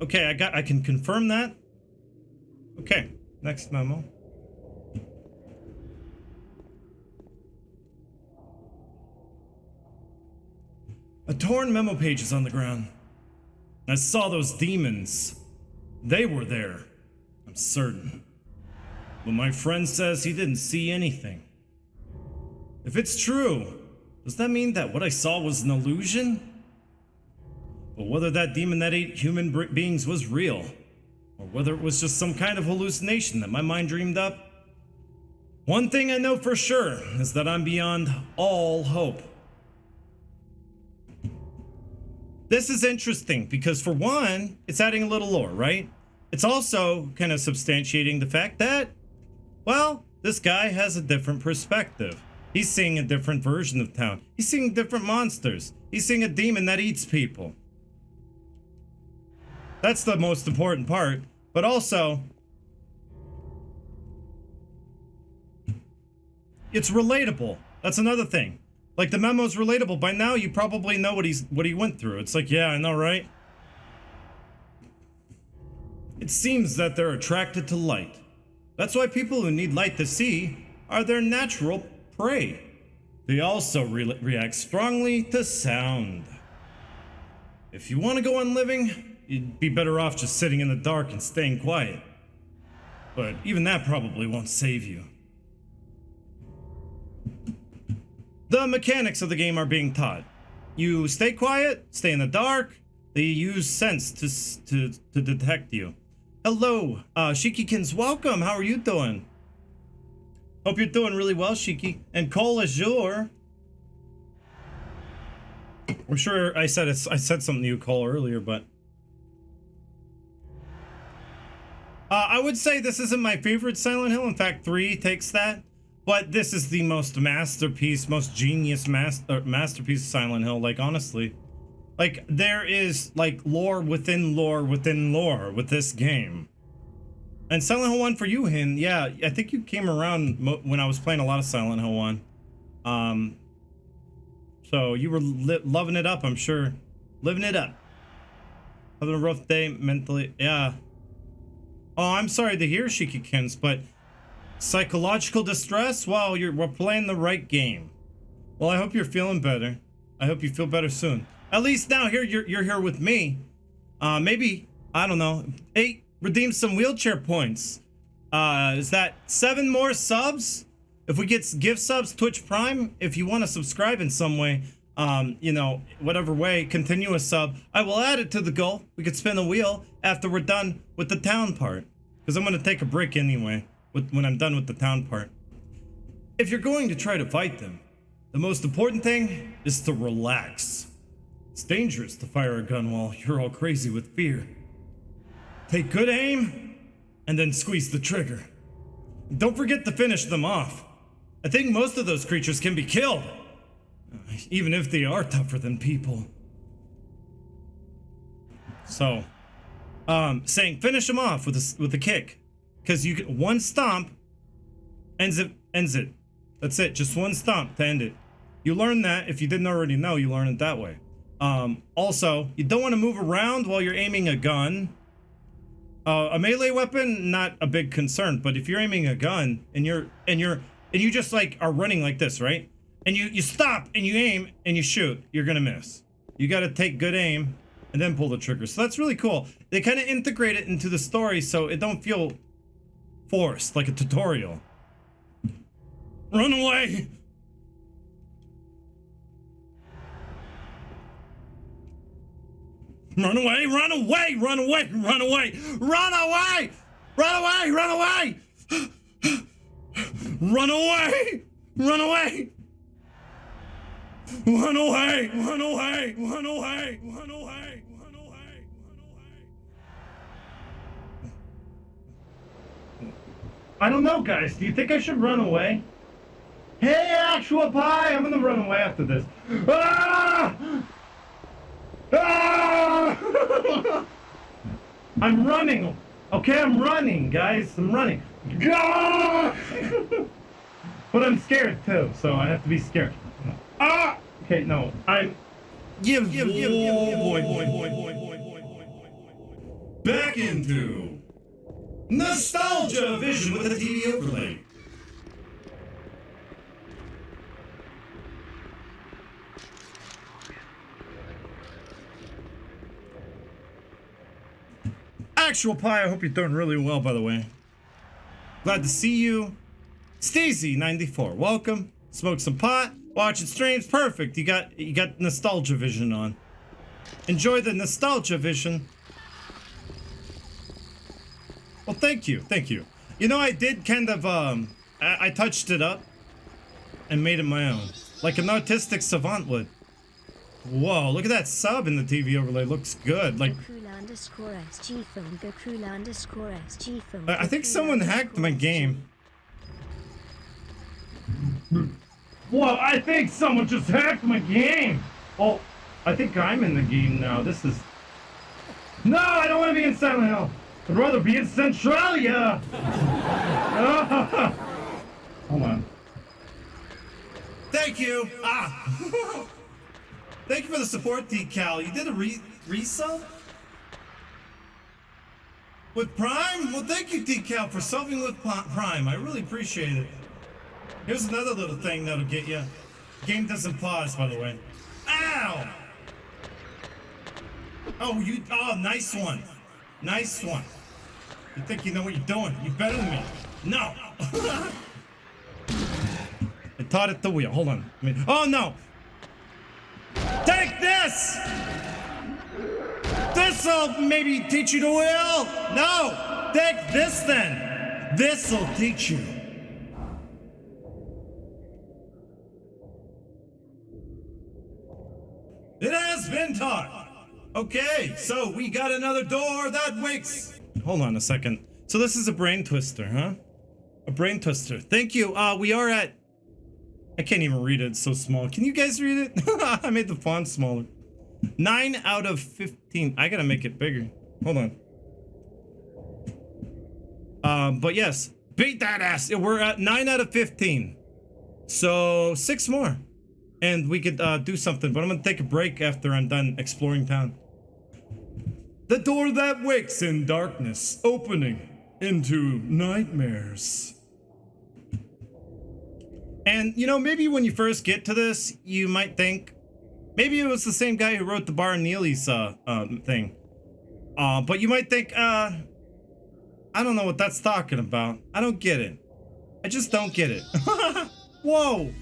Okay, I can confirm that. Okay, next memo. A torn memo page is on the ground. I saw those demons. They were there, I'm certain. But my friend says he didn't see anything. If it's true, does that mean that what I saw was an illusion? But whether that demon that ate human beings was real, or whether it was just some kind of hallucination that my mind dreamed up, one thing I know for sure is that I'm beyond all hope. This is interesting because, for one, it's adding a little lore, right? It's also kind of substantiating the fact that, well, this guy has a different perspective. He's seeing a different version of town. He's seeing different monsters. He's seeing a demon that eats people. That's the most important part. But also, it's relatable. That's another thing. Like, the memo's relatable. By now, you probably know what he went through. It's like, yeah, I know, right? It seems that they're attracted to light. That's why people who need light to see are their natural prey. They also react strongly to sound. If you want to go on living, you'd be better off just sitting in the dark and staying quiet. But even that probably won't save you. The mechanics of the game are being taught. You stay quiet, stay in the dark. They use sense to detect you. Hello, Shikikins, welcome. How are you doing? Hope you're doing really well, Shiki. And Cole Azure. I'm sure I said something to you, Cole, earlier, but I would say this isn't my favorite Silent Hill. In fact, 3 takes that. But this is the most masterpiece, most genius masterpiece of Silent Hill, like, honestly. Like, there is, like, lore within lore within lore with this game. And Silent Hill 1 for you, Hin, yeah, I think you came around when I was playing a lot of Silent Hill 1. So you were loving it up, I'm sure. Living it up. Having a rough day mentally, yeah. Oh, I'm sorry to hear, Shikikins, but psychological distress? Wow, we're playing the right game. Well, I hope you're feeling better. I hope you feel better soon. At least now here you're here with me. Maybe, I don't know, 8, redeem some wheelchair points. Is that 7 more subs? If we get gift subs, Twitch Prime, if you want to subscribe in some way, you know, whatever way, continue a sub, I will add it to the goal. We could spin a wheel after we're done with the town part. Because I'm going to take a break anyway, when I'm done with the town part. If you're going to try to fight them, the most important thing is to relax. It's dangerous to fire a gun while you're all crazy with fear. Take good aim, and then squeeze the trigger. Don't forget to finish them off. I think most of those creatures can be killed, even if they are tougher than people. So, saying finish them off with a kick, because you can, one stomp ends it. That's it. Just one stomp to end it. You learn that. If you didn't already know, you learn it that way. Also, you don't want to move around while you're aiming a gun. A melee weapon, not a big concern, but if you're aiming a gun and you just like are running like this, right? And you stop and you aim and you shoot, you're gonna miss. You gotta take good aim and then pull the trigger. So that's really cool. They kind of integrate it into the story so it don't feel forced, like a tutorial. Run away! Run away, run away, run away, run away, run away, run away, run away, run away, run away. Run away! Run away! Run away! Run away! Run away! I don't know, guys. Do you think I should run away? Hey, actual pie! I'm gonna run away after this. Ah! Ah! I'm running. Okay, I'm running, guys. I'm running. Ah! But I'm scared too, so I have to be scared. Ah! Okay, no. I'm. Give, back into Nostalgia Vision with a TV overlay. Actual Pie, I hope you're doing really well, by the way. Glad to see you. Stacy94, welcome. Smoke some pot, watching streams, perfect. You got Nostalgia Vision on. Enjoy the Nostalgia Vision. Well, thank you, thank you. You know, I did kind of, I touched it up and made it my own. Like an artistic savant would. Whoa, look at that sub in the TV overlay. Looks good. Like, I think someone hacked my game. Whoa, I think someone just hacked my game. Oh, I think I'm in the game now. This is... No, I don't want to be in Silent Hill. I'd rather be in Centralia. Hold on. Thank you. Ah. Thank you for the support, Decal. You did a resub? With Prime? Well, thank you, Decal, for subbing with Prime. I really appreciate it. Here's another little thing that'll get you. Game doesn't pause, by the way. Ow! Oh, nice one. Nice one. You think you know what you're doing? You're better than me. No! I taught it the wheel. Hold on. Oh, no! Take this! This'll maybe teach you the wheel! No! Take this then! This'll teach you. It has been taught! Okay, so we got another door that wakes... Hold on a second. So this is a brain twister, huh? A brain twister. Thank you. We are at... I can't even read it, it's so small. Can you guys read it? I made the font smaller. 9 out of 15. I gotta make it bigger. Hold on. But yes, beat that ass. We're at 9 out of 15. So 6 more. And we could do something, but I'm gonna take a break after I'm done exploring town. The door that wakes in darkness, opening into nightmares. And, you know, maybe when you first get to this, you might think, maybe it was the same guy who wrote the Bar Neely's thing. But you might think, I don't know what that's talking about. I don't get it. I just don't get it. Whoa!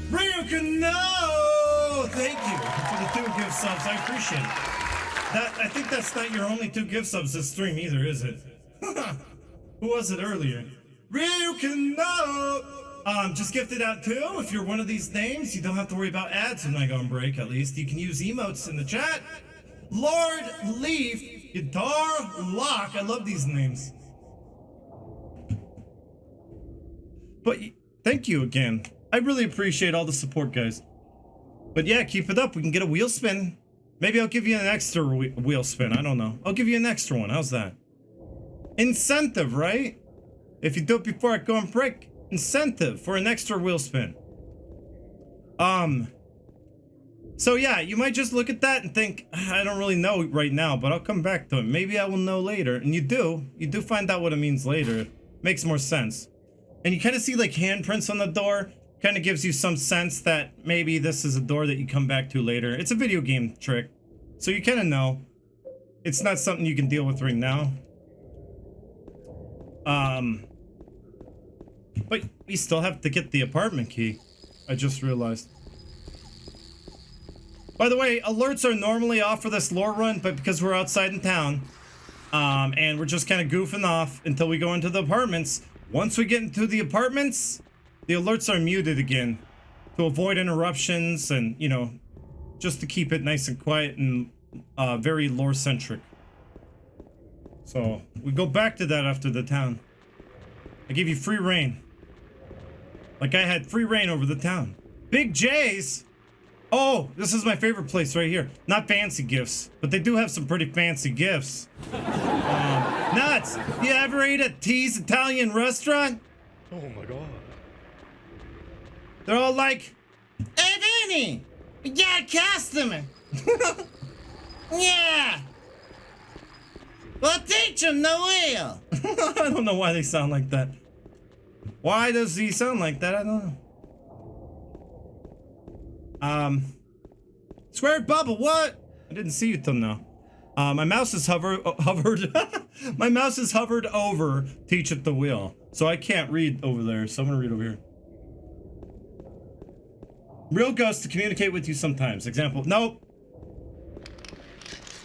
Ryukin, no! Thank you for the 2 gift subs. I appreciate it. I think that's not your only 2 gift subs this stream either, is it? Who was it earlier? Ryukin, no! Just gift it out too. If you're one of these names, you don't have to worry about ads when I go on break, at least. You can use emotes in the chat. Lord Leaf, Guitar Lock. I love these names. But thank you again. I really appreciate all the support, guys. But yeah, keep it up. We can get a wheel spin. Maybe I'll give you an extra wheel spin. I don't know. I'll give you an extra one. How's that? Incentive, right? If you do it before I go on break. Incentive for an extra wheel spin. So yeah, you might just look at that and think, I don't really know right now, but I'll come back to it. Maybe I will know later. And you do find out what it means later. It makes more sense. And you kind of see like handprints on the door. Kind of gives you some sense that maybe this is a door that you come back to later. It's a video game trick. So you kind of know. It's not something you can deal with right now. But we still have to get the apartment key. I just realized. By the way, alerts are normally off for this lore run, but because we're outside in town, and we're just kind of goofing off until we go into the apartments. Once we get into the apartments, the alerts are muted again to avoid interruptions and, you know, just to keep it nice and quiet and very lore-centric. So, we go back to that after the town. I give you free reign. Like I had free reign over the town. Big J's! Oh, this is my favorite place right here. Not fancy gifts, but they do have some pretty fancy gifts. Nuts! You ever ate at T's Italian restaurant? Oh my god. They're all like, "Hey, Vinny, we got a customer." Yeah. Well, teach him the wheel. I don't know why they sound like that. Why does he sound like that? I don't know. Squared bubble, what? I didn't see you till now. My mouse is hovered. My mouse is hovered over teach at the wheel, so I can't read over there. So I'm gonna read over here. Real ghosts to communicate with you sometimes. Example, nope.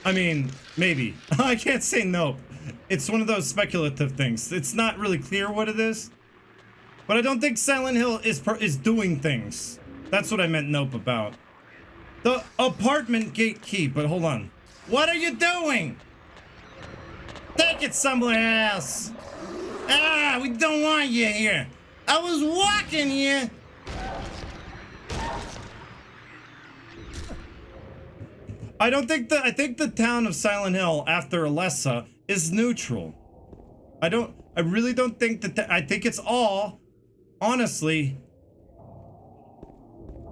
I mean, maybe. I can't say nope. It's one of those speculative things. It's not really clear what it is. But I don't think Silent Hill is doing things. That's what I meant nope about. The apartment gate key, but hold on. What are you doing? Take it somewhere else. Ah, we don't want you here. I was walking here. I think the town of Silent Hill after Alessa is neutral. I really don't think that, I think it's all, honestly,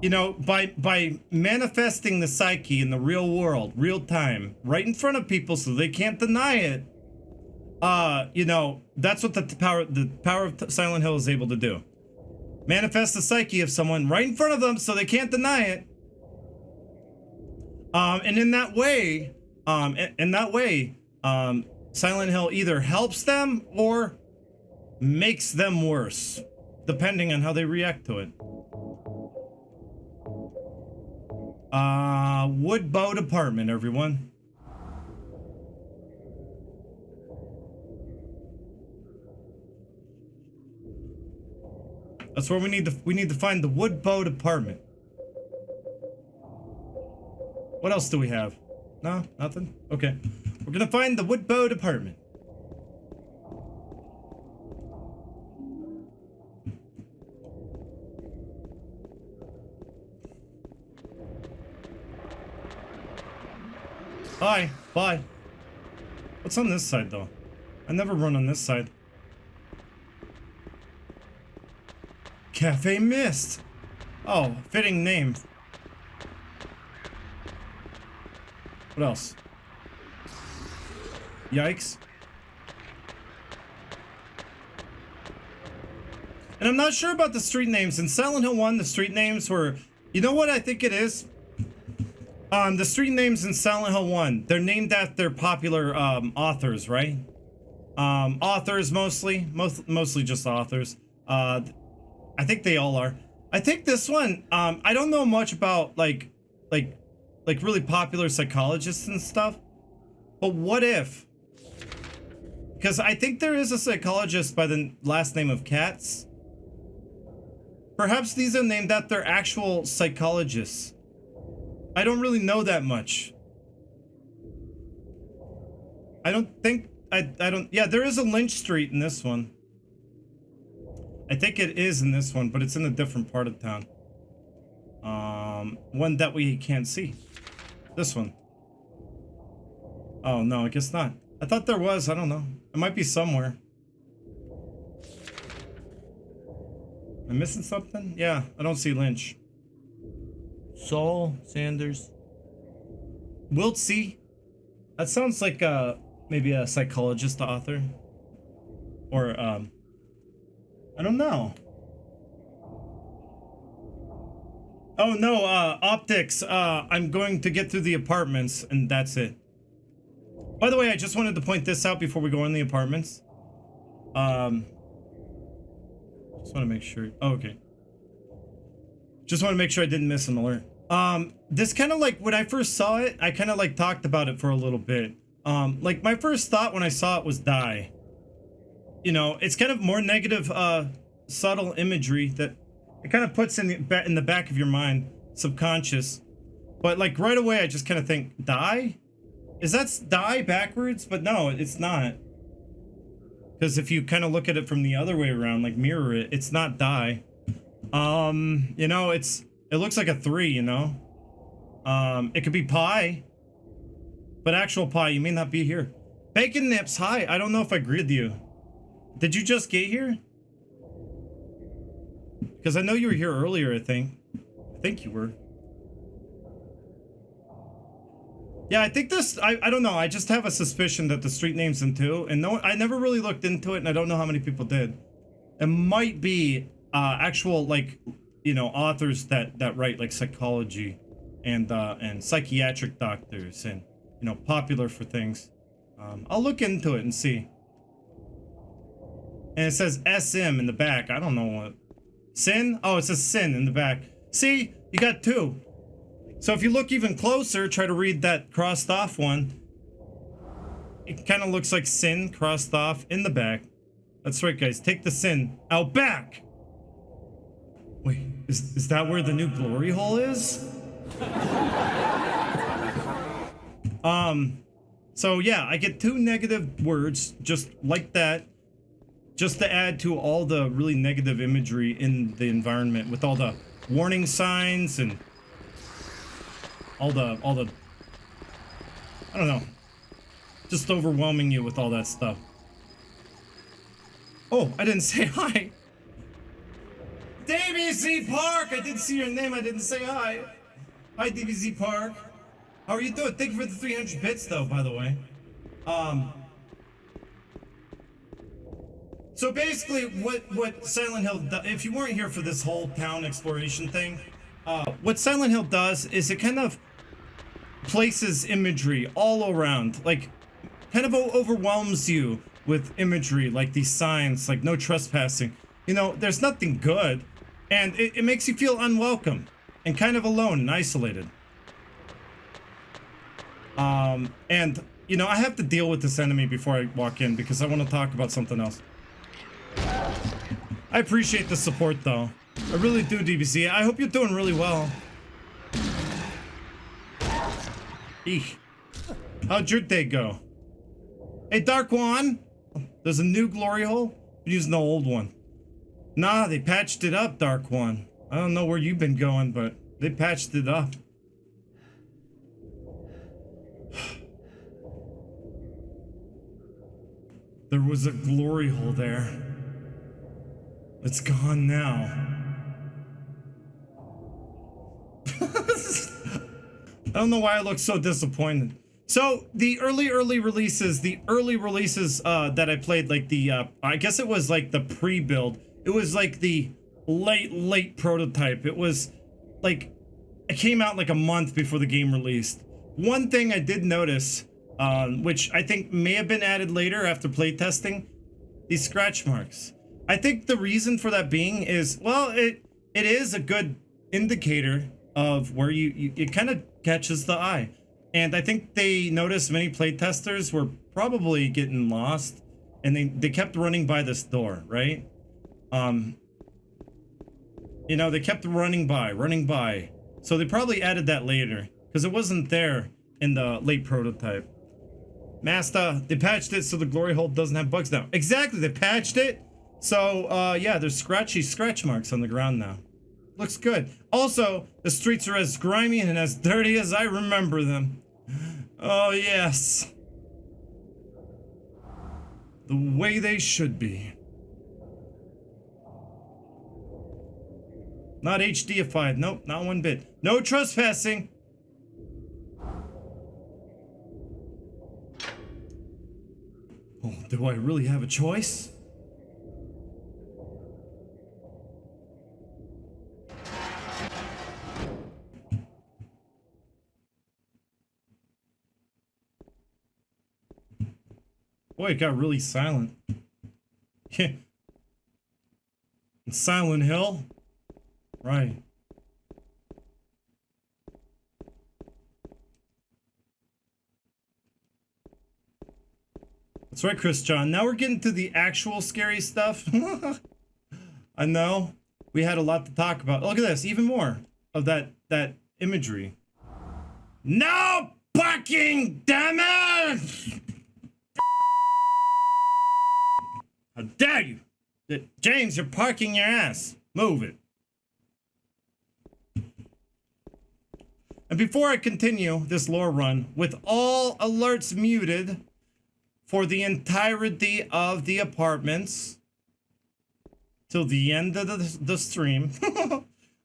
you know, by manifesting the psyche in the real world, real time, right in front of people so they can't deny it. You know, that's what the power of Silent Hill is able to do. Manifest the psyche of someone right in front of them so they can't deny it. And in that way, Silent Hill either helps them or makes them worse, depending on how they react to it. Wood boat apartment, everyone. That's where we need to find the wood boat apartment. What else do we have? No, nothing? Okay. We're gonna find the wood boat apartment. Bye. Bye. What's on this side, though? I never run on this side. Cafe Mist. Oh, fitting name. What else? Yikes. And I'm not sure about the street names. In Silent Hill 1, the street names were... You know what I think it is? The street names in Silent Hill 1, they're named after popular authors, right? Authors mostly. Mostly just authors. I think they all are. I think this one, I don't know much about like really popular psychologists and stuff. But what if? Because I think there is a psychologist by the last name of Katz. Perhaps these are named after actual psychologists. I don't really know that much. I don't think, I don't, yeah, there is a Lynch Street in this one. I think it is in this one, but it's in a different part of town. One that we can't see. This one. Oh, no, I guess not. I thought there was, I don't know. It might be somewhere. Am I missing something? Yeah, I don't see Lynch. Saul Sanders. Wiltsey. That sounds like maybe a psychologist author. Or I don't know. Oh no, optics. I'm going to get through the apartments and that's it. By the way, I just wanted to point this out before we go in the apartments. Just want to make sure. Oh, okay. Just want to make sure I didn't miss an alert. This kind of like when I first saw it, I kind of like talked about it for a little bit. Like my first thought when I saw it was die. You know, it's kind of more negative subtle imagery that it kind of puts in the back of your mind, subconscious. But like right away, I just kind of think, die? Is that die backwards? But no, it's not. Because if you kind of look at it from the other way around, like mirror it, it's not die. You know, it looks like a 3, you know? It could be pie. But actual pie, you may not be here. Bacon Nips, hi. I don't know if I greeted you. Did you just get here? Because I know you were here earlier, I think. I think you were. Yeah, I think this, I don't know. I just have a suspicion that the street name's in 2. And no, I never really looked into it, and I don't know how many people did. It might be actual, like, you know, authors that write, like, psychology and psychiatric doctors and, you know, popular for things. I'll look into it and see. And it says SM in the back. I don't know what. Sin? Oh, it says sin in the back. See? You got 2. So if you look even closer, try to read that crossed off one. It kind of looks like sin crossed off in the back. That's right, guys. Take the sin out back. Wait, is that where the new glory hole is? So yeah, I get 2 negative words just like that. Just to add to all the really negative imagery in the environment with all the warning signs and all the I don't know, just overwhelming you with all that stuff. Oh, I didn't say hi. DBZ Park, I did see your name, I didn't say hi. Hi DBZ Park. How are you doing? Thank you for the 300 bits though, by the way. So basically what Silent Hill does, if you weren't here for this whole town exploration thing, what Silent Hill does is it kind of places imagery all around, like kind of overwhelms you with imagery, like these signs, like no trespassing. You know, there's nothing good, and it makes you feel unwelcome and kind of alone and isolated. And you know, I have to deal with this enemy before I walk in because I want to talk about something else. I appreciate the support though. I really do, DBC. I hope you're doing really well. Eek. How'd your day go? Hey, Dark One! There's a new glory hole? I'm using the old one. Nah, they patched it up, Dark One. I don't know where you've been going, but they patched it up. There was a glory hole there. It's gone now. I don't know why I look so disappointed. So the early releases that I played, like the I guess it was like the pre-build. It was like the late prototype. It was like it came out like a month before the game released. One thing I did notice, which I think may have been added later after playtesting, these scratch marks. I think the reason for that being is, well, it is a good indicator of where it kind of catches the eye. And I think they noticed many playtesters were probably getting lost, and they kept running by this door, right? You know, they kept running by. So they probably added that later, because it wasn't there in the late prototype. Master, they patched it so the glory hole doesn't have bugs now. Exactly, they patched it. So, yeah, there's scratch marks on the ground now. Looks good. Also, the streets are as grimy and as dirty as I remember them. Oh, yes. The way they should be. Not HDified. Nope, not one bit. No trespassing. Oh, do I really have a choice? Boy, it got really silent. Yeah. Silent Hill? Right. That's right, Chris John. Now we're getting to the actual scary stuff. I know. We had a lot to talk about. Look at this, even more of that imagery. No parking, damn it! How dare you? James, you're parking your ass. Move it. And before I continue this lore run with all alerts muted for the entirety of the apartments till the end of the stream.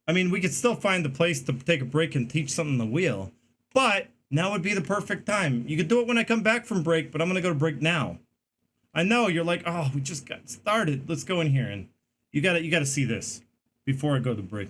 I mean, we could still find a place to take a break and teach something on the wheel, but now would be the perfect time. You could do it when I come back from break, but I'm gonna go to break now. I know you're like, oh, we just got started. Let's go in here, and you gotta see this before I go to break.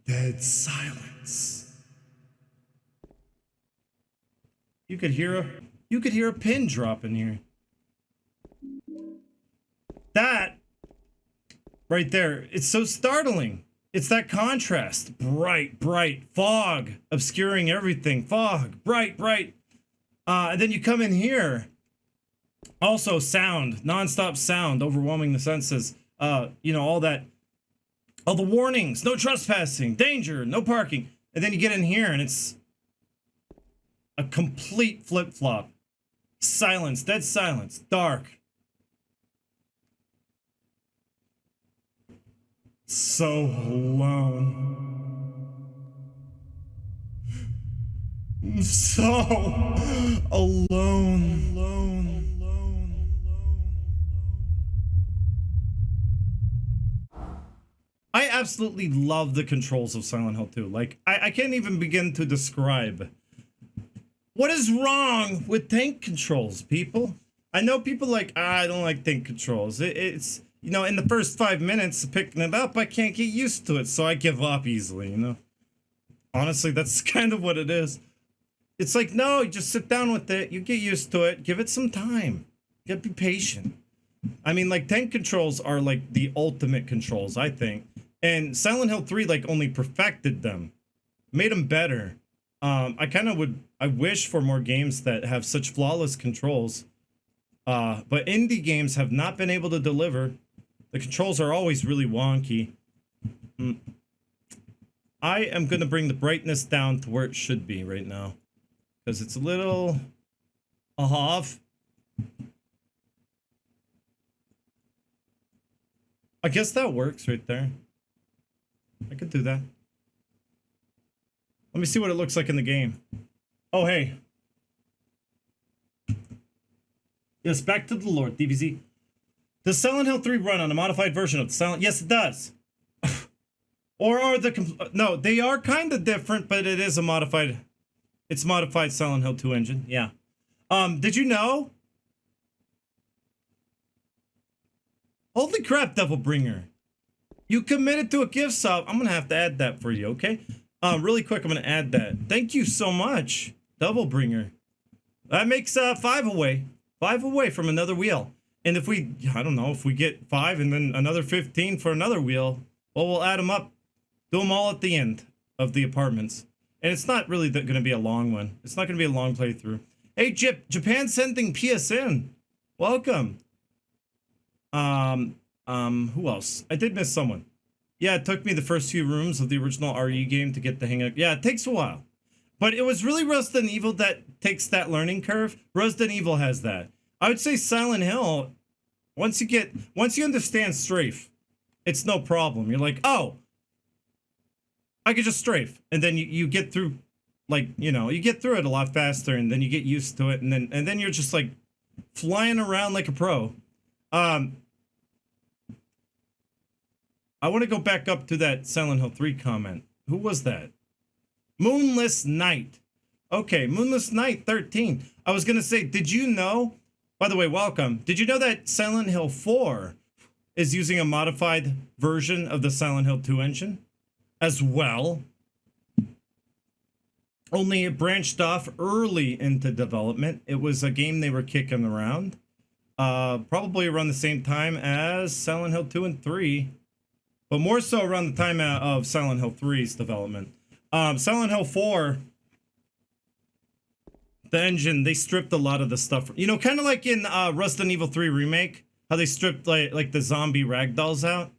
Dead silence. You could hear a pin drop in here. That right there, it's so startling. It's that contrast. Bright, fog obscuring everything. Fog, bright. And then you come in here. Also sound, nonstop sound, overwhelming the senses. You know, all the warnings, no trespassing, danger, no parking. And then you get in here and it's a complete flip-flop. Silence, dead silence, dark. So alone. So alone. I absolutely love the controls of Silent Hill 2. Like, I can't even begin to describe. What is wrong with tank controls, people? I know people like, I don't like tank controls. It's, you know, in the first 5 minutes of picking it up, I can't get used to it, so I give up easily, you know? Honestly, that's kind of what it is. It's like, no, you just sit down with it, you get used to it, give it some time. You gotta be patient. I mean, like, tank controls are like the ultimate controls, I think. And Silent Hill 3, like, only perfected them. Made them better. I wish for more games that have such flawless controls. But indie games have not been able to deliver. The controls are always really wonky. I am going to bring the brightness down to where it should be right now. Because it's a little off. I guess that works right there. I could do that. Let me see what it looks like in the game. Oh, hey. Yes, back to the Lord, DBZ. Does Silent Hill 3 run on a modified version of the Silent... Yes, it does. Or are the... No, they are kind of different, but it is a modified... It's modified Silent Hill 2 engine, yeah. Did you know? Holy crap, Devilbringer. You committed to a gift sub. I'm going to have to add that for you, okay? Really quick, I'm going to add that. Thank you so much, Devilbringer. That makes 5 away. 5 away from another wheel. And if we, I don't know, if we get 5 and then another 15 for another wheel, well, we'll add them up. Do them all at the end of the apartments. And it's not really going to be a long one. It's not going to be a long playthrough. Hey, Japan sending PSN. Welcome. Who else? I did miss someone. Yeah, it took me the first few rooms of the original RE game to get the hang of. Yeah, it takes a while. But it was really Resident Evil that takes that learning curve. Resident Evil has that. I would say Silent Hill, once you understand strafe, it's no problem. You're like, oh, I could just strafe. And then you get through, like, you know, you get through it a lot faster, and then you get used to it, and then you're just like flying around like a pro. I want to go back up to that Silent Hill 3 comment. Who was that? Moonless Night. Okay, Moonless Night 13. I was going to say, did you know, by the way, welcome. Did you know that Silent Hill 4 is using a modified version of the Silent Hill 2 engine as well? Only it branched off early into development. It was a game they were kicking around. probably around the same time as Silent Hill 2 and 3, but more so around the time of Silent Hill 3's development. Silent Hill 4, the engine, they stripped a lot of the stuff, you know, kind of like in Resident Evil 3 Remake, how they stripped like the zombie ragdolls out.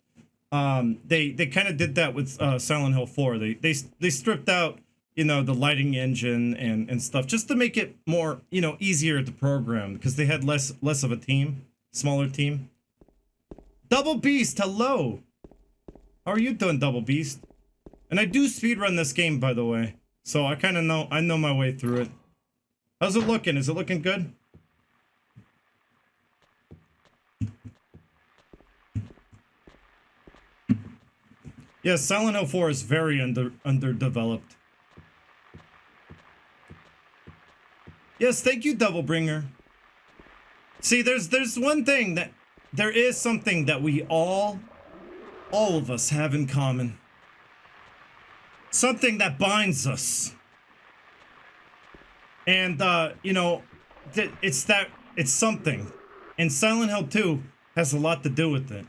They kind of did that with Silent Hill 4. They stripped out, you know, the lighting engine and stuff just to make it more, you know, easier to program because they had less of a team, smaller team. Double Beast, hello. How are you doing, Double Beast? And I do speedrun this game, by the way, so I kind of know my way through it. How's it looking? Is it looking good? Yes, Silent Hill 4 is very underdeveloped. Yes, thank you, Doublebringer. See, there's one thing that there is something that we all of us have in common. Something that binds us. And you know, it's something. And Silent Hill 2 has a lot to do with it.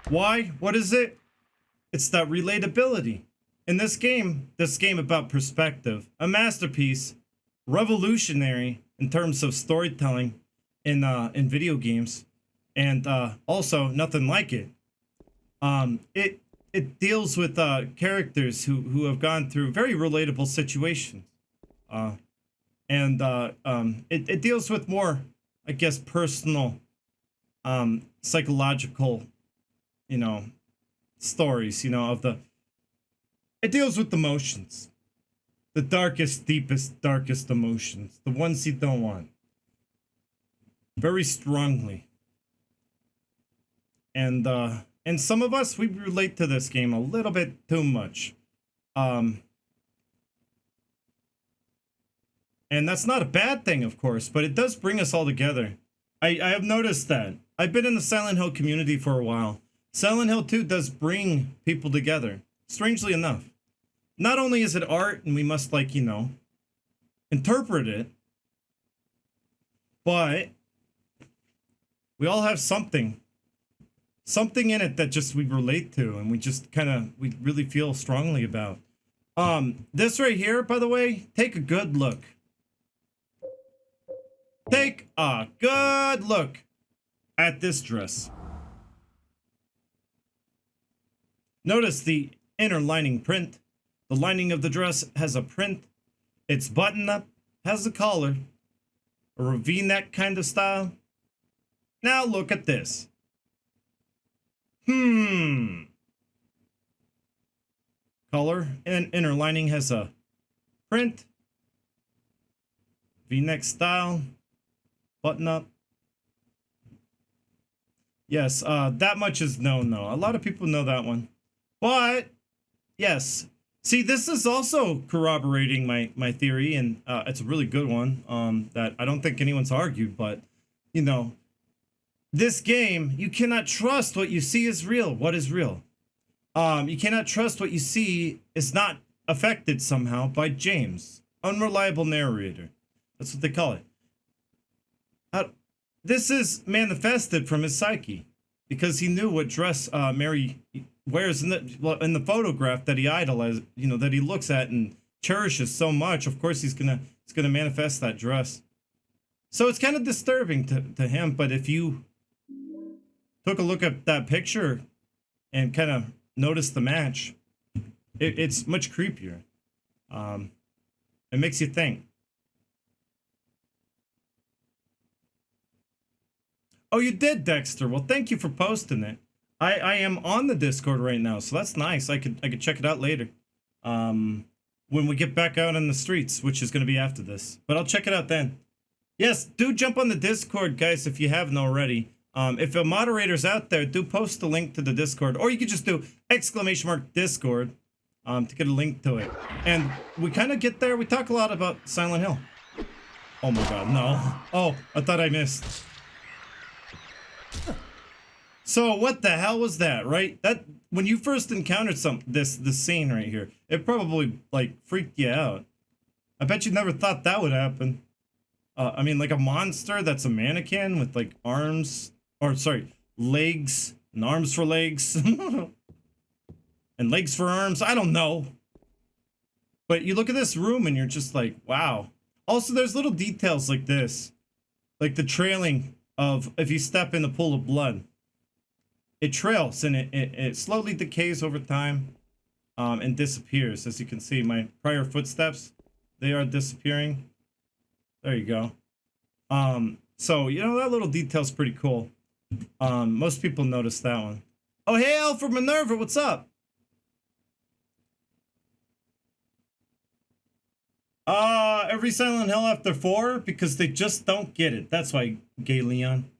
Why? What is it? It's that relatability. In this game about perspective, a masterpiece, revolutionary in terms of storytelling in video games, and also nothing like it. It deals with characters who have gone through very relatable situations, and it deals with more, I guess, personal, psychological, you know, stories, you know, it deals with emotions. The darkest, deepest, darkest emotions. The ones you don't want. Very strongly. And some of us, we relate to this game a little bit too much. And that's not a bad thing, of course, but it does bring us all together. I have noticed that. I've been in the Silent Hill community for a while. Silent Hill 2 does bring people together, strangely enough. Not only is it art, and we must, like, you know, interpret it, but we all have something in it that just we relate to, and we just we really feel strongly about. This right here, by the way, take a good look. Take a good look at this dress. Notice the inner lining print. The lining of the dress has a print. It's buttoned up, has a collar, a V-neck kind of style. Now look at this. Collar and inner lining has a print, V-neck style, button up. Yes, that much is known though. A lot of people know that one. But yes, see, this is also corroborating my theory, and it's a really good one that I don't think anyone's argued. But you know, this game, you cannot trust what you see is real. What is real? You cannot trust what you see is not affected somehow by James, unreliable narrator. That's what they call it. This is manifested from his psyche because he knew what dress Mary wears in the photograph that he idolizes, you know, that he looks at and cherishes so much. Of course, he's gonna manifest that dress. So it's kind of disturbing to him. But if you took a look at that picture and kind of noticed the match, it's much creepier. It makes you think. Oh, you did, Dexter. Well, thank you for posting it. I am on the Discord right now, so that's nice. I could check it out later. When we get back out on the streets, which is going to be after this. But I'll check it out then. Yes, do jump on the Discord, guys, if you haven't already. If a moderator's out there, do post the link to the Discord. Or you could just do !Discord to get a link to it. And we kind of get there. We talk a lot about Silent Hill. Oh my god, no. Oh, I thought I missed. So what the hell was that, right? That when you first encountered this scene right here, it probably like freaked you out. I bet you never thought that would happen. I mean, like a monster that's a mannequin with like arms, or sorry, legs and arms for legs and legs for arms. I don't know. But you look at this room and you're just like, wow. Also, there's little details like this, like the trailing of if you step in a pool of blood, it trails and it slowly decays over time, and disappears. As you can see, my prior footsteps, they are disappearing. There you go. So, you know, that little detail's pretty cool. Most people notice that one. Oh, hey, Alfred Minerva, what's up? Every Silent Hill after 4, because they just don't get it. That's why, Gay Leon.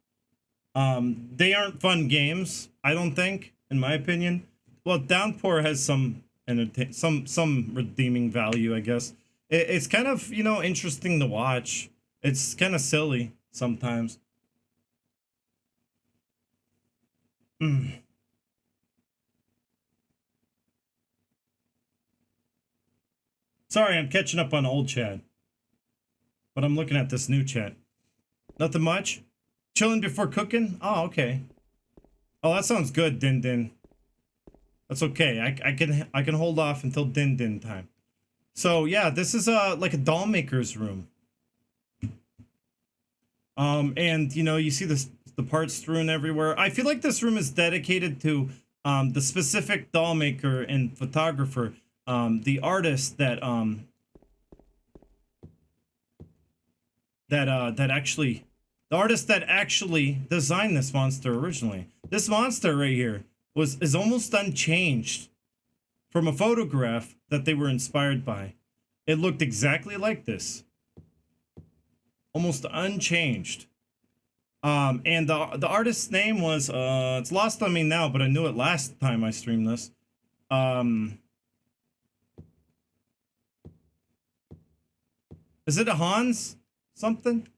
They aren't fun games, I don't think, in my opinion. Well, Downpour has some redeeming value, I guess. It's kind of, you know, interesting to watch. It's kind of silly sometimes. Sorry, I'm catching up on old chat. But I'm looking at this new chat. Nothing much? Chilling before cooking? Oh, okay. Oh, that sounds good, Din Din. That's okay. I can hold off until Din Din time. So yeah, this is like a doll maker's room. And you know, you see the parts strewn everywhere. I feel like this room is dedicated to the specific doll maker and photographer, the artist that actually designed this monster originally. This monster right here is almost unchanged from a photograph that they were inspired by. It looked exactly like this. Almost unchanged. And the artist's name was it's lost on me now, but I knew it last time I streamed this. Is it a Hans something?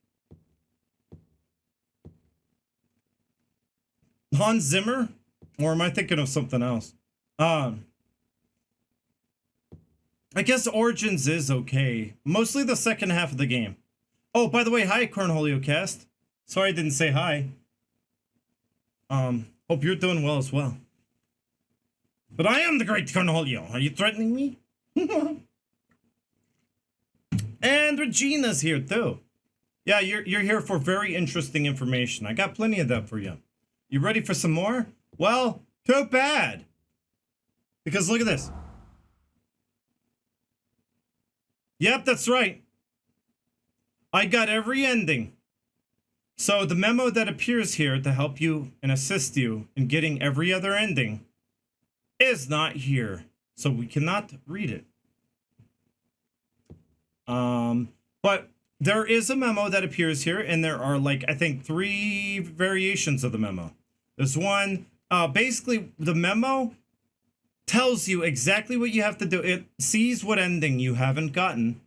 Hans Zimmer? Or am I thinking of something else? I guess Origins is okay. Mostly the second half of the game. Oh, by the way, hi, Cornholio Cast. Sorry I didn't say hi. Hope you're doing well as well. But I am the great Cornholio. Are you threatening me? And Regina's here too. Yeah, you're here for very interesting information. I got plenty of that for you. You ready for some more? Well, too bad. Because look at this. Yep, that's right. I got every ending. So the memo that appears here to help you and assist you in getting every other ending is not here. So we cannot read it. But there is a memo that appears here, and there are, like, I think 3 variations of the memo. There's one, basically the memo tells you exactly what you have to do. It sees what ending you haven't gotten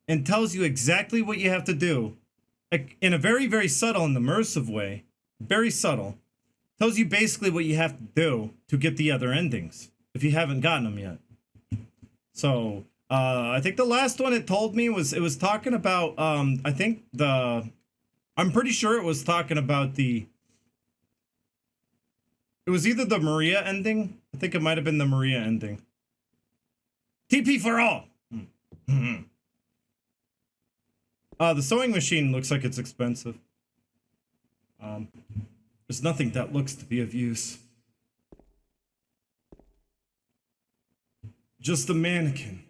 and tells you exactly what you have to do in a very, very subtle and immersive way. Very subtle. Tells you basically what you have to do to get the other endings if you haven't gotten them yet. So, I think the last one it told me was, it was talking about, I think I'm pretty sure it was talking about it was either the Maria ending. I think it might have been the Maria ending. TP for all. The sewing machine looks like it's expensive. There's nothing that looks to be of use. Just a mannequin.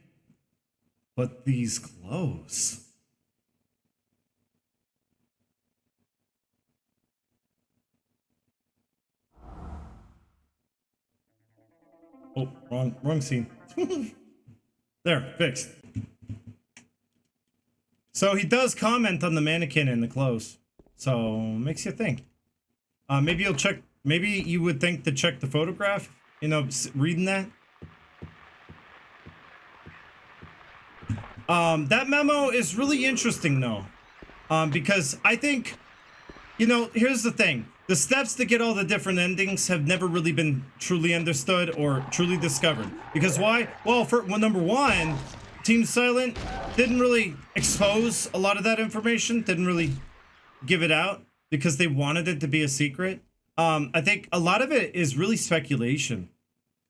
But these clothes. Oh, wrong scene. There, fixed. So he does comment on the mannequin and the clothes. So makes you think. Maybe you'll check. Maybe you would think to check the photograph. You know, reading that. That memo is really interesting though. Because I think, you know, here's the thing. The steps to get all the different endings have never really been truly understood or truly discovered. Because why? Well, number one, Team Silent didn't really expose a lot of that information, didn't really give it out because they wanted it to be a secret. I think a lot of it is really speculation.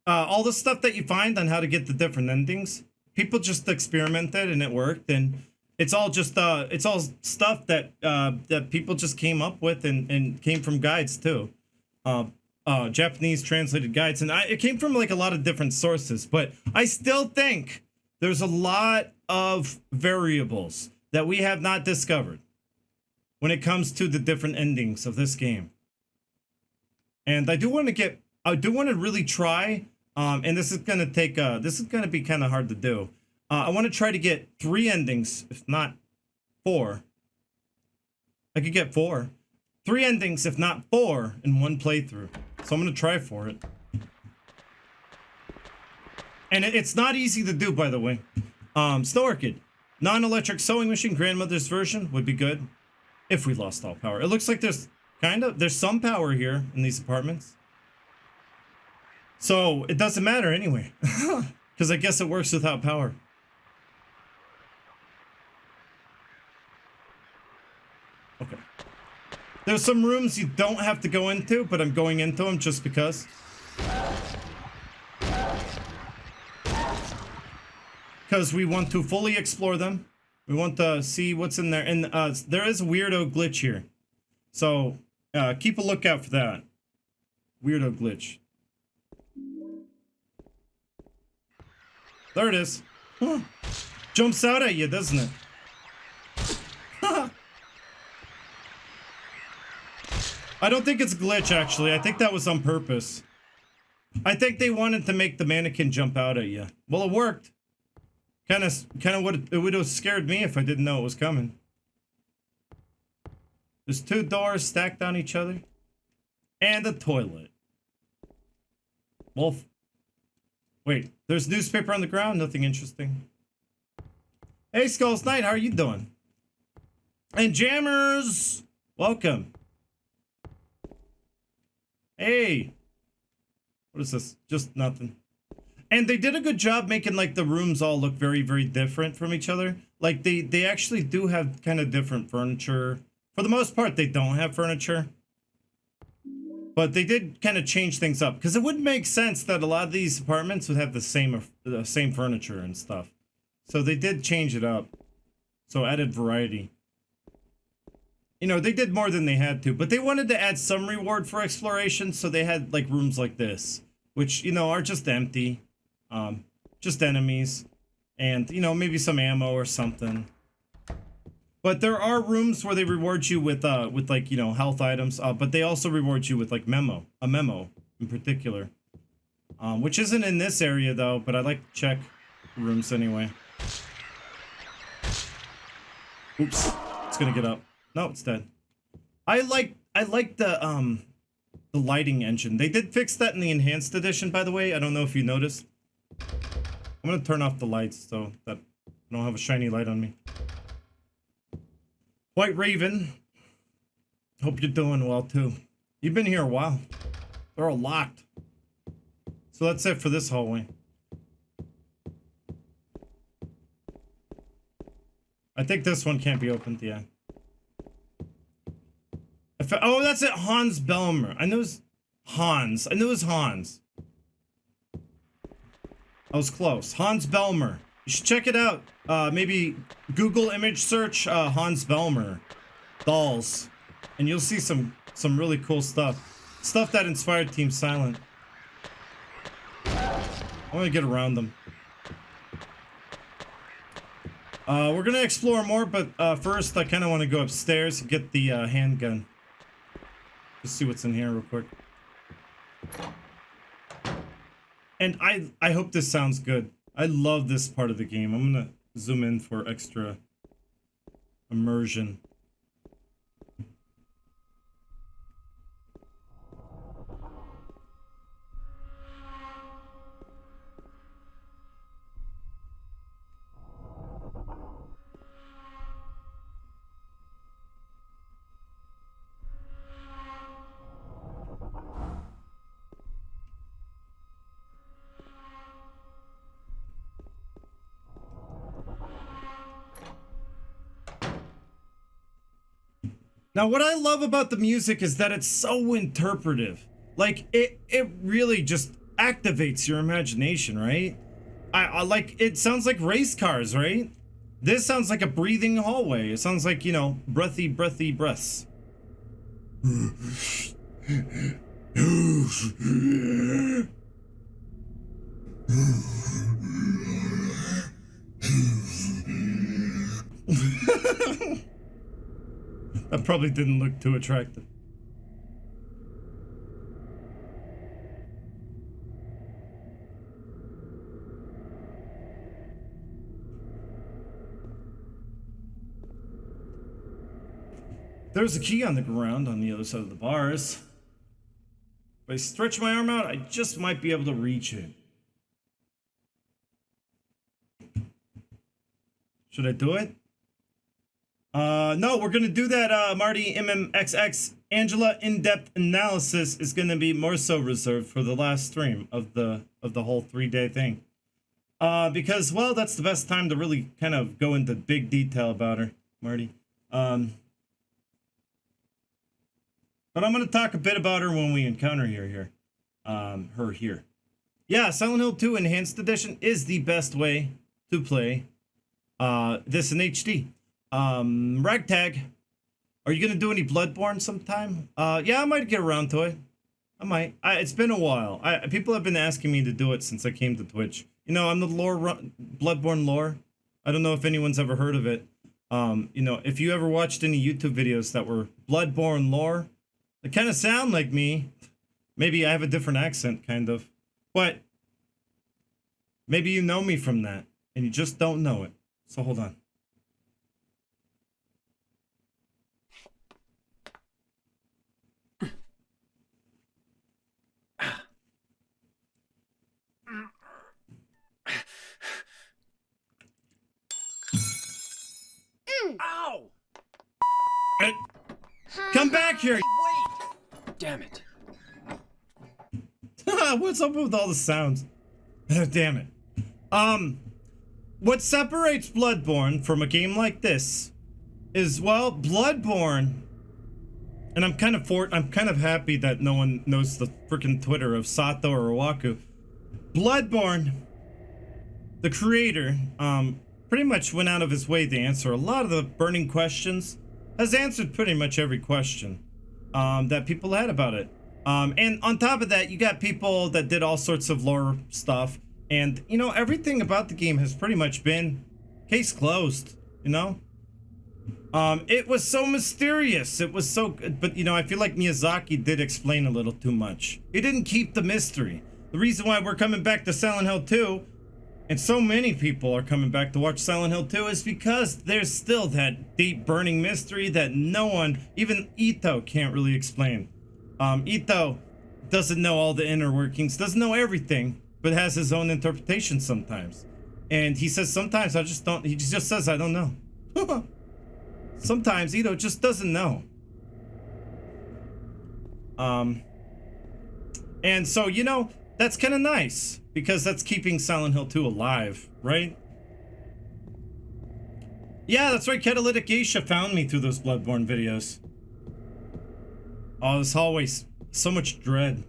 All the stuff that you find on how to get the different endings, people just experimented and it worked, and it's all just it's all stuff that that people just came up with and came from guides too. Japanese translated guides, and it came from like a lot of different sources, but I still think there's a lot of variables that we have not discovered when it comes to the different endings of this game. And I do want to really try, and this is gonna take this is gonna be kind of hard to do. I want to try to get 3 endings, if not 4. I could get 4. 3 endings, if not 4, in one playthrough. So I'm gonna try for it. And it's not easy to do, by the way. Snow Orchid. Non-electric sewing machine, grandmother's version would be good. If we lost all power. It looks like there's some power here in these apartments. So it doesn't matter anyway. Because I guess it works without power. Okay. There's some rooms you don't have to go into, but I'm going into them just because. Because we want to fully explore them. We want to see what's in there. And there is a weirdo glitch here. So keep a lookout for that. Weirdo glitch. There it is. Huh. Jumps out at you, doesn't it? I don't think it's a glitch, actually. I think that was on purpose. I think they wanted to make the mannequin jump out at you. Well, it worked. Kind of it would have scared me if I didn't know it was coming. There's 2 doors stacked on each other. And a toilet. Wolf. Wait, there's newspaper on the ground? Nothing interesting. Hey, Skulls Knight, how are you doing? And Jammers! Welcome. Hey. What is this? Just nothing. And they did a good job making like the rooms all look very, very different from each other. Like they actually do have kind of different furniture. For the most part, they don't have furniture. But they did kind of change things up. Because it would make sense that a lot of these apartments would have the same furniture and stuff. So they did change it up. So added variety. You know, they did more than they had to. But they wanted to add some reward for exploration. So they had like rooms like this. Which, you know, are just empty. Just enemies. And, you know, maybe some ammo or something. But there are rooms where they reward you with like, you know, health items. But they also reward you with like a memo in particular. Which isn't in this area though, but I like to check rooms anyway. Oops, it's gonna get up. No, it's dead. I like the lighting engine. They did fix that in the enhanced edition, by the way. I don't know if you noticed. I'm gonna turn off the lights so that I don't have a shiny light on me. White Raven, hope you're doing well too. You've been here a while. They're all locked. So that's it for this hallway. I think this one can't be opened, yeah. Oh, that's it, Hans Belmer. I knew it was Hans. I knew it was Hans. I was close. Hans Belmer. You should check it out. Maybe Google image search Hans Belmer dolls, and you'll see some really cool stuff. Stuff that inspired Team Silent. I want to get around them. We're gonna explore more, but first I kind of want to go upstairs and get the handgun. Just see what's in here real quick. And I hope this sounds good. I love this part of the game. I'm gonna zoom in for extra immersion. Now, what I love about the music is that it's so interpretive. Like, it really just activates your imagination, right? I like, it sounds like race cars, right? This sounds like a breathing hallway. It sounds like, you know, breathy breaths. That probably didn't look too attractive. There's a key on the ground on the other side of the bars. If I stretch my arm out, I just might be able to reach it. Should I do it? No, we're gonna do that, Marty MMXX. Angela in-depth analysis is gonna be more so reserved for the last stream of the whole 3-day thing. Because, well, that's the best time to really kind of go into big detail about her, Marty. But I'm gonna talk a bit about her when we encounter her here. Yeah, Silent Hill 2 Enhanced Edition is the best way to play this in HD. Ragtag, are you gonna do any Bloodborne sometime? Yeah, I might get around to it. I might. It's been a while. People have been asking me to do it since I came to Twitch. You know, I'm the Bloodborne lore. I don't know if anyone's ever heard of it. You know, if you ever watched any YouTube videos that were Bloodborne lore, they kind of sound like me. Maybe I have a different accent, kind of. But maybe you know me from that, and you just don't know it. So hold on. Ow! Come back here! Wait! Damn it. What's up with all the sounds? Damn it. What separates Bloodborne from a game like this is, well, Bloodborne, and I'm kind of happy that no one knows the freaking Twitter of Sato or Iwaku. Bloodborne, the creator, pretty much went out of his way to answer a lot of the burning questions, has answered pretty much every question that people had about it. And on top of that, you got people that did all sorts of lore stuff. And, you know, everything about the game has pretty much been case closed, you know? It was so mysterious. It was so good. But, you know, I feel like Miyazaki did explain a little too much. He didn't keep the mystery. The reason why we're coming back to Silent Hill 2, and so many people are coming back to watch Silent Hill 2, is because there's still that deep burning mystery that no one, even Ito, can't really explain. Ito doesn't know all the inner workings, doesn't know everything, but has his own interpretation sometimes. And he says sometimes I just don't, he just says I don't know. Sometimes Ito just doesn't know. And so, you know, that's kind of nice, because that's keeping Silent Hill 2 alive, right? Yeah, that's right, Catalytic Geisha found me through those Bloodborne videos. Oh, this hallway's so much dread.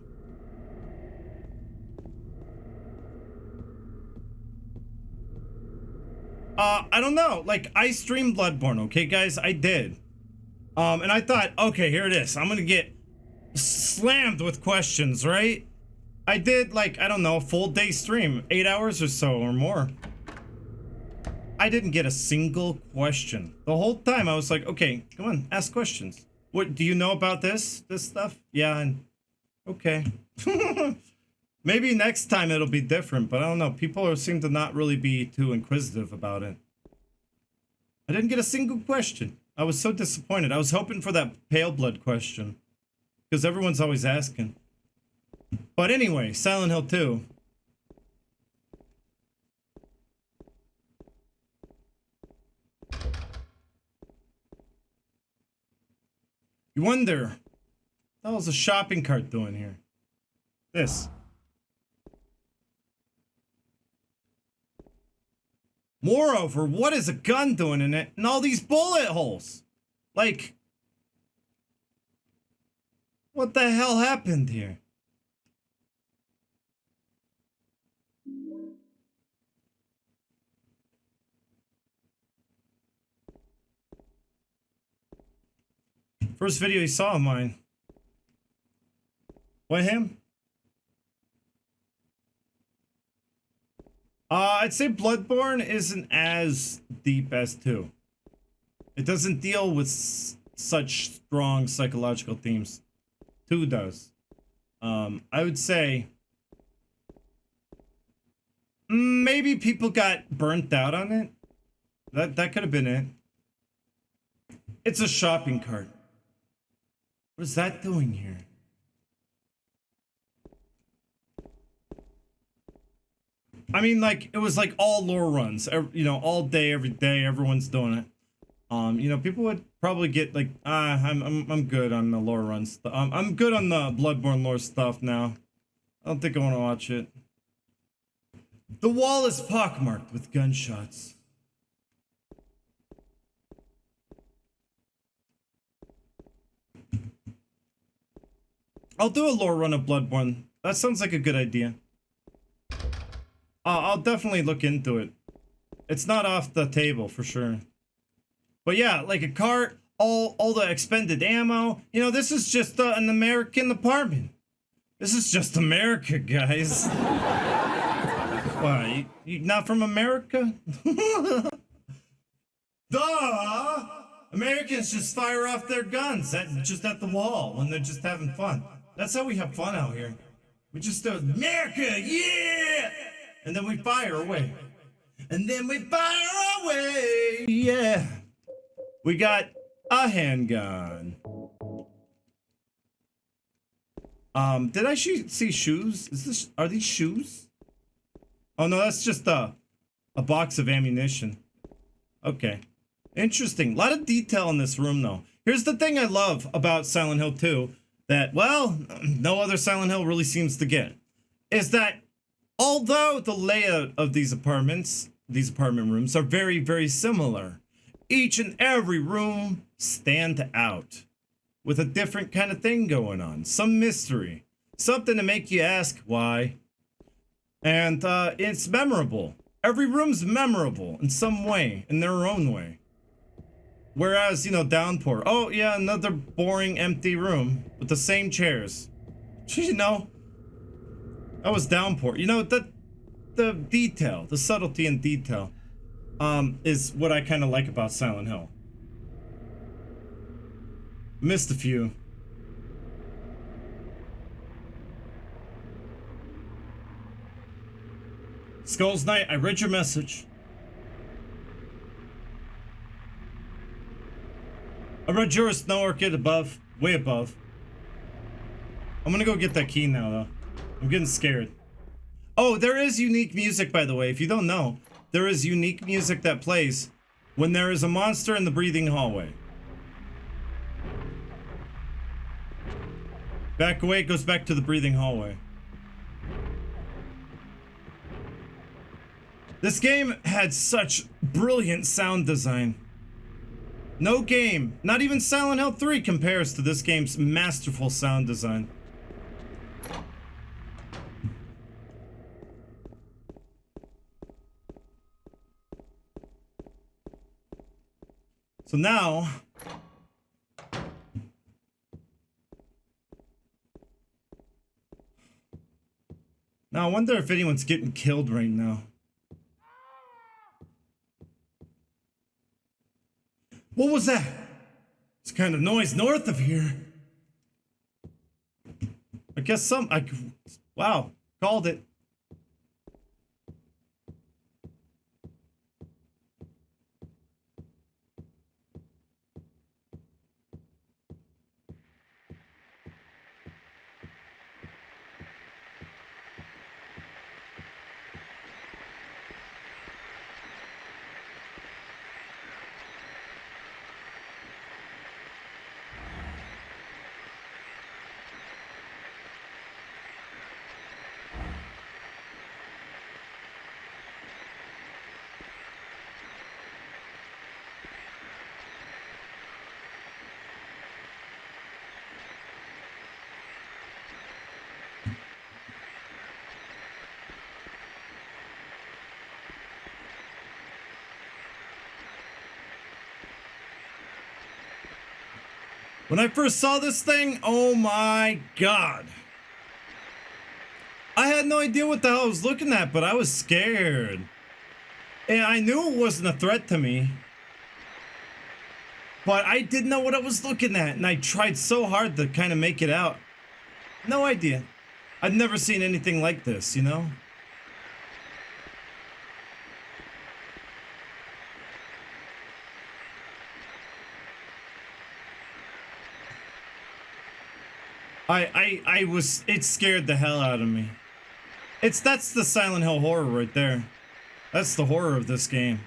I don't know, like, I streamed Bloodborne, okay, guys? I did. And I thought, okay, here it is. I'm gonna get slammed with questions, right? I did, like, I don't know, a full day stream, 8 hours or so or more. I didn't get a single question. The whole time I was like, okay, come on, ask questions. What, do you know about this stuff? Yeah, and okay. Maybe next time it'll be different, but I don't know. People seem to not really be too inquisitive about it. I didn't get a single question. I was so disappointed. I was hoping for that pale blood question, because everyone's always asking. But anyway, Silent Hill 2. You wonder, what was a shopping cart doing here? This. Moreover, what is a gun doing in it? And all these bullet holes? Like, What the hell happened here? First video he saw of mine. What, him? I'd say Bloodborne isn't as deep as 2. It doesn't deal with such strong psychological themes. 2 does. I would say maybe people got burnt out on it. That could have been it. It's a shopping cart. What is that doing here? I mean, like, it was like all lore runs, you know, all day, every day, everyone's doing it. You know, people would probably get like, I'm good on the lore runs. I'm good on the Bloodborne lore stuff now. I don't think I want to watch it. The wall is pockmarked with gunshots. I'll do a lore run of Bloodborne. That sounds like a good idea. I'll definitely look into it. It's not off the table for sure. But yeah, like a cart, all the expended ammo. You know, this is just an American apartment. This is just America, guys. Why? You not from America? Duh! Americans just fire off their guns just at the wall when they're just having fun. That's how we have fun out here. We just do America, yeah! And then we fire away. And then we fire away, yeah. We got a handgun. Did I see shoes? Are these shoes? Oh no, that's just a box of ammunition. Okay. Interesting. A lot of detail in this room though. Here's the thing I love about Silent Hill 2 that, well, no other Silent Hill really seems to get. Is that although the layout of these apartment rooms are very, very similar, each and every room stand out with a different kind of thing going on. Some mystery. Something to make you ask why. And it's memorable. Every room's memorable in some way, in their own way. Whereas, you know, Downpour. Oh, yeah, another boring, empty room with the same chairs. You know, that was Downpour. You know, the detail, the subtlety and detail, is what I kind of like about Silent Hill. Missed a few. Skulls Knight, I read your message. I read yours, no orchid above, way above. I'm gonna go get that key now, though. I'm getting scared. Oh, there is unique music, by the way. If you don't know, there is unique music that plays when there is a monster in the breathing hallway. Back away, it goes back to the breathing hallway. This game had such brilliant sound design. No game, not even Silent Hill 3, compares to this game's masterful sound design. So now, I wonder if anyone's getting killed right now. What was that? It's kind of noise north of here. I guess wow, called it. When I first saw this thing, oh my god. I had no idea what the hell I was looking at, but I was scared. And I knew it wasn't a threat to me. But I didn't know what I was looking at, and I tried so hard to kind of make it out. No idea. I've never seen anything like this, you know? It scared the hell out of me. That's the Silent Hill horror right there. That's the horror of this game.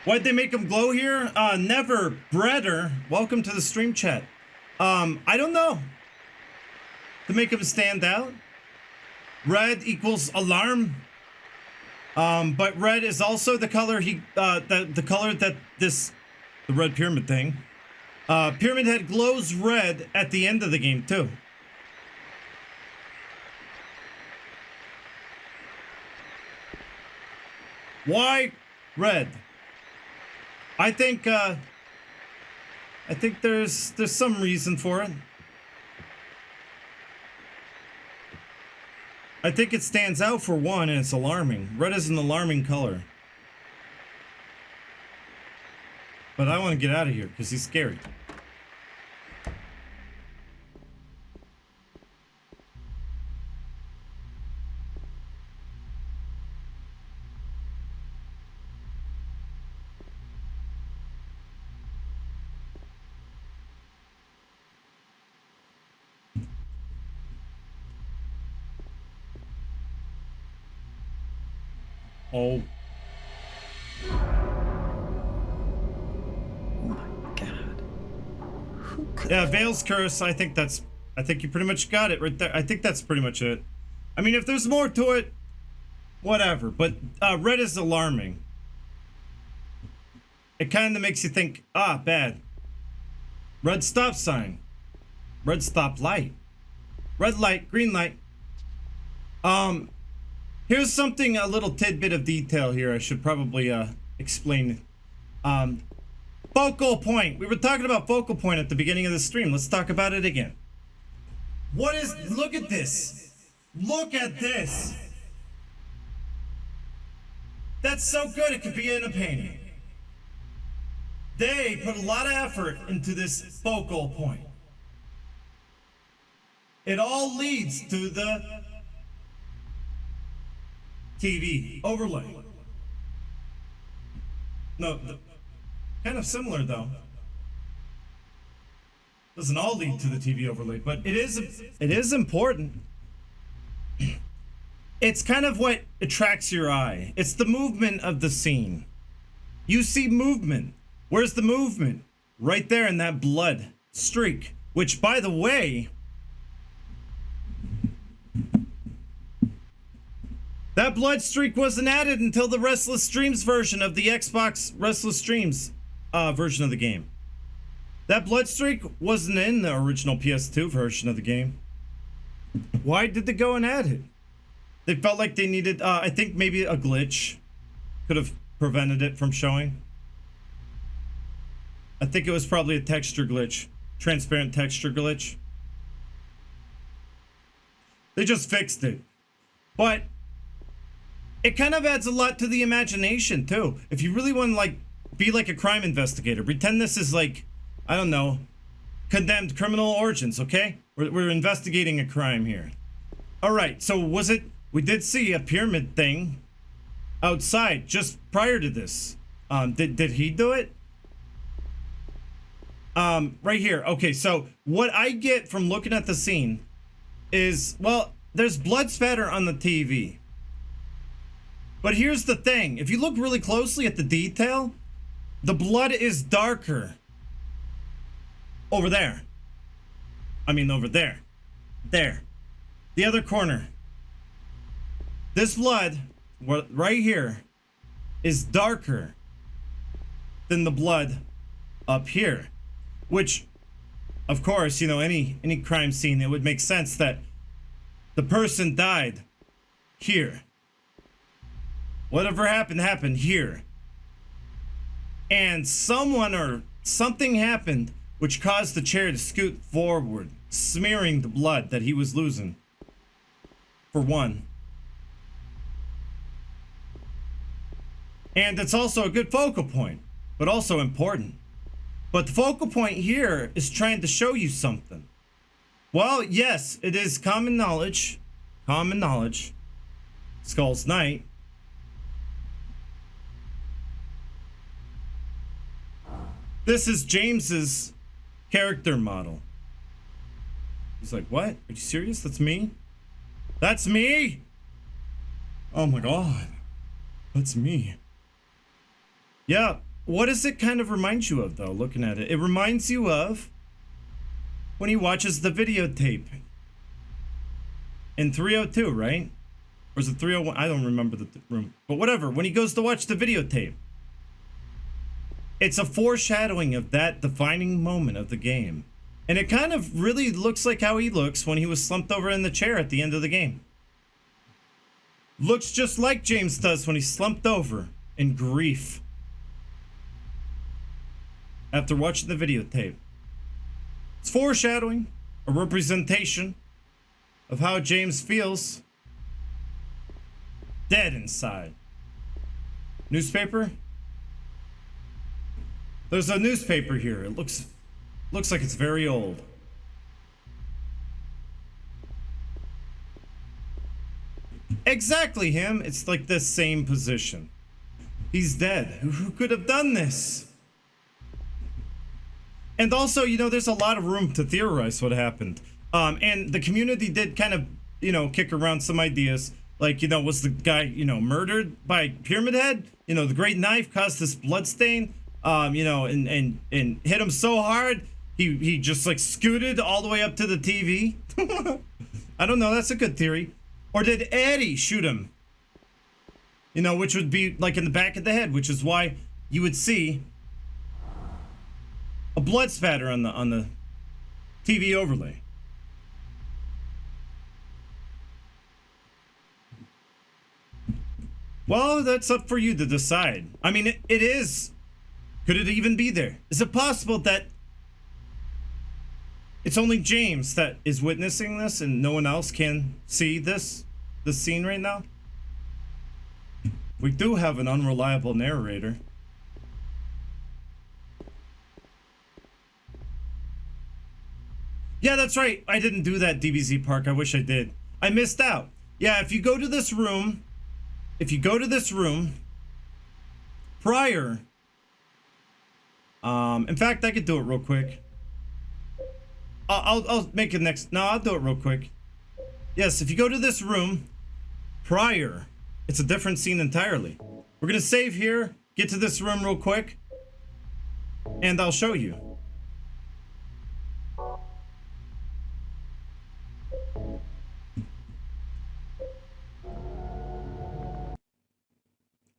Why'd they make him glow here? Never. Breader, welcome to the stream chat. I don't know. To make him stand out? Red equals alarm. But red is also the color the color that the red pyramid thing. Pyramid Head glows red at the end of the game too. Why red? I think there's some reason for it. I think it stands out for one, and it's alarming. Red is an alarming color. But I want to get out of here because he's scary. Oh. Yeah, Vale's curse. I think you pretty much got it right there. I think that's pretty much it. I mean, if there's more to it, whatever. But red is alarming. It kind of makes you think, bad. Red stop sign. Red stop light. Red light, green light. Here's something, a little tidbit of detail here I should probably explain. Focal point. We were talking about focal point at the beginning of the stream. Let's talk about it again. Look at this. Look at this. That's so good it could be in a painting. They put a lot of effort into this focal point. It all leads to the TV overlay. No, kind of similar though. Doesn't all lead to the TV overlay, but it is important. It's kind of what attracts your eye. It's the movement of the scene. You see movement. Where's the movement? Right there in that blood streak, which, by the way, that blood streak wasn't added until the Restless Dreams version of the Xbox Restless Dreams version of the game. That blood streak wasn't in the original PS2 version of the game. Why did they go and add it? They felt like they needed, I think maybe a glitch could have prevented it from showing. I think it was probably a texture glitch, transparent texture glitch. They just fixed it. But it kind of adds a lot to the imagination too. If you really want to like be like a crime investigator, pretend this is like, I don't know, condemned criminal origins, okay? We're investigating a crime here. All right, so we did see a pyramid thing outside just prior to this. Did he do it? Right here. Okay, so what I get from looking at the scene is, well, there's blood spatter on the TV. But here's the thing. If you look really closely at the detail, the blood is darker over there. I mean, over there. There. The other corner. This blood, right here, is darker than the blood up here. Which, of course, you know, any crime scene, it would make sense that the person died here. Whatever happened here. and someone or something happened which caused the chair to scoot forward, smearing the blood that he was losing. For one. And it's also a good focal point, but also important. But the focal point here is trying to show you something. Well, yes, it is common knowledge. Common knowledge. Skull's Night. This is James's character model. He's like, what? Are you serious? That's me? That's me? Oh my god. That's me. Yeah. What does it kind of remind you of, though, looking at it? It reminds you of when he watches the videotape in 302, right? Or is it 301? I don't remember the room. But whatever. When he goes to watch the videotape, it's a foreshadowing of that defining moment of the game. And it kind of really looks like how he looks when he was slumped over in the chair at the end of the game. Looks just like James does when he's slumped over in grief after watching the videotape. It's foreshadowing, a representation of how James feels. Dead inside. Newspaper? There's a newspaper here. It looks like it's very old. Exactly him. It's like the same position. He's dead. Who could have done this? And also, you know, there's a lot of room to theorize what happened. And the community did kind of, you know, kick around some ideas. Like, you know, was the guy, you know, murdered by Pyramid Head? You know, the great knife caused this blood stain. You know, and hit him so hard, he just like scooted all the way up to the TV. I don't know, that's a good theory. Or did Eddie shoot him? You know, which would be like in the back of the head, which is why you would see a blood spatter on the TV overlay. Well, that's up for you to decide. I mean, it is. Could it even be there? Is it possible that it's only James that is witnessing this and no one else can see this scene right now? We do have an unreliable narrator. Yeah, that's right. I didn't do that, DBZ Park. I wish I did. I missed out. Yeah, if you go to this room, prior, in fact, I could do it real quick. I'll make it next. No, I'll do it real quick. Yes, if you go to this room prior, it's a different scene entirely. We're gonna save here, get to this room real quick, and I'll show you.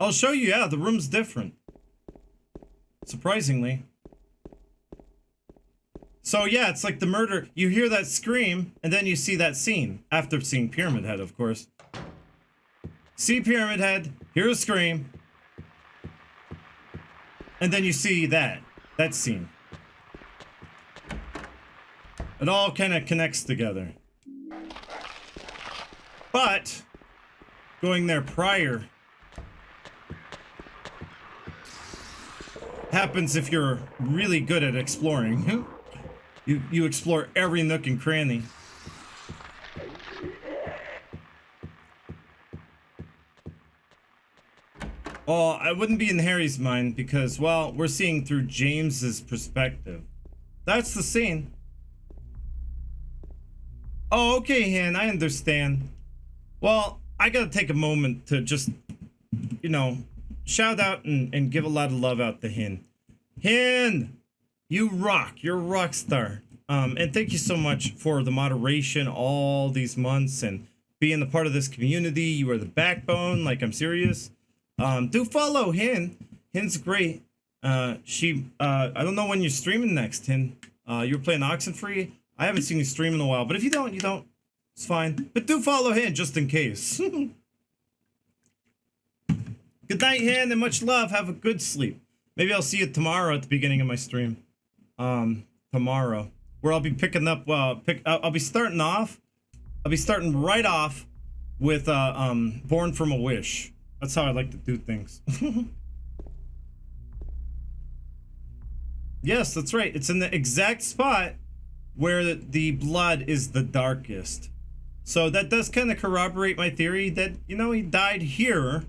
I'll show you, yeah, the room's different. Surprisingly. So yeah, it's like the murder. You hear that scream, and then you see that scene. After seeing Pyramid Head, of course. See Pyramid Head, hear a scream. And then you see that scene. It all kind of connects together. But, going there prior happens if you're really good at exploring. You explore every nook and cranny. Oh, I wouldn't be in Harry's mind because, well, we're seeing through James's perspective. That's the scene. Oh, okay, Hen, I understand. Well, I gotta take a moment to just, you know, shout out and give a lot of love out to Hen. Hen! You rock. You're a rock star. And thank you so much for the moderation all these months and being a part of this community. You are the backbone. Like, I'm serious. Do follow Hen. Hen's great. I don't know when you're streaming next, Hen. You were playing Oxenfree. I haven't seen you stream in a while, but if you don't, you don't. It's fine. But do follow Hen just in case. Good night, Hen, and much love. Have a good sleep. Maybe I'll see you tomorrow at the beginning of my stream. Tomorrow, where I'll be picking up. I'll be starting off. I'll be starting right off with Born from a Wish. That's how I like to do things. Yes, that's right. It's in the exact spot where the blood is the darkest. So that does kind of corroborate my theory that, you know, he died here.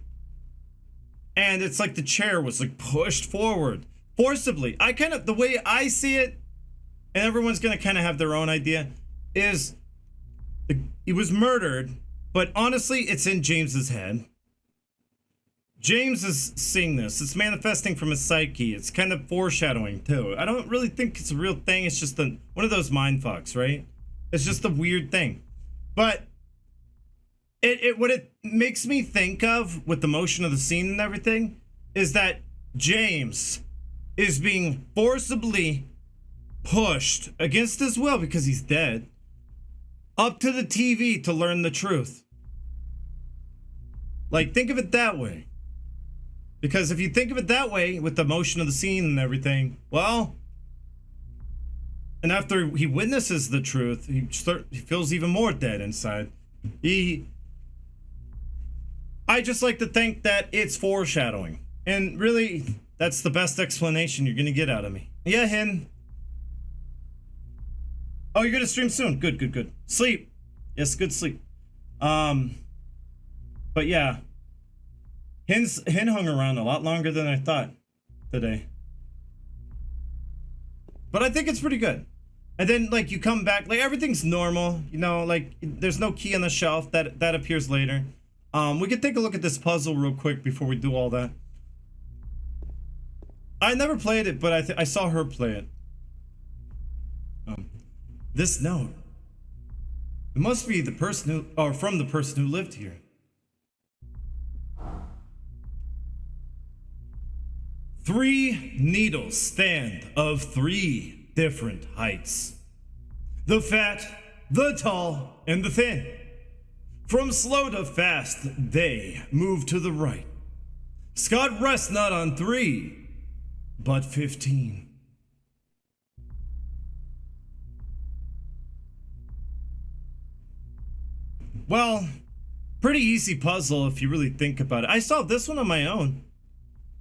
And it's like the chair was like pushed forward forcibly. The way I see it, and everyone's going to kind of have their own idea, is he was murdered, but honestly, it's in James's head. James is seeing this. It's manifesting from his psyche. It's kind of foreshadowing too. I don't really think it's a real thing. It's just one of those mind fucks, right? It's just a weird thing. But what it makes me think of with the motion of the scene and everything is that James is being forcibly pushed against his will, because he's dead, up to the TV to learn the truth. Like, think of it that way. Because if you think of it that way, with the motion of the scene and everything, well, and after he witnesses the truth, he feels even more dead inside. I just like to think that it's foreshadowing. And really, that's the best explanation you're going to get out of me. Yeah, Hen. Oh, you're going to stream soon. Good, good, good. Sleep. Yes, good sleep. But yeah. Hen hung around a lot longer than I thought today. But I think it's pretty good. And then, like, you come back, like, everything's normal. You know, like, there's no key on the shelf. That appears later. We could take a look at this puzzle real quick before we do all that. I never played it, but I saw her play it. This note. It must be the person who, or from the person who lived here. Three needles stand of three different heights. The fat, the tall, and the thin. From slow to fast, they move to the right. Scott rests not on 3, but 15. Well, pretty easy puzzle if you really think about it. I solved this one on my own.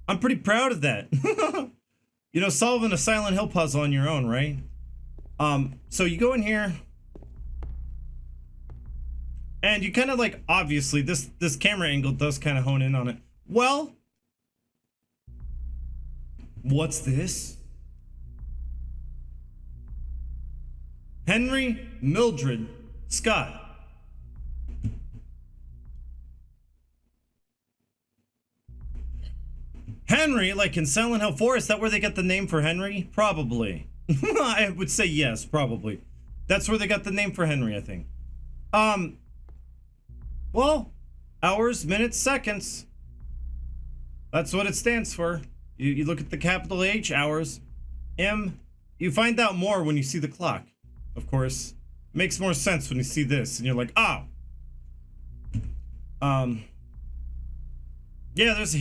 I'm pretty proud of that. You know, solving a Silent Hill puzzle on your own, right? So you go in here. And you kind of like, obviously, this camera angle does kind of hone in on it. Well, what's this? Henry Mildred Scott. Henry, like in Silent Hill 4, is that where they got the name for Henry? Probably. I would say yes, probably. That's where they got the name for Henry, I think. Well, hours, minutes, seconds. That's what it stands for. You look at the capital H, hours. M, you find out more when you see the clock, of course. Makes more sense when you see this, and you're like, oh. Yeah, there's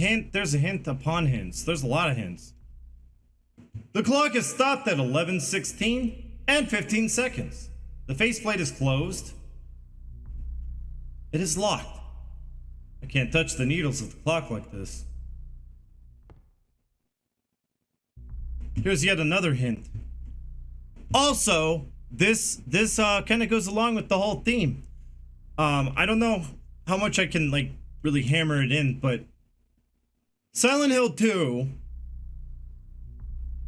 a hint upon hints. There's a lot of hints. The clock is stopped at 11:16 and 15 seconds. The faceplate is closed. It is locked. I can't touch the needles of the clock like this. Here's yet another hint. Also, this kind of goes along with the whole theme. I don't know how much I can like really hammer it in, but Silent Hill 2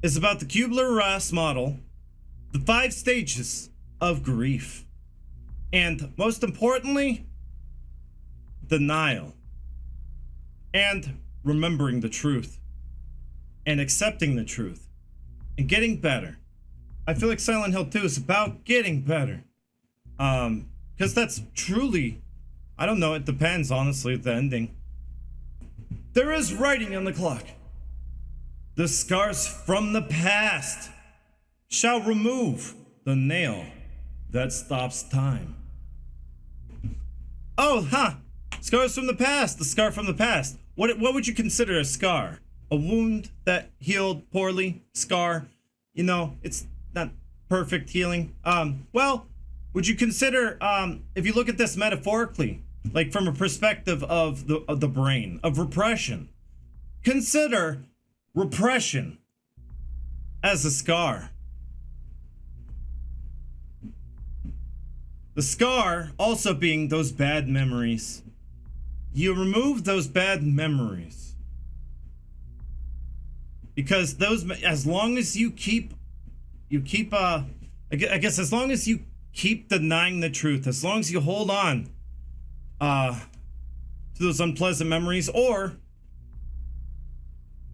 is about the Kubler-Ross model, the 5 stages of grief, and most importantly, denial, and remembering the truth, and accepting the truth, and getting better. I feel like Silent Hill 2 is about getting better. Because that's truly, I don't know, it depends, honestly, at the ending. There is writing on the clock. The scars from the past shall remove the nail that stops time. Oh, huh. Scars from the past. The scar from the past. What would you consider a scar? a wound that healed poorly, scar. You know, it's not perfect healing. Well, would you consider, if you look at this metaphorically, like from a perspective of the brain, of repression, consider repression as a scar. The scar also being those bad memories. You remove those bad memories. Because those, as long as you keep, I guess as long as you keep denying the truth, as long as you hold on to those unpleasant memories or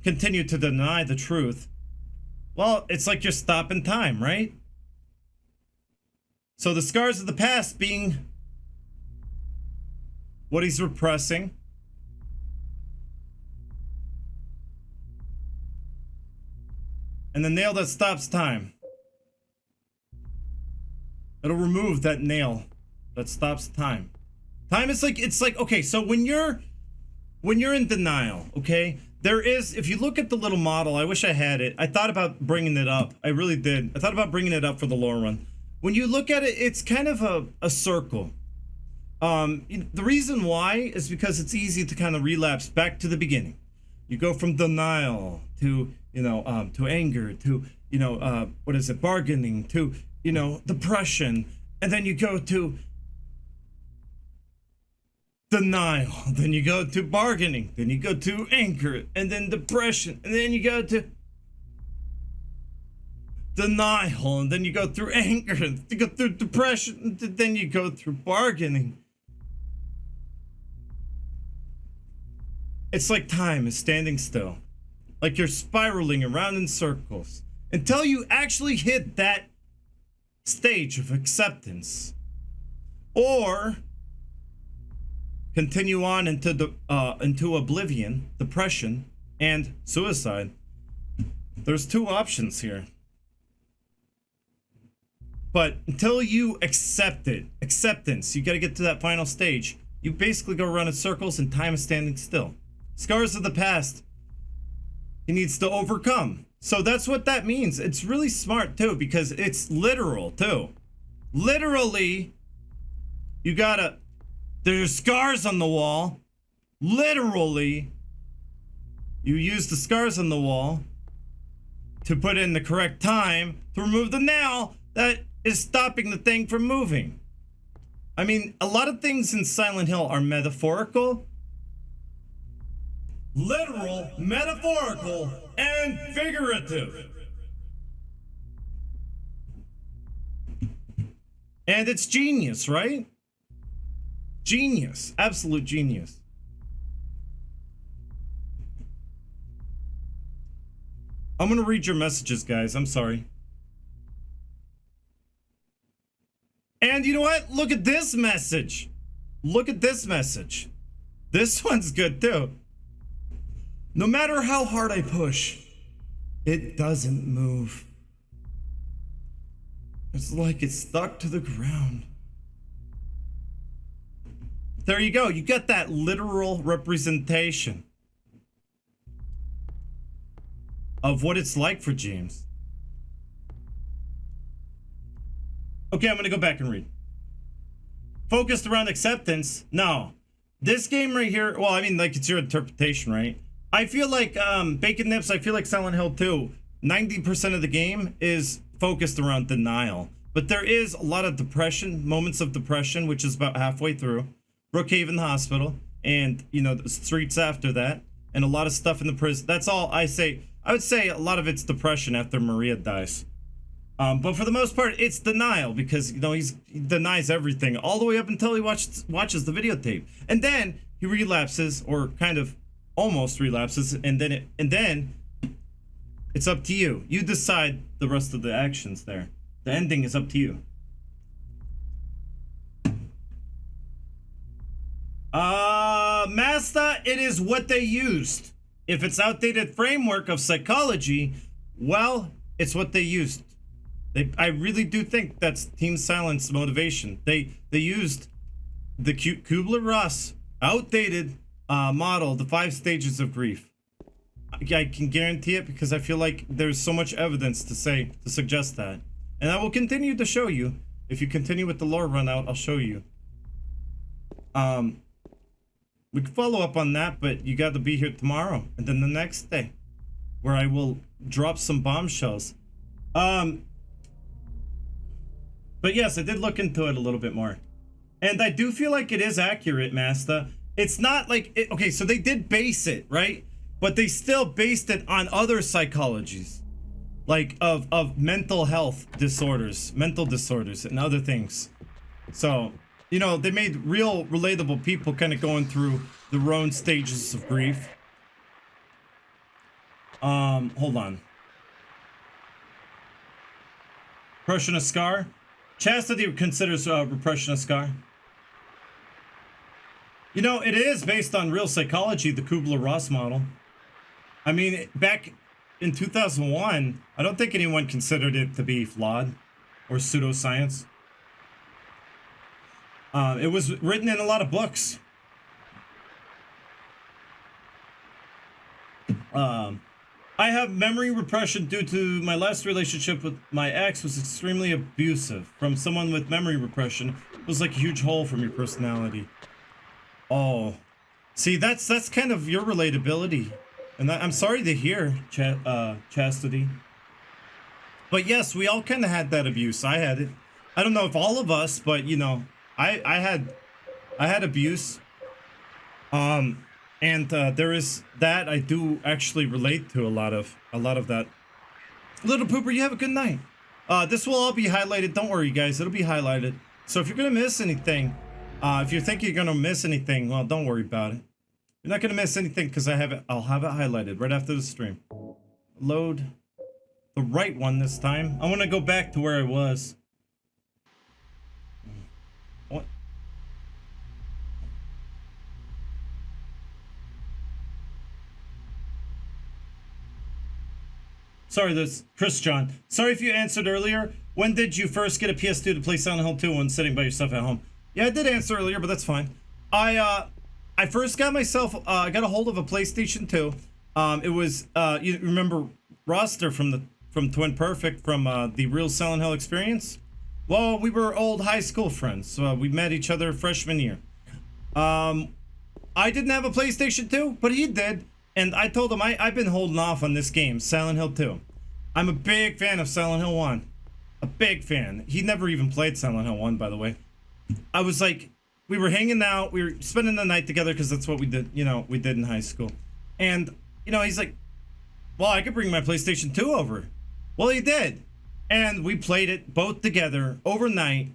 continue to deny the truth, well, it's like you're stopping time, right? So the scars of the past being what he's repressing. And the nail that stops time. It'll remove that nail that stops time. Time is like, it's like, okay, so when you're in denial, okay, there is, if you look at the little model, I wish I had it. I thought about bringing it up. I really did. I thought about bringing it up for the lore run. When you look at it, it's kind of a circle. The reason why is because it's easy to kind of relapse back to the beginning. You go from denial to, to anger, to, what is it, bargaining, to, depression. And then you go to denial. Then you go to bargaining. Then you go to anger. And then depression. And then you go to denial, and then you go through anger, and you go through depression, and then you go through bargaining. It's like time is standing still, like you're spiraling around in circles until you actually hit that stage of acceptance, or continue on into oblivion, depression, and suicide. There's two options here. But until you accept it, acceptance, you got to get to that final stage. You basically go around in circles and time is standing still. Scars of the past, he needs to overcome. So that's what that means. It's really smart too, because it's literal too. Literally, there's scars on the wall. Literally, you use the scars on the wall to put in the correct time to remove the nail that is stopping the thing from moving. I mean, a lot of things in Silent Hill are metaphorical, literal, metaphorical, and figurative. And it's genius, right? Genius, absolute genius. I'm gonna read your messages, guys. I'm sorry. And you know what? Look at this message. Look at this message. This one's good too. No matter how hard I push, it doesn't move. It's like it's stuck to the ground. There you go. You get that literal representation of what it's like for James. Okay, I'm gonna go back and read. Focused around acceptance? No. This game right here, well, I mean, like, it's your interpretation, right? I feel like, Bacon Nips, I feel like Silent Hill 2, 90% of the game is focused around denial. But there is a lot of depression, moments of depression, which is about halfway through. Brookhaven Hospital, and, the streets after that, and a lot of stuff in the prison. That's all I say. I would say a lot of it's depression after Maria dies. But for the most part, it's denial, because, he denies everything all the way up until he watches the videotape. And then he relapses, or kind of almost relapses, and then it's up to you. You decide the rest of the actions there. The ending is up to you. Masta, it is what they used. If it's outdated framework of psychology, well, it's what they used. I really do think that's Team Silent's motivation. They used the Kubler-Ross outdated model, the 5 stages of grief. I can guarantee it because I feel like there's so much evidence to suggest that. And I will continue to show you. If you continue with the lore run out, I'll show you. We can follow up on that, but you got to be here tomorrow and then the next day, where I will drop some bombshells. But yes, I did look into it a little bit more, and I do feel like it is accurate, Master. It's not like okay, so they did base it right, but they still based it on other psychologies, like of mental health disorders, mental disorders, and other things. So, you know, they made real relatable people kind of going through their own stages of grief. Hold on. Repression of scar. Chastity considers repression a scar. You know, it is based on real psychology, the Kubler-Ross model. I mean, back in 2001, I don't think anyone considered it to be flawed or pseudoscience. It was written in a lot of books. I have memory repression due to my last relationship with my ex was extremely abusive. From someone with memory repression, it was like a huge hole from your personality. Oh, see, that's kind of your relatability, and I'm sorry to hear, Chastity. But yes, we all kind of had that abuse. I had it. I don't know if all of us, but you know, I had abuse. And there is that I do actually relate to a lot of that. Little Pooper, you have a good night. This will all be highlighted. Don't worry, guys. It'll be highlighted. So if you're gonna miss anything, if you think you're gonna miss anything, well, don't worry about it. You're not gonna miss anything because I'll have it highlighted right after the stream. Load the right one this time. I want to go back to where I was. What? Sorry, that's Chris John. Sorry if you answered earlier. When did you first get a PS2 to play Silent Hill 2 when sitting by yourself at home? Yeah, I did answer earlier, but that's fine. I first got myself, I got a hold of a PlayStation 2. It was, you remember Roster from Twin Perfect from the real Silent Hill experience? Well, we were old high school friends, so we met each other freshman year. I didn't have a PlayStation 2, but he did. And I told him I've been holding off on this game, Silent Hill 2. I'm a big fan of Silent Hill 1. A big fan. He never even played Silent Hill 1, by the way. I was like, we were hanging out, we were spending the night together because that's what we did, you know, we did in high school. And, you know, he's like, well, I could bring my PlayStation 2 over. Well, he did. And we played it both together overnight.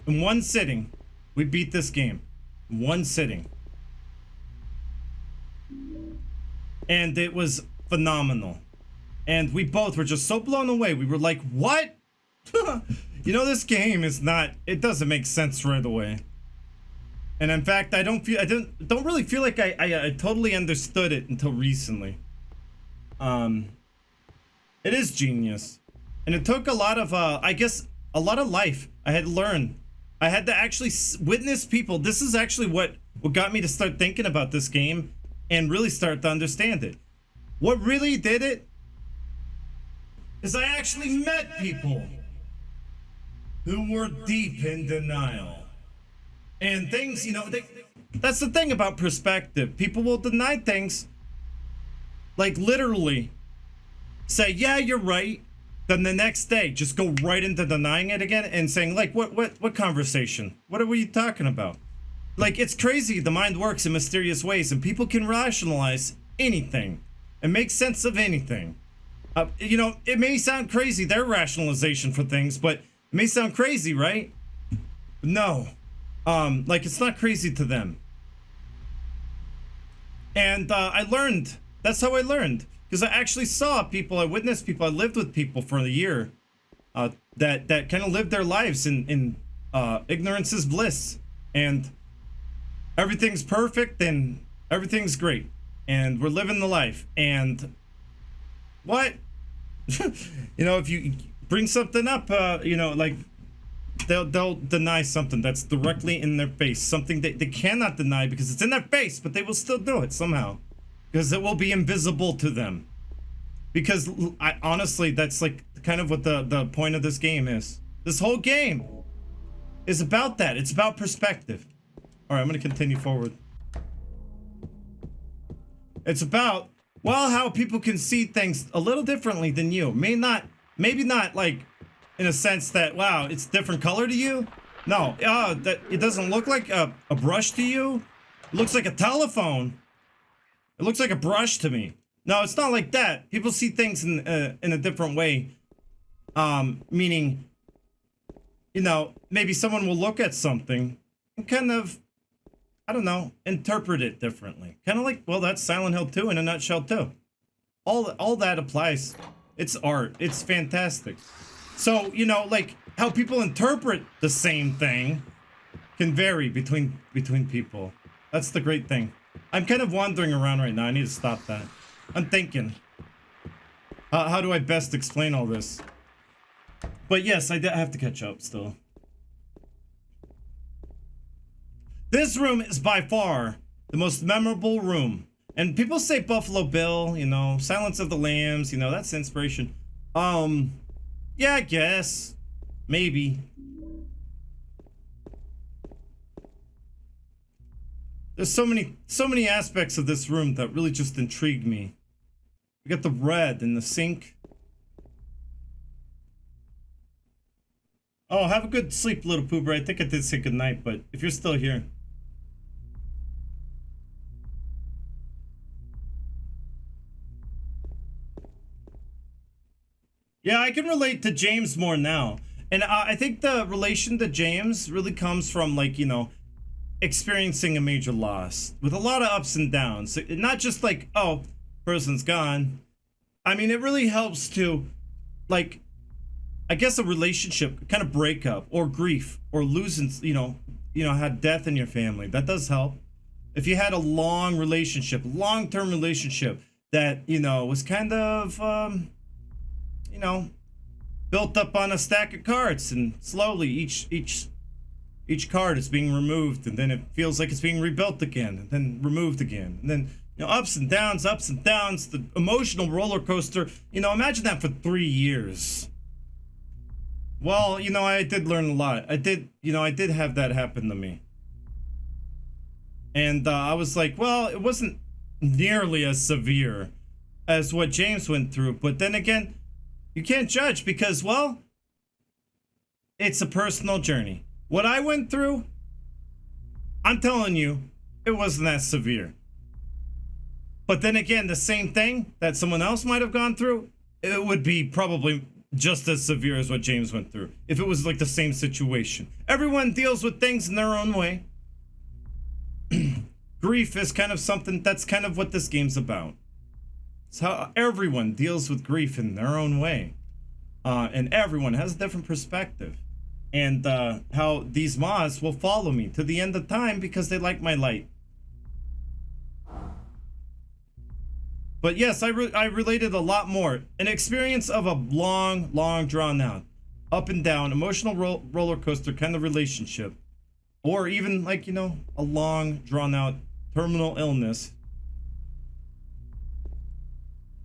In one sitting, we beat this game. In one sitting. And it was phenomenal. And we both were just so blown away. We were like, what? You know, this game is not, it doesn't make sense right away. And in fact, I don't really feel like I totally understood it until recently. It is genius. And it took a lot of, I guess, a lot of life. I had to learn. I had to actually witness people. This is actually what got me to start thinking about this game and really start to understand it. What really did it is I actually met people who were deep in denial. And things, you know, that's the thing about perspective. People will deny things, like literally say, yeah, you're right. Then the next day, just go right into denying it again and saying, like, what conversation? What are we talking about? Like, it's crazy. The mind works in mysterious ways, and people can rationalize anything and make sense of anything. You know, it may sound crazy, their rationalization for things, but it may sound crazy, right? No. Like, it's not crazy to them. And I learned. That's how I learned. Because I actually saw people, I witnessed people, I lived with people for a year that kind of lived their lives in ignorance is bliss. And everything's perfect and everything's great. And we're living the life. And what? You know, if you bring something up, you know, like they'll deny something that's directly in their face. Something that they cannot deny because it's in their face, but they will still do it somehow. because it will be invisible to them. Because I honestly, that's like kind of what the point of this game is. This whole game is about that. It's about perspective. All right, I'm gonna continue forward. It's about, well, how people can see things a little differently than you. Maybe not like in a sense that, wow, it's different color to you. No, that it doesn't look like a brush to you. It looks like a telephone. It looks like a brush to me. No, it's not like that. People see things in a different way. Meaning, you know, maybe someone will look at something and kind of, I don't know, interpret it differently. Kind of like, well, that's Silent Hill 2 in a nutshell too. All that applies. It's art. It's fantastic. So, you know, like how people interpret the same thing can vary between people. That's the great thing. I'm kind of wandering around right now. I need to stop that. I'm thinking. How do I best explain all this? But yes, I have to catch up still. This room is by far the most memorable room. And people say Buffalo Bill, you know, Silence of the Lambs, you know, that's inspiration. Yeah, I guess. Maybe. There's so many aspects of this room that really just intrigue me. We got the red in the sink. Oh, have a good sleep, little pooper. I think I did say goodnight, but if you're still here. Yeah, I can relate to James more now. And I think the relation to James really comes from, like, you know, experiencing a major loss with a lot of ups and downs. Not just like, oh, person's gone. I mean, it really helps to, like, I guess a relationship kind of breakup or grief or losing, you know, had death in your family. That does help. If you had a long relationship, long-term relationship that, you know, was kind of, you know, built up on a stack of cards, and slowly each card is being removed, and then it feels like it's being rebuilt again, and then removed again, and then, you know, ups and downs, the emotional roller coaster. You know, imagine that for 3 years. Well, you know, I did learn a lot. I did have that happen to me. And I was like, well, it wasn't nearly as severe as what James went through. But then again, you can't judge because, well, it's a personal journey. What I went through, I'm telling you, it wasn't that severe. But then again, the same thing that someone else might have gone through, it would be probably just as severe as what James went through if it was like the same situation. Everyone deals with things in their own way. Grief is kind of something, that's kind of what this game's about. It's how everyone deals with grief in their own way. And everyone has a different perspective. And how these moths will follow me to the end of time because they like my light. But yes, I related a lot more. An experience of a long drawn out, up and down, emotional roller coaster kind of relationship. Or even like, you know, a long drawn out terminal illness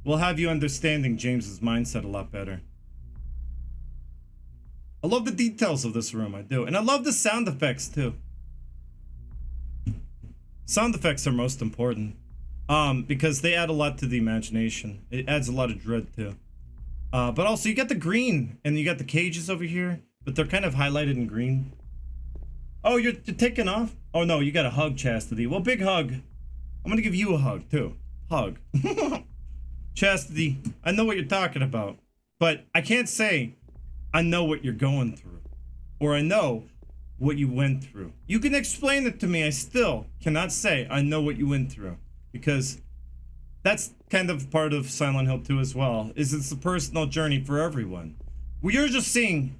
will have you understanding James's mindset a lot better. I love the details of this room, I do. And I love the sound effects too. Sound effects are most important. Because they add a lot to the imagination. It adds a lot of dread too. But also you got the green and you got the cages over here, but they're kind of highlighted in green. Oh, you're taking off? Oh no, you got a hug, Chastity. Well, big hug. I'm gonna give you a hug too. Hug. Chastity, I know what you're talking about, but I can't say I know what you're going through, or I know what you went through. You can explain it to me. I still cannot say I know what you went through. Because that's kind of part of Silent Hill 2 as well, is it's a personal journey for everyone. Well, you're just seeing,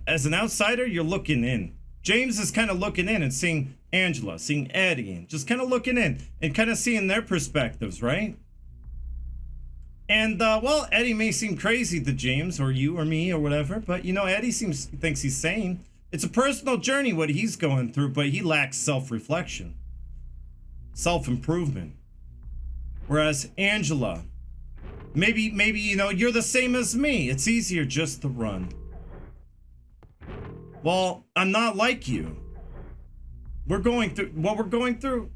as an outsider, you're looking in. James is kind of looking in and seeing Angela, seeing Eddie, and just kind of looking in and kind of seeing their perspectives, right? And, well, Eddie may seem crazy to James or you or me or whatever, but, you know, Eddie thinks he's sane. It's a personal journey what he's going through, but he lacks self-reflection, self-improvement. Whereas Angela, maybe, you know, you're the same as me. It's easier just to run. Well, I'm not like you. We're going through what we're going through.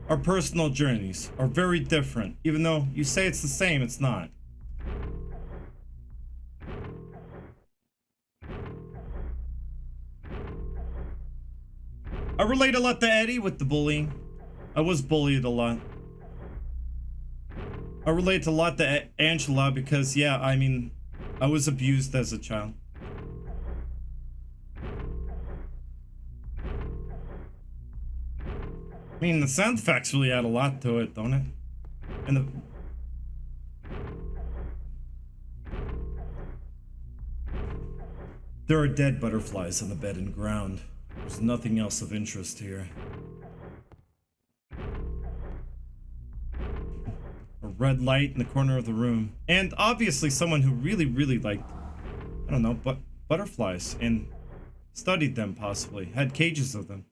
Our personal journeys are very different. Even though you say it's the same, it's not. I relate a lot to Eddie with the bullying. I was bullied a lot. I relate a lot to Angela because, yeah, I mean, I was abused as a child. I mean, the sound effects really add a lot to it, don't it? And the... There are dead butterflies on the bed and ground. There's nothing else of interest here. A red light in the corner of the room. And obviously someone who really, really liked, I don't know, but butterflies and studied them possibly. Had cages of them.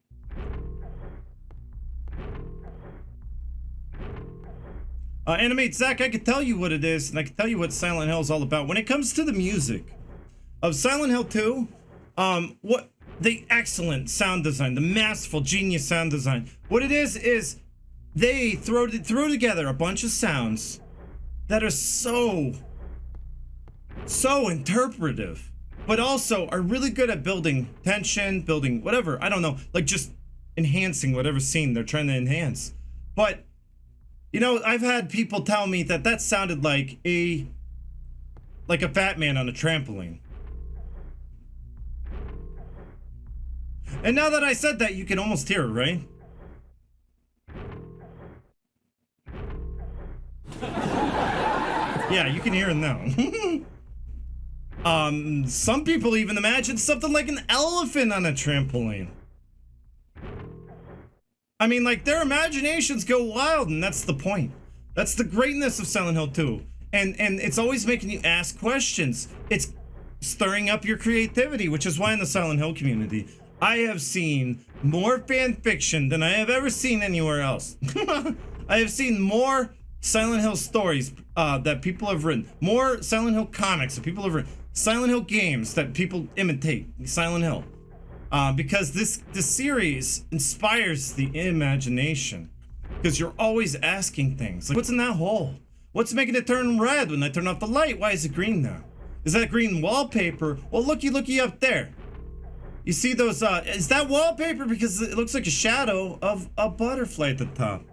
Animate Zach, I could tell you what it is, and I can tell you what Silent Hill is all about. When it comes to the music of Silent Hill 2, what the excellent sound design, the masterful genius sound design. What it is they throw together a bunch of sounds that are so interpretive, but also are really good at building tension, building whatever, I don't know, like just enhancing whatever scene they're trying to enhance. But you know, I've had people tell me that that sounded like a fat man on a trampoline. And now that I said that, you can almost hear it, right? Yeah, you can hear it now. Some people even imagine something like an elephant on a trampoline. I mean, like, their imaginations go wild, and that's the point. That's the greatness of Silent Hill 2. And it's always making you ask questions. It's stirring up your creativity, which is why in the Silent Hill community, I have seen more fan fiction than I have ever seen anywhere else. I have seen more Silent Hill stories that people have written, more Silent Hill comics that people have written, Silent Hill games that people imitate Silent Hill. Because this series inspires the imagination. Because you're always asking things. Like, what's in that hole? What's making it turn red when I turn off the light? Why is it green now? Is that green wallpaper? Well, looky up there. You see those, is that wallpaper? Because it looks like a shadow of a butterfly at the top.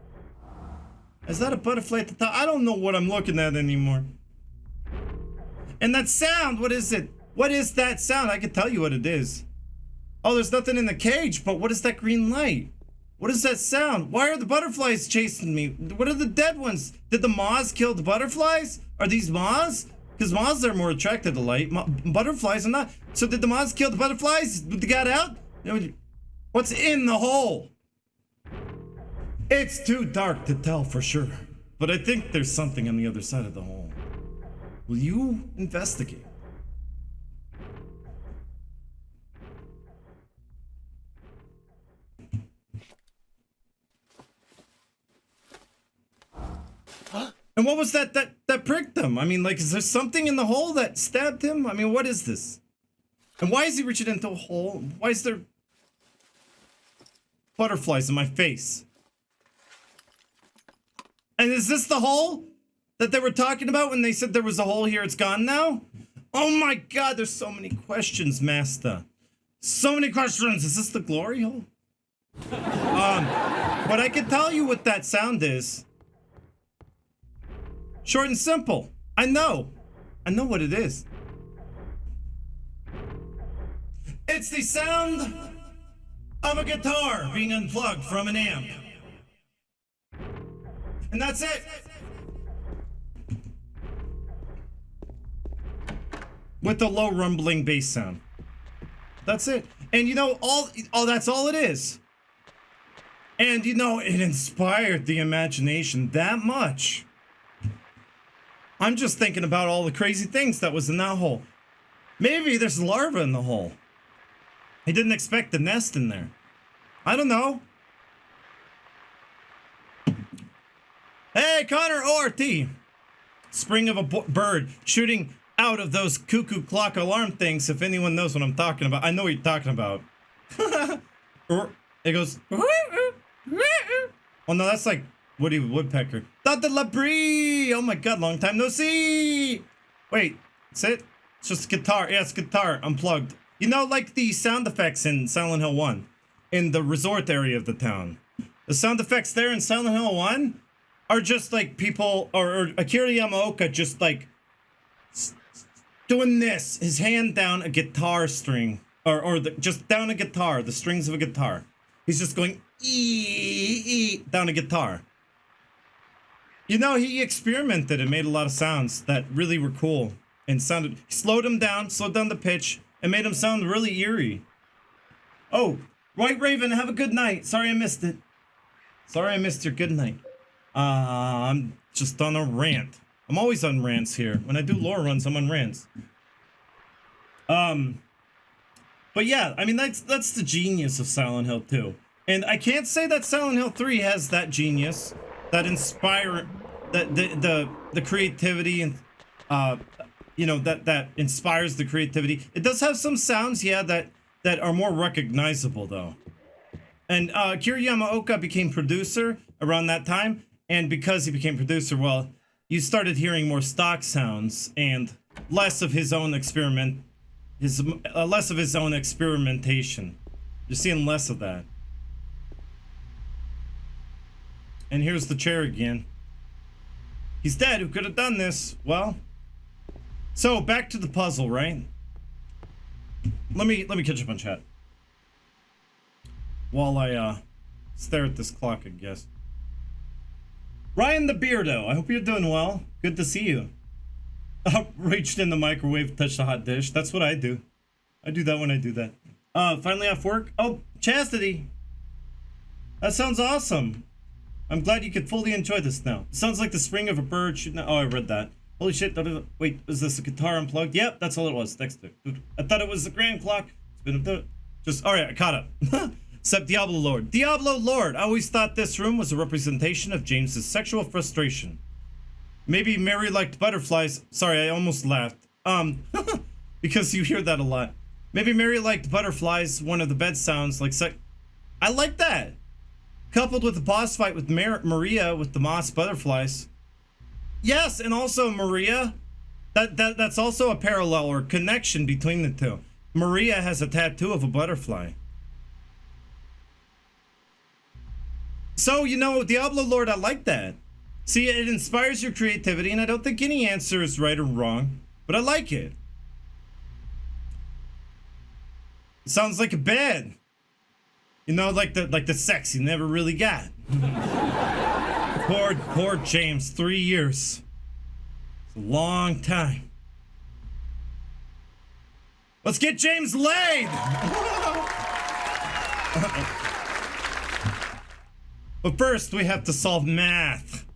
Is that a butterfly at the top? I don't know what I'm looking at anymore. And that sound, what is it? What is that sound? I can tell you what it is. Oh, there's nothing in the cage, but what is that green light? What is that sound? Why are the butterflies chasing me? What are the dead ones? Did the moths kill the butterflies? Are these moths? Because moths are more attracted to light. Butterflies are not. So did the moths kill the butterflies? They got out? What's in the hole? It's too dark to tell for sure. But I think there's something on the other side of the hole. Will you investigate? And what was that pricked him? I mean, like, is there something in the hole that stabbed him? I mean, what is this? And why is he reaching into a hole? Why is there butterflies in my face? And is this the hole that they were talking about when they said there was a hole here? It's gone now? Oh my God, there's so many questions, Master. So many questions. Is this the glory hole? But I can tell you what that sound is. Short and simple. I know what it is. It's the sound of a guitar being unplugged from an amp. And that's it. With the low rumbling bass sound. That's it. And you know, that's all it is. And you know, it inspired the imagination that much. I'm just thinking about all the crazy things that was in that hole. Maybe there's larvae in the hole. He didn't expect the nest in there. I don't know. Hey, Connor ORT. Spring of a bird shooting out of those cuckoo clock alarm things. If anyone knows what I'm talking about, I know what you're talking about. It goes. Oh no, that's like Woody Woodpecker. Dr. Labrie! Oh my god, long time no see! Wait, that's it? It's just guitar. Yeah, it's guitar unplugged. You know, like the sound effects in Silent Hill 1 in the resort area of the town. The sound effects there in Silent Hill 1 are just like people, or Akira Yamaoka just like doing this, his hand down a guitar string, or just down a guitar, the strings of a guitar. He's just going down a guitar. You know, he experimented and made a lot of sounds that really were cool and sounded, slowed down the pitch and made him sound really eerie. Oh, White Raven, have a good night. Sorry I missed it. Sorry I missed your good night. I'm just on a rant. I'm always on rants here. When I do lore runs, I'm on rants. But yeah, I mean, that's the genius of Silent Hill 2. And I can't say that Silent Hill 3 has that genius, that the creativity and, you know, that inspires the creativity. It does have some sounds, yeah, that are more recognizable, though. And Akira Yamaoka became producer around that time, and because he became producer, well, you started hearing more stock sounds and less of his own experimentation. You're seeing less of that. And here's the chair again. He's dead. Who could have done this? Well, so back to the puzzle, right? Let me catch up on chat while I stare at this clock, I guess. Ryan the Beardo, I hope you're doing well. Good to see you. Reached in the microwave, touched a hot dish. That's what I do. I do that when I do that. Finally off work. Oh, Chastity. That sounds awesome. I'm glad you could fully enjoy this now. It sounds like the spring of a bird shooting. Oh, I read that. Holy shit. Wait, is this a guitar unplugged? Yep, that's all it was. Next to it. I thought it was the grand clock. It's been just, all right, I caught up. Except Diablo Lord. Diablo Lord. I always thought this room was a representation of James's sexual frustration. Maybe Mary liked butterflies. Sorry, I almost laughed. Because you hear that a lot. Maybe Mary liked butterflies. One of the bed sounds like I like that. Coupled with the boss fight with Maria with the moss butterflies. Yes, and also Maria. That's also a parallel or connection between the two. Maria has a tattoo of a butterfly. So, you know, Diablo Lord, I like that. See, it inspires your creativity, and I don't think any answer is right or wrong, but I like it. It sounds like a bed. You know, like the sex you never really got. Poor James, 3 years. It's a long time. Let's get James laid! But first, we have to solve math.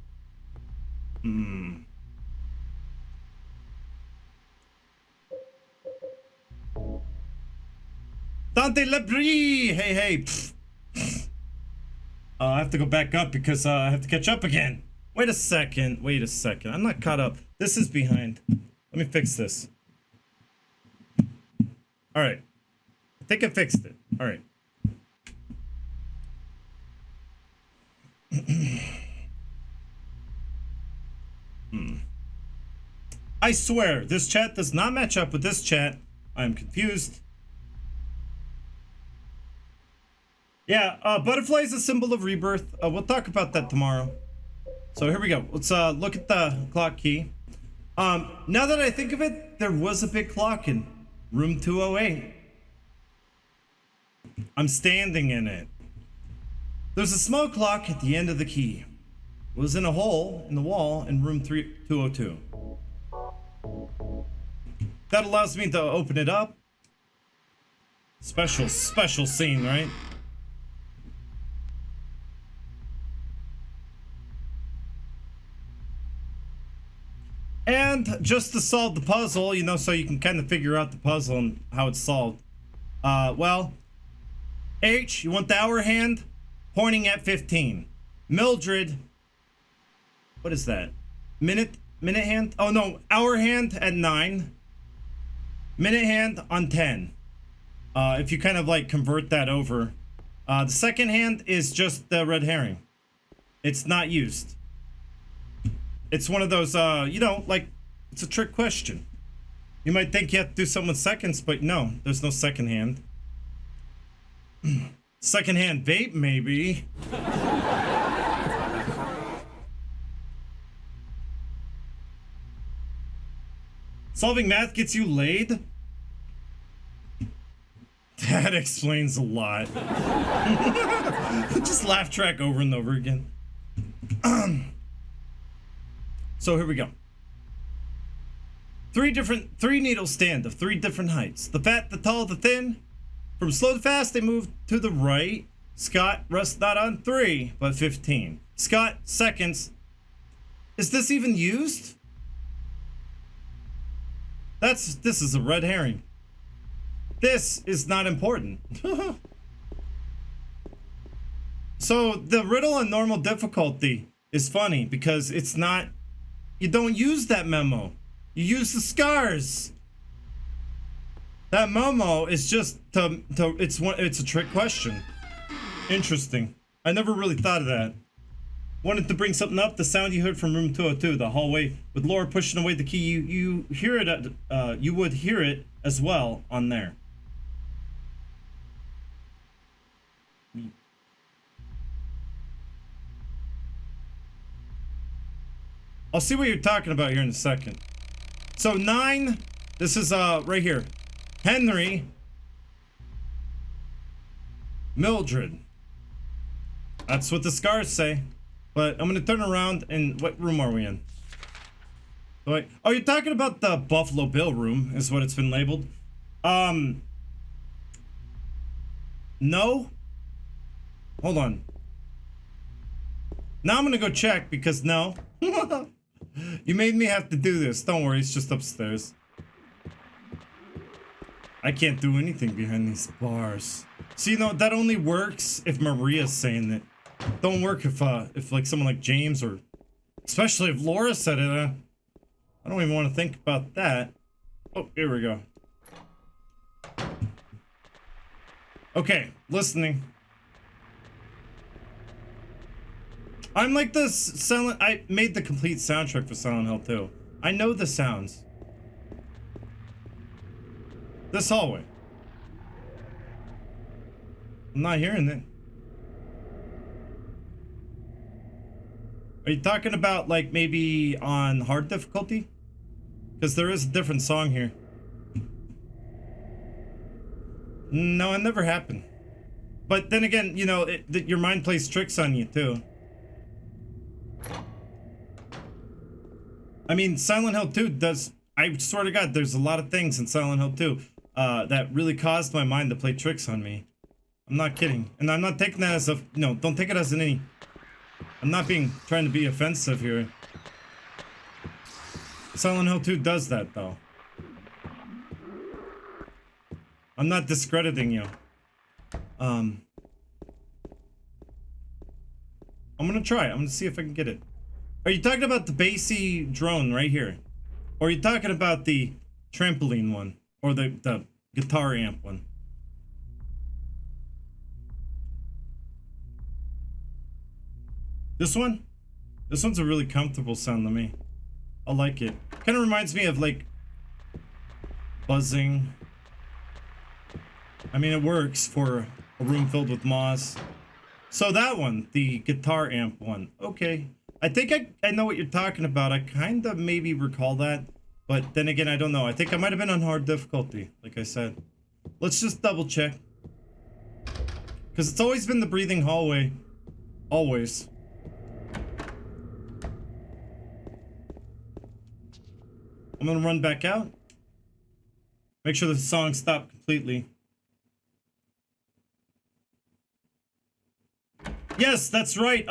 Dante Labrie! Hey. I have to go back up because I have to catch up again. Wait a second. I'm not caught up. This is behind. Let me fix this. Alright. I think I fixed it. Alright. I swear, this chat does not match up with this chat. I'm confused. Yeah, butterfly is a symbol of rebirth. We'll talk about that tomorrow. So here we go. Let's look at the clock key. Now that I think of it, there was a big clock in room 208. I'm standing in it. There's a small clock at the end of the key. It was in a hole in the wall in room 202. That allows me to open it up. Special scene, right? And just to solve the puzzle, you know, so you can kind of figure out the puzzle and how it's solved. Well, H, you want the hour hand? Pointing at 15. Mildred, what is that? Minute hand? Oh no, hour hand at 9. Minute hand on 10. If you kind of like convert that over. The second hand is just the red herring. It's not used. It's one of those, you know, like, it's a trick question. You might think you have to do something with seconds, but no, there's no second hand. Second hand vape, maybe. Solving math gets you laid? That explains a lot. Just laugh track over and over again. So here we go. Three needle stand of 3 different heights. The fat, the tall, the thin. From slow to fast, they move to the right. Scott rests not on 3, but 15. Scott, seconds. Is this even used? This is a red herring. This is not important. So the riddle on normal difficulty is funny because it's not, you don't use that memo. You use the scars. That memo is just it's a trick question. Interesting. I never really thought of that. Wanted to bring something up. The sound you heard from room 202, the hallway with Laura pushing away the key. You hear it at, you would hear it as well on there. I'll see what you're talking about here in a second. So 9, this is right here. Henry, Mildred. That's what the scars say. But I'm gonna turn around and what room are we in? Oh, you're talking about the Buffalo Bill room is what it's been labeled. No. Hold on. Now I'm gonna go check because no. You made me have to do this. Don't worry, it's just upstairs. I can't do anything behind these bars. So you know that only works if Maria's saying it. Don't work if like someone like James or especially if Laura said it. I don't even want to think about that. Oh, here we go. Okay, listening. I'm like the Silent. I made the complete soundtrack for Silent Hill 2. I know the sounds. This hallway. I'm not hearing it. Are you talking about like maybe on hard difficulty? Because there is a different song here. No, it never happened. But then again, you know, your mind plays tricks on you too. I mean, Silent Hill 2 does, I swear to God, there's a lot of things in Silent Hill 2 that really caused my mind to play tricks on me. I'm not kidding. And I'm not taking that as a, no, don't take it as an any. I'm not trying to be offensive here. Silent Hill 2 does that though. I'm not discrediting you. I'm gonna try. I'm gonna see if I can get it. Are you talking about the bassy drone right here? Or are you talking about the trampoline one? Or the guitar amp one? This one? This one's a really comfortable sound to me. I like it. Kind of reminds me of like buzzing. I mean, it works for a room filled with moss. So that one, the guitar amp one. Okay. I think I know what you're talking about. I kind of maybe recall that. But then again, I don't know. I think I might have been on hard difficulty, like I said. Let's just double check. Because it's always been the breathing hallway. Always. I'm gonna run back out. Make sure the song stopped completely. Yes, that's right.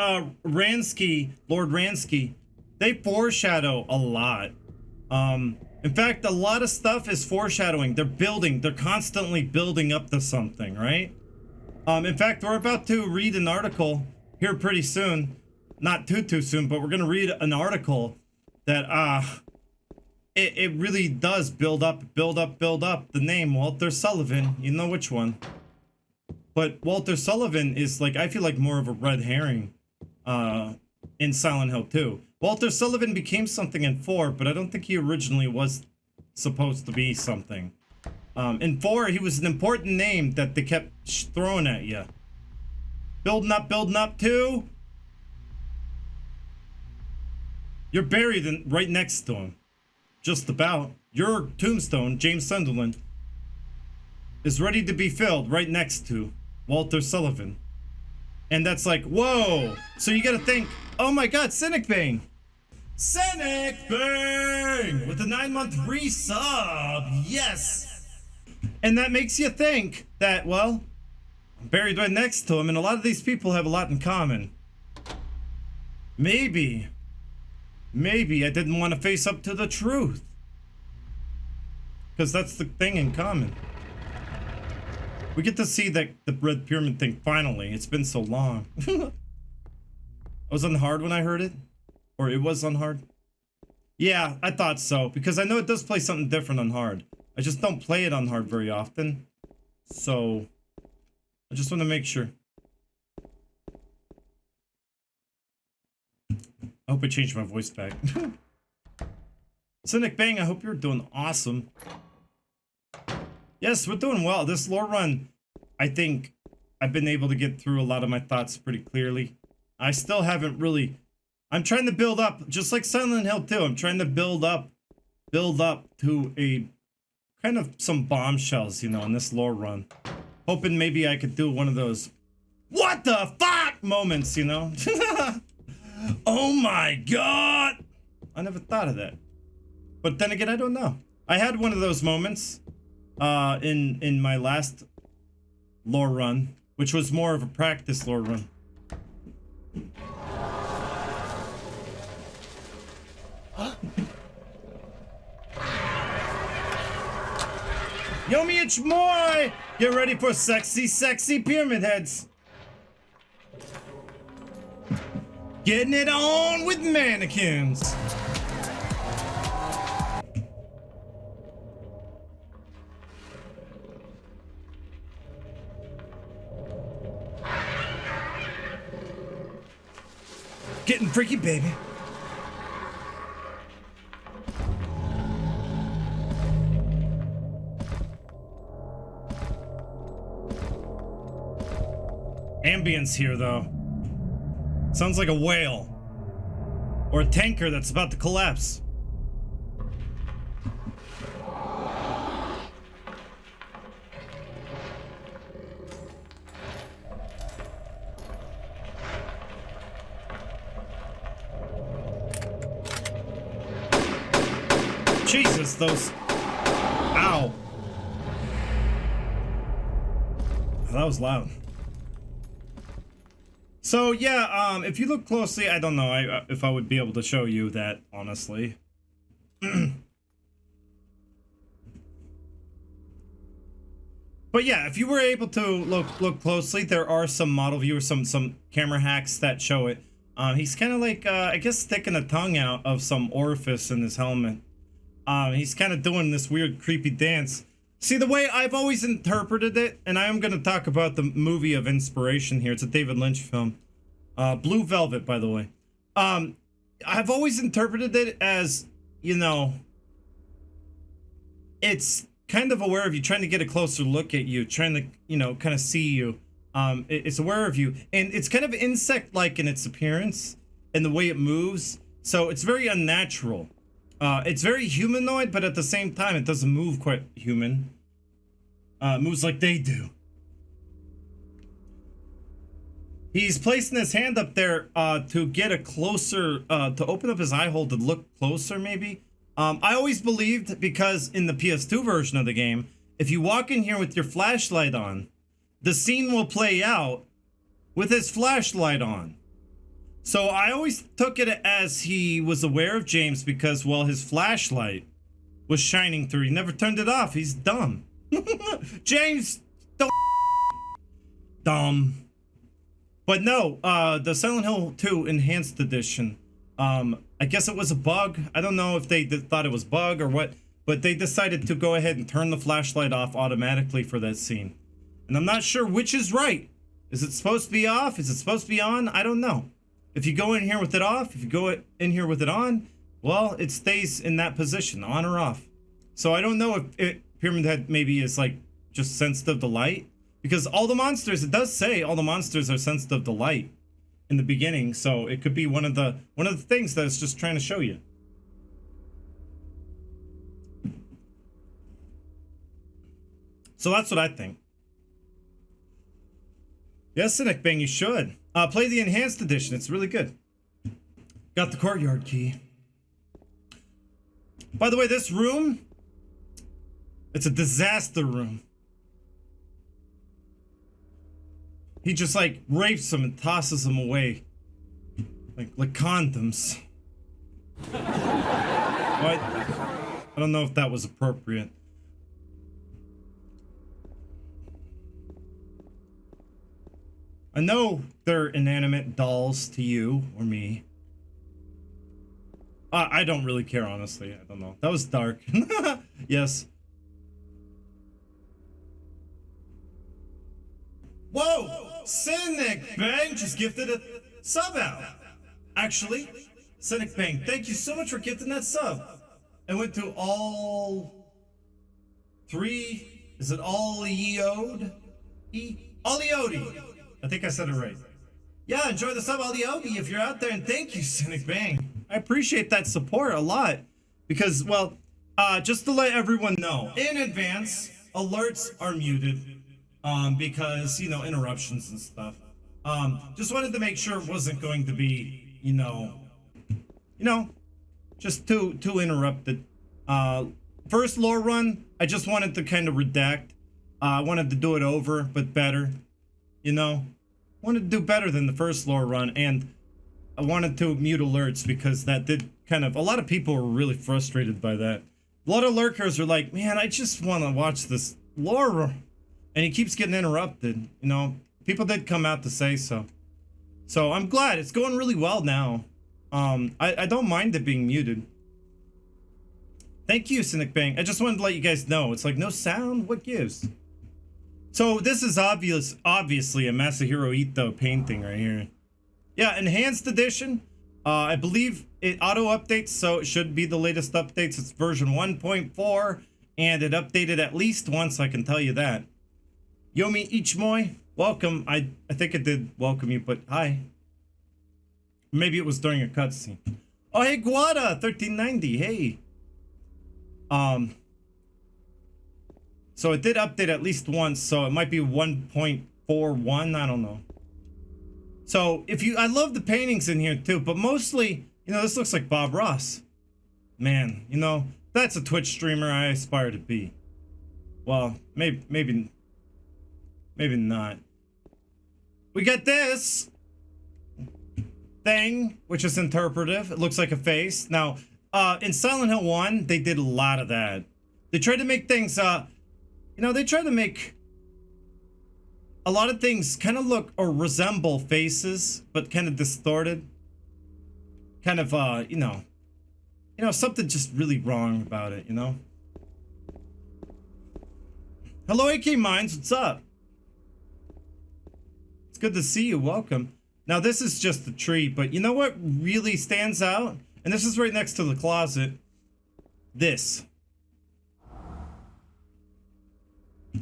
Ransky, Lord Ransky, they foreshadow a lot. In fact, a lot of stuff is foreshadowing. They're constantly building up to something, right? In fact, we're about to read an article here pretty soon. not too soon, but we're gonna read an article that it really does build up the name Walter Sullivan. You know which one. But Walter Sullivan is like, I feel like more of a red herring in Silent Hill 2. Walter Sullivan became something in 4, but I don't think he originally was supposed to be something. In 4, he was an important name that they kept throwing at you. Building up to. You're buried right next to him. Just about. Your tombstone, James Sunderland, is ready to be filled right next to Walter Sullivan. And that's like, whoa. So you gotta think, oh my god, Cynic Bang. Cynic Bang! With a 9-month resub. Yes! And that makes you think that, well, I'm buried right next to him, and a lot of these people have a lot in common. Maybe I didn't want to face up to the truth. Because that's the thing in common. We get to see that the Red Pyramid thing finally. It's been so long. I was on hard when I heard it? Or it was on hard? Yeah, I thought so. Because I know it does play something different on hard. I just don't play it on hard very often. So, I just want to make sure. I hope I changed my voice back. Cynic Bang, I hope you're doing awesome. Yes, we're doing well. This lore run, I think I've been able to get through a lot of my thoughts pretty clearly. I still haven't really... I'm trying to build up, just like Silent Hill 2, I'm trying to build up to a kind of some bombshells, you know, in this lore run. Hoping maybe I could do one of those what the fuck moments, you know? Oh my god! I never thought of that. But then again, I don't know. I had one of those moments in my last lore run, which was more of a practice lore run. Yomi Ichimoy! Get ready for sexy pyramid heads. Getting it on with mannequins. Getting freaky, baby. Ambience here, though. Sounds like a whale. Or a tanker that's about to collapse. Jesus, those... Ow. That was loud. So yeah, if you look closely, I don't know if I would be able to show you that, honestly. But yeah, if you were able to look closely, there are some model viewers, some camera hacks that show it. He's kind of like, I guess, sticking a tongue out of some orifice in his helmet. He's kind of doing this weird, creepy dance. See, the way I've always interpreted it, and I am going to talk about the movie of inspiration here. It's a David Lynch film. Blue Velvet, by the way. I've always interpreted it as, you know, it's kind of aware of you, trying to get a closer look at you, trying to, you know, kind of see you. It's aware of you, and it's kind of insect-like in its appearance and the way it moves. So it's very unnatural. It's very humanoid, but at the same time, it doesn't move quite human. It moves like they do. He's placing his hand up there to get a closer, to open up his eye hole to look closer, maybe. I always believed, because in the PS2 version of the game, if you walk in here with your flashlight on, the scene will play out with his flashlight on. So I always took it as he was aware of James because, well, his flashlight was shining through. He never turned it off. He's dumb. James, don't dumb. But no, the Silent Hill 2 Enhanced Edition, I guess it was a bug. I don't know if they thought it was bug or what, but they decided to go ahead and turn the flashlight off automatically for that scene. And I'm not sure which is right. Is it supposed to be off? Is it supposed to be on? I don't know. If you go in here with it off, if you go in here with it on, well, it stays in that position, on or off. So I don't know if Pyramid Head maybe is like just sensitive to light, because all the monsters, it does say all the monsters are sensitive to light in the beginning, so it could be one of the things that it's just trying to show you. So that's what I think. Yes, Cynic Bang, you should. Play the Enhanced Edition, it's really good. Got the courtyard key. By the way, this room, it's a disaster room. He just like rapes them and tosses them away. Like condoms. What? I don't know if that was appropriate. I know they're inanimate dolls to you or me. I don't really care, honestly. I don't know. That was dark. Yes. Whoa! Cynic Bang just gifted a sub out. Actually, Cynic Bang, thank you so much for gifting that sub. I went to all three. Is it all Eode? Oliodi. I think I said it right. Yeah, enjoy the sub, Oliodi, if you're out there, and thank you, Cynic Bang. I appreciate that support a lot. Because, well, just to let everyone know, in advance, alerts are muted. Because, you know, interruptions and stuff. Just wanted to make sure it wasn't going to be, you know, just too interrupted. First lore run, I just wanted to kind of redact. I wanted to do it over, but better. You know, wanted to do better than the first lore run, and I wanted to mute alerts because that did kind of, a lot of people were really frustrated by that. A lot of lurkers are like, man, I just want to watch this lore, and he keeps getting interrupted. You know, people did come out to say so. So I'm glad it's going really well now. I don't mind it being muted. Thank you, Cynic Bang. I just wanted to let you guys know. It's like no sound. What gives? So this is obviously a Masahiro Ito painting right here. Yeah, Enhanced Edition. I believe it auto updates, so it should be the latest updates. It's version 1.4, and it updated at least once, I can tell you that. Yomi Ichimoy, welcome. I think it did welcome you, but hi. Maybe it was during a cutscene. Oh, hey, Guada, 1390, hey. So it did update at least once, so it might be 1.41, I don't know. So if you, I love the paintings in here too, but mostly, you know, this looks like Bob Ross. Man, you know, that's a Twitch streamer I aspire to be. Well, maybe not. We got this thing, which is interpretive. It looks like a face. Now, in Silent Hill 1, they did a lot of that. They tried to make things, you know, they tried to make a lot of things kind of look or resemble faces, but kind of distorted. Kind of, you know, something just really wrong about it, you know? Hello, AK Minds, what's up? It's good to see you, welcome. Now, this is just the tree, but you know what really stands out? And this is right next to the closet. This.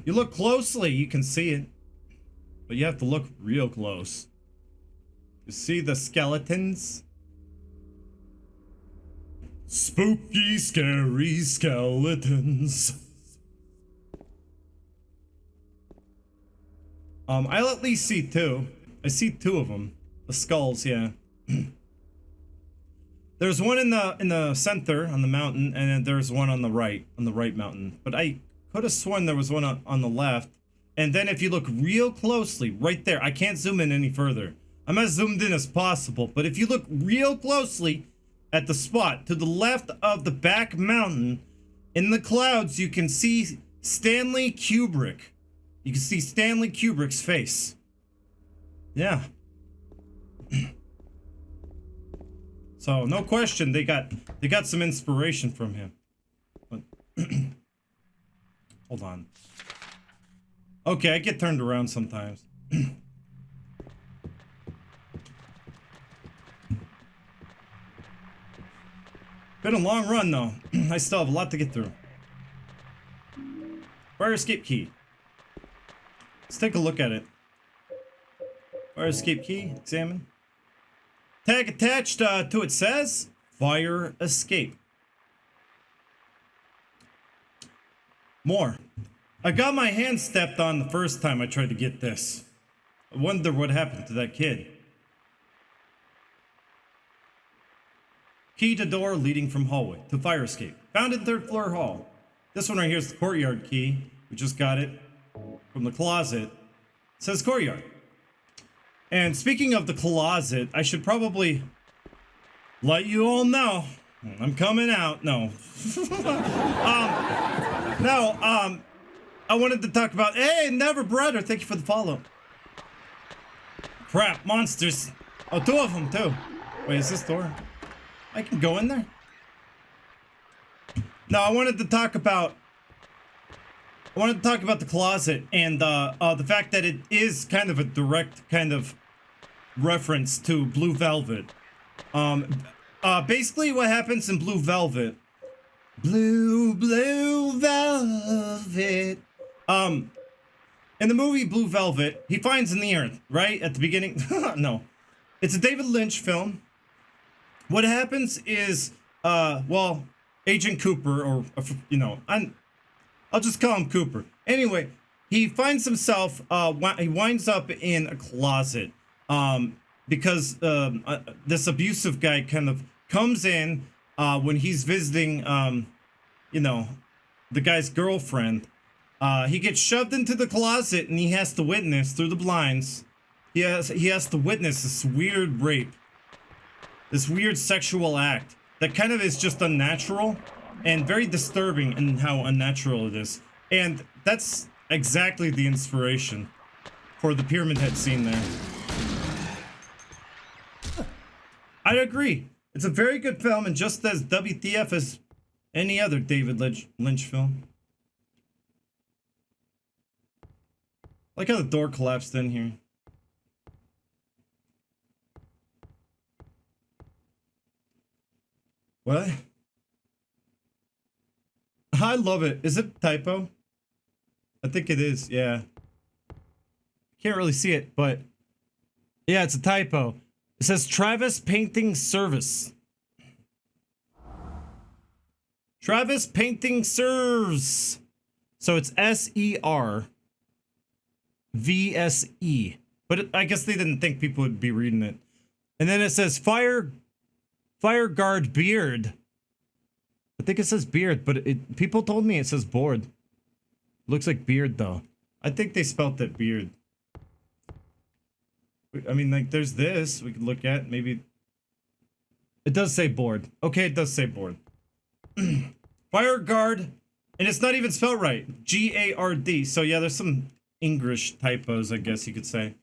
You look closely, you can see it. But you have to look real close. You see the skeletons? Spooky, scary skeletons. I'll at least see two. I see two of them. The skulls, yeah. There's one in the center on the mountain, and then there's one on the right mountain. But I could have sworn there was one on the left. And then if you look real closely, right there, I can't zoom in any further. I'm as zoomed in as possible, but if you look real closely at the spot to the left of the back mountain, in the clouds, you can see Stanley Kubrick. You can see Stanley Kubrick's face. Yeah. So no question, they got some inspiration from him. But hold on. Okay, I get turned around sometimes. Been a long run though. I still have a lot to get through. Fire escape key. Let's take a look at it. Fire escape key, examine. Tag attached to it says fire escape. More. I got my hand stepped on the first time I tried to get this. I wonder what happened to that kid. Key to door leading from hallway to fire escape. Found in third floor hall. This one right here is the courtyard key. We just got it from the closet. It says courtyard. And speaking of the closet, I should probably let you all know I'm coming out. No. I wanted to talk about, hey, Never Brother, thank you for the follow. Crap, monsters. Oh, 2 of them too. Wait, is this door? I can go in there? No, I wanted to talk about the closet and the fact that it is kind of a direct kind of reference to Blue Velvet. Basically what happens in Blue Velvet. Blue Velvet. In the movie Blue Velvet, he finds in the earth, right? At the beginning. No. It's a David Lynch film. What happens is, well, Agent Cooper, or, you know, I'll just call him Cooper. Anyway, he finds himself, he winds up in a closet, because this abusive guy kind of comes in when he's visiting, you know, the guy's girlfriend. He gets shoved into the closet and he has to witness through the blinds. He has to witness this weird rape. This weird sexual act that kind of is just unnatural and very disturbing in how unnatural it is. And that's exactly the inspiration for the Pyramid Head scene there. I agree. It's a very good film and just as WTF as any other David Lynch film. I like how the door collapsed in here. What? I love it. Is it a typo? I think it is, yeah. Can't really see it, but yeah, it's a typo. It says Travis Painting Service. Travis Painting Serves. So it's S-E-R-V-S-E. But I guess they didn't think people would be reading it. And then it says Fire Guard Beard. I think it says beard, but people told me it says board. Looks like beard though. I think they spelt it beard. I mean, like, there's this we could look at. Maybe it does say board. Okay, it does say board. Fire Guard, and it's not even spelled right. G-A-R-D. So yeah, there's some English typos, I guess you could say.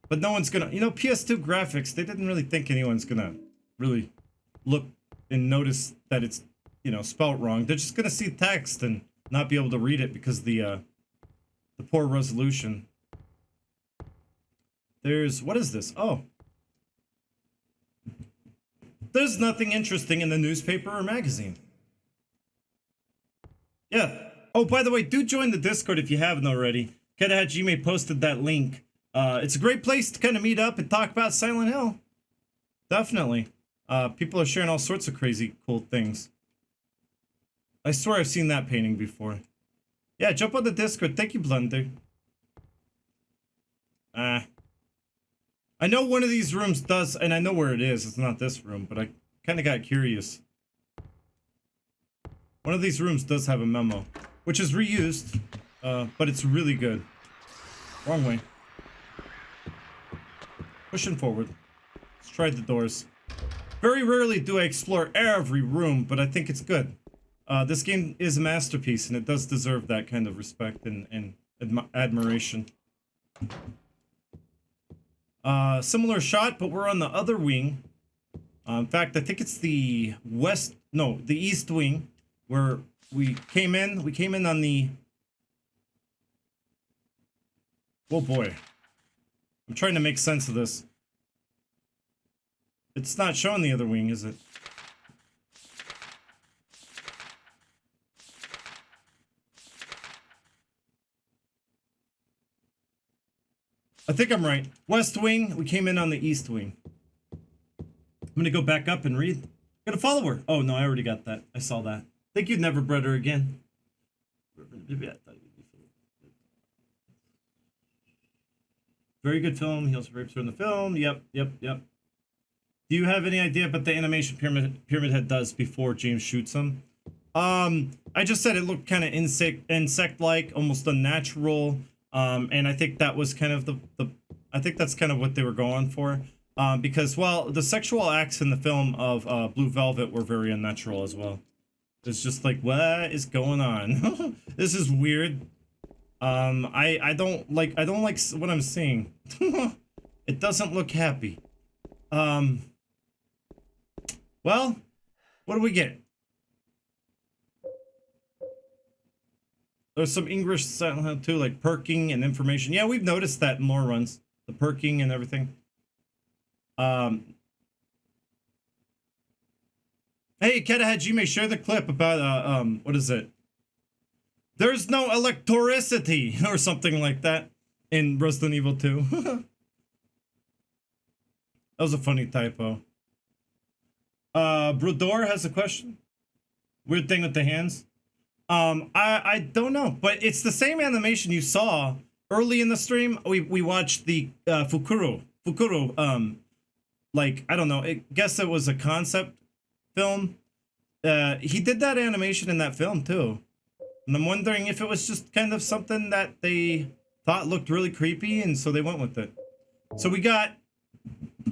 But no one's gonna, you know, PS2 graphics. They didn't really think anyone's gonna really look and notice that it's, you know, spelt wrong. They're just gonna see text and not be able to read it because the poor resolution. There's, what is this? Oh. There's nothing interesting in the newspaper or magazine. Yeah. Oh, by the way, do join the Discord if you haven't already. Kedahajime posted that link. It's a great place to kind of meet up and talk about Silent Hill. Definitely. People are sharing all sorts of crazy, cool things. I swear I've seen that painting before. Yeah, jump on the Discord. Thank you, Blunder. I know one of these rooms does, and I know where it is. It's not this room, but I kind of got curious. One of these rooms does have a memo, which is reused, but it's really good. Wrong way. Pushing forward. Let's try the doors. Very rarely do I explore every room, but I think it's good. This game is a masterpiece, and it does deserve that kind of respect and admiration. Similar shot, but we're on the other wing. In fact, I think it's the east wing, where we came in. We came in on the... Oh boy. I'm trying to make sense of this. It's not showing the other wing, is it? I think I'm right. West wing, we came in on the east wing. I'm gonna go back up and read. Got a follower. Oh no, I already got that. I saw that. Think you'd never bred her again. Very good film. He also rapes her in the film. Yep. Do you have any idea about the animation Pyramid Head does before James shoots him? I just said it looked kind of insect-like, almost unnatural. And I think that was kind of I think that's kind of what they were going for. Because, well, the sexual acts in the film of Blue Velvet were very unnatural as well. It's just like, what is going on? This is weird. I don't like what I'm seeing. It doesn't look happy. Well, what do we get? There's some English sound too, like perking and information. Yeah, we've noticed that in lore runs. The perking and everything. Hey, Ketahead, you may share the clip about, what is it? There's no electricity or something like that in Resident Evil 2. That was a funny typo. Brodor has a question. Weird thing with the hands. I don't know, but it's the same animation you saw early in the stream. We watched the Fukuro, like, I don't know, I guess it was a concept film. He did that animation in that film too. And I'm wondering if it was just kind of something that they thought looked really creepy, and so they went with it. So we got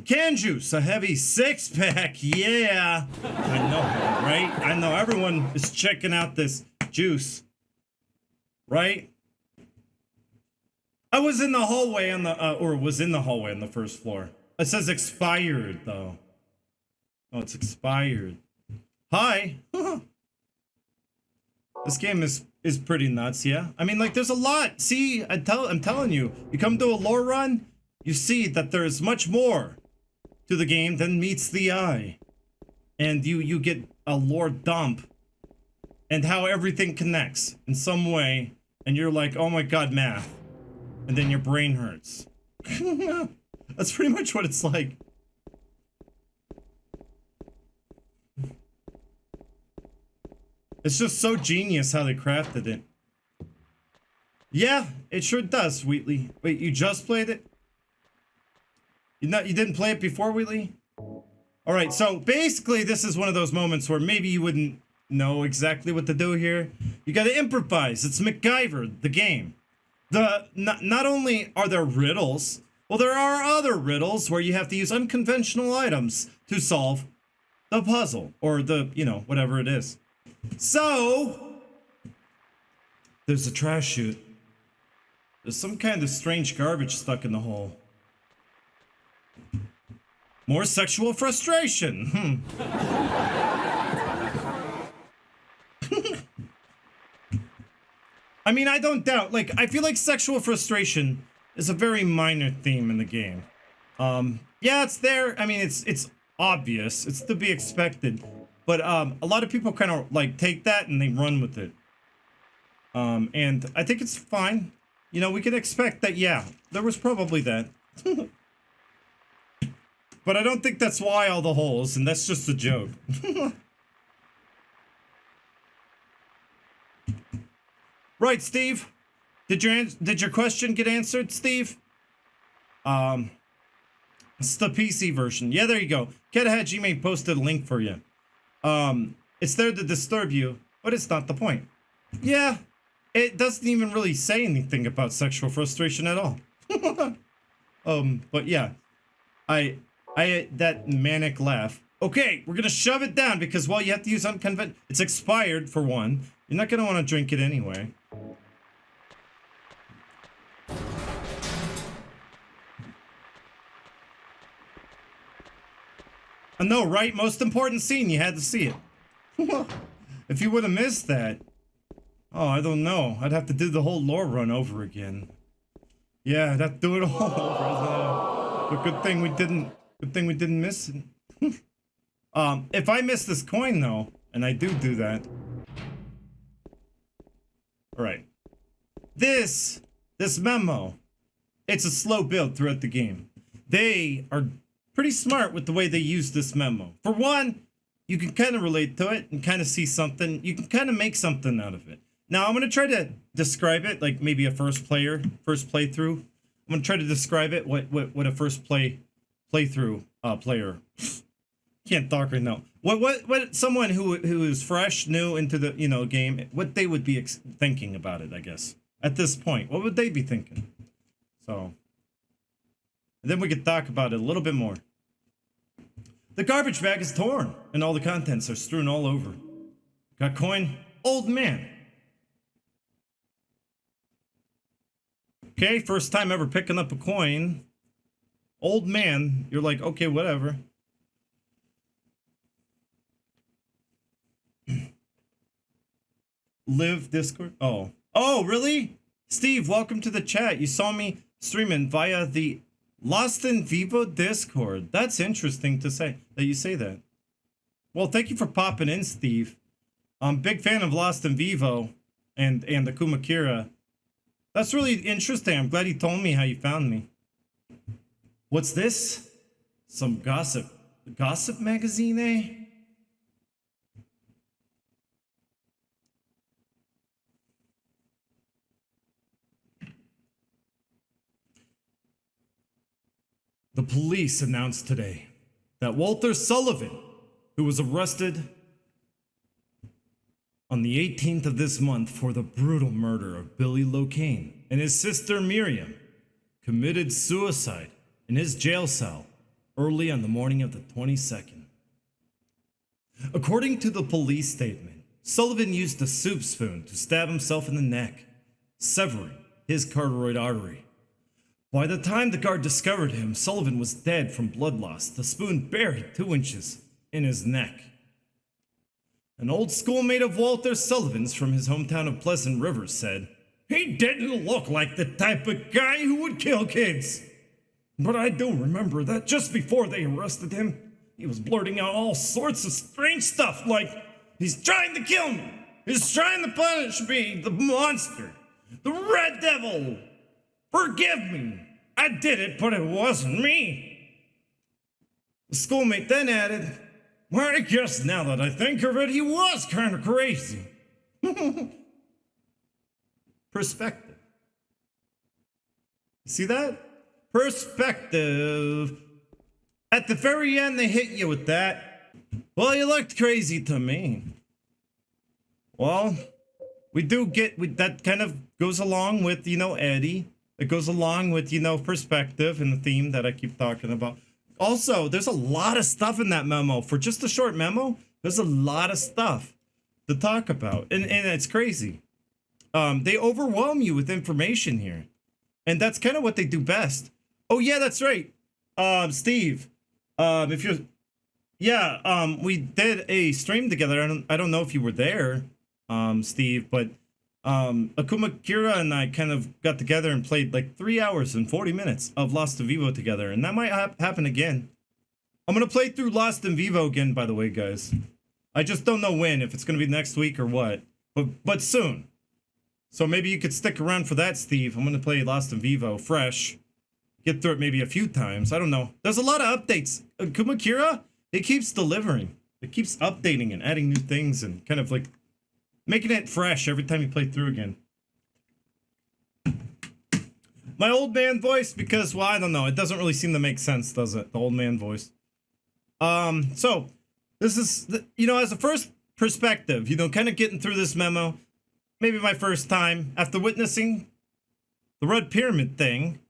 can juice, a heavy 6-pack, yeah. I know, right? I know everyone is checking out this juice, right? I was in the hallway on the, was in the hallway on the first floor. It says expired, though. Oh, it's expired. Hi. This game is pretty nuts, yeah? I mean, like, there's a lot. See, I'm telling you, you come to a lore run, you see that there's much more to the game than meets the eye. And you get a lore dump and how everything connects in some way, and you're like, oh my god, math. And then your brain hurts. That's pretty much what it's like. It's just so genius how they crafted it. Yeah, it sure does, Wheatley. Wait, you just played it? You didn't play it before, Wheatley? Alright, so basically this is one of those moments where maybe you wouldn't know exactly what to do here. You gotta improvise. It's MacGyver, the game. Not only are there riddles, well, there are other riddles where you have to use unconventional items to solve the puzzle, or the, you know, whatever it is. So, there's a trash chute. There's some kind of strange garbage stuck in the hole. More sexual frustration. I mean, I don't doubt, like, I feel like sexual frustration is a very minor theme in the game. Yeah, it's there. I mean, it's obvious. It's to be expected. But a lot of people kind of like take that and they run with it. And I think it's fine. You know, we can expect that, yeah, there was probably that. But I don't think that's why all the holes, and that's just a joke. Right, Steve? Did your question get answered, Steve? It's the PC version. Yeah, there you go. Ketahead Gmail posted a link for you. It's there to disturb you, but it's not the point. Yeah, it doesn't even really say anything about sexual frustration at all. But yeah, that manic laugh. Okay, we're gonna shove it down because, well, you have to use it's expired for one. You're not gonna want to drink it anyway. I know, right? Most important scene, you had to see it. If you would have missed that, oh, I don't know. I'd have to do the whole lore run over again. Yeah, I'd have to do it all over. But good thing we didn't. Good thing we didn't miss it. If I miss this coin though, and I do that. All right. This memo, it's a slow build throughout the game. They are pretty smart with the way they use this memo. For one, you can kind of relate to it and kind of see something. You can kind of make something out of it. Now, I'm going to try to describe it like maybe a first playthrough. I'm going to try to describe it, what a first playthrough player. Can't talk right now. What someone who is fresh, new into the, game, what they would be thinking about it, I guess. At this point, what would they be thinking? So, and then we could talk about it a little bit more. The garbage bag is torn, and all the contents are strewn all over. Got coin? Old man. Okay, first time ever picking up a coin. Old man, you're like, okay, whatever. Live Discord? Oh, really? Steve, welcome to the chat. You saw me streaming via the Lost in Vivo Discord. That's interesting to say that you say that. Well, thank you for popping in, Steve. I'm big fan of Lost in Vivo and the Kumakira. That's really interesting. I'm glad you told me how you found me. What's this? Some gossip magazine, eh? The police announced today that Walter Sullivan, who was arrested on the 18th of this month for the brutal murder of Billy Locane and his sister Miriam, committed suicide in his jail cell early on the morning of the 22nd. According to the police statement, Sullivan used a soup spoon to stab himself in the neck, severing his carotid artery. By the time the guard discovered him, Sullivan was dead from blood loss, the spoon buried 2 inches in his neck. An old schoolmate of Walter Sullivan's from his hometown of Pleasant River said, "He didn't look like the type of guy who would kill kids. But I do remember that just before they arrested him, he was blurting out all sorts of strange stuff like, 'He's trying to kill me. He's trying to punish me, the monster, the red devil. Forgive me. I did it, but it wasn't me.' The schoolmate then added, 'Well, I guess now that I think of it, he was kind of crazy.'" Perspective. See that? Perspective. At the very end, they hit you with that. "Well, you looked crazy to me." Well, we do get, that kind of goes along with, Eddie. It goes along with, perspective and the theme that I keep talking about. Also, there's a lot of stuff in that memo. For just a short memo, there's a lot of stuff to talk about. And it's crazy. They overwhelm you with information here. And that's kind of what they do best. Oh, yeah, that's right. Steve, if you're... Yeah, we did a stream together. I don't know if you were there, Steve, but... Akuma Kira and I kind of got together and played like 3 hours and 40 minutes of Lost in Vivo together, and that might happen again. I'm gonna play through Lost in Vivo again, by the way, guys. I just don't know when, if it's gonna be next week or what, but soon. So maybe you could stick around for that, Steve. I'm gonna play Lost in Vivo fresh, get through it maybe a few times. I don't know. There's a lot of updates. Akuma Kira, it keeps delivering. It keeps updating and adding new things and kind of like making it fresh every time you play through again. My old man voice, because, well, I don't know. It doesn't really seem to make sense, does it? The old man voice. So, this is, as a first perspective, kind of getting through this memo. Maybe my first time after witnessing the Red Pyramid thing.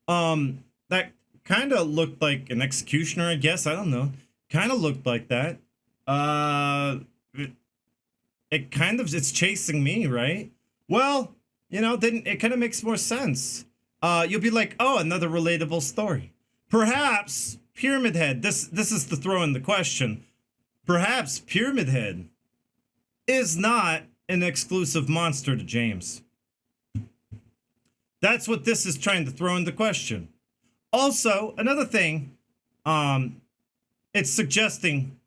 That kind of looked like an executioner, I guess. I don't know. Kind of looked like that. It's chasing me, right? Well, then it kind of makes more sense. You'll be like, oh, another relatable story. perhaps Pyramid Head, this is the throw in the question. Perhaps Pyramid Head is not an exclusive monster to James. That's what this is trying to throw into question. Also, another thing, it's suggesting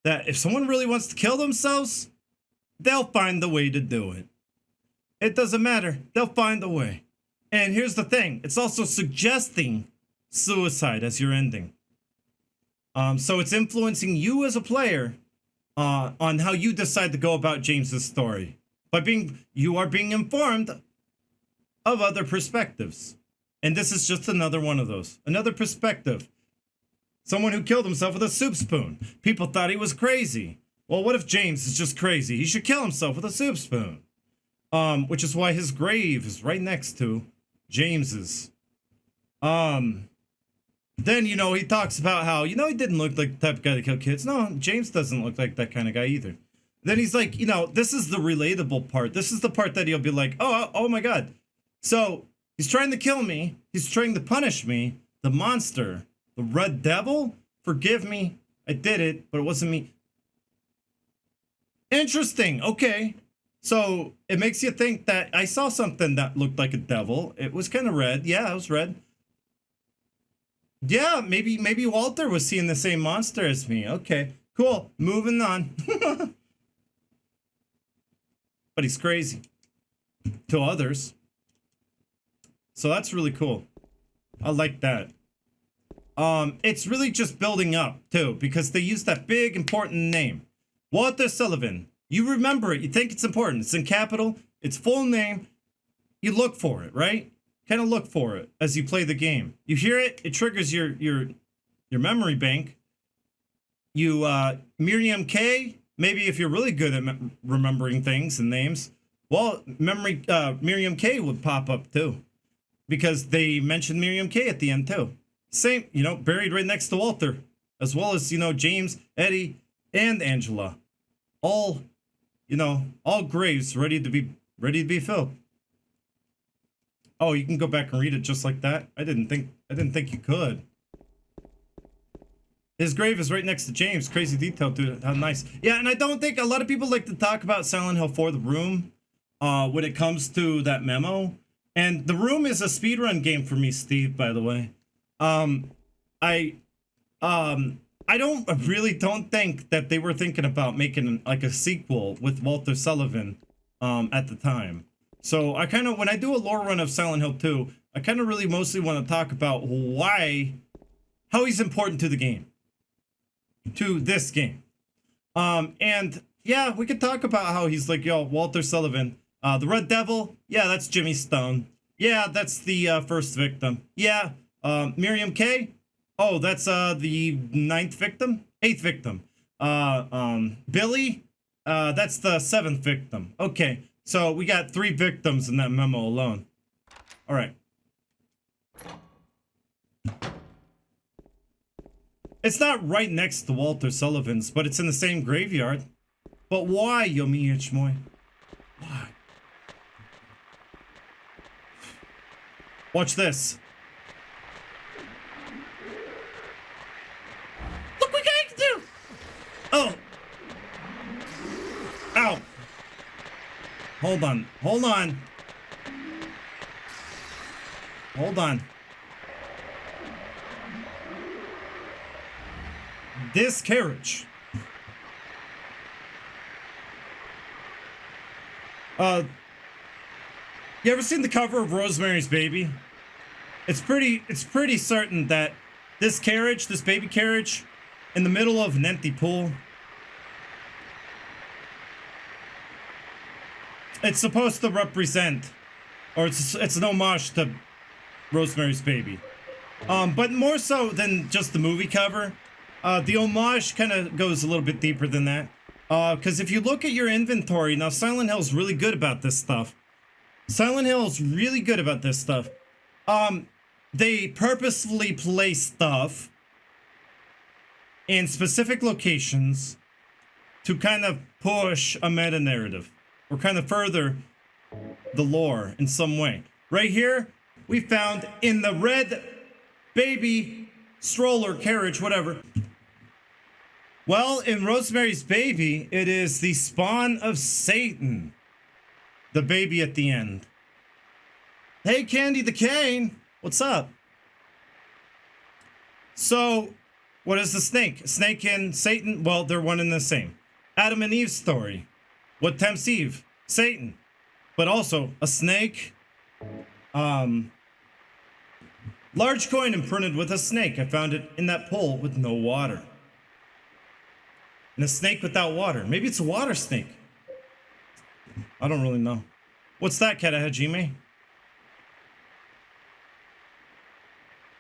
that if someone really wants to kill themselves, they'll find the way to do it. It doesn't matter. They'll find a way. And here's the thing. It's also suggesting suicide as your ending. So it's influencing you as a player on how you decide to go about James's story. You are being informed of other perspectives. And this is just another one of those. Another perspective. Someone who killed himself with a soup spoon. People thought he was crazy. Well, what if James is just crazy? He should kill himself with a soup spoon. Which is why his grave is right next to James's. Then, you know, he talks about how, you know, he didn't look like the type of guy to kill kids. No, James doesn't look like that kind of guy either. Then he's like, you know, this is the relatable part. This is the part that he'll be like, oh my God. So he's trying to kill me. He's trying to punish me. The monster, the red devil, forgive me. I did it, but it wasn't me. Interesting. Okay. So it makes you think that I saw something that looked like a devil. It was kind of red. Yeah, it was red. Yeah, maybe Walter was seeing the same monster as me. Okay, cool. Moving on. But he's crazy to others. So that's really cool. I like that. It's really just building up too, because they use that big important name. Walter Sullivan. You remember it. You think it's important. It's in capital. It's full name. You look for it, right? Kind of look for it as you play the game. You hear it. It triggers your memory bank. You Miriam K. Maybe if you're really good at remembering things and names, well, Miriam K. would pop up too, because they mentioned Miriam K. at the end too. Same, you know, buried right next to Walter, as well as, you know, James, Eddie, and Angela. All, you know, all graves ready to be filled. Oh, you can go back and read it just like that? I didn't think you could. His grave is right next to James. Crazy detail, dude. How nice. Yeah, and I don't think a lot of people like to talk about Silent Hill 4 The Room when it comes to that memo. And The Room is a speedrun game for me, Steve, by the way. I really don't think that they were thinking about making like a sequel with Walter Sullivan at the time. So I kind of, when I do a lore run of Silent Hill 2, I kind of really mostly want to talk about how he's important to the game. To this game. And yeah, we could talk about how he's like, yo, Walter Sullivan. The Red Devil, yeah, that's Jimmy Stone. Yeah, that's the first victim. Yeah, Miriam K. Oh, that's the 9th victim? 8th victim. Billy, that's the 7th victim. Okay. So we got 3 victims in that memo alone. All right. It's not right next to Walter Sullivan's, but it's in the same graveyard. But why, Yomi Ichmoy? Why? Watch this. Look what I can do! Oh! Ow! Hold on. Hold on. Hold on. This carriage. You ever seen the cover of Rosemary's Baby? It's pretty certain that this carriage, this baby carriage, in the middle of an empty pool, it's supposed to represent, or it's an homage to Rosemary's Baby. But more so than just the movie cover, the homage kind of goes a little bit deeper than that. Because if you look at your inventory, now Silent Hill's really good about this stuff. Silent Hill's really good about this stuff. They purposefully place stuff in specific locations to kind of push a meta narrative or kind of further the lore in some way. Right here, we found in the red baby stroller, carriage, whatever. Well, in Rosemary's Baby, it is the spawn of Satan. The baby at the end. Hey, Candy the Cane. What's up? So, what is the snake? Snake and Satan? Well, they're one and the same. Adam and Eve's story. What tempts Eve? Satan. But also, a snake. Large coin imprinted with a snake. I found it in that pool with no water. And a snake without water. Maybe it's a water snake. I don't really know. What's that, Katahajime?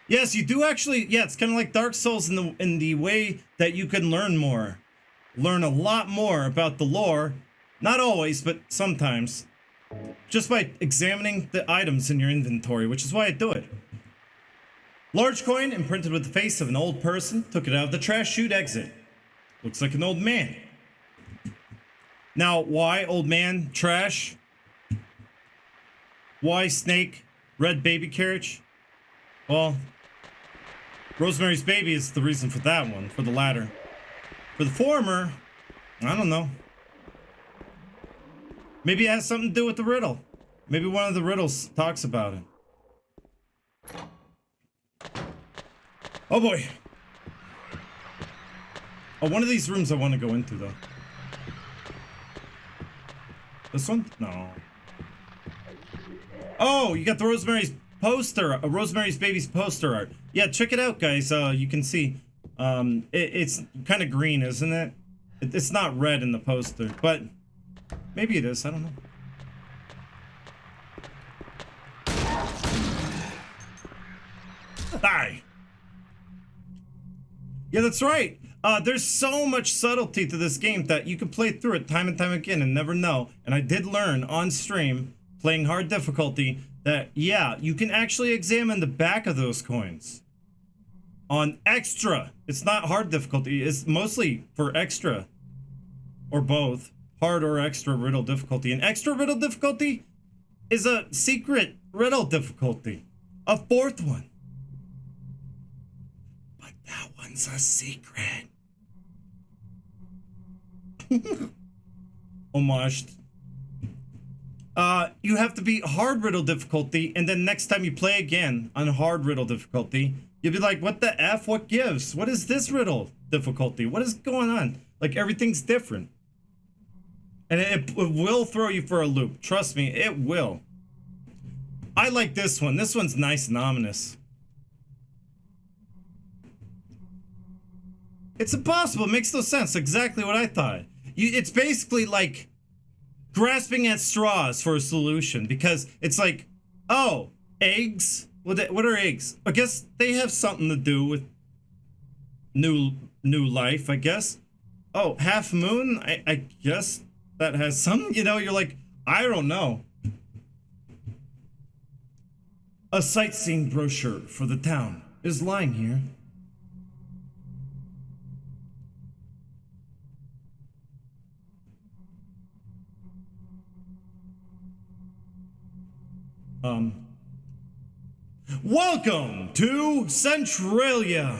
Yes, you do actually. Yeah, it's kind of like Dark Souls in the way that you can learn more. Learn a lot more about the lore. Not always, but sometimes. Just by examining the items in your inventory, which is why I do it. Large coin imprinted with the face of an old person. Took it out of the trash chute exit. Looks like an old man. Now, why old man trash? Why snake red baby carriage? Well, Rosemary's Baby is the reason for that one, for the latter. For the former, I don't know. Maybe it has something to do with the riddle. Maybe one of the riddles talks about it. Oh boy. Oh, one of these rooms I want to go into, though. This one? No. Oh, you got the Rosemary's poster, Rosemary's Baby's poster art. Yeah, check it out, guys. You can see, it's kind of green, isn't it? It's not red in the poster, but maybe it is. I don't know. Hi. Yeah, that's right. There's so much subtlety to this game that you can play through it time and time again and never know. And I did learn on stream, playing hard difficulty, that, yeah, you can actually examine the back of those coins. On extra. It's not hard difficulty. It's mostly for extra. Or both. Hard or extra riddle difficulty. And extra riddle difficulty is a secret riddle difficulty. A fourth one. But that one's a secret. Homaged. You have to be hard riddle difficulty, and then next time you play again on hard riddle difficulty, you'll be like, what the F? What gives? What is this riddle difficulty? What is going on? Like, everything's different. And it will throw you for a loop. Trust me, it will. I like this one. This one's nice and ominous. It's impossible. It makes no sense. Exactly what I thought. It's basically like grasping at straws for a solution, because it's like, oh, eggs? What are eggs? I guess they have something to do with new life, I guess. Oh, half moon? I guess that has some, you know, you're like, I don't know. A sightseeing brochure for the town is lying here. Welcome to Centralia.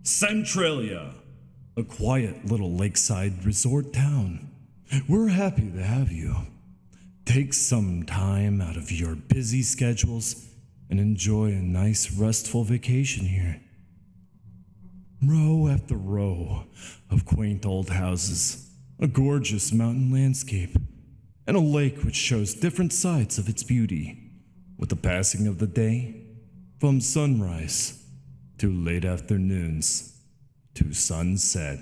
Centralia, a quiet little lakeside resort town. We're happy to have you. Take some time out of your busy schedules and enjoy a nice restful vacation here. Row after row of quaint old houses, a gorgeous mountain landscape, and a lake which shows different sides of its beauty with the passing of the day, from sunrise to late afternoons to sunset.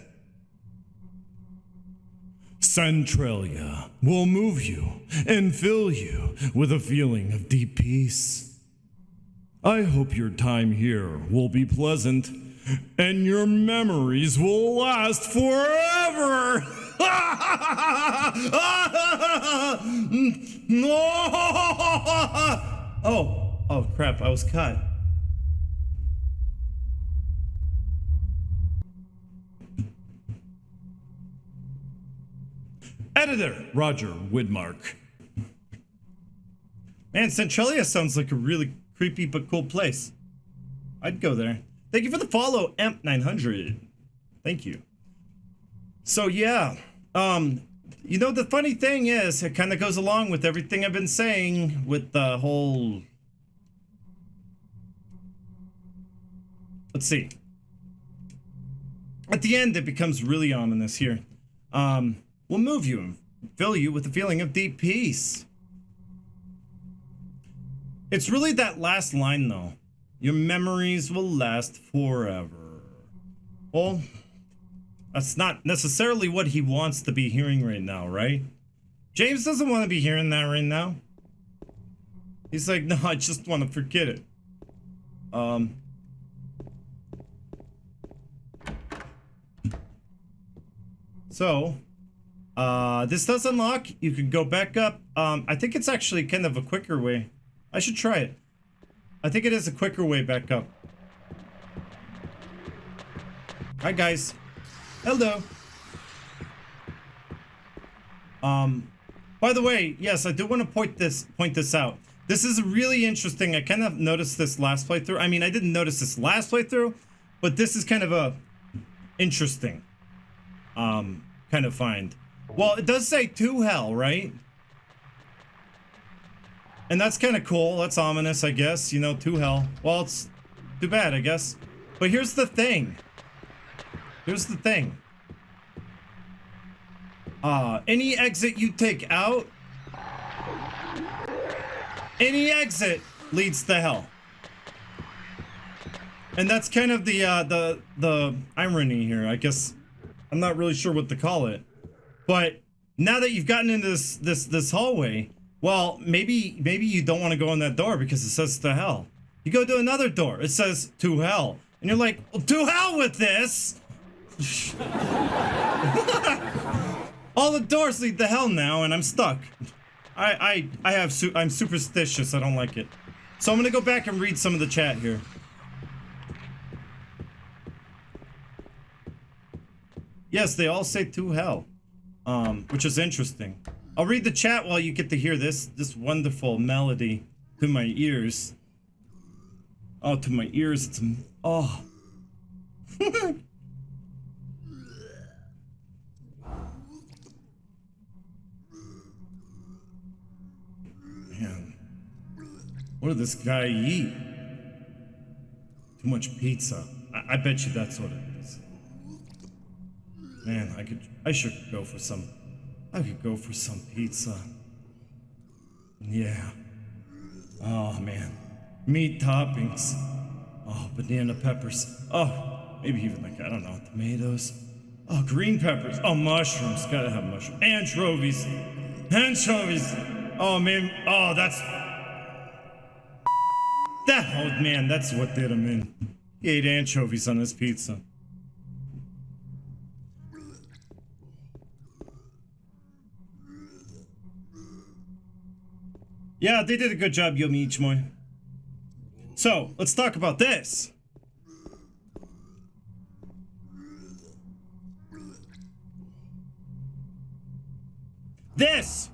Centralia will move you and fill you with a feeling of deep peace. I hope your time here will be pleasant and your memories will last forever. Oh crap, I was cut. Editor Roger Widmark. Man, Centralia sounds like a really creepy but cool place. I'd go there. Thank you for the follow, Emp900. Thank you. So yeah, you know, the funny thing is, it kind of goes along with everything I've been saying with the whole... Let's see. At the end, it becomes really ominous here. We'll move you and fill you with a feeling of deep peace. It's really that last line, though. Your memories will last forever. Well, that's not necessarily what he wants to be hearing right now, right? James doesn't want to be hearing that right now. He's like, no, I just want to forget it. So, this does unlock. You can go back up. I think it's actually kind of a quicker way. I should try it. I think it is a quicker way back up. Hi, guys. Hello. By the way, yes, I do want to point this out. This is really interesting. I kind of noticed this last playthrough. I mean, I didn't notice this last playthrough, but this is kind of a interesting kind of find. Well, it does say to hell, right? And that's kind of cool. That's ominous, I guess. You know, to hell. Well, it's too bad, I guess. But here's the thing. Here's the thing. Any exit you take out, any exit leads to hell. And that's kind of the irony here, I guess. I'm not really sure what to call it. But now that you've gotten into this hallway, well, maybe you don't want to go in that door because it says to hell. You go to another door, it says to hell. And you're like, well, to hell with this! All the doors lead to hell now, and I'm stuck. I'm superstitious, I don't like it. So I'm gonna go back and read some of the chat here. Yes, they all say to hell. Which is interesting. I'll read the chat while you get to hear this wonderful melody to my ears. Oh, to my ears, it's... Oh. Man. What did this guy eat? Too much pizza. I bet you that's what it is. Man, I should go for some. I could go for some pizza. Yeah. Oh man. Meat toppings. Oh, banana peppers. Oh, maybe even like, I don't know, tomatoes. Oh, green peppers. Oh, mushrooms. Gotta have mushrooms. Anchovies. Anchovies. Oh man. Oh, that's... That old man, that's what did him in. He ate anchovies on his pizza. Yeah, they did a good job, Yomi Ichimoy. So, let's talk about this. This!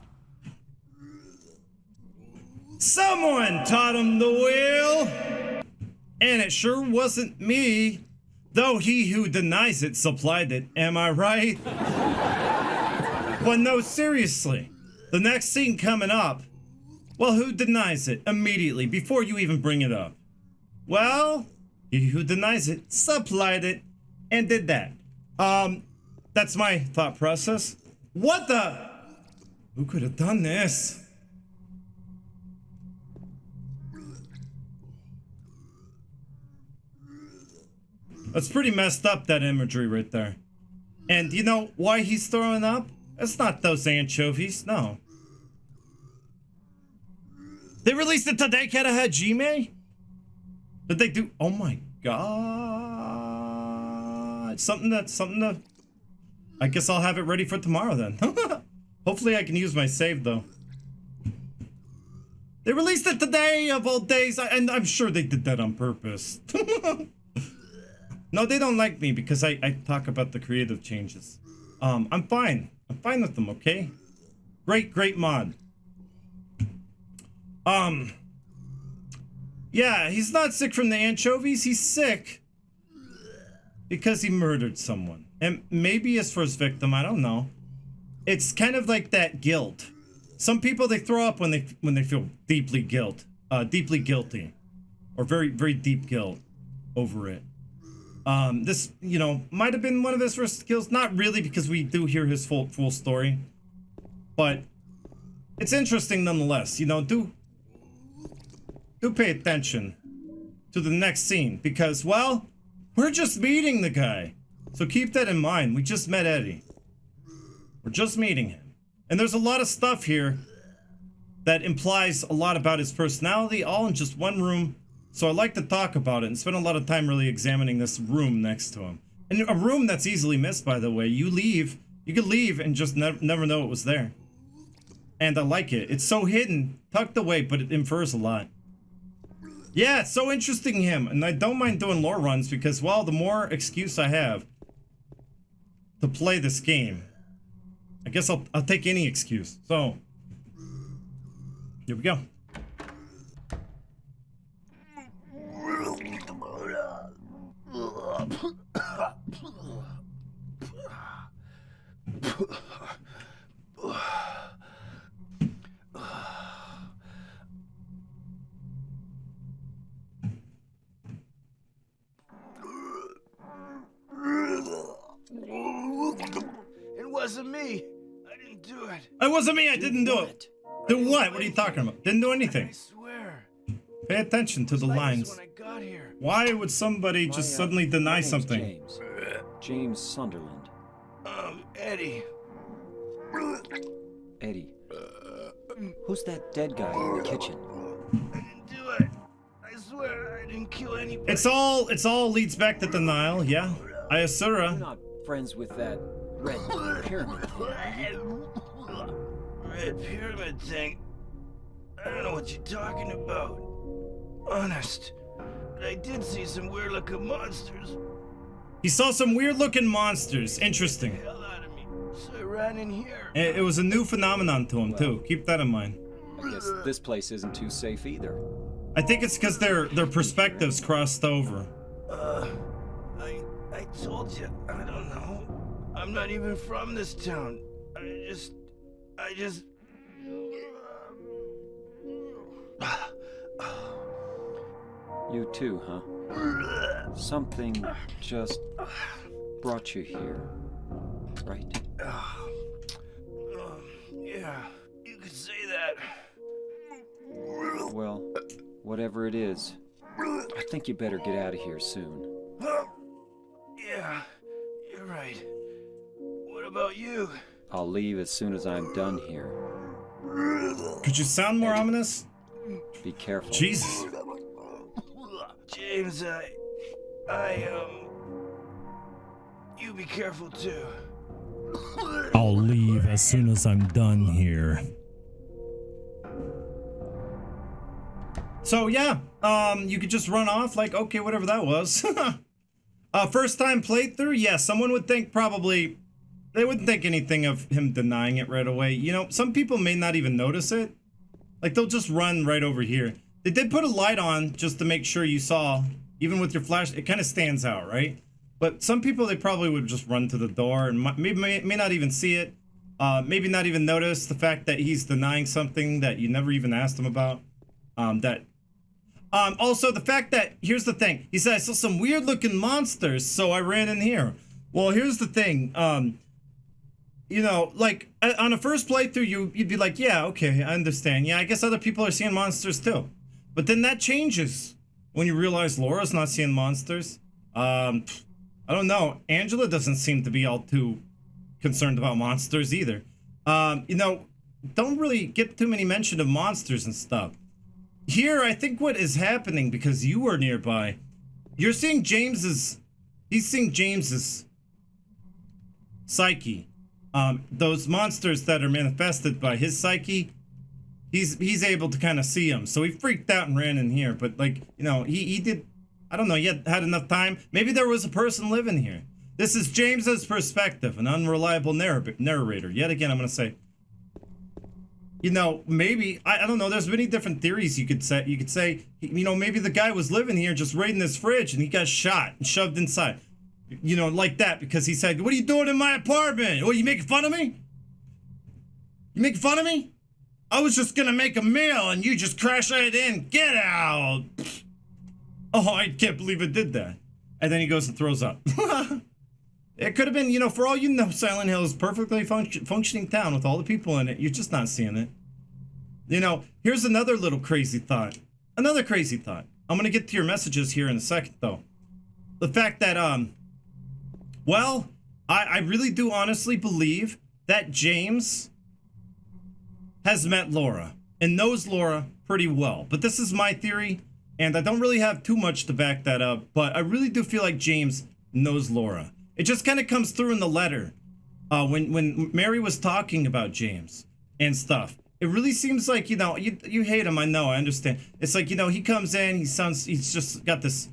Someone taught him the wheel! And it sure wasn't me. Though he who denies it supplied it, am I right? But no, seriously. The next scene coming up, well, who denies it immediately before you even bring it up? Well, he who denies it supplied it and did that. That's my thought process. What the? Who could have done this? That's pretty messed up, that imagery right there. And you know why he's throwing up? It's not those anchovies, no. They released it today, Kata Hajime? Did they do? Oh my god. Something to... I guess I'll have it ready for tomorrow then. Hopefully I can use my save though. They released it today of all days, and I'm sure they did that on purpose. No, they don't like me because I talk about the creative changes. I'm fine. I'm fine with them, okay? Great mod. Yeah, he's not sick from the anchovies. He's sick because he murdered someone. And maybe his first victim, I don't know. It's kind of like that guilt. Some people, they throw up when they feel deeply guilty. Or very, very deep guilt over it. This, you know, might have been one of his first kills. Not really, because we do hear his full story. But it's interesting nonetheless. You know, do pay attention to the next scene. Because, well, we're just meeting the guy. So keep that in mind. We just met Eddie. We're just meeting him. And there's a lot of stuff here that implies a lot about his personality, all in just one room. So I like to talk about it and spend a lot of time really examining this room next to him. And a room that's easily missed, by the way. You could leave and just never know it was there. And I like it. It's so hidden, tucked away, but it infers a lot. Yeah, it's so interesting him. And I don't mind doing lore runs because, well, the more excuse I have to play this game, I guess I'll take any excuse. So, here we go. It wasn't me. I didn't do it. It wasn't me. I didn't do it. Do what? What are you talking about? Didn't do anything. I swear. Pay attention to the lines. When I got here. Why would somebody just suddenly deny something? James Sunderland. Eddie. Eddie. Who's that dead guy in the kitchen? I didn't do it. I swear I didn't kill anybody. It's all leads back to denial, yeah. Ayasura. You're not friends with that red pyramid thing, are you? Red pyramid thing? I don't know what you're talking about. Honest. But I did see some weird looking monsters. He saw some weird looking monsters. Interesting. Hell out of me. So I ran in here. It was a new phenomenon to him too. Keep that in mind. I guess this place isn't too safe either. I think it's because their perspectives crossed over. I told you, I don't know. I'm not even from this town. I just... You too, huh? Something just brought you here, right? Yeah, you could say that. Well, whatever it is, I think you better get out of here soon. Yeah, you're right. What about you? I'll leave as soon as I'm done here. Could you sound more ominous? Be careful. Jesus. James, you be careful too. I'll leave as soon as I'm done here. So yeah, you could just run off like, okay, whatever that was. First time playthrough, yeah, someone would think probably, they wouldn't think anything of him denying it right away. You know, some people may not even notice it. Like, they'll just run right over here. They did put a light on just to make sure you saw, even with your flash, it kind of stands out, right? But some people, they probably would just run to the door and may not even see it. Maybe not even notice the fact that he's denying something that you never even asked him about. Also, the fact that, here's the thing. He said, I saw some weird looking monsters, so I ran in here. Well, here's the thing. You know, like, on a first playthrough, you'd be like, yeah, okay, I understand. Yeah, I guess other people are seeing monsters too. But then that changes when you realize Laura's not seeing monsters. I don't know. Angela doesn't seem to be all too concerned about monsters either. You know, don't really get too many mention of monsters and stuff. Here, I think what is happening, because you were nearby, you're seeing he's seeing James's psyche. Those monsters that are manifested by his psyche, he's able to kind of see them. So he freaked out and ran in here. But, like, you know, he did, I don't know, he had enough time. Maybe there was a person living here. This is James's perspective, an unreliable narrator. Yet again, I'm going to say, you know, maybe, I don't know, there's many different theories you could say. You could say, you know, maybe the guy was living here just raiding this fridge and he got shot and shoved inside. You know, like that, because he said, what are you doing in my apartment? Oh, you making fun of me? You making fun of me? I was just gonna make a meal and you just crash right in. Get out. Oh, I can't believe it did that. And then he goes and throws up. It could have been, you know, for all you know, Silent Hill is perfectly functioning town with all the people in it. You're just not seeing it. You know, here's another little crazy thought. Another crazy thought. I'm going to get to your messages here in a second, though. The fact that, well, I really do honestly believe that James has met Laura and knows Laura pretty well. But this is my theory, and I don't really have too much to back that up, but I really do feel like James knows Laura. It just kind of comes through in the letter when Mary was talking about James and stuff. It really seems like, you know, you hate him. I know, I understand. It's like, you know, he comes in, he's just got this,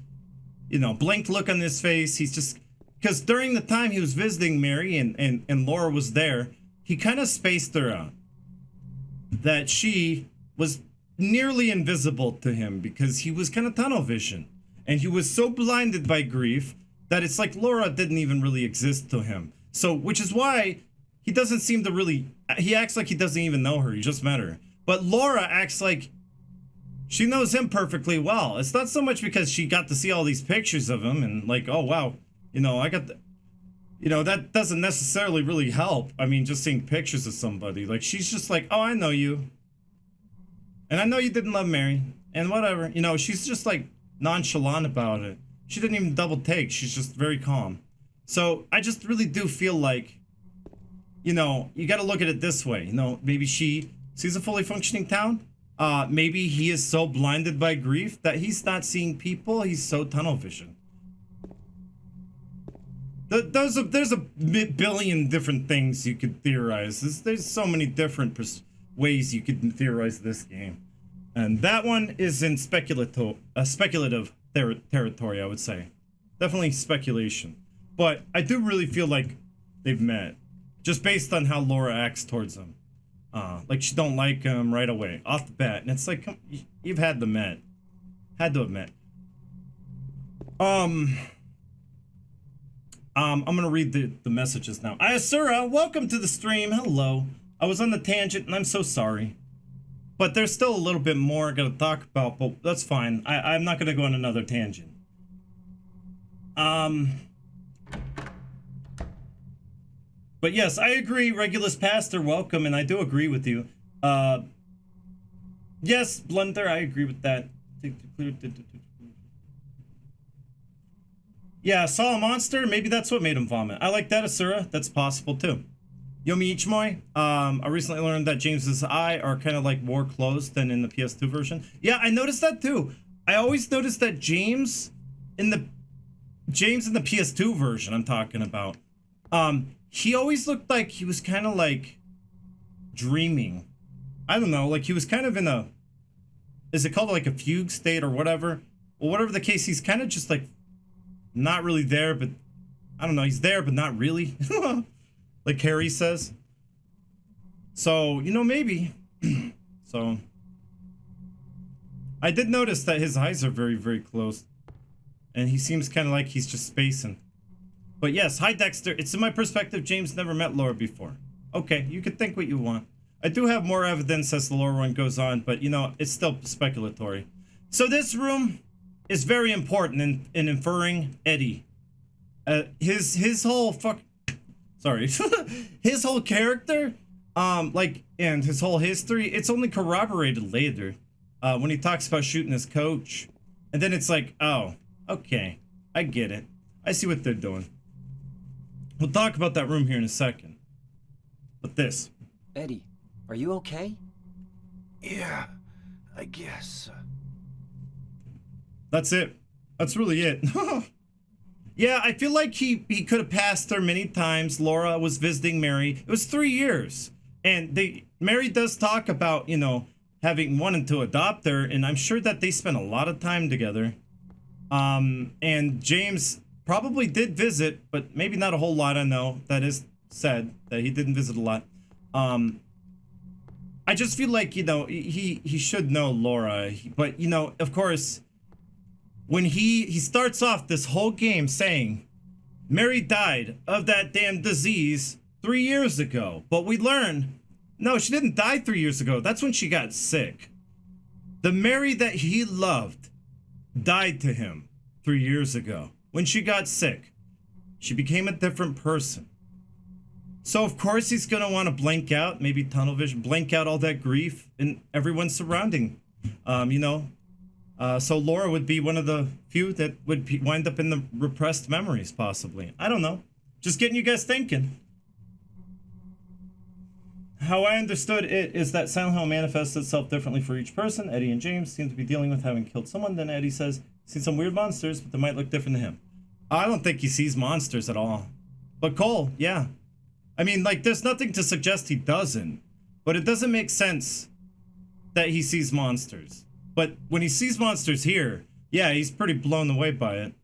you know, blank look on his face. He's just, because during the time he was visiting Mary and Laura was there, he kind of spaced her out. That she was nearly invisible to him because he was kind of tunnel vision. And he was so blinded by grief that it's like Laura didn't even really exist to him. So, which is why he doesn't seem to really, he acts like he doesn't even know her, he just met her. But Laura acts like she knows him perfectly well. It's not so much because she got to see all these pictures of him and like, oh wow, you know, I got the, you know, that doesn't necessarily really help. I mean, just seeing pictures of somebody, like she's just like, oh, I know you. And I know you didn't love Mary and whatever, you know, she's just like nonchalant about it. She didn't even double take. She's just very calm. So I just really do feel like, you know, you got to look at it this way. You know, maybe she sees a fully functioning town. Maybe he is so blinded by grief that he's not seeing people. He's so tunnel vision. There's a billion different things you could theorize. There's so many different ways you could theorize this game. And that one is in speculative territory, I would say. Definitely speculation. But I do really feel like they've met. Just based on how Laura acts towards him. Like she don't like him right away, off the bat. And it's like, you've had to met. Had to have met. I'm gonna read the messages now. Ayasura, welcome to the stream. Hello. I was on the tangent and I'm so sorry. But there's still a little bit more I gotta talk about, but that's fine. I'm not gonna go on another tangent. But yes, I agree, Regulus Pastor, welcome, and I do agree with you. Yes, Blunder, I agree with that. Yeah, saw a monster, maybe that's what made him vomit. I like that, Asura, that's possible too. Yomi Ichimoy, I recently learned that James's eye are kind of like more closed than in the PS2 version. Yeah, I noticed that too. I always noticed that James in the PS2 version I'm talking about, he always looked like he was kind of like dreaming. I don't know, like he was kind of in a, is it called like a fugue state or whatever? Well, whatever the case, he's kind of just like not really there, but I don't know, he's there, but not really. Like Harry says. So, you know, maybe. So, I did notice that his eyes are very, very close. And he seems kind of like he's just spacing. But yes, hi Dexter. It's in my perspective, James never met Laura before. Okay, you can think what you want. I do have more evidence as the Laura run goes on, but you know, it's still speculatory. So this room is very important in inferring Eddie. His whole his whole character, like, and his whole history, it's only corroborated later, when he talks about shooting his coach. And then it's like, oh, okay, I get it. I see what they're doing. We'll talk about that room here in a second. But this. Eddie, are you okay? Yeah, I guess. That's it. That's really it. Yeah, I feel like he could have passed her many times. Laura was visiting Mary. It was 3 years. And Mary does talk about, you know, wanted to adopt her, and I'm sure that they spent a lot of time together. And James probably did visit, but maybe not a whole lot. I know that is said that he didn't visit a lot. I I just feel like, you know, he should know Laura, but you know, of course, when he starts off this whole game saying Mary died of that damn disease 3 years ago, but we learn no, she didn't die 3 years ago. That's when she got sick. The Mary that he loved died to him 3 years ago when she got sick. She became a different person. So of course he's gonna want to blank out, maybe tunnel vision, blank out all that grief and everyone surrounding. You know, so Laura would be one of the few that would wind up in the repressed memories, possibly. I don't know. Just getting you guys thinking. How I understood it is that Silent Hill manifests itself differently for each person. Eddie and James seem to be dealing with having killed someone. Then Eddie says, seen some weird monsters, but they might look different to him. I don't think he sees monsters at all. But Cole, yeah. I mean, like, there's nothing to suggest he doesn't. But it doesn't make sense that he sees monsters. But when he sees monsters here, yeah, he's pretty blown away by it.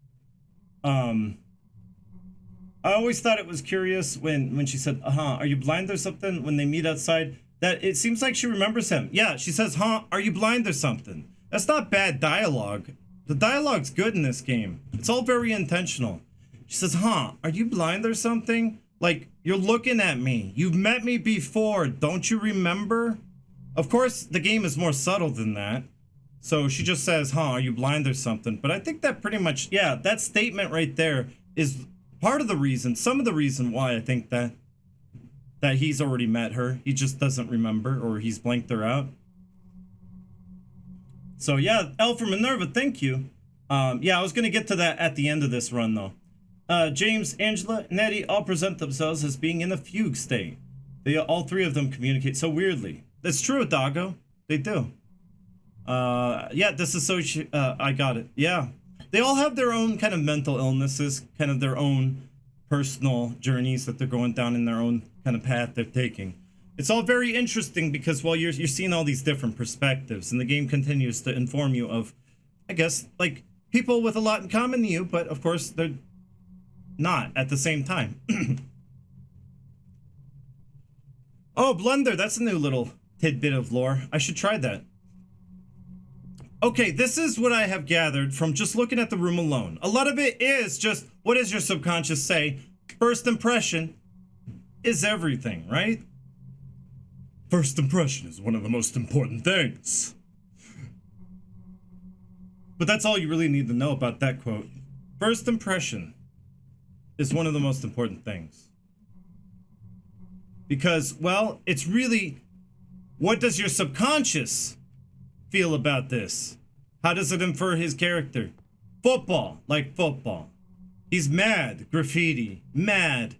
I always thought it was curious when she said, are you blind or something? When they meet outside, that it seems like she remembers him. Yeah, she says, are you blind or something? That's not bad dialogue. The dialogue's good in this game. It's all very intentional. She says, are you blind or something? Like, you're looking at me. You've met me before. Don't you remember? Of course, the game is more subtle than that. So she just says, are you blind or something? But I think that pretty much, yeah, that statement right there is part of the reason, some of the reason why I think that he's already met her. He just doesn't remember, or he's blanked her out. So yeah, L for Minerva, thank you. Yeah, I was gonna get to that at the end of this run though. James, Angela, and Eddie all present themselves as being in a fugue state. All three of them communicate so weirdly. That's true, Doggo. They do. Yeah, disassociate. I got it. Yeah. They all have their own kind of mental illnesses, kind of their own personal journeys that they're going down in their own kind of path they're taking. It's all very interesting because, well, you're seeing all these different perspectives, and the game continues to inform you of, I guess, like, people with a lot in common to you, but of course they're not at the same time. Oh, Blender, that's a new little tidbit of lore. I should try that. Okay, this is what I have gathered from just looking at the room alone. A lot of it is just, what does your subconscious say? First impression is everything, right? First impression is one of the most important things. But that's all you really need to know about that quote. First impression is one of the most important things. Because, well, it's really, what does your subconscious feel about this? How does it infer his character? Football, like football. He's mad, graffiti, mad,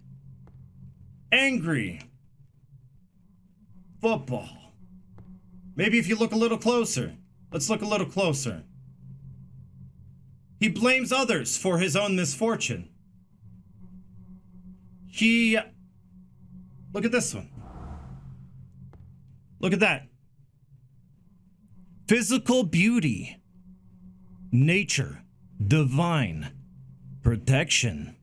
angry, football. Maybe if you look a little closer, let's look a little closer. He blames others for his own misfortune. Look at this one. Look at that. Physical beauty, nature, divine, protection.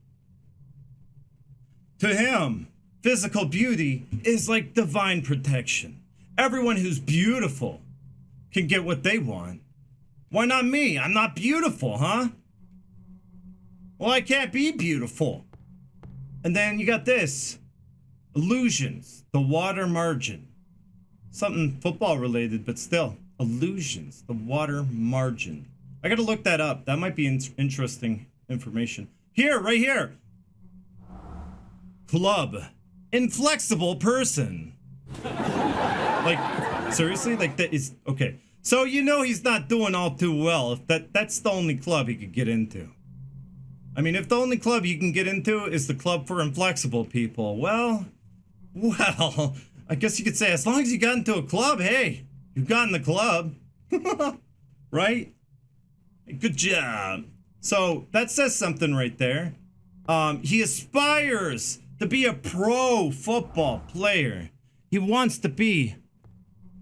To him, physical beauty is like divine protection. Everyone who's beautiful can get what they want. Why not me? I'm not beautiful, huh? Well, I can't be beautiful. And then you got this. Illusions, the water margin. Something football related, but still. Illusions, the water margin. I gotta look that up. That might be interesting information. Here, right here. Club. Inflexible person. Like, seriously? Like, that is, okay. So you know he's not doing all too well if that's the only club he could get into. I mean, if the only club you can get into is the club for inflexible people, well, I guess you could say as long as you got into a club, hey, you got in the club, right? Good job. So that says something right there. He aspires to be a pro football player. He wants to be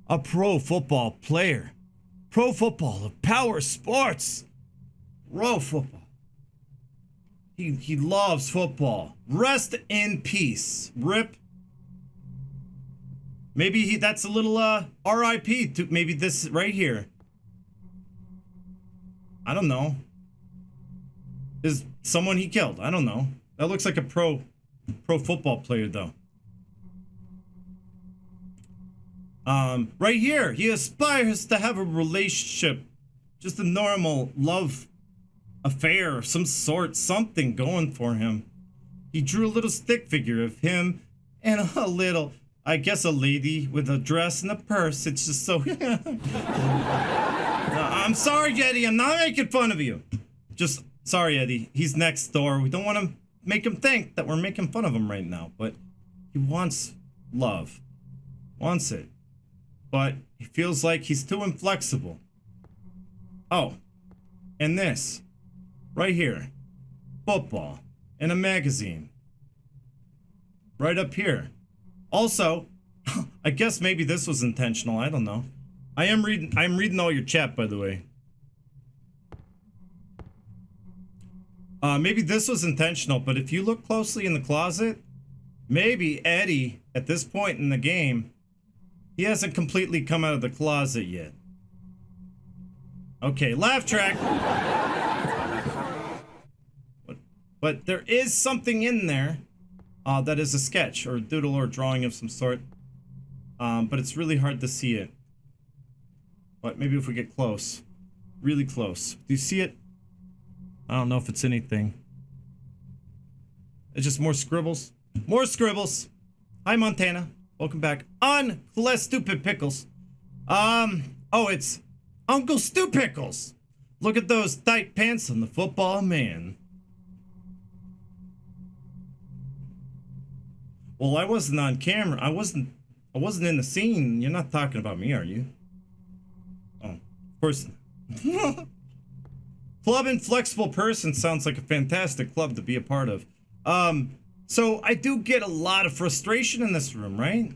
a pro football player. Pro football of power sports. Pro football. He loves football. Rest in peace. Rip Maybe that's a little RIP to maybe this right here. I don't know. Is someone he killed? I don't know. That looks like a pro football player though. Right here, he aspires to have a relationship, just a normal love affair of some sort, something going for him. He drew a little stick figure of him and a little, I guess, a lady with a dress and a purse. It's just so. I'm sorry, Eddie. I'm not making fun of you. Just sorry, Eddie. He's next door. We don't want to make him think that we're making fun of him right now, but he wants love, wants it. But he feels like he's too inflexible. Oh, and this, right here, football in a magazine. Right up here. Also, I guess maybe this was intentional. I don't know. I'm reading all your chat, by the way. Maybe this was intentional, but if you look closely in the closet, maybe Eddie, at this point in the game, he hasn't completely come out of the closet yet. Okay, laugh track. But there is something in there that is a sketch or a doodle or a drawing of some sort. But it's really hard to see it. But maybe if we get close. Really close. Do you see it? I don't know if it's anything. It's just more scribbles. More scribbles. Hi, Montana. Welcome back on Less Stupid Pickles. Oh, it's Uncle Stu Pickles. Look at those tight pants on the football man. Well, I wasn't on camera. I wasn't in the scene. You're not talking about me, are you? Oh, of course. Club Inflexible Person sounds like a fantastic club to be a part of. So I do get a lot of frustration in this room, right?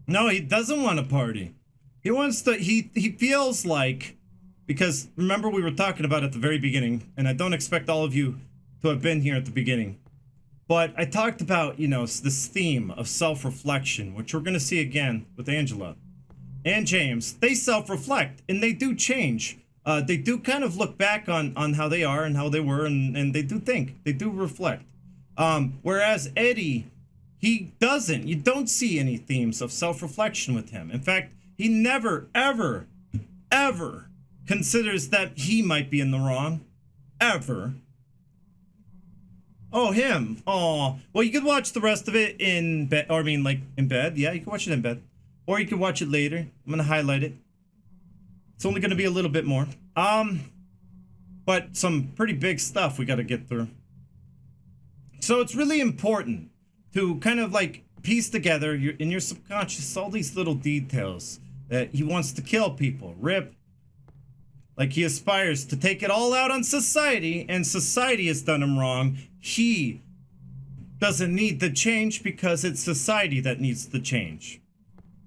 No, he doesn't want to party. He wants to, he feels like, because remember we were talking about at the very beginning, and I don't expect all of you to have been here at the beginning, but I talked about, you know, this theme of self-reflection, which we're going to see again with Angela and James. They self-reflect, and they do change. They do kind of look back on how they are and how they were, and they do think, they do reflect. Whereas Eddie, he doesn't. You don't see any themes of self-reflection with him. In fact, he never, ever, ever considers that he might be in the wrong. Ever. Oh, him. Oh, well, you could watch the rest of it in bed, or I mean, like, in bed. Yeah, you can watch it in bed. Or you can watch it later. I'm going to highlight it. It's only going to be a little bit more. But some pretty big stuff we got to get through. So it's really important to kind of like piece together in your subconscious all these little details that he wants to kill people. Rip. Like he aspires to take it all out on society, and society has done him wrong. He doesn't need the change because it's society that needs the change.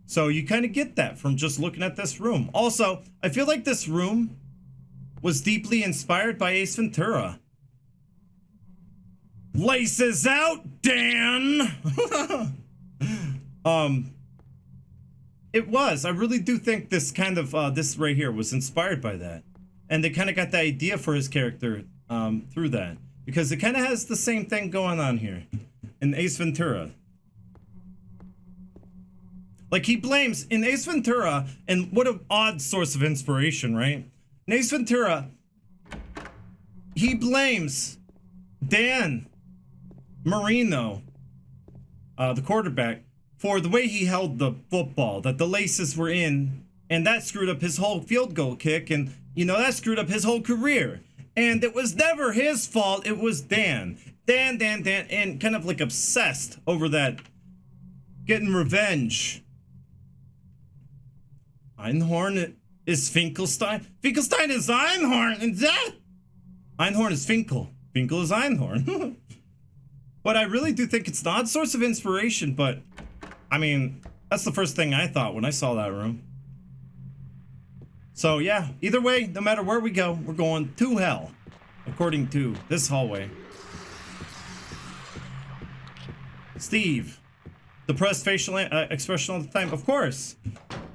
So you kind of get that from just looking at this room. Also, I feel like this room was deeply inspired by Ace Ventura. Laces out, Dan! It was. I really do think this kind of, this right here was inspired by that. And they kind of got the idea for his character through that. Because it kind of has the same thing going on here in Ace Ventura. Like he blames, in Ace Ventura, and what an odd source of inspiration, right? In Ace Ventura, he blames Dan Marino, the quarterback, for the way he held the football, that the laces were in, and that screwed up his whole field goal kick, and, you know, that screwed up his whole career. And it was never his fault, it was Dan. Dan, and kind of like obsessed over that, getting revenge. Einhorn is Finkelstein. Finkelstein is Einhorn, and that Einhorn is Finkel. Finkel is Einhorn. But I really do think it's an odd source of inspiration, but I mean, that's the first thing I thought when I saw that room. So yeah, either way, no matter where we go, we're going to hell, according to this hallway. Steve, Depressed facial expression all the time. Of course.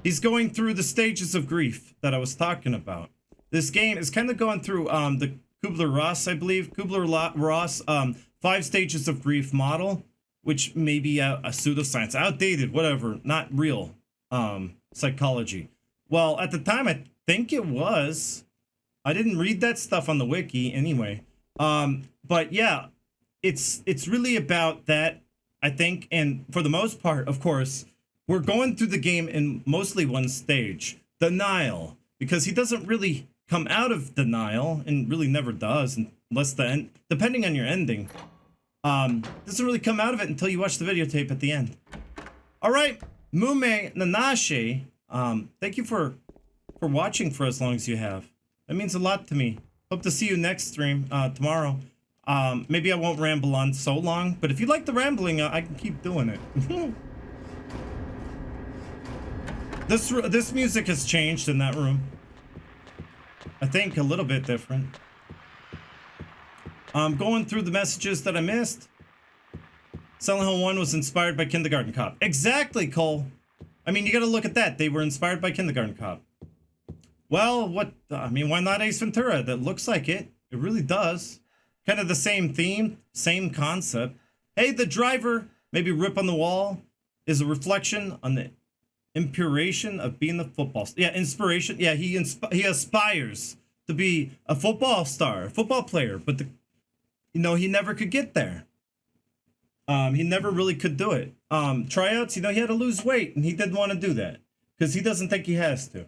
He's going through the stages of grief that I was talking about. This game is kind of going through the Kubler-Ross, I believe. Kubler-Ross 5 stages of grief model, which may be a pseudoscience. Outdated, whatever. Not real psychology. Well, at the time, I think it was. I didn't read that stuff on the wiki anyway. But yeah, it's really about that, I think. And for the most part, of course, we're going through the game in mostly one stage. Denial. Because he doesn't really come out of denial, and really never does, unless the end, depending on your ending. Doesn't really come out of it until you watch the videotape at the end. Alright, Mume Nanashi, thank you for watching for as long as you have. That means a lot to me. Hope to see you next stream tomorrow. Maybe I won't ramble on so long, but if you like the rambling, I can keep doing it. This music has changed in that room. I think a little bit different. I'm going through the messages that I missed. Silent Hill 1 was inspired by Kindergarten Cop. Exactly, Cole. I mean, you gotta look at that. They were inspired by Kindergarten Cop. Well, I mean, why not Ace Ventura? That looks like it. It really does. Kind of the same theme, same concept. Hey, the driver, maybe Rip on the Wall, is a reflection on the impuration of being the football star. Yeah, inspiration. Yeah, he aspires to be a football star, a football player, but he never could get there. He never really could do it. Tryouts, he had to lose weight, and he didn't want to do that because he doesn't think he has to.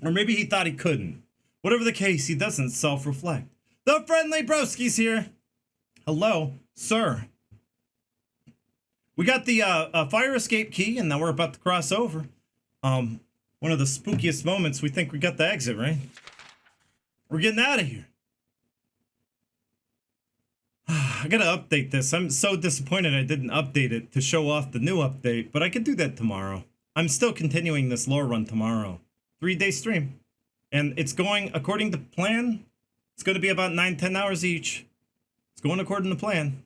Or maybe he thought he couldn't. Whatever the case, he doesn't self-reflect. The Friendly Broski's here. Hello, sir. We got the fire escape key, and now we're about to cross over. One of the spookiest moments. We think we got the exit, right? We're getting out of here. I gotta update this. I'm so disappointed I didn't update it to show off the new update, but I could do that tomorrow. I'm still continuing this lore run tomorrow. 3-day stream. And it's going according to plan. It's going to be about 9-10 hours each. It's going according to plan.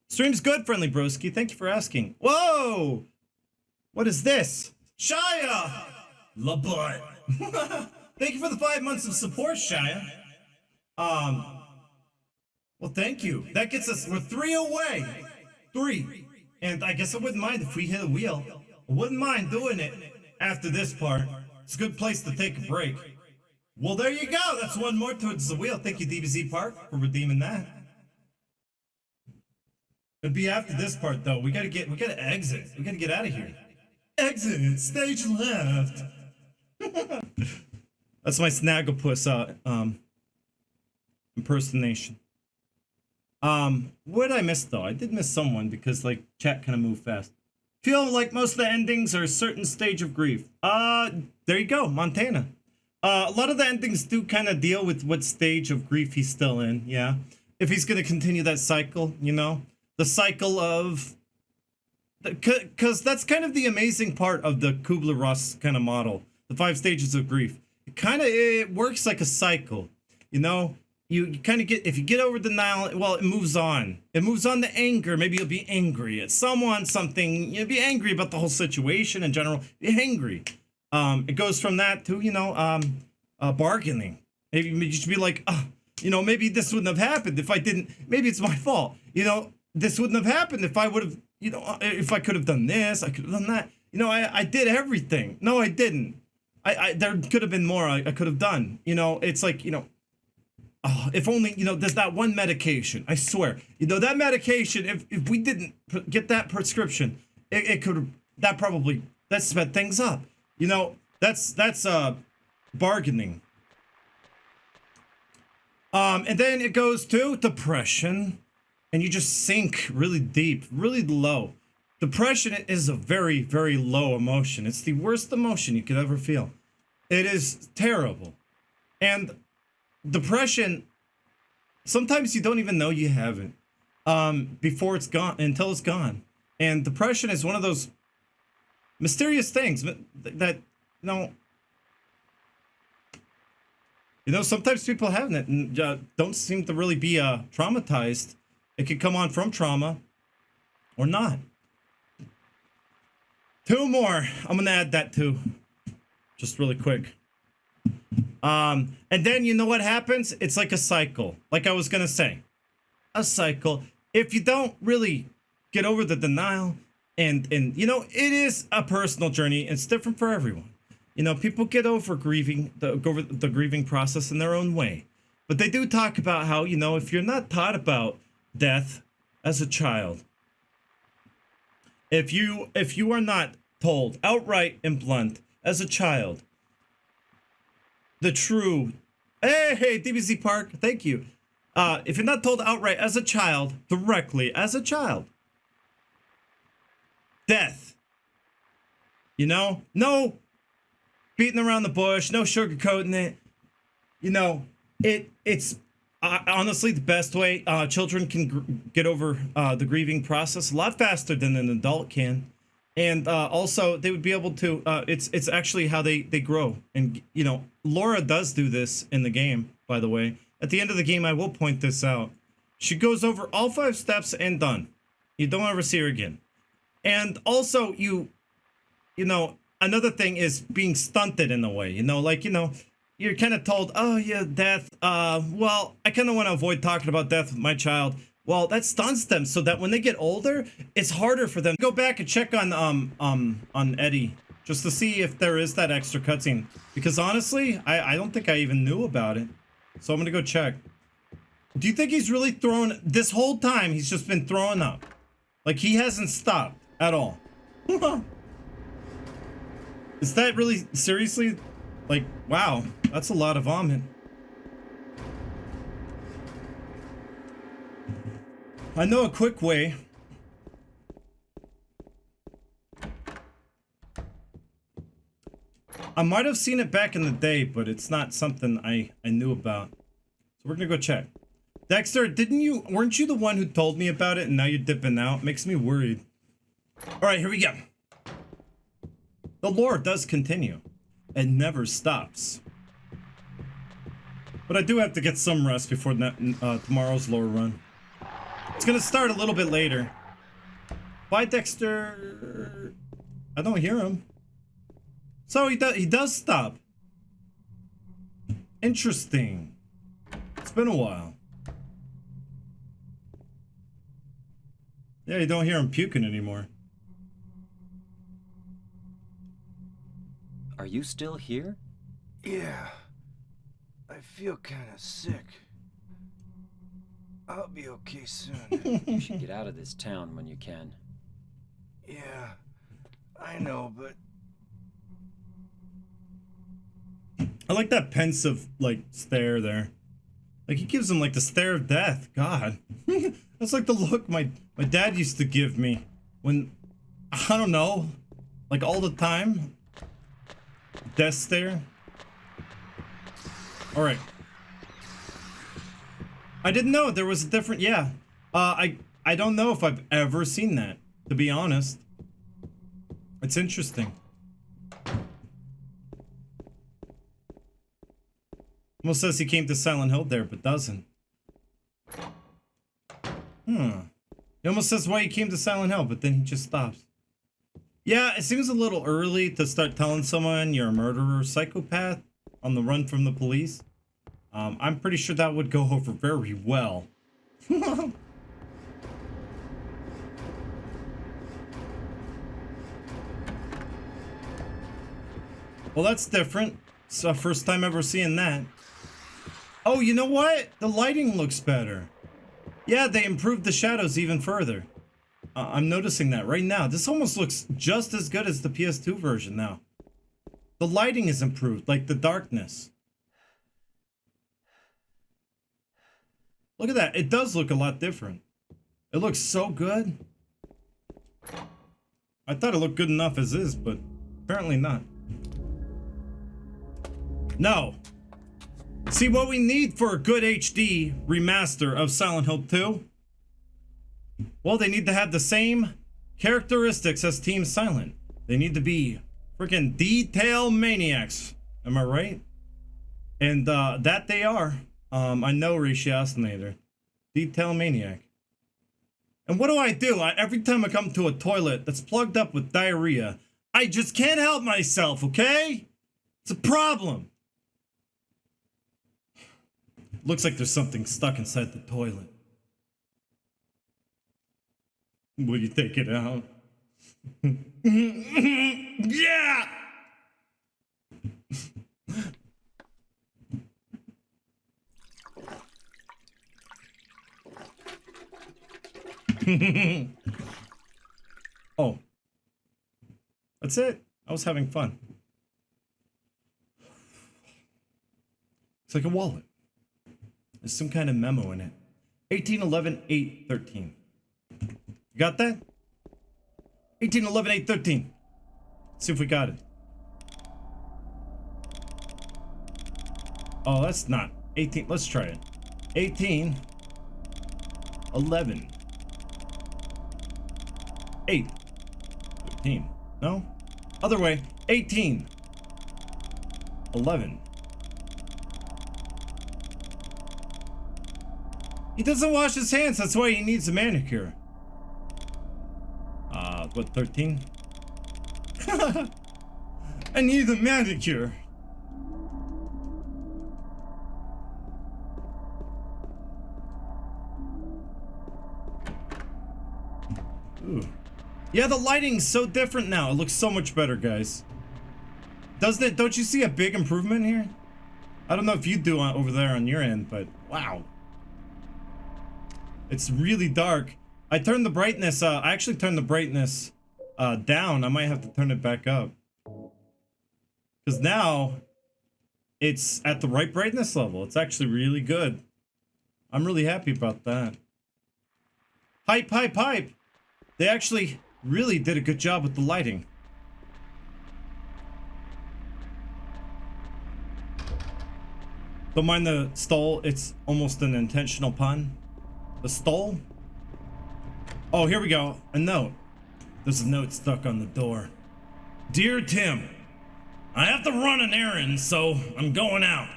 Stream's good, Friendly Broski. Thank you for asking. Whoa! What is this? Shia! LaButt. Thank you for the 5 months of support, Shia. Well, thank you. That gets us, we're 3 away. 3. And I guess I wouldn't mind if we hit a wheel. I wouldn't mind doing it after this part. It's a good place to take a break. Well, there you go. That's one more towards the wheel. Thank you, DBZ Park, for redeeming that. It'd be after this part, though. We gotta exit. We gotta get out of here. Exit, stage left. That's my Snagglepuss impersonation. What did I miss, though? I did miss someone because, like, chat kind of moved fast. Feel like most of the endings are a certain stage of grief. There you go, Montana. A lot of the endings do kind of deal with what stage of grief he's still in, yeah. If he's going to continue that cycle, the cycle of... Because that's kind of the amazing part of the Kubler-Ross kind of model, the 5 stages of grief. It works like a cycle, You kind of get, if you get over denial, well, it moves on. It moves on to anger. Maybe you'll be angry at someone, something. You'll be angry about the whole situation in general. Be angry. It goes from that to, bargaining. Maybe you should be like, maybe this wouldn't have happened if I didn't. Maybe it's my fault. This wouldn't have happened if I would have, if I could have done this, I could have done that. I did everything. No, I didn't. There could have been more I could have done. It's like, oh, if only, there's that one medication. I swear. That medication, if we didn't get that prescription, it could have, that sped things up. That's bargaining. And then it goes to depression, and you just sink really deep, really low. Depression is a very, very low emotion. It's the worst emotion you could ever feel. It is terrible. And depression, sometimes you don't even know you have it before it's gone, until it's gone. And depression is one of those mysterious things that sometimes people have it and don't seem to really be traumatized. It could come on from trauma, Or not. 2 more. I'm gonna add that too. Just really quick. And then you know what happens? It's like a cycle. Like I was gonna say. A cycle. If you don't really get over the denial, and you know, it is a personal journey. It's different for everyone. You know, people get over grieving, the grieving process in their own way. But they do talk about how, you know, if you're not taught about death as a child, if you are not told outright and blunt as a child, the true, hey, DBZ Park, thank you. If you're not told outright as a child, directly as a child, death, you know, no beating around the bush, no sugarcoating it, you know, it's honestly the best way. Children can get over the grieving process a lot faster than an adult can. And also they would be able to, it's actually how they grow. And, you know, Laura does do this in the game, by the way. At the end of the game, I will point this out. She goes over all 5 steps and done. You don't ever see her again. And also, you know, another thing is being stunted in a way, you know, like, you know, you're kind of told, oh yeah, death. Well, I kind of want to avoid talking about death with my child. Well, that stunts them so that when they get older, it's harder for them. Go back and check on Eddie just to see if there is that extra cutscene. Because honestly, I don't think I even knew about it. So I'm gonna go check. Do you think he's really throwing this whole time? He's just been throwing up, like he hasn't stopped at all. Is that really seriously? Like, wow, that's a lot of vomit. I know a quick way. I might have seen it back in the day, but it's not something I knew about. So we're gonna go check. Dexter, weren't you the one who told me about it and now you're dipping out? Makes me worried. All right, here we go. The lore does continue. It never stops. But I do have to get some rest before tomorrow's lore run. It's gonna start a little bit later. Bye, Dexter. I don't hear him. So he does stop. Interesting. It's been a while. Yeah, you don't hear him puking anymore. Are you still here? Yeah. I feel kind of sick. I'll be okay soon. You should get out of this town when you can. Yeah, I know, but... I like that pensive, like, stare there. Like, he gives him, like, the stare of death. God. That's like the look my dad used to give me when, I don't know, like, all the time. Death stare. Alright. I didn't know there was a different, yeah. I don't know if I've ever seen that, to be honest. It's interesting. Almost says he came to Silent Hill there, but doesn't. He almost says why he came to Silent Hill, but then he just stops. Yeah, it seems a little early to start telling someone you're a murderer or psychopath on the run from the police. I'm pretty sure that would go over very well. Well, that's different. It's the first time ever seeing that. Oh, you know what? The lighting looks better. Yeah, they improved the shadows even further. I'm noticing that right now. This almost looks just as good as the PS2 version now. The lighting is improved, like the darkness. Look at that. It does look a lot different. It looks so good. I thought it looked good enough as is, but apparently not. No. See, what we need for a good HD remaster of Silent Hill 2? Well, they need to have the same characteristics as Team Silent. They need to be freaking detail maniacs. Am I right? And that they are. I know Ratiosinator. Detail maniac. And what do? Every time I come to a toilet that's plugged up with diarrhea, I just can't help myself, okay? It's a problem. Looks like there's something stuck inside the toilet. Will you take it out? Yeah! Oh. That's it. I was having fun. It's like a wallet. There's some kind of memo in it. 1811-813. You got that? 1811-813. See if we got it. Oh, that's not 18. Let's try it. 18 11 8 13. No? Other way. 18 11. He doesn't wash his hands, that's why he needs a manicure. What, 13? I need a manicure. Ooh. Yeah, the lighting's so different now. It looks so much better, guys. Don't you see a big improvement here? I don't know if you do over there on your end, but wow. It's really dark. I turned the brightness, I actually turned the brightness down. I might have to turn it back up. Because now, it's at the right brightness level. It's actually really good. I'm really happy about that. Hype, hype, hype! They actually really did a good job with the lighting. Don't mind the stole, it's almost an intentional pun. The stole? Oh, here we go. A note. There's a note stuck on the door. Dear Tim, I have to run an errand, so I'm going out.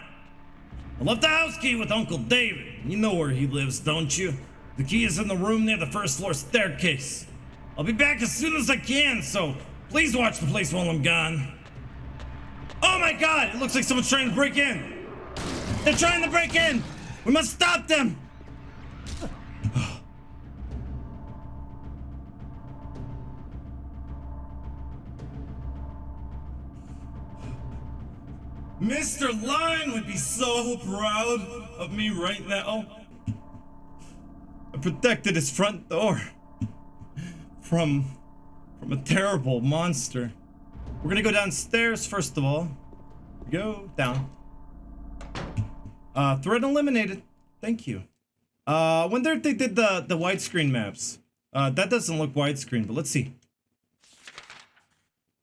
I left the house key with Uncle David. You know where he lives, don't you? The key is in the room near the first floor staircase. I'll be back as soon as I can, so please watch the place while I'm gone. Oh my god! It looks like someone's trying to break in! They're trying to break in! We must stop them! Mr. Line would be so proud of me right now. I protected his front door from a terrible monster. We're gonna go downstairs first of all. Go down. Threat eliminated. Thank you. I wonder if they did the widescreen maps. That doesn't look widescreen, but let's see.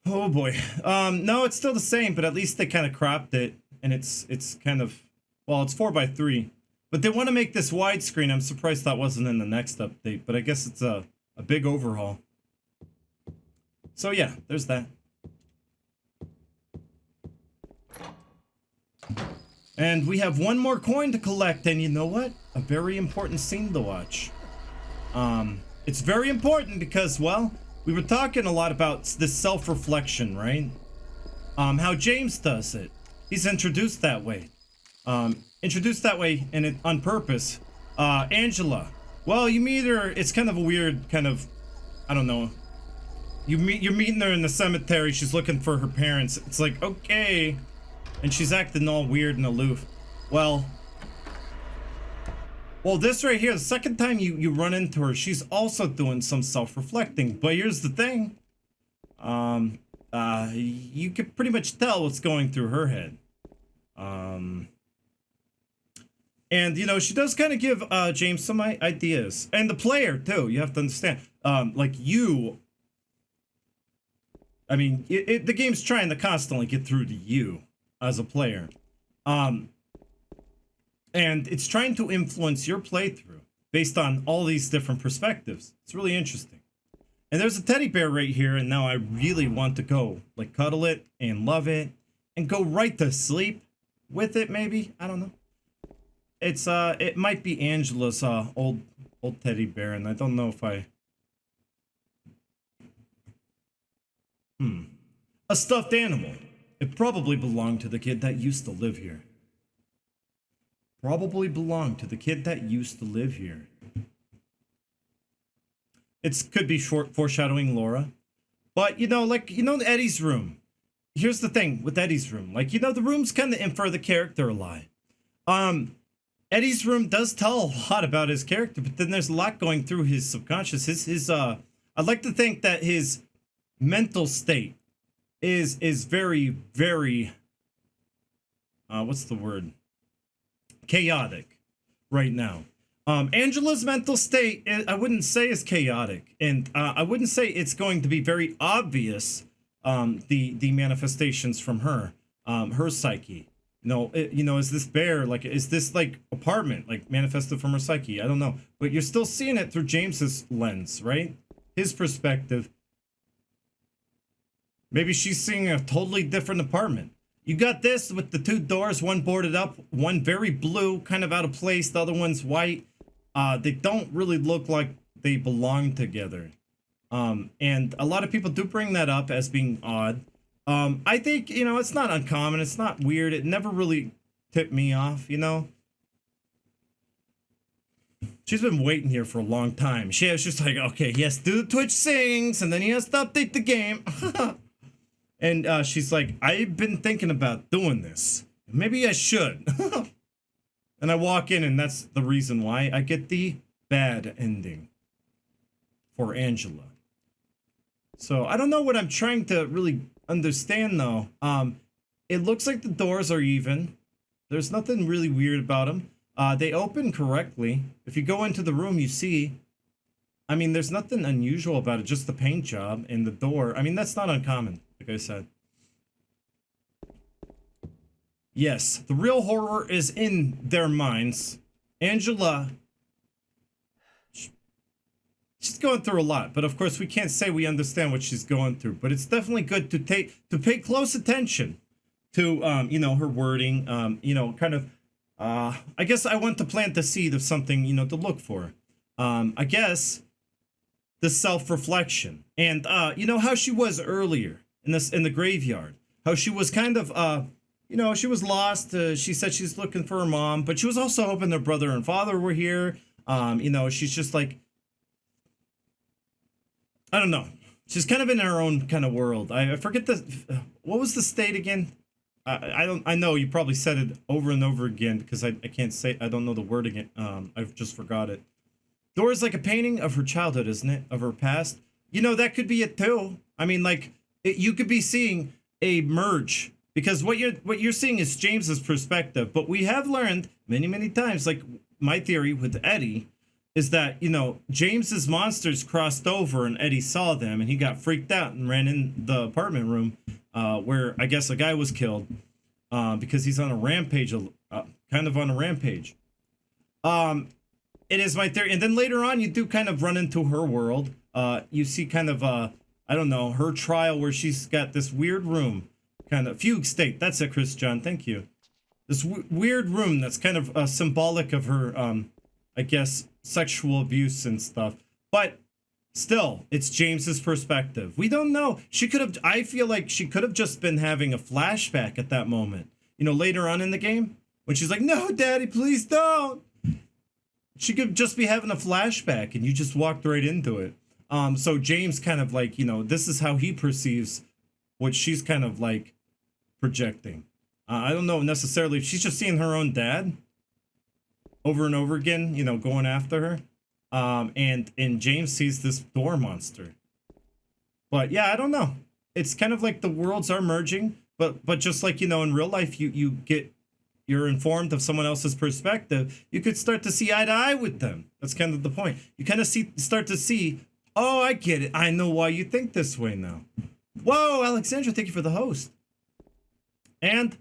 Oh boy. No, it's still the same, but at least they kind of cropped it, and it's kind of, well, it's 4:3. But they want to make this widescreen. I'm surprised that wasn't in the next update, but I guess it's a big overhaul. So yeah, there's that. And we have one more coin to collect, and you know what? A very important scene to watch. It's very important because, well, we were talking a lot about this self-reflection, right? How James does it. He's introduced that way. Introduced that way and it on purpose. Angela. Well, you meet her, it's kind of a weird kind of, I don't know. You're meeting her in the cemetery, she's looking for her parents. It's like, okay. And she's acting all weird and aloof. Well, this right here, the second time you run into her, she's also doing some self-reflecting. But here's the thing. You can pretty much tell what's going through her head. And, you know, she does kind of give James some ideas. And the player, too, you have to understand. Like, you... I mean, the game's trying to constantly get through to you as a player. And it's trying to influence your playthrough based on all these different perspectives. It's really interesting. And there's a teddy bear right here, and now I really want to go, like, cuddle it and love it and go right to sleep with it, maybe. I don't know. It's it might be Angela's old old teddy bear, and I don't know if I... A stuffed animal. It probably belonged to the kid that used to live here. Probably belonged to the kid that used to live here. It could be short foreshadowing Laura. But, you know, like, you know, Eddie's room. Here's the thing with Eddie's room. Like, you know, the rooms kind of infer the character a lot. Eddie's room does tell a lot about his character, but then there's a lot going through his subconscious. I'd like to think that his mental state is very, very, what's the word? Chaotic right now. Angela's mental state, I wouldn't say is chaotic, and I wouldn't say it's going to be very obvious, the manifestations from her psyche. You know, is this bear, like, is this like apartment, like manifested from her psyche? I don't know, but you're still seeing it through James's lens, right? His perspective. Maybe she's seeing a totally different apartment. You got this with the two doors, one boarded up, one very blue, kind of out of place, the other one's white. They don't really look like they belong together. And a lot of people do bring that up as being odd. I think, you know, it's not uncommon, it's not weird, it never really tipped me off, you know? She's been waiting here for a long time. She was just like, okay, he has to do the Twitch sings, and then he has to update the game. And she's like, I've been thinking about doing this. Maybe I should. And I walk in, and that's the reason why I get the bad ending for Angela. So I don't know what I'm trying to really understand, though. It looks like the doors are even. There's nothing really weird about them. They open correctly. If you go into the room, you see. I mean, there's nothing unusual about it. Just the paint job and the door. I mean, that's not uncommon, like I said. Yes, the real horror is in their minds. Angela, she's going through a lot, but of course we can't say we understand what she's going through. But it's definitely good to pay close attention to you know, her wording. You know, kind of. I guess I want to plant the seed of something, you know, to look for. I guess the self-reflection, and you know how she was earlier in the graveyard. How she was kind of you know, she was lost. She said she's looking for her mom, but she was also hoping their brother and father were here. You know, she's just like, I don't know. She's kind of in her own kind of world. I forget what was the state again? I know you probably said it over and over again because I can't say, I don't know the word again. I've just forgot it. Dora's like a painting of her childhood, isn't it? Of her past. You know, that could be it too. I mean, like, you could be seeing a merge. Because what you're seeing is James's perspective, but we have learned many times, like my theory with Eddie, is that, you know, James's monsters crossed over and Eddie saw them and he got freaked out and ran in the apartment room, where I guess a guy was killed, because he's on a rampage, kind of on a rampage. It is my theory, and then later on you do kind of run into her world. You see kind of I don't know, her trial where she's got this weird room. Kind of fugue state. That's it, Chris John. Thank you. This weird room that's kind of symbolic of her, I guess, sexual abuse and stuff. But still, it's James's perspective. We don't know. She could have. I feel like she could have just been having a flashback at that moment. You know, later on in the game when she's like, "No, Daddy, please don't." She could just be having a flashback, and you just walked right into it. So James kind of like, you know, this is how he perceives what she's kind of like projecting. I don't know necessarily if she's just seeing her own dad over and over again, you know, going after her. And James sees this door monster. But yeah, I don't know. It's kind of like the worlds are merging, but just like, you know, in real life, you're informed of someone else's perspective. You could start to see eye to eye with them. That's kind of the point. You kind of start to see, oh, I get it. I know why you think this way now. Whoa, Alexandra, thank you for the host. And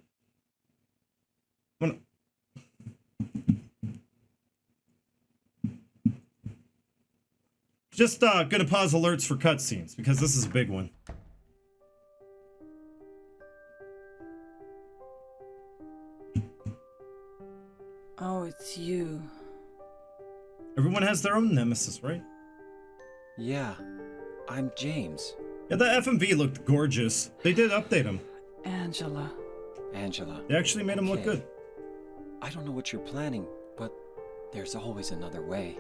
just gonna pause alerts for cutscenes because this is a big one. Oh, it's you. Everyone has their own nemesis, right? Yeah, I'm James. Yeah, the FMV looked gorgeous. They did update him. Angela. Angela. They actually made him look Okay. good. I don't know what you're planning, but there's always another way.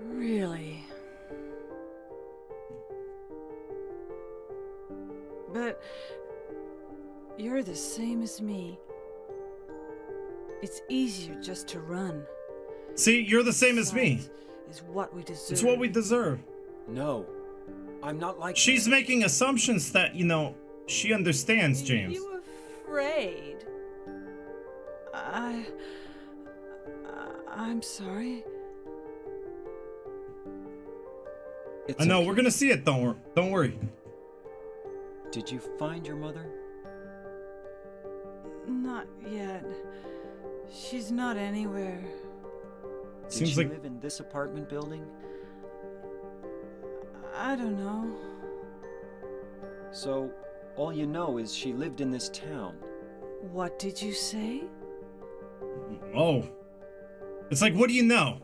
Really? But you're the same as me. It's easier just to run. See, you're the same as me. Is what we deserve. It's what we deserve. No, I'm not like She's making assumptions that, you know, she understands, James. You afraid? I'm sorry. It's I know, okay. we're gonna see it, don't worry. Did you find your mother? Not yet. She's not anywhere. Did Seems she like live in this apartment building? I don't know. So, all you know is she lived in this town. What did you say? oh. It's like, what do you know?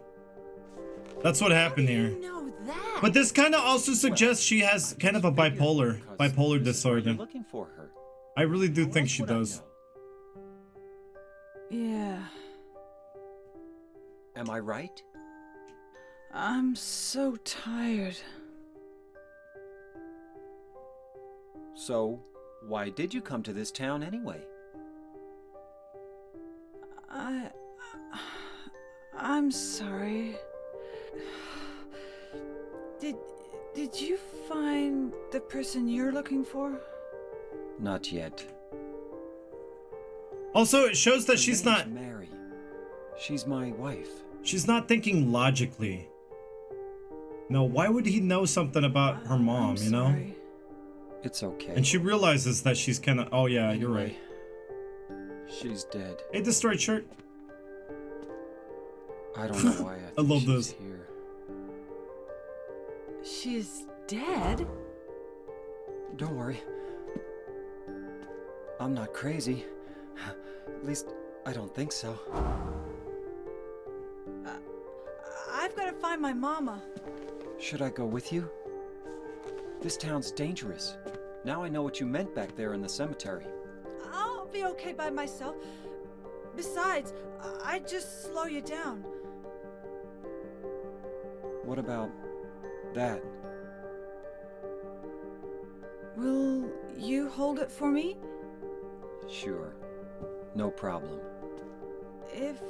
That's what happened here. You know that. But this kind of also suggests she has kind of a bipolar You're disorder. looking for her. I really do How think else she would I does. know? Yeah. Am I right? I'm so tired. So, why did you come to this town anyway? I'm sorry. Did you find the person you're looking for? Not yet. Also, it shows that Her she's name's not Mary. She's my wife. she's not thinking logically. No, why would he know something about her mom, I'm you know? sorry. It's okay. And she realizes that she's kind of, oh yeah, you're right. She's dead. Hey, destroyed shirt. I don't know why I love she's this. here. She's dead? Don't worry. I'm not crazy. At least, I don't think so. I've got to find my mama. Should I go with you? This town's dangerous. Now I know what you meant back there in the cemetery. I'll be okay by myself. Besides, I'd just slow you down. What about that? Will you hold it for me? Sure. No problem. If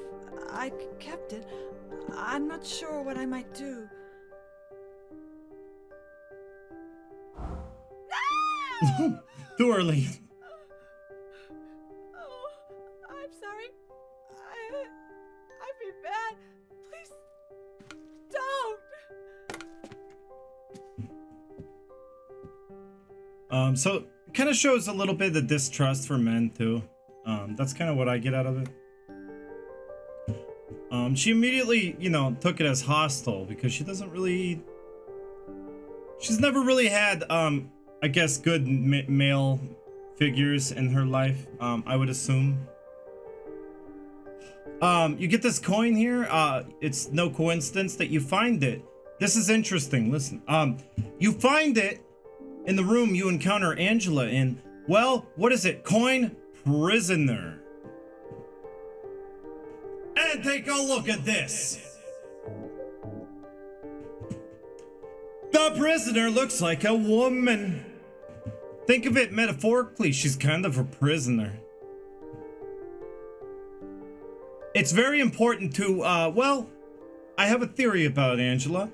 I kept it, I'm not sure what I might do. Too early. Oh, I'm sorry. I feel bad. Please don't. So it kind of shows a little bit of distrust for men too. That's kind of what I get out of it. She immediately, you know, took it as hostile because she doesn't really. She's never really had, I guess, good male figures in her life. I would assume. You get this coin here. It's no coincidence that you find it. This is interesting. Listen. You find it in the room you encounter Angela in. Well, what is it? Coin prisoner. And take a look at this. The prisoner looks like a woman. Think of it metaphorically. She's kind of a prisoner. It's very important to, well, I have a theory about Angela.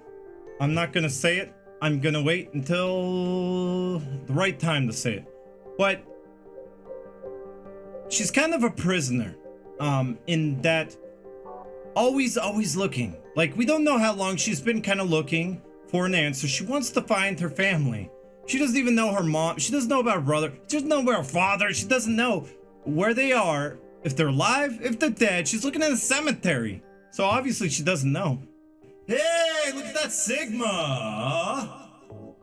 I'm not gonna say it. I'm gonna wait until the right time to say it. But she's kind of a prisoner, in that always looking. Like, we don't know how long she's been kind of looking for an answer. She wants to find her family. She doesn't even know her mom. She doesn't know about her brother. She doesn't know about her father. She doesn't know where they are, if they're alive, if they're dead. She's looking in the cemetery. So obviously she doesn't know. Hey, look at that Sigma.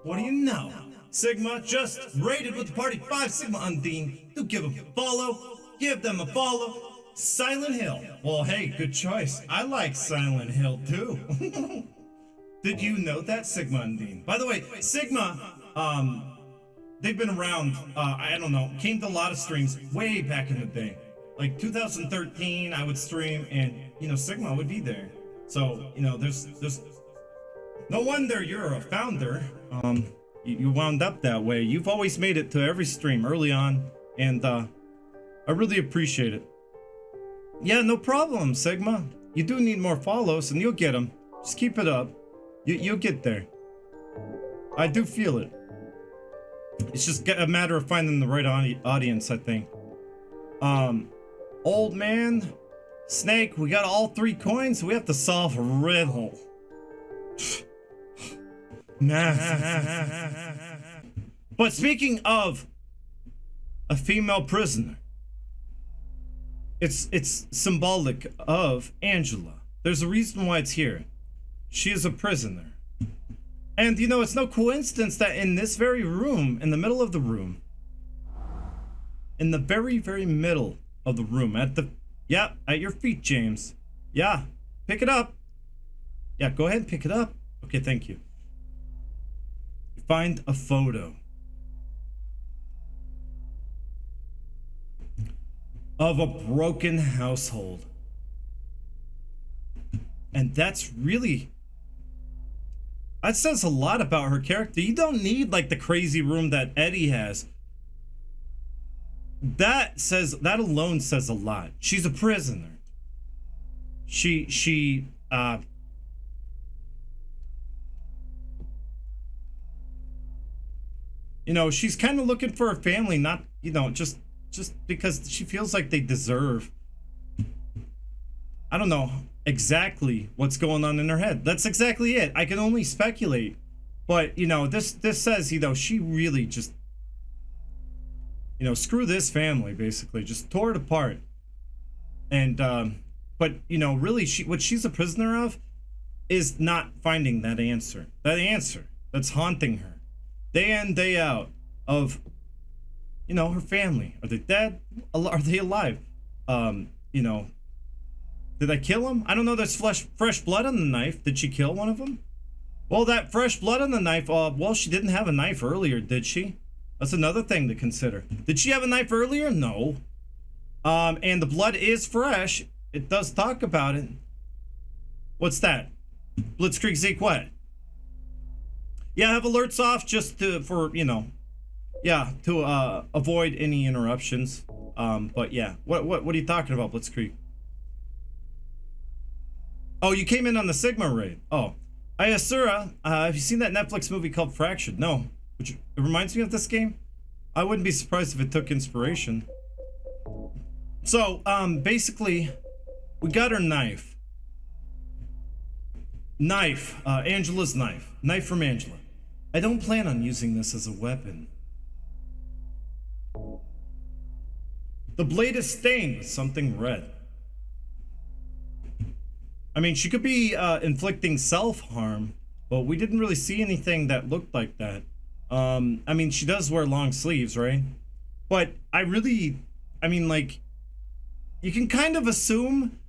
What do you know? Sigma just raided with the party 5 Sigma Undine. Do give them a follow. Give them a follow. Silent Hill. Well, hey, good choice. I like Silent Hill too. Did you know that, Sigma and Dean? By the way, Sigma, they've been around, I don't know, came to a lot of streams way back in the day. Like 2013, I would stream and, you know, Sigma would be there. So, you know, there's no wonder you're a founder. You wound up that way. You've always made it to every stream early on, and I really appreciate it. Yeah, no problem, Sigma. You do need more follows, and you'll get them. Just keep it up. You'll get there. I do feel it. It's just a matter of finding the right audience, I think. Old man, Snake, we got all 3 coins. We have to solve a riddle. But speaking of a female prisoner, it's symbolic of Angela. There's a reason why it's here. She is a prisoner. And you know, it's no coincidence that in this very room, in the middle of the room, in the very, very middle of the room, at your feet, James. Yeah, pick it up. Yeah, go ahead and pick it up. Okay, thank you. You find a photo of a broken household. And that's really, that says a lot about her character. You don't need like the crazy room that Eddie has. That alone says a lot. She's a prisoner. You know, she's kind of looking for a family, not, you know, just because she feels like they deserve. I don't know exactly what's going on in her head. That's exactly it. I can only speculate. But, you know, this says, you know, she really just, you know, screw this family, basically. Just tore it apart. And, but, you know, really, what she's a prisoner of is not finding that answer. That answer that's haunting her day in, day out of, you know, her family. Are they dead? Are they alive? You know, did I kill him? I don't know. There's fresh blood on the knife. Did she kill one of them? Well, that fresh blood on the knife, well, she didn't have a knife earlier, did she? That's another thing to consider. Did she have a knife earlier? No. And the blood is fresh. It does talk about it. What's that? Blitzkrieg Zeke what? Yeah, have alerts off just for, you know, yeah, to avoid any interruptions. But yeah, what are you talking about, Blitzkrieg? Oh, you came in on the Sigma raid. Oh, Ayasura, have you seen that Netflix movie called Fractured? No. It reminds me of this game. I wouldn't be surprised if it took inspiration. So, basically, we got her knife. Angela's knife. Knife from Angela. I don't plan on using this as a weapon. The blade is stained with something red. I mean, she could be inflicting self-harm, but we didn't really see anything that looked like that. I mean, she does wear long sleeves, right? But I mean, like, you can kind of assume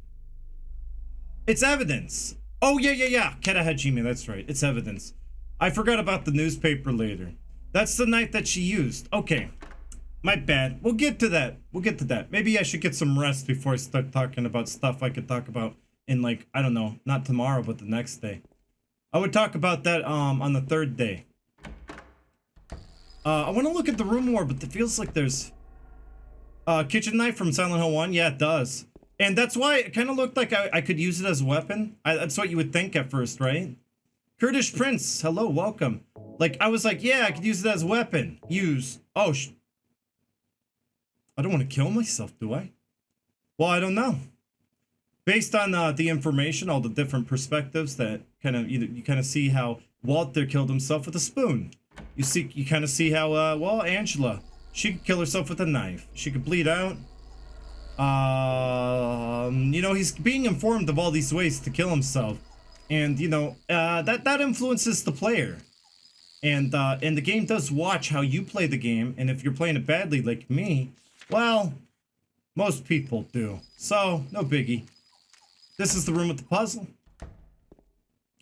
it's evidence. Oh, yeah. Keta Hajime, that's right. It's evidence. I forgot about the newspaper later. That's the knife that she used. Okay. My bad. We'll get to that. Maybe I should get some rest before I start talking about stuff I could talk about in, like, I don't know, not tomorrow, but the next day. I would talk about that on the 3rd day. I want to look at the room more, but it feels like there's kitchen knife from Silent Hill 1. Yeah, it does. And that's why it kind of looked like I could use it as a weapon. That's what you would think at first, right? Kurdish Prince, hello, welcome. Like, I was like, yeah, I could use it as a weapon. Use. Oh, I don't want to kill myself, do I? Well, I don't know. Based on the information, all the different perspectives that kind of, you kind of see how Walter killed himself with a spoon. You kind of see how, well, Angela, she could kill herself with a knife. She could bleed out. You know, he's being informed of all these ways to kill himself. And, you know, that influences the player. And the game does watch how you play the game. And if you're playing it badly like me, well, Most people do. So, no biggie. This is the room with the puzzle.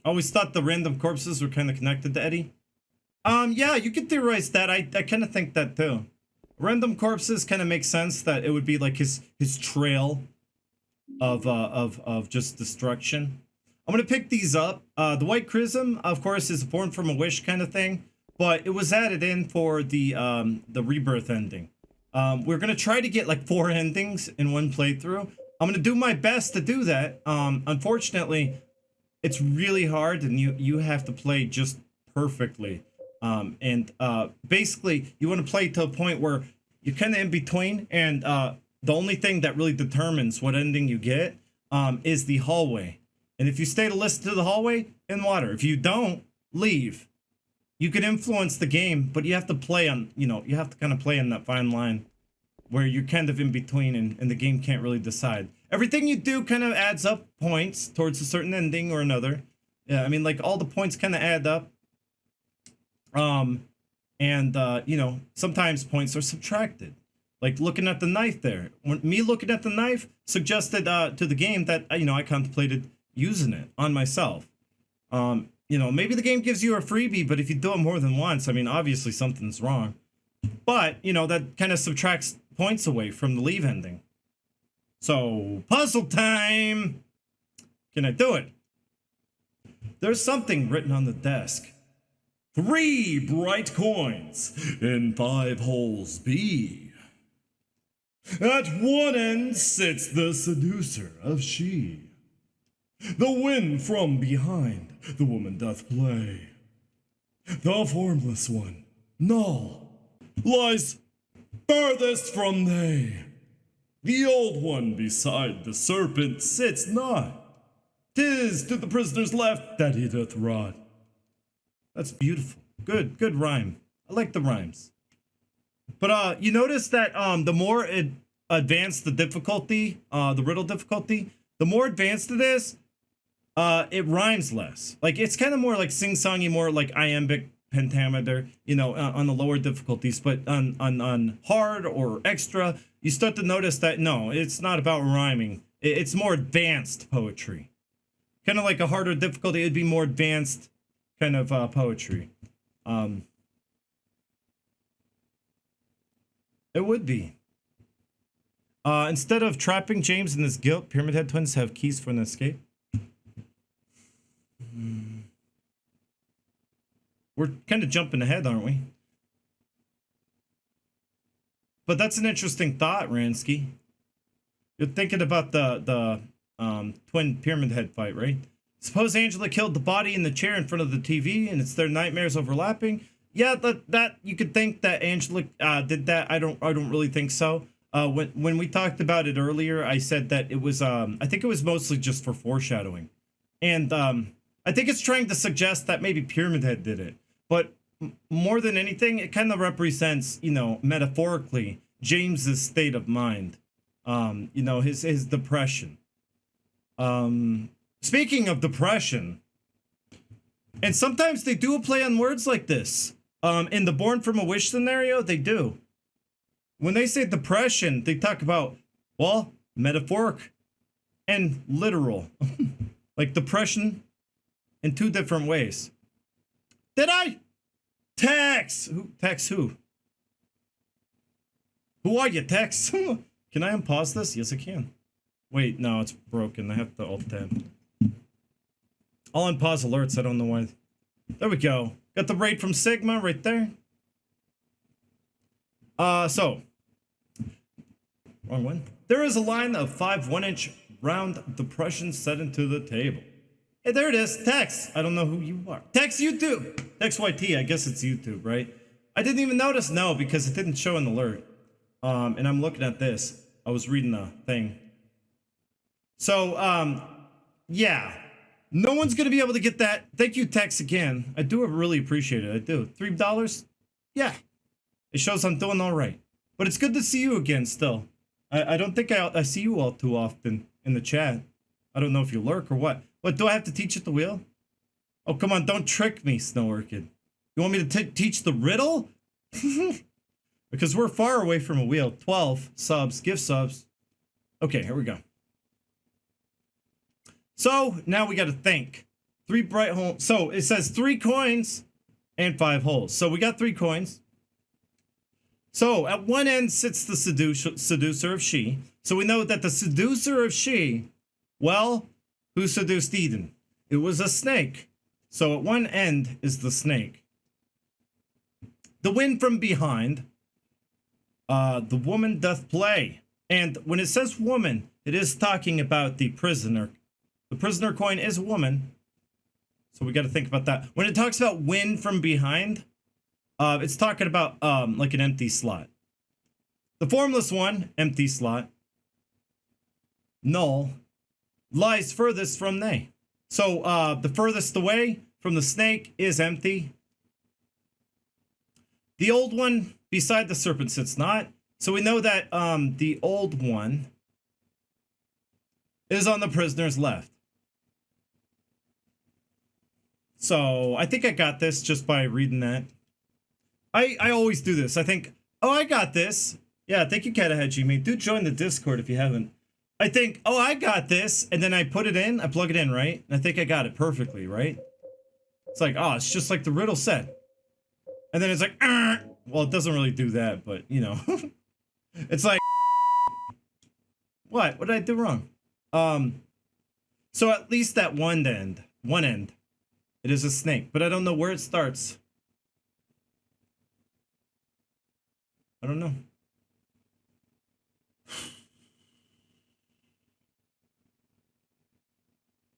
Always thought the random corpses were kind of connected to Eddie. Yeah, you could theorize that. I kind of think that too. Random corpses kind of make sense that it would be like his trail of just destruction. I'm gonna pick these up. The white chrism, of course, is born from a wish kind of thing, but it was added in for the rebirth ending. We're gonna try to get like 4 endings in one playthrough. I'm gonna do my best to do that. Unfortunately, it's really hard, and you have to play just perfectly. Basically, you want to play to a point where you're kind of in between, and the only thing that really determines what ending you get is the hallway. And if you stay to listen to the hallway, in water. If you don't, leave. You can influence the game, but you have to play on, you have to kind of play on that fine line where you're kind of in between and the game can't really decide. Everything you do kind of adds up points towards a certain ending or another. Yeah, I mean, like, all the points kind of add up. Sometimes points are subtracted. Like looking at the knife there. Me looking at the knife suggested to the game that, I contemplated using it on myself. Maybe the game gives you a freebie, but if you do it more than once, I mean, obviously something's wrong. But, that kind of subtracts points away from the leave ending. So, puzzle time! Can I do it? There's something written on the desk. 3 bright coins in 5 holes B. At one end sits the seducer of she. The wind from behind the woman doth play. The formless one, null, lies furthest from they. The old one beside the serpent sits not. 'Tis to the prisoner's left that he doth rot. That's beautiful. Good rhyme. I like the rhymes. But you notice that the more advanced the difficulty, the riddle difficulty, the more advanced it is, it rhymes less. Like, it's kind of more like sing-songy, more like iambic pentameter, on the lower difficulties. But on hard or extra, you start to notice that, no, it's not about rhyming. It's more advanced poetry. Kind of like a harder difficulty, it'd be more advanced kind of poetry. It would be. Instead of trapping James in his guilt, Pyramid Head twins have keys for an escape. We're kind of jumping ahead, aren't we? But that's an interesting thought, Ransky. You're thinking about the twin Pyramid Head fight, right? Suppose Angela killed the body in the chair in front of the TV, and it's their nightmares overlapping. Yeah, that you could think that Angela did that. I don't really think so. When we talked about it earlier, I said that it was I think it was mostly just for foreshadowing, and I think it's trying to suggest that maybe Pyramid Head did it. But more than anything, it kind of represents, metaphorically, James's state of mind. His depression. Speaking of depression, and sometimes they do a play on words like this. In the Born from a Wish scenario, they do. When they say depression, they talk about, well, metaphoric and literal. Like depression in 2 different ways. Did I? Tex! Tex who? Who are you, Tex? Can I unpause this? Yes, I can. Wait, no, it's broken. I have to Alt-Tab. I'll unpause alerts. I don't know why. There we go. Got the raid from Sigma right there. So. Wrong one. There is a line of 5 1-inch round depressions set into the table. Hey, there it is. Tex. I don't know who you are. Tex YouTube. Tex YT. I guess it's YouTube, right? I didn't even notice. No, because it didn't show an alert. And I'm looking at this. I was reading the thing. So, yeah. No one's going to be able to get that. Thank you, Tex, again. I do really appreciate it. I do. $3? Yeah. It shows I'm doing all right. But it's good to see you again still. I don't think I see you all too often in the chat. I don't know if you lurk or what. What, do I have to teach at the wheel? Oh, come on, don't trick me, Snow Orchid. You want me to teach the riddle? Because we're far away from a wheel. 12 subs, gift subs. Okay, here we go. So now we got to think. 3 bright holes. So it says 3 coins and 5 holes. So we got 3 coins. So at one end sits the seducer of she. So we know that the seducer of she, well, who seduced Eden? It was a snake. So at one end is the snake. The wind from behind. The woman doth play. And when it says woman, it is talking about the prisoner. The prisoner coin is a woman. So we got to think about that. When it talks about wind from behind, it's talking about like an empty slot. The formless one, empty slot. Null, lies furthest from they. So the furthest away from the snake is empty. The old one beside the serpent sits not. So we know that the old one is on the prisoner's left. So I think I got this just by reading that. I always do this. I think, oh, I got this. Yeah, thank you, Catahead. Do join the Discord if you haven't. I think, oh, I got this. And then I put it in. I plug it in, right? And I think I got it perfectly, right? It's like, oh, it's just like the riddle said. And then it's like, well, it doesn't really do that, but, you know. It's like, what did I do wrong? So at least at one end, it is a snake, but I don't know where it starts. I don't know.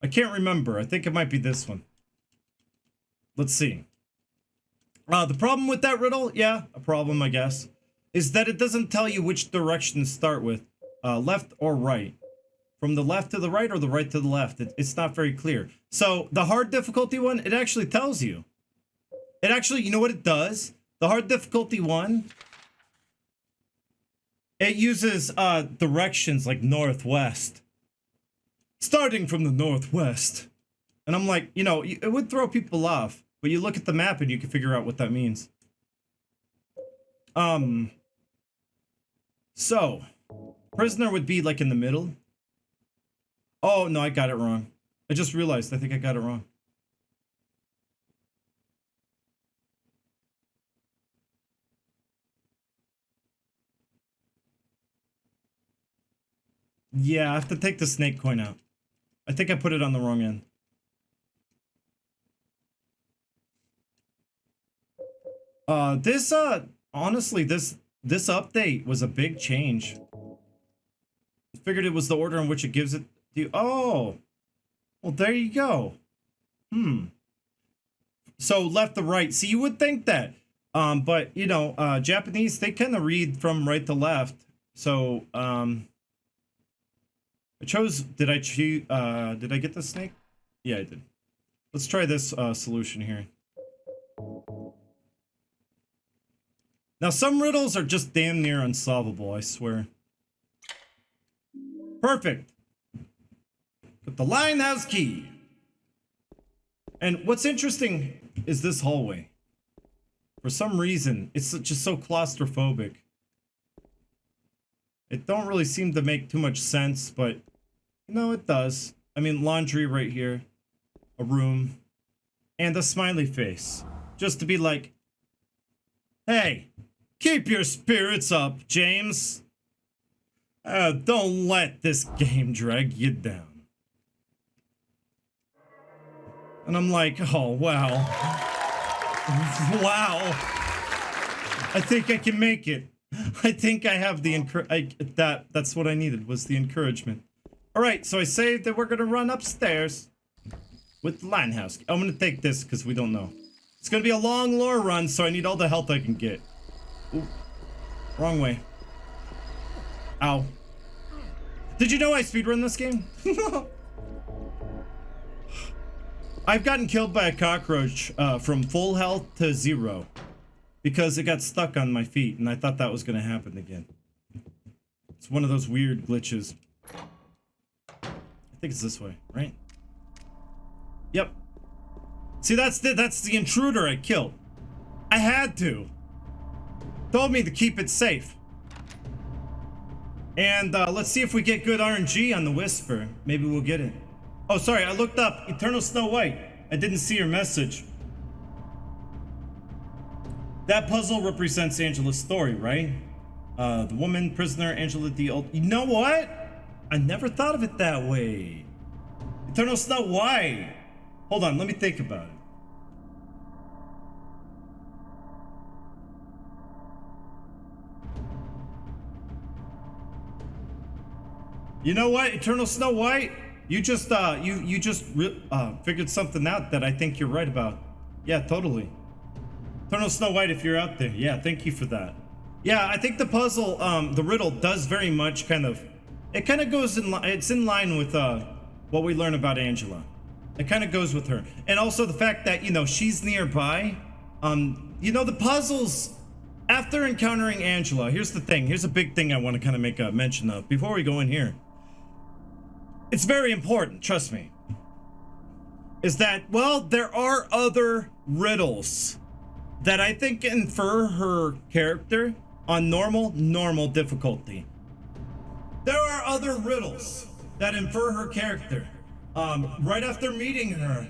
I can't remember. I think it might be this one. Let's see. The problem with that riddle, yeah, a problem, I guess, is that it doesn't tell you which direction to start with, left or right. From the left to the right or the right to the left. It's not very clear. So the hard difficulty one, it actually tells you. It actually, you know what it does? The hard difficulty one, it uses directions like northwest. Starting from the northwest. And I'm like, you know, it would throw people off. But you look at the map and you can figure out what that means. So, prisoner would be like in the middle. Oh, no, I got it wrong. I just realized, I think I got it wrong. Yeah, I have to take the snake coin out. I think I put it on the wrong end. Honestly, this update was a big change. I figured it was the order in which it gives it to you. Oh, well, there you go. So left to right. See, you would think that. But, you know, Japanese, they kind of read from right to left. So, I chose, did I get the snake? Yeah, I did. Let's try this solution here. Now, some riddles are just damn near unsolvable, I swear. Perfect. Got the Lionhouse key. And what's interesting is this hallway. For some reason, it's just so claustrophobic. It don't really seem to make too much sense, but, you know, it does. I mean, laundry right here. A room. And a smiley face. Just to be like, hey, keep your spirits up, James. Don't let this game drag you down. And I'm like, oh, wow. Wow. I think I can make it. I think I have the that's what I needed, was the encouragement. All right, so I saved that we're going to run upstairs with the Lionhouse. I'm going to take this because we don't know. It's going to be a long lore run, so I need all the health I can get. Ooh, wrong way. Ow. Did you know I speedrun this game? I've gotten killed by a cockroach from full health to 0 because it got stuck on my feet, and I thought that was going to happen again. It's one of those weird glitches. I think it's this way, right? Yep. See, that's the intruder I killed. I had to. Told me to keep it safe. And let's see if we get good RNG on the Whisper. Maybe we'll get it. Oh, sorry, I looked up Eternal Snow White. I didn't see your message. That puzzle represents Angela's story, right? The woman, prisoner, Angela the old... You know what? I never thought of it that way. Eternal Snow White. Hold on, let me think about it. You know what, Eternal Snow White? You just figured something out that I think you're right about. Yeah, totally. Eternal Snow White, if you're out there, yeah, thank you for that. Yeah, I think the puzzle, the riddle does very much kind of, it kind of goes in, it's in line with what we learn about Angela. It kind of goes with her, and also the fact that, you know, she's nearby. You know, the puzzles after encountering Angela. Here's the thing. Here's a big thing I want to kind of make a mention of before we go in here. It's very important, trust me. Is that, well, there are other riddles that I think infer her character on normal difficulty. There are other riddles that infer her character. Right after meeting her,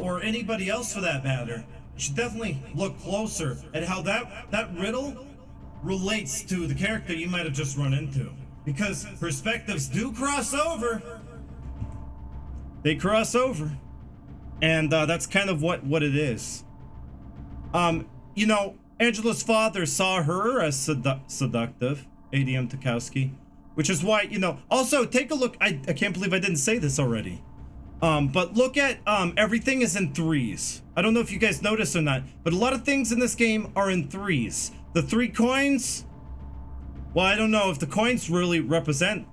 or anybody else for that matter, you should definitely look closer at how that riddle relates to the character you might have just run into. Because perspectives do cross over. They cross over. And that's kind of what it is. You know, Angela's father saw her as seductive, ADM Tokowski, which is why, you know, also take a look. I can't believe I didn't say this already. But look at, everything is in threes. I don't know if you guys noticed or not, but a lot of things in this game are in threes. The 3 coins, well, I don't know if the coins really represent,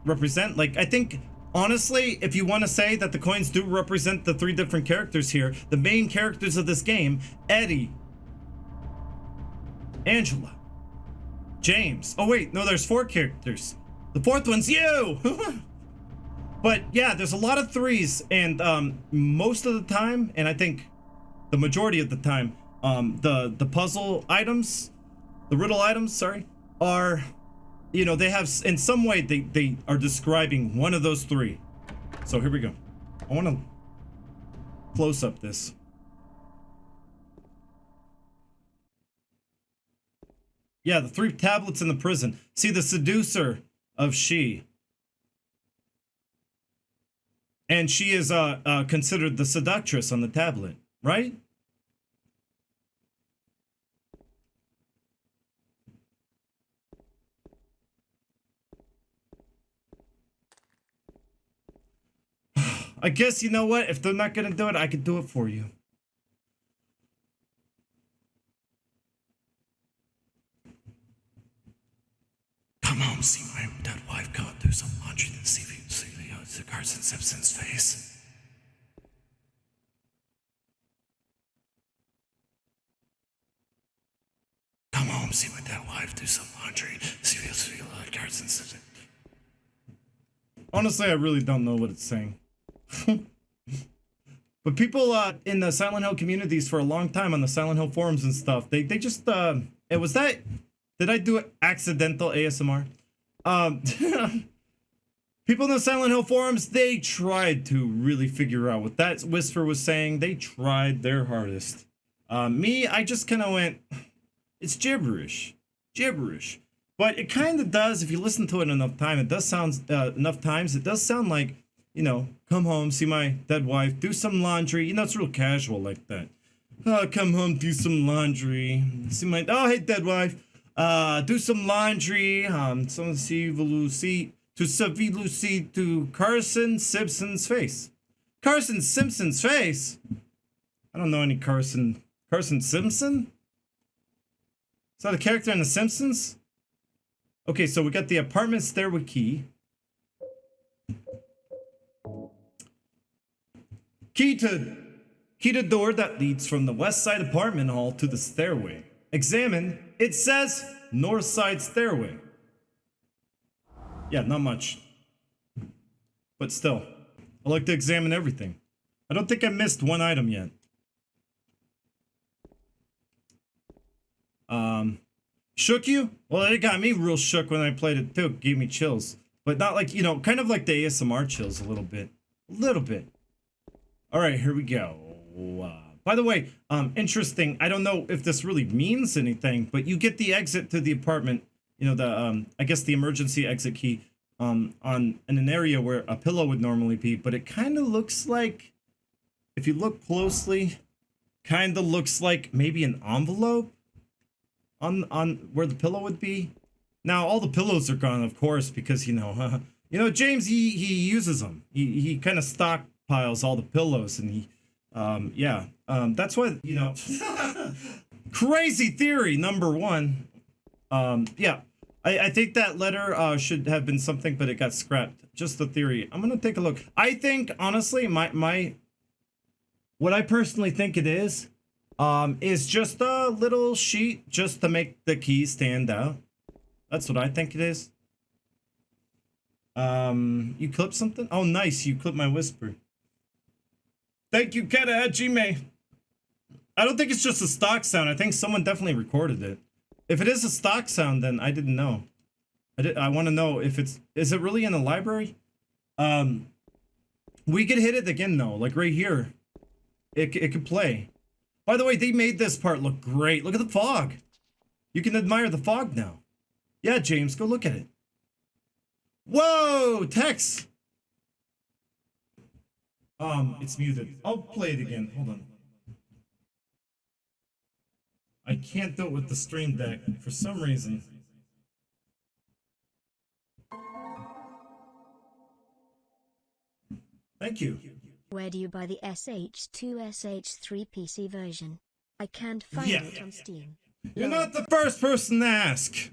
like, I think, honestly, if you want to say that the coins do represent the 3 different characters here, the main characters of this game, Eddie, Angela, James. Oh wait, no, there's 4 characters. The 4th one's you! But yeah, there's a lot of 3s, and most of the time, and I think the majority of the time, the puzzle items, the riddle items, sorry, are, you know, they have, in some way, they are describing one of those 3. So here we go. I want to close up this. Yeah, the 3 tablets in the prison. See, the seducer of she. And she is considered the seductress on the tablet, right? I guess, you know what? If they're not gonna do it, I could do it for you. Come home, see my dead wife, go do some laundry, then see the Carson Simpson's face. Come home, see my dead wife, do some laundry, see Carson Simpson. Honestly, I really don't know what it's saying. But people in the Silent Hill communities for a long time on the Silent Hill forums and stuff, they just it was that, did I do accidental ASMR? People in the Silent Hill forums, they tried to really figure out what that Whisper was saying. They tried their hardest. Me, I just kind of went, it's gibberish. Gibberish. But it kind of does, if you listen to it enough time, it does sound, enough times, it does sound like, you know, come home, see my dead wife, do some laundry. You know, it's real casual like that. Oh, come home, do some laundry. See my, oh, hey, dead wife. Do some laundry. Some see Lucy to Carson Simpson's face. Carson Simpson's face? I don't know any Carson Simpson? Is that a character in The Simpsons? Okay, so we got the apartment stairway key. Key to door that leads from the west side apartment hall to the stairway. Examine, it says north side stairway. Yeah, not much. But still, I like to examine everything. I don't think I missed one item yet. Shook you? Well, it got me real shook when I played it too. It gave me chills. But not like, you know, kind of like the ASMR chills a little bit. A little bit. All right, here we go. By the way, interesting. I don't know if this really means anything, but you get the exit to the apartment. You know, the I guess the emergency exit key on in an area where a pillow would normally be. But it kind of looks like, if you look closely, kind of looks like maybe an envelope on where the pillow would be. Now all the pillows are gone, of course, because you know James he uses them. He kind of stockpiles all the pillows, and he that's why, you know. Crazy theory number one. Yeah, I think that letter should have been something, but it got scrapped. Just the theory. I'm gonna take a look. I think honestly, my what I personally think it is just a little sheet just to make the key stand out. That's what I think it is. You clipped something? Oh, nice. You clipped my whisper. Thank you, Keta Hajime. I don't think it's just a stock sound. I think someone definitely recorded it. If it is a stock sound, then I didn't know. I want to know if is it really in the library? We could hit it again though, like right here. It could play. By the way, they made this part look great. Look at the fog. You can admire the fog now. Yeah, James, go look at it. Whoa, Tex. It's muted. I'll play it again. Hold on. I can't do it with the stream deck for some reason. Thank you. Where do you buy the SH2 SH3 PC version? I can't find it on Steam. You're not the first person to ask.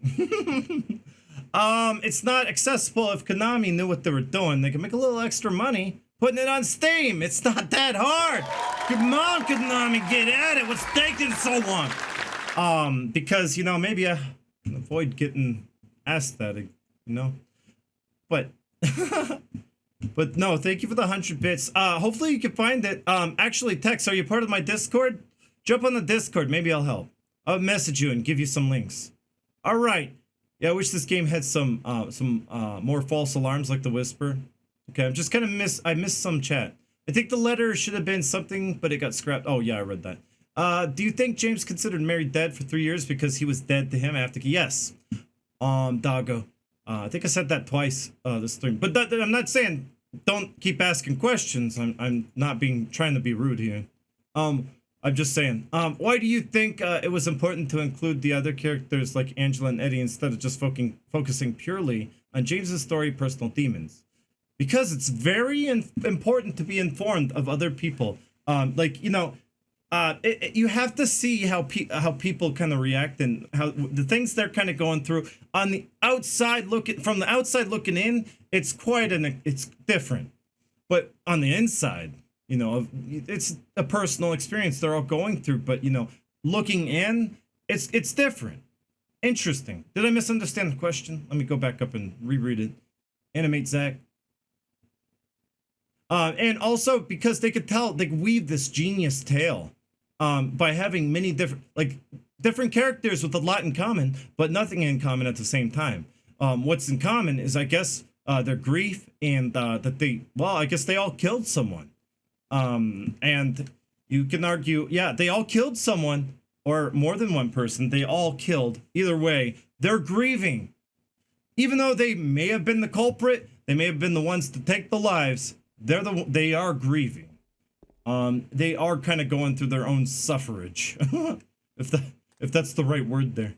It's not accessible. If Konami knew what they were doing, they could make a little extra money putting it on Steam. It's not that hard. Come on, Konami, get at it. What's taking so long? Because, you know, maybe I can avoid getting asked that, you know? But, but no, thank you for the 100 bits. Hopefully you can find it. Actually, Tex, are you part of my Discord? Jump on the Discord, maybe I'll help. I'll message you and give you some links. All right. Yeah, I wish this game had some more false alarms like the whisper. Okay, I'm just kind of I missed some chat. I think the letter should have been something, but it got scrapped. Oh yeah, I read that. Do you think James considered Mary dead for 3 years because he was dead to him after? Yes. Doggo. I think I said that twice this stream. But I'm not saying don't keep asking questions. I'm not trying to be rude here. I'm just saying. Why do you think it was important to include the other characters like Angela and Eddie instead of just focusing purely on James's story, personal demons? Because it's very important to be informed of other people. Like, you know, you have to see how people kind of react and how the things they're kind of going through on the outside from the outside looking in. It's it's different, but on the inside, you know, it's a personal experience they're all going through. But you know, looking in, it's different. Interesting. Did I misunderstand the question? Let me go back up and reread it. Animate Zach. And also because they could tell, they weave this genius tale by having many different characters with a lot in common, but nothing in common at the same time. What's in common is, I guess, their grief and that I guess they all killed someone. And you can argue, yeah, they all killed someone or more than one person. They all killed. Either way, they're grieving. Even though they may have been the culprit, they may have been the ones to take the lives. They are grieving. They are kind of going through their own suffrage, if that's the right word there.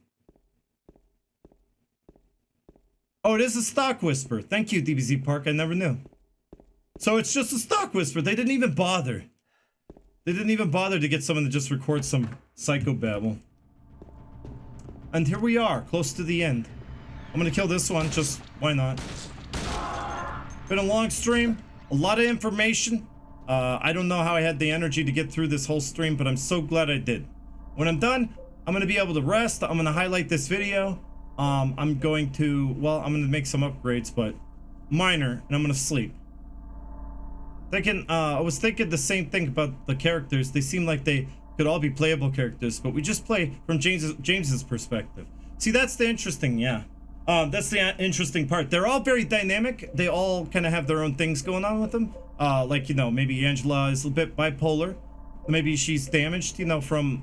Oh, it is a stock whisper. Thank you, DBZ Park. I never knew. So it's just a stock whisper. They didn't even bother. They didn't even bother to get someone to just record some psychobabble. And here we are, close to the end. I'm gonna kill this one. Just why not? Been a long stream. A lot of information. I don't know how I had the energy to get through this whole stream, but I'm so glad I did. When I'm done, I'm going to be able to rest. I'm going to highlight this video. I'm going to make some upgrades, but minor, and I'm going to sleep. I was thinking the same thing about the characters. They seem like they could all be playable characters, but we just play from James's perspective. See, that's the interesting, yeah. That's the interesting part. They're all very dynamic. They all kind of have their own things going on with them. Like, you know, maybe Angela is a bit bipolar. Maybe she's damaged, you know, from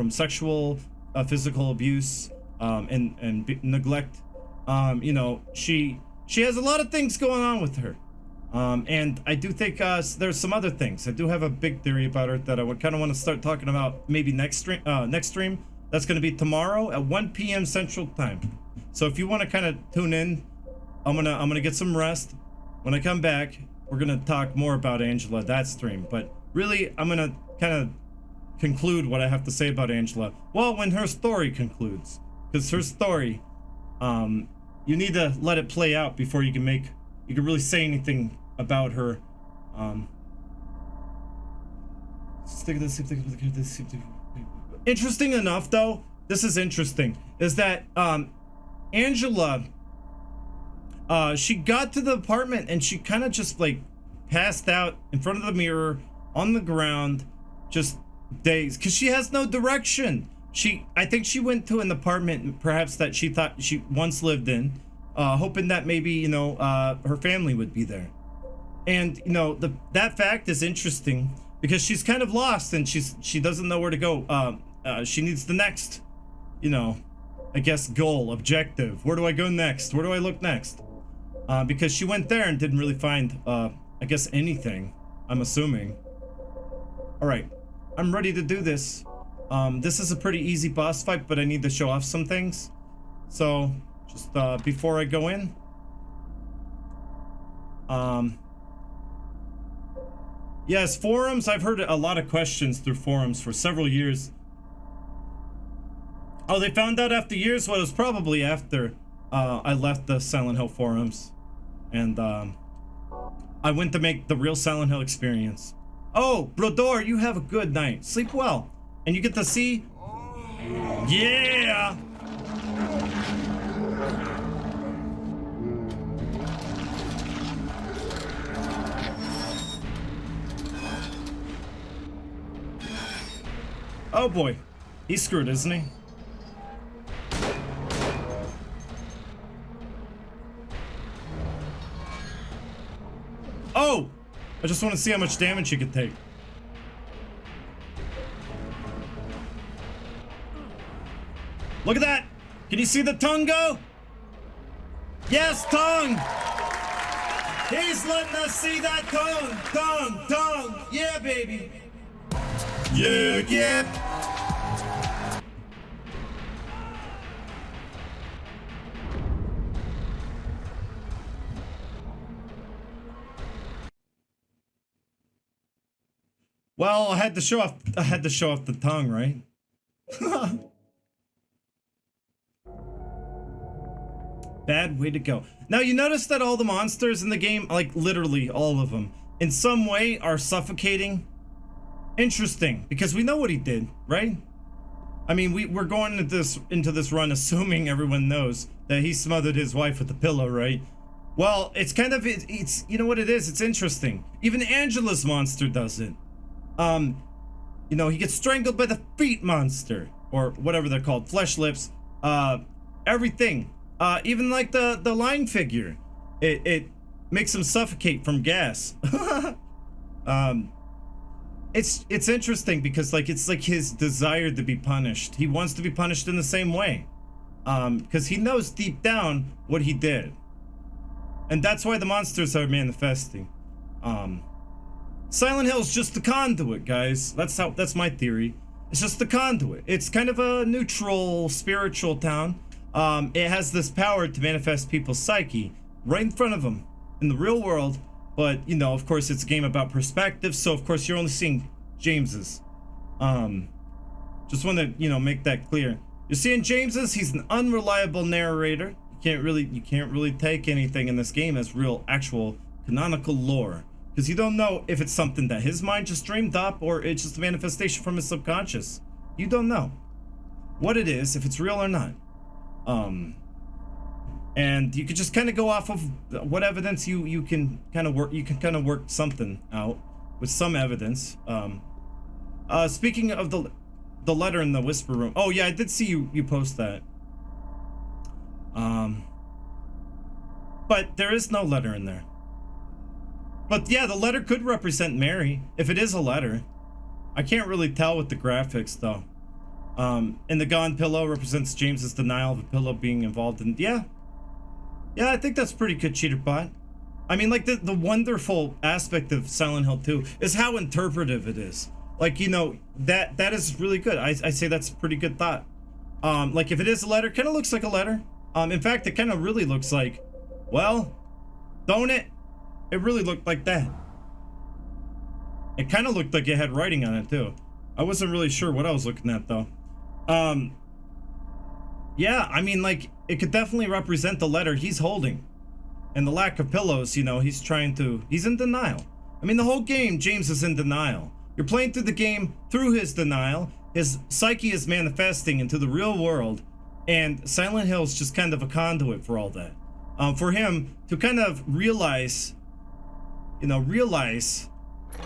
sexual, physical abuse, and neglect. You know, she has a lot of things going on with her. And I do think there's some other things. I do have a big theory about her that I would kind of want to start talking about maybe next stream. That's going to be tomorrow at 1 p.m. Central Time. So if you want to kind of tune in, I'm gonna get some rest. When I come back, we're gonna talk more about Angela that stream. But really, I'm gonna kind of conclude what I have to say about Angela. Well, when her story concludes, because her story, you need to let it play out before you can really say anything about her. Interesting enough, though, this is interesting, is that Angela, she got to the apartment and she kind of just like passed out in front of the mirror on the ground, just dazed, because she has no direction. I think she went to an apartment perhaps that she thought she once lived in, hoping that maybe, you know, her family would be there. And, you know, that fact is interesting because she's kind of lost and she doesn't know where to go. She needs the next, you know, I guess goal, objective. Where do I go next? Where do I look next? Because she went there and didn't really find, I guess, anything, I'm assuming. All right, I'm ready to do this. This is a pretty easy boss fight, but I need to show off some things. So just before I go in, yes, forums. I've heard a lot of questions through forums for several years. Oh, they found out after years? Well, it was probably after I left the Silent Hill forums. And I went to make the real Silent Hill experience. Oh, Brodor, you have a good night. Sleep well. And you get to see... Yeah! Oh boy. He's screwed, isn't he? Oh! I just want to see how much damage he could take. Look at that! Can you see the tongue go? Yes, tongue! He's letting us see that tongue! Yeah, baby! Yeah! Well, I had to show off the tongue, right? Bad way to go. Now you notice that all the monsters in the game, like literally all of them, in some way are suffocating. Interesting, because we know what he did, right? I mean, we're going into this run assuming everyone knows that he smothered his wife with a pillow, right? Well, it's kind of it's you know what it is. It's interesting. Even Angela's monster does it. You know, he gets strangled by the feet monster, or whatever they're called, flesh lips, everything, even like the line figure, it makes him suffocate from gas. It's interesting because it's like his desire to be punished. He wants to be punished in the same way, because he knows deep down what he did, and that's why the monsters are manifesting. Silent Hill's just the conduit, guys. That's my theory. It's just the conduit. It's kind of a neutral, spiritual town. It has this power to manifest people's psyche right in front of them in the real world. But, you know, of course, it's a game about perspective. So, of course, you're only seeing James's. Just want to, you know, make that clear. You're seeing James's. He's an unreliable narrator. You can't really take anything in this game as real, actual, canonical lore. Because you don't know if it's something that his mind just dreamed up or it's just a manifestation from his subconscious. You don't know what it is, if it's real or not. And you could just kind of go off of what evidence you can kind of work. You can kind of work something out with some evidence. Speaking of the letter in the whisper room. Oh yeah, I did see you post that. But there is no letter in there. But yeah, the letter could represent Mary, if it is a letter. I can't really tell with the graphics though. And the gone pillow represents James's denial of a pillow being involved in, yeah, I think that's pretty good, Cheaterbot. I mean, like, the wonderful aspect of Silent Hill 2 is how interpretive it is. Like, you know, that is really good. I say that's a pretty good thought. Like, if it is a letter, kind of looks like a letter. In fact, it kind of really looks like, well, don't it? It really looked like that. It kind of looked like it had writing on it too. I wasn't really sure what I was looking at though. Yeah, I mean, like, it could definitely represent the letter he's holding. And the lack of pillows, you know, he's in denial. I mean, the whole game, James is in denial. You're playing through the game through his denial. His psyche is manifesting into the real world. And Silent Hill is just kind of a conduit for all that. For him to kind of realize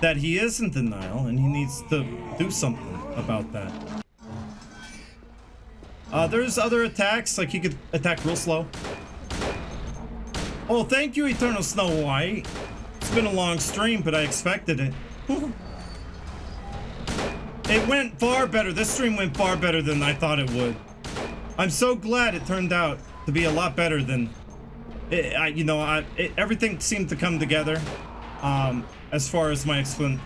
that he is in denial and he needs to do something about that. There's other attacks, like he could attack real slow. Oh, thank you, Eternal Snow White. It's been a long stream, but I expected it. It went far better. This stream went far better than I thought it would. I'm so glad it turned out to be a lot better than everything seemed to come together. As far as my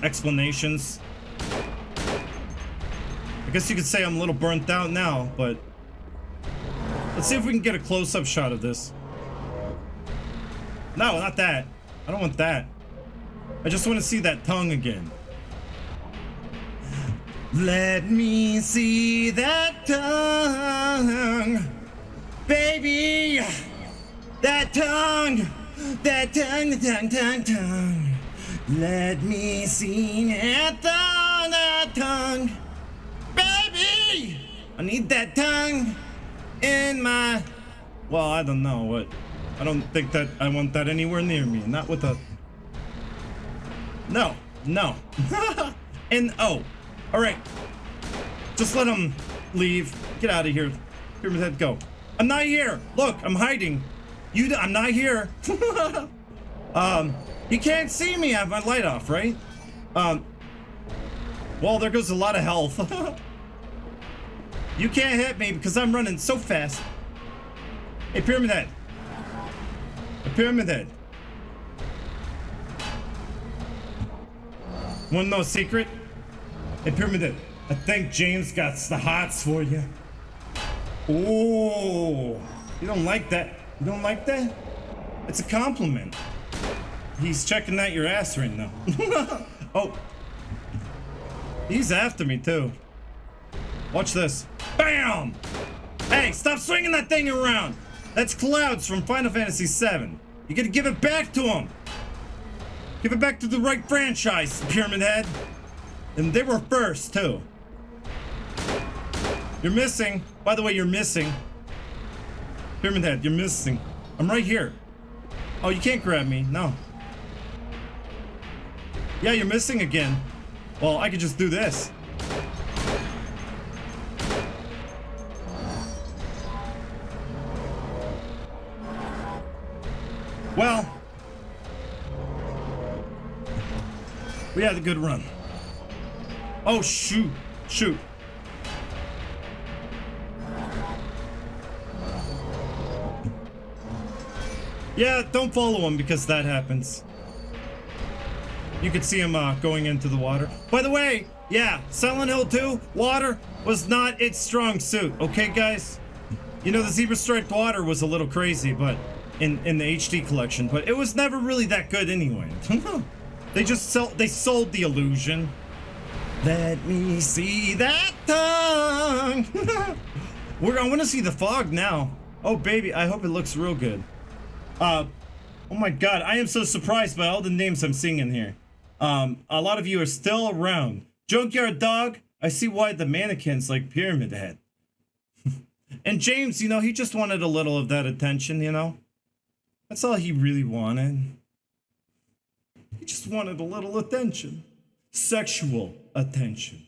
explanations, I guess you could say I'm a little burnt out now, but let's see if we can get a close-up shot of this. No, not that. I don't want that. I just want to see that tongue again. Let me see that tongue, baby. That tongue, that tongue, the tongue, tongue, tongue. Let me see that tongue, baby. I need that tongue in my, well, I don't know what. I don't think that I want that anywhere near me. Not with a, no. And oh, all right. Just let him leave. Get out of here. Pyramid Head, go. I'm not here. Look, I'm hiding. I'm not here. You can't see me. I have my light off, right? Well, there goes a lot of health. You can't hit me because I'm running so fast. Hey, Pyramid Head. A Pyramid Head. Want to know a secret? Hey, Pyramid Head. I think James got the hots for you. Oh, you don't like that? You don't like that? It's a compliment. He's checking out your ass right now. Oh. He's after me too. Watch this. Bam! Hey, stop swinging that thing around. That's Clouds from Final Fantasy VII. You gotta give it back to him. Give it back to the right franchise, Pyramid Head. And they were first too. You're missing. By the way, you're missing. Pyramid Head, you're missing. I'm right here. Oh, you can't grab me. No. Yeah, you're missing again. Well, I could just do this. Well, we had a good run. Oh, shoot. Shoot. Yeah, don't follow him because that happens. You could see him going into the water. By the way, yeah, Silent Hill 2, water was not its strong suit. Okay, guys? You know, the zebra striped water was a little crazy, but in the HD collection, but it was never really that good anyway. They sold the illusion. Let me see that tongue. I want to see the fog now. Oh, baby, I hope it looks real good. Oh my god, I am so surprised by all the names I'm seeing in here. A lot of you are still around. Junkyard Dog, I see why the mannequins like Pyramid Head. And James, you know, he just wanted a little of that attention, you know? That's all he really wanted. He just wanted a little attention. Sexual attention.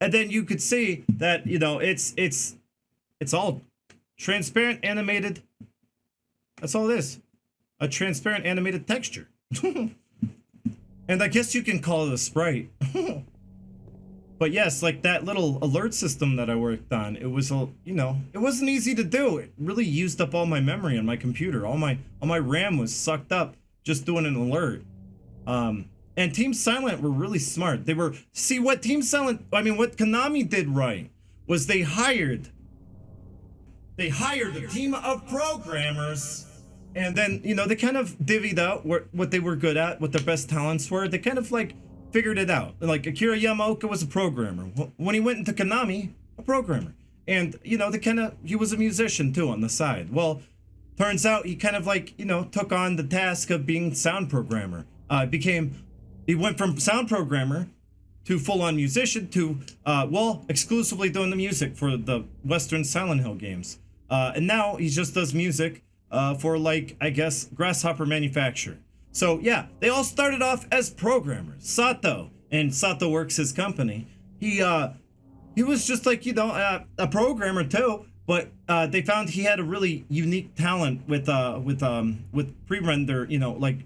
And then you could see that, you know, it's all transparent animated. That's all it is. A transparent animated texture. And I guess you can call it a sprite. But yes, like that little alert system that I worked on, it was a, you know, it wasn't easy to do. It really used up all my memory on my computer. All my RAM was sucked up just doing an alert. And Team Silent were really smart. They were, see what what Konami did right was they hired a team of programmers, and then, you know, they kind of divvied out what they were good at, what their best talents were. They kind of like figured it out. Like Akira Yamaoka was a programmer. When he went into Konami, a programmer. And, you know, he was a musician too on the side. Well, turns out he kind of like, you know, took on the task of being sound programmer. He went from sound programmer to full-on musician to, exclusively doing the music for the Western Silent Hill games. And now he just does music for, like, I guess, Grasshopper Manufacture. So, yeah, they all started off as programmers. Sato, and Sato Works, his company, he was just like, you know, a programmer too, but they found he had a really unique talent with pre-render, you know, like,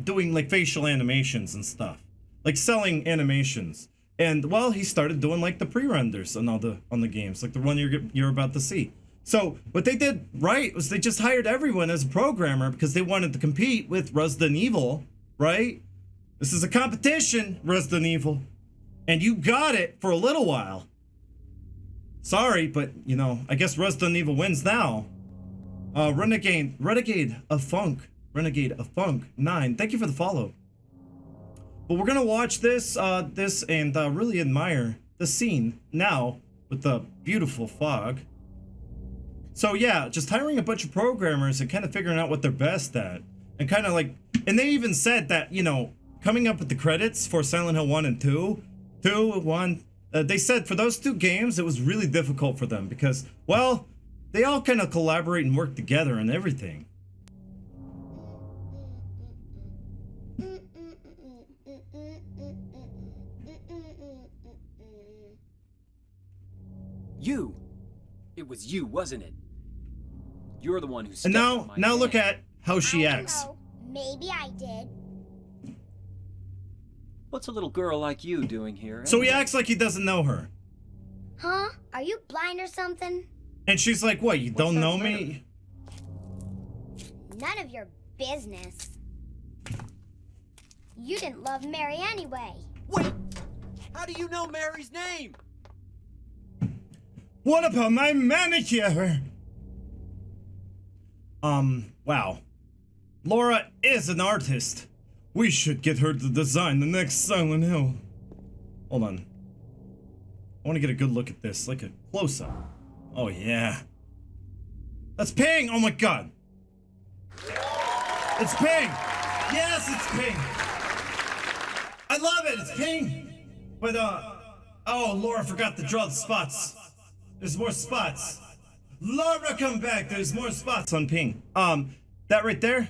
doing like facial animations and stuff, like selling animations. And well, he started doing like the pre-renders on the games, like the one you're about to see. So what they did right was they just hired everyone as a programmer because they wanted to compete with Resident Evil, right? This is a competition, Resident Evil, and you got it for a little while. Sorry, but you know, I guess Resident Evil wins now. Renegade of Funk 9. Thank you for the follow. But we're gonna watch this and really admire the scene now with the beautiful fog. So yeah, just hiring a bunch of programmers and kind of figuring out what they're best at, and kind of like, and they even said that, you know, coming up with the credits for Silent Hill 1 and 2, they said for those two games it was really difficult for them because, well, they all kind of collaborate and work together and everything. You! It was you, wasn't it? You're the one who stepped And on my now look hand. at how she I don't acts. know. Maybe I did. What's a little girl like you doing here? So he anyway? acts like he doesn't know her. Huh? Are you blind or something? And she's like, what, you don't know me? None of your business. You didn't love Mary anyway. Wait! How do you know Mary's name? What about my manicure? Wow. Laura is an artist. We should get her to design the next Silent Hill. Hold on. I want to get a good look at this, like a close-up. Oh, yeah. That's Ping! Oh my god! It's Ping! Yes, it's Ping! I love it! It's Ping! But, oh, Laura forgot to draw the spots. There's more spots. Laura, come back! There's more spots on Ping. That right there?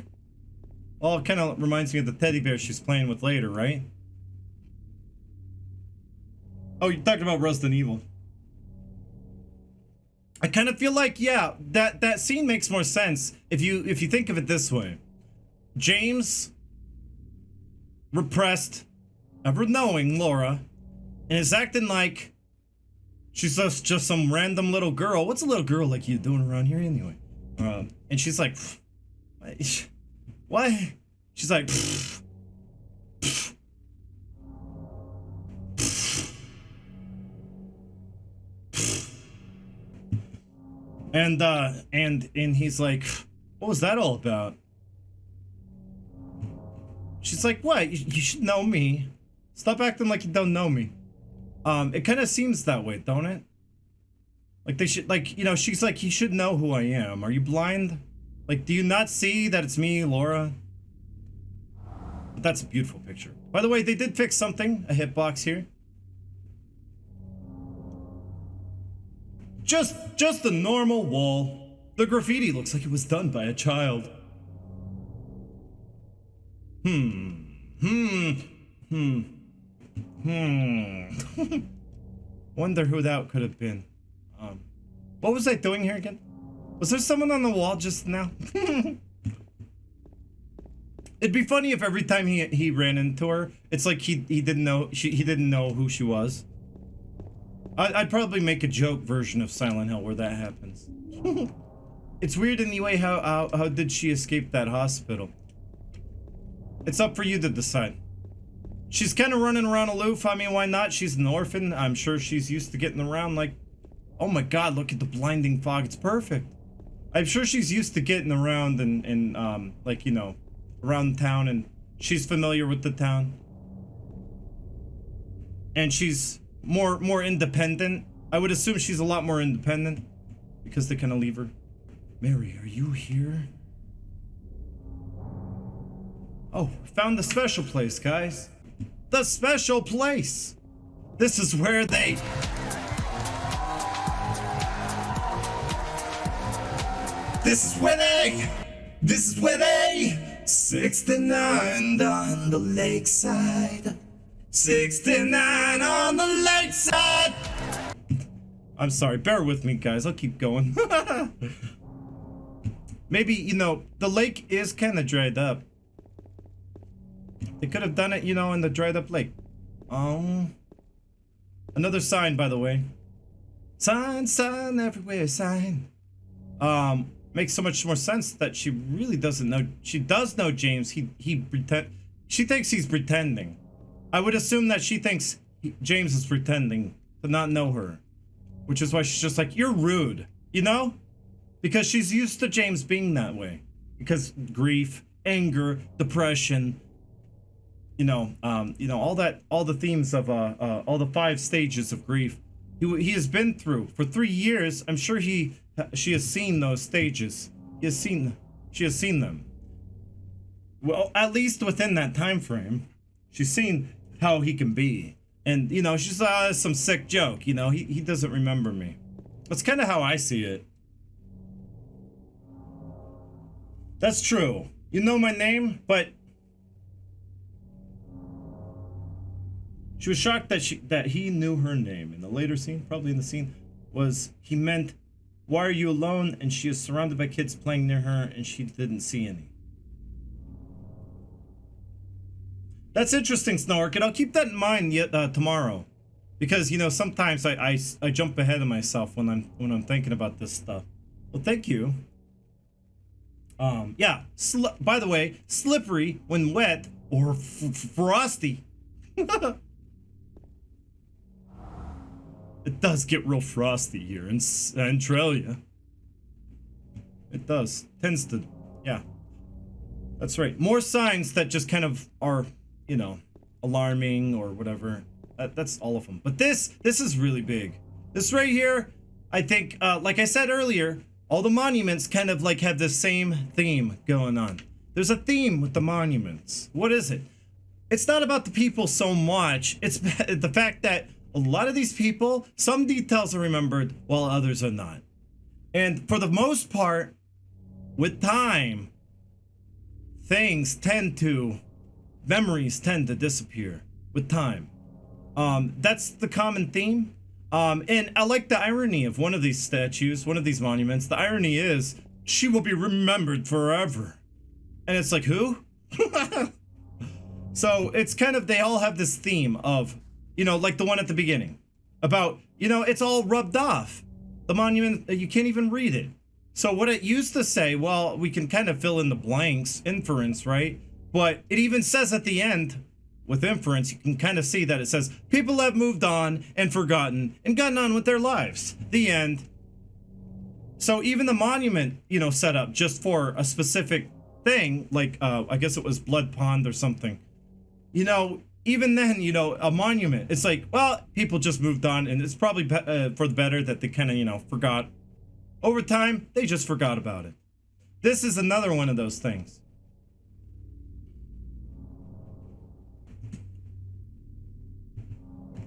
Well, it kind of reminds me of the teddy bear she's playing with later, right? Oh, you're talking about Resident Evil. I kind of feel like, yeah, that scene makes more sense if you think of it this way. James repressed, ever knowing Laura, and is acting like she's just some random little girl. What's a little girl like you doing around here anyway? And she's like, what? She's like, and he's like, what was that all about? She's like, what? You should know me. Stop acting like you don't know me. It kind of seems that way, don't it? Like they should, like, you know, she's like, you should know who I am. Are you blind? Like, do you not see that it's me, Laura? But that's a beautiful picture. By the way, they did fix something, a hitbox here. Just a normal wall. The graffiti looks like it was done by a child. Wonder who that could have been. What was I doing here again? Was there someone on the wall just now? It'd be funny if every time he ran into her, it's like he didn't know he didn't know who she was. I'd probably make a joke version of Silent Hill where that happens. It's weird anyway. How did she escape that hospital? It's up for you to decide. She's kind of running around aloof. I mean, why not? She's an orphan. I'm sure she's used to getting around like... Oh my god, look at the blinding fog. It's perfect. I'm sure she's used to getting around and like, you know, around town, and she's familiar with the town. And she's more independent. I would assume she's a lot more independent because they kind of leave her. Mary, are you here? Oh, found the special place, guys. The special place. This is where they... This is where they 69 on the lakeside. 69 on the lakeside. I'm sorry, bear with me, guys. I'll keep going. Maybe, you know, the lake is kind of dried up. They could have done it, you know, in the dried up lake. Another sign, by the way. Sign everywhere, sign. Makes so much more sense that she really doesn't know. She does know James. She thinks he's pretending. I would assume that she thinks James is pretending to not know her, which is why she's just like, you're rude, you know, because she's used to James being that way, because grief, anger, depression, you know, all the themes of all the 5 stages of grief he has been through for 3 years. I'm sure she has seen those stages. She has seen them. Well, at least within that time frame, she's seen how he can be. And, you know, she's some sick joke, you know, he doesn't remember me. That's kind of how I see it. That's true. You know my name, but she was shocked that he knew her name. In the later scene, probably in the scene, was he meant, why are you alone? And she is surrounded by kids playing near her, and she didn't see any. That's interesting, Snork, and I'll keep that in mind tomorrow, because, you know, sometimes I jump ahead of myself when I'm thinking about this stuff. Well, thank you. Yeah. By the way, slippery when wet or frosty. It does get real frosty here in Centralia. It does. Tends to, yeah. That's right. More signs that just kind of are, you know, alarming or whatever. That's all of them. But this is really big. This right here, I think, like I said earlier, all the monuments kind of like have the same theme going on. There's a theme with the monuments. What is it? It's not about the people so much. It's the fact that a lot of these people, some details are remembered while others are not. And for the most part, with time, memories tend to disappear with time. That's the common theme. And I like the irony of one of these statues, one of these monuments. The irony is, she will be remembered forever. And it's like, who? So it's kind of, they all have this theme of, you know, like the one at the beginning about, you know, it's all rubbed off. The monument, you can't even read it. So what it used to say, well, we can kind of fill in the blanks, inference, right? But it even says at the end, with inference, you can kind of see that it says, people have moved on and forgotten and gotten on with their lives. The end. So even the monument, you know, set up just for a specific thing, like, I guess it was Blood Pond or something. You know, even then, you know, a monument, it's like, well, people just moved on, and it's probably for the better that they kind of, you know, forgot. Over time, they just forgot about it. This is another one of those things.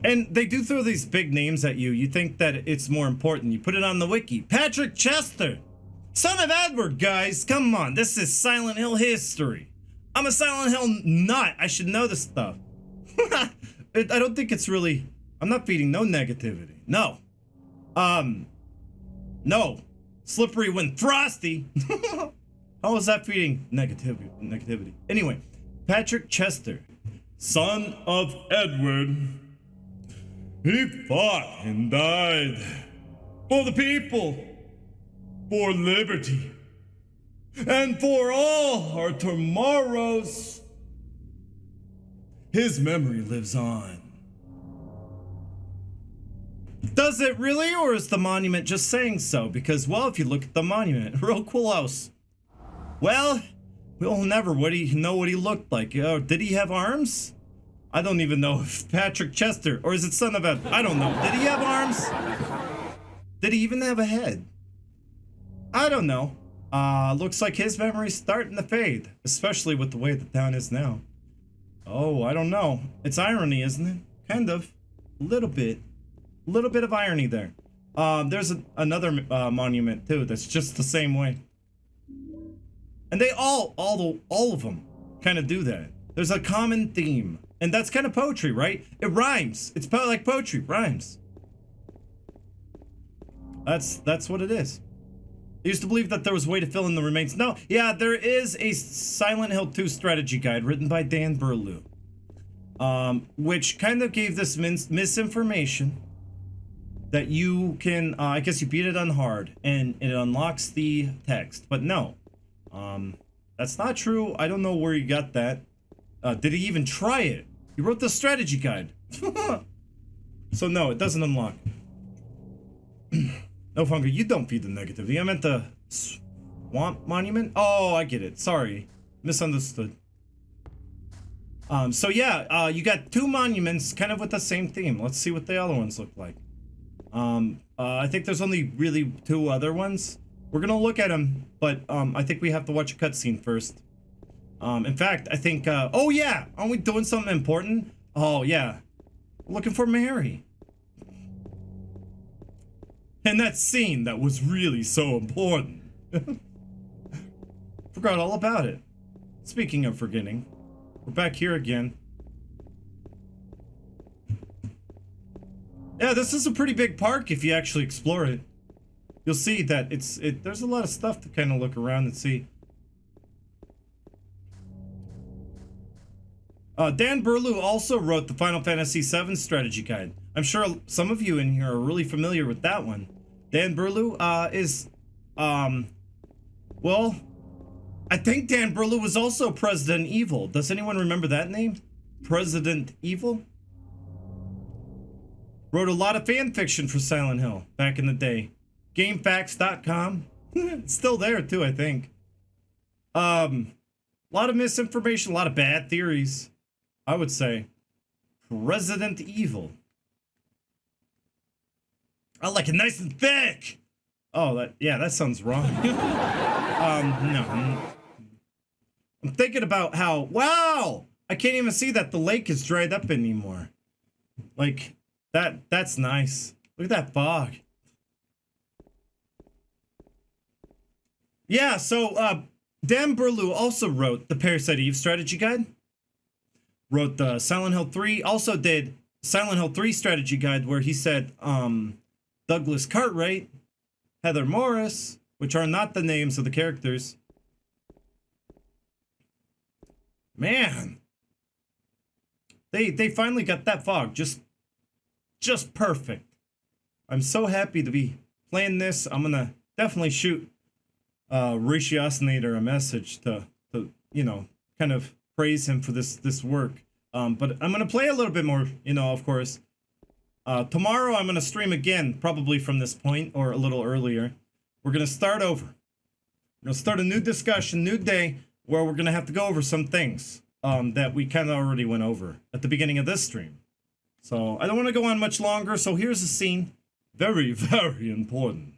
And they do throw these big names at you. You think that it's more important. You put it on the wiki. Patrick Chester, son of Edward, guys. Come on, this is Silent Hill history. I'm a Silent Hill nut. I should know this stuff. I don't think it's really I'm not feeding no negativity. No. No. Slippery when frosty. How is that feeding negativity? Anyway, Patrick Chester, son of Edward. He fought and died for the people, for liberty, and for all our tomorrows. His memory lives on. Does it really, or is the monument just saying so? Because, well, if you look at the monument, real close. Well, we'll never know what he looked like. Did he have arms? I don't even know if Patrick Chester, or is it son of Ed? I don't know. Did he have arms? Did he even have a head? I don't know. Looks like his memory's starting to fade, especially with the way the town is now. Oh, I don't know. It's irony, isn't it? Kind of. A little bit. A little bit of irony there. There's another monument too that's just the same way. And they all of them kind of do that. There's a common theme. And that's kind of poetry, right? It rhymes. It's like poetry, rhymes. That's what it is. I used to believe that there was a way to fill in the remains. No, yeah, there is a Silent Hill 2 strategy guide written by Dan Burlew. Which kind of gave this misinformation that you can, I guess you beat it on hard and it unlocks the text. But no, that's not true. I don't know where you got that. Did he even try it? He wrote the strategy guide. So no, it doesn't unlock. No, Fungo, you don't feed the negativity. I meant the swamp monument. Oh, I get it. Sorry. Misunderstood. So yeah, you got two monuments kind of with the same theme. Let's see what the other ones look like. I think there's only really two other ones. We're gonna look at them, but I think we have to watch a cutscene first. In fact, I think, oh yeah, aren't we doing something important? Oh yeah, looking for Mary. And that scene that was really so important. Forgot all about it. Speaking of forgetting, we're back here again. Yeah, this is a pretty big park if you actually explore it. You'll see that there's a lot of stuff to kind of look around and see. Dan Burlew also wrote the Final Fantasy VII strategy guide. I'm sure some of you in here are really familiar with that one. Dan Burlew is, well, I think Dan Burlew was also President Evil. Does anyone remember that name? President Evil? Wrote a lot of fan fiction for Silent Hill back in the day. GameFAQs.com. It's still there too, I think. A lot of misinformation, a lot of bad theories, I would say. President Evil. I like it nice and thick. Oh, that sounds wrong. No. I'm thinking about how, wow, I can't even see that the lake is dried up anymore. Like, that's nice. Look at that fog. Yeah, so, Dan Burlew also wrote the Parasite Eve strategy guide. Wrote the Silent Hill 3. Also did Silent Hill 3 strategy guide where he said, Douglas Cartwright, Heather Morris, which are not the names of the characters. Man. They finally got that fog just perfect. I'm so happy to be playing this. I'm gonna definitely shoot Ratiosinator a message to you know, kind of praise him for this work. But I'm gonna play a little bit more, you know, of course. Tomorrow I'm gonna stream again, probably from this point or a little earlier. We're gonna start over. We're gonna start a new discussion, new day, where we're gonna have to go over some things that we kind of already went over at the beginning of this stream. So I don't want to go on much longer. So here's a scene, very, very important.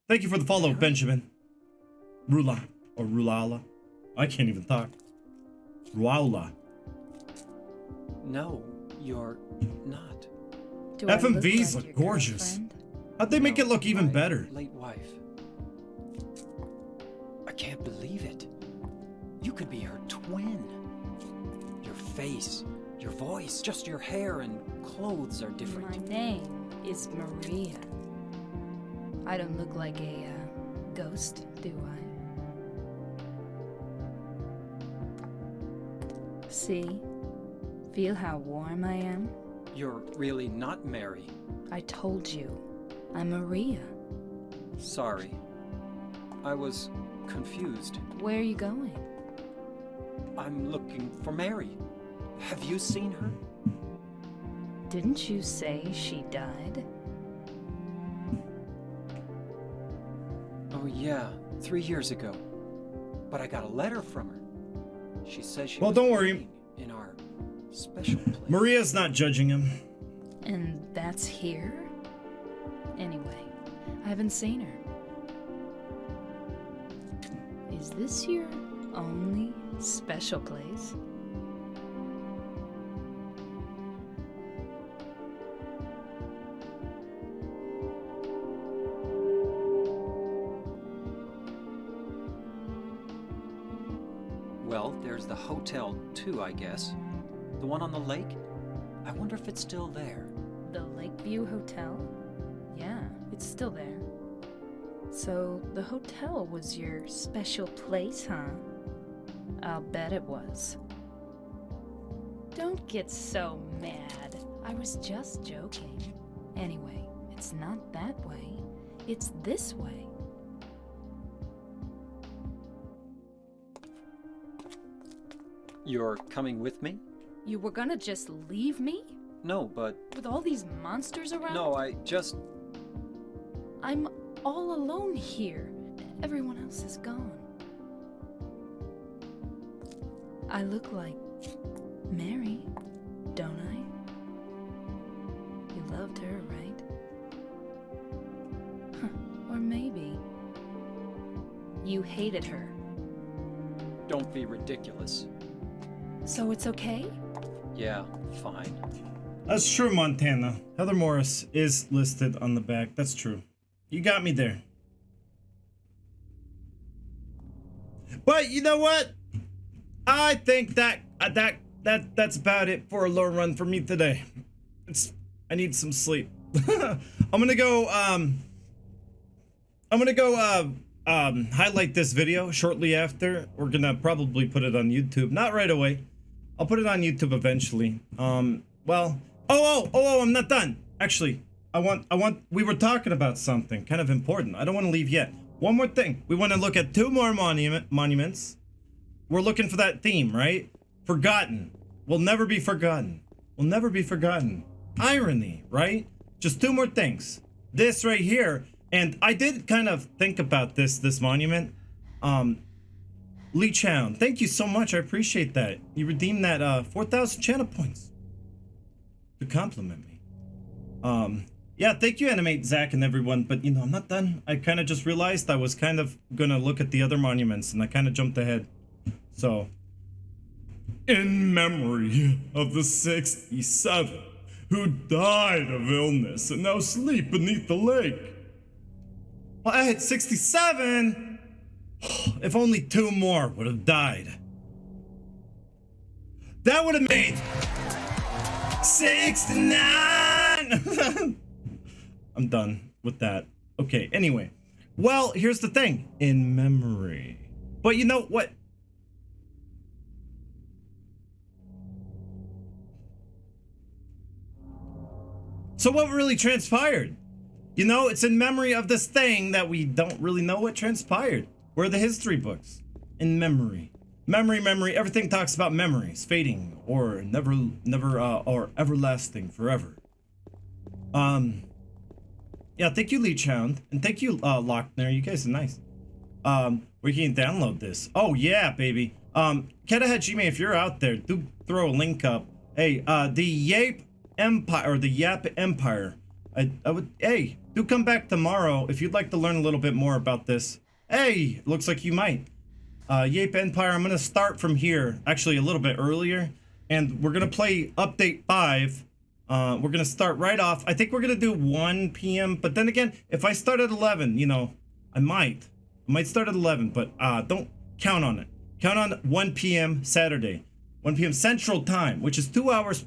Thank you for the follow, Benjamin. Rula or Rulala. I can't even talk. Ruala. No, you're not. FMVs look gorgeous. How'd they make it look even better? Late wife. I can't believe it. You could be her twin. Your face, your voice, just your hair and clothes are different. My name is Maria. I don't look like a ghost, do I? See? Feel how warm I am? You're really not Mary. I told you, I'm Maria. Sorry. I was confused. Where are you going? I'm looking for Mary. Have you seen her? Didn't you say she died? Oh yeah, 3 years ago. But I got a letter from her. She says she Well, was don't worry. waiting in our special place. Maria's not judging him. And that's here? Anyway, I haven't seen her. Is this your only special place? Well, there's the hotel too, I guess. The one on the lake? I wonder if it's still there. The Lakeview Hotel? Yeah, it's still there. So, the hotel was your special place, huh? I'll bet it was. Don't get so mad. I was just joking. Anyway, it's not that way. It's this way. You're coming with me? You were gonna just leave me? No, but... With all these monsters around? No, I just... I'm all alone here. Everyone else is gone. I look like Mary, don't I? You loved her, right? Huh. Or maybe you hated her. Don't be ridiculous. So it's okay? Yeah, fine. That's true, Montana. Heather Morris is listed on the back. That's true. You got me there. But you know what? I think that's about it for a lore run for me today. I need some sleep. I'm gonna go highlight this video shortly after. We're gonna probably put it on YouTube. Not right away. I'll put it on YouTube eventually. Well, I'm not done. Actually, we were talking about something kind of important. I don't want to leave yet. One more thing. We want to look at 2 more monuments. We're looking for that theme, right? Forgotten. Will never be forgotten. Will never be forgotten. Irony, right? Just 2 more things. This right here. And I did kind of think about this monument. Lee Chown, thank you so much. I appreciate that. You redeemed that 4,000 channel points to compliment me. Yeah, thank you, Animate Zach and everyone. But you know, I'm not done. I kind of just realized I was kind of gonna look at the other monuments, and I kind of jumped ahead. So, in memory of the 67 who died of illness and now sleep beneath the lake. Well, I had 67. If only 2 more would have died. That would have made 69. I'm done with that. Okay, anyway. Well, here's the thing. In memory. But you know what? So what really transpired? You know, it's in memory of this thing that we don't really know what transpired. Where are the history books? In memory. Memory, everything talks about memories, fading, or never, or everlasting, forever. Yeah, thank you, Leech Hound, and thank you, Lochner, you guys are nice. We can download this. Oh, yeah, baby. Ketahead Gmail, if you're out there, do throw a link up. Hey, the Yape Empire, or the Yap Empire, I would, hey, do come back tomorrow if you'd like to learn a little bit more about this. Hey, looks like you might. Yape Empire, I'm gonna start from here, actually a little bit earlier, and we're gonna play update 5. We're gonna start right off. I think we're gonna do 1 p.m. But then again, if I start at 11, you know, I might start at 11, but don't count on it. Count on 1 p.m. Saturday, 1 p.m. Central Time, which is 2 hours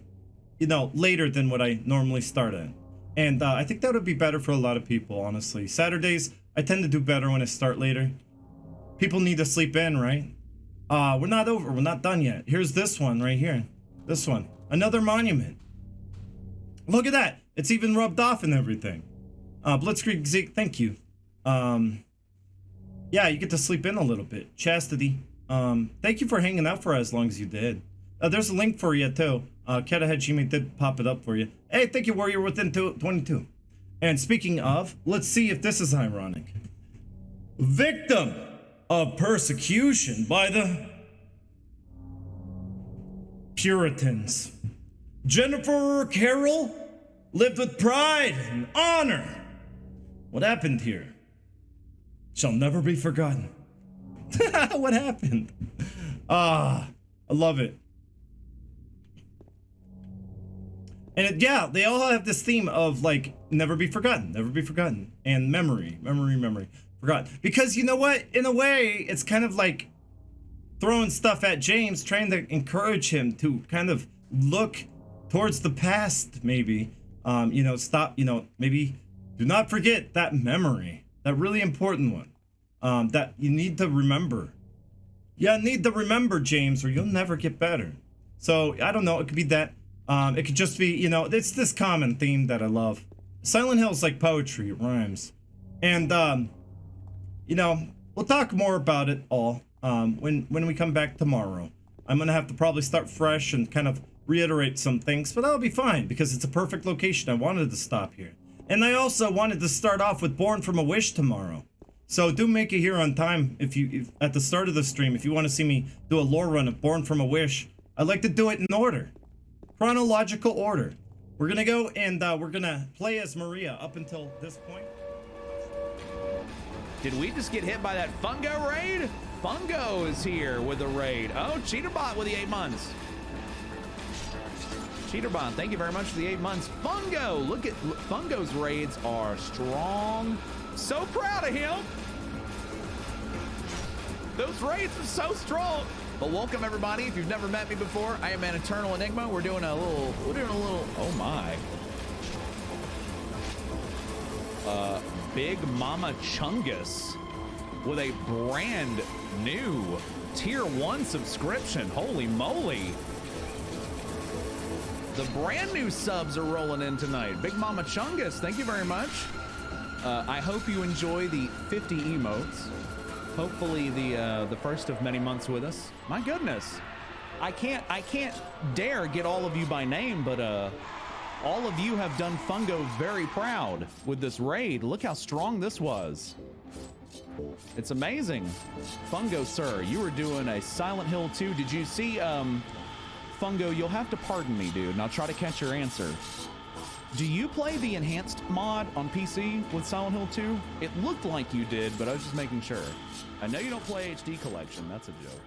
you know, later than what I normally start at. And I think that would be better for a lot of people, honestly. Saturdays, I tend to do better when I start later. People need to sleep in, right? We're not over. We're not done yet. Here's this one right here. This one. Another monument. Look at that. It's even rubbed off and everything. Blitzkrieg Zeke, thank you. Yeah, you get to sleep in a little bit. Chastity. Thank you for hanging out for as long as you did. There's a link for you too. Cat Ahead Shime did pop it up for you. Hey, thank you, Warrior Within 22. And speaking of, let's see if this is ironic. Victim of persecution by the Puritans. Jennifer Carroll lived with pride and honor. What happened here shall never be forgotten. What happened? I love it. And yeah, they all have this theme of like never be forgotten, and memory, forgotten. Because you know what? In a way, it's kind of like throwing stuff at James, trying to encourage him to kind of look towards the past, maybe. You know, stop, you know, maybe do not forget that memory, that really important one, that you need to remember. You need to remember, James, or you'll never get better. So, I don't know, it could be that. It could just be, you know, it's this common theme that I love. Silent Hill's like poetry, it rhymes. And, you know, we'll talk more about it all when we come back tomorrow. I'm going to have to probably start fresh and kind of reiterate some things, but that'll be fine because it's a perfect location. I wanted to stop here. And I also wanted to start off with Born from a Wish tomorrow. So do make it here on time if at the start of the stream, if you want to see me do a lore run of Born from a Wish. I'd like to do it in order. Chronological order. We're gonna go and we're gonna play as Maria up until this point. Did we just get hit by that Fungo raid? Fungo is here with the raid. Oh, Cheaterbot with the 8 months. Cheaterbot, thank you very much for the 8 months. Fungo, look at Fungo's raids are strong. So proud of him. Those raids are so strong. But welcome everybody. If you've never met me before, I am an Eternal Enigma. We're doing a little, oh my. Big Mama Chungus with a brand new tier 1 subscription. Holy moly. The brand new subs are rolling in tonight. Big Mama Chungus, thank you very much. I hope you enjoy the 50 emotes. Hopefully the first of many months with us. My goodness, I can't dare get all of you by name, but all of you have done Fungo very proud with this raid. Look how strong this was. It's amazing. Fungo, sir, you were doing a Silent Hill 2. Did you see Fungo? You'll have to pardon me, dude, and I'll try to catch your answer. Do you play the enhanced mod on PC with Silent Hill 2? It looked like you did, but I was just making sure. I know you don't play HD collection. That's a joke.